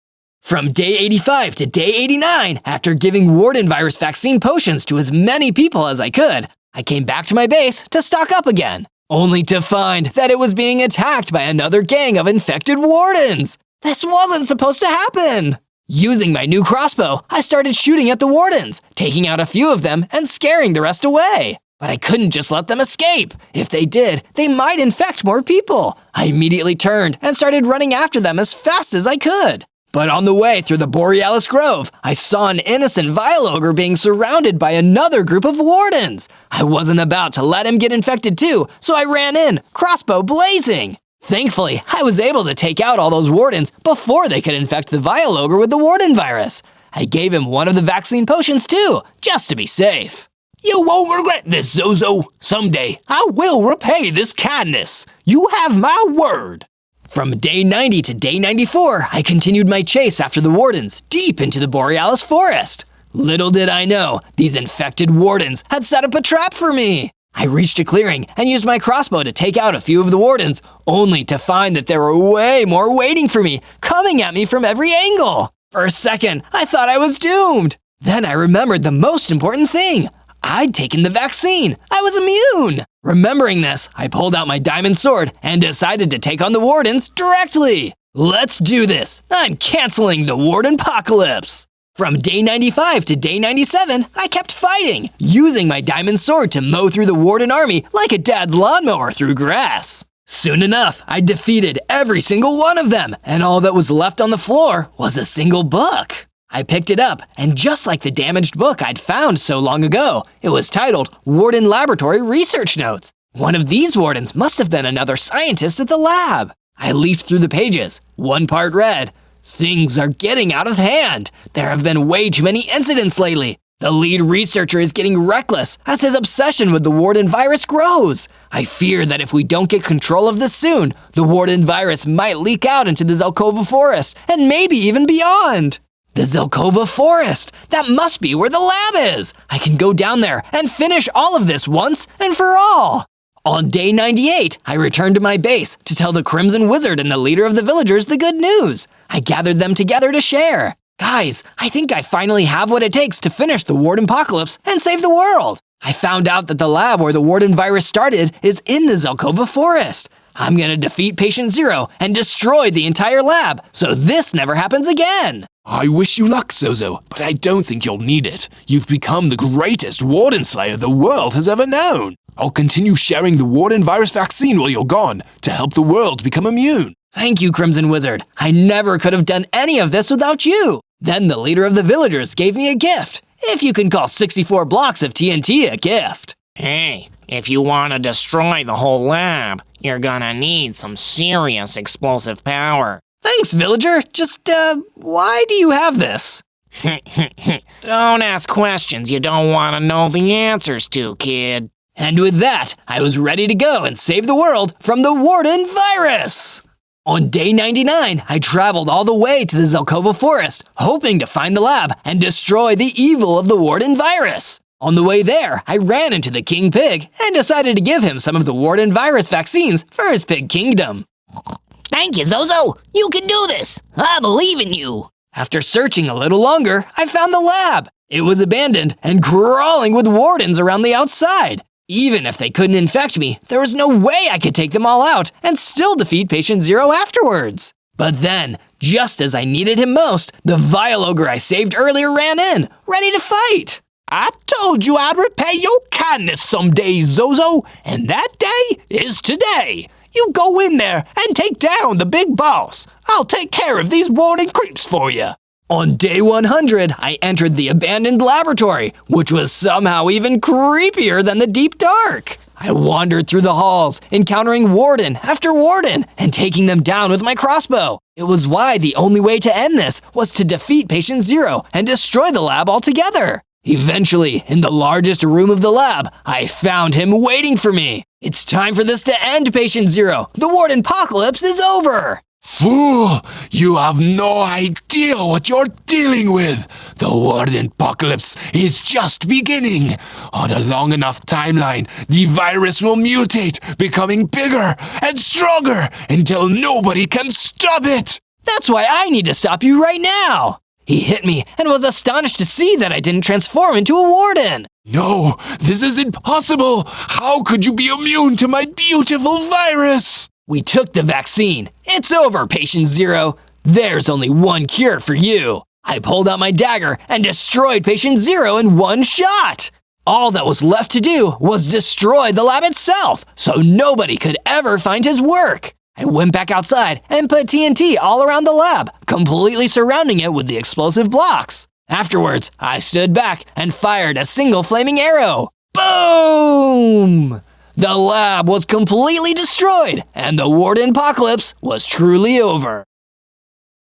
Speaker 1: From day 85 to day 89, after giving Warden virus vaccine potions to as many people as I could, I came back to my base to stock up again. only to find that it was being attacked by another gang of infected wardens. This wasn't supposed to happen. Using my new crossbow, I started shooting at the wardens, taking out a few of them and scaring the rest away. But I couldn't just let them escape. If they did, they might infect more people. I immediately turned and started running after them as fast as I could. But on the way through the Borealis Grove, I saw an innocent Vile Ogre being surrounded by another group of wardens. I wasn't about to let him get infected too, so I ran in, crossbow blazing. Thankfully, I was able to take out all those wardens before they could infect the Vile Ogre with the Warden virus. I gave him one of the vaccine potions too, just to be safe.
Speaker 6: You won't regret this, Zozo. Someday, I will repay this kindness. You have my word.
Speaker 1: From day 90 to day 94, I continued my chase after the wardens deep into the Borealis forest. Little did I know, these infected wardens had set up a trap for me. I reached a clearing and used my crossbow to take out a few of the wardens, only to find that there were way more waiting for me, coming at me from every angle. For a second, I thought I was doomed. Then I remembered the most important thing. I'd taken the vaccine. I was immune. Remembering this, I pulled out my diamond sword and decided to take on the wardens directly. Let's do this. I'm canceling the Warden apocalypse. From day 95 to day 97, I kept fighting, using my diamond sword to mow through the Warden army like a dad's lawnmower through grass. Soon enough, I defeated every single one of them, and all that was left on the floor was a single book. I picked it up, and just like the damaged book I'd found so long ago, it was titled Warden Laboratory Research Notes. One of these wardens must have been another scientist at the lab. I leafed through the pages. One part read, "Things are getting out of hand. There have been way too many incidents lately. The lead researcher is getting reckless as his obsession with the Warden virus grows. I fear that if we don't get control of this soon, the Warden virus might leak out into the Zelkova forest and maybe even beyond." The Zelkova forest! That must be where the lab is! I can go down there and finish all of this once and for all! On day 98, I returned to my base to tell the Crimson Wizard and the leader of the villagers the good news. I gathered them together to share. Guys, I think I finally have what it takes to finish the Warden apocalypse and save the world. I found out that the lab where the Warden virus started is in the Zelkova forest. I'm gonna defeat Patient Zero and destroy the entire lab, so this never happens again.
Speaker 6: I wish you luck, Zozo, but I don't think you'll need it. You've become the greatest Warden Slayer the world has ever known. I'll continue sharing the Warden virus vaccine while you're gone to help the world become immune.
Speaker 1: Thank you, Crimson Wizard. I never could have done any of this without you. Then the leader of the villagers gave me a gift, if you can call 64 blocks of TNT a gift.
Speaker 10: Hey, if you want to destroy the whole lab, you're gonna need some serious explosive power.
Speaker 1: Thanks, villager. Just, why do you have this?
Speaker 10: Don't ask questions you don't want to know the answers to, kid.
Speaker 1: And with that, I was ready to go and save the world from the Warden virus. On day 99, I traveled all the way to the Zelkova forest, hoping to find the lab and destroy the evil of the Warden virus. On the way there, I ran into the King Pig and decided to give him some of the Warden virus vaccines for his pig kingdom.
Speaker 9: Thank you, Zozo. You can do this. I believe in you.
Speaker 1: After searching a little longer, I found the lab. It was abandoned and crawling with wardens around the outside. Even if they couldn't infect me, there was no way I could take them all out and still defeat Patient Zero afterwards. But then, just as I needed him most, the Vile Ogre I saved earlier ran in, ready to fight.
Speaker 6: I told you I'd repay your kindness someday, Zozo, and that day is today. You go in there and take down the big boss. I'll take care of these warden creeps for you.
Speaker 1: On day 100, I entered the abandoned laboratory, which was somehow even creepier than the deep dark. I wandered through the halls, encountering warden after warden and taking them down with my crossbow. It was why the only way to end this was to defeat Patient Zero and destroy the lab altogether. Eventually, in the largest room of the lab, I found him waiting for me. It's time for this to end, Patient Zero. The Warden apocalypse is over.
Speaker 6: Fool, you have no idea what you're dealing with. The Warden apocalypse is just beginning. On a long enough timeline, the virus will mutate, becoming bigger and stronger until nobody can stop it.
Speaker 1: That's why I need to stop you right now. He hit me and was astonished to see that I didn't transform into a warden.
Speaker 2: No, this is impossible! How could you be immune to my beautiful virus?
Speaker 1: We took the vaccine. It's over, Patient Zero. There's only one cure for you. I pulled out my dagger and destroyed Patient Zero in one shot. All that was left to do was destroy the lab itself, so nobody could ever find his work. I went back outside and put TNT all around the lab, completely surrounding it with the explosive blocks. Afterwards, I stood back and fired a single flaming arrow. Boom! The lab was completely destroyed, and the Warden apocalypse was truly over.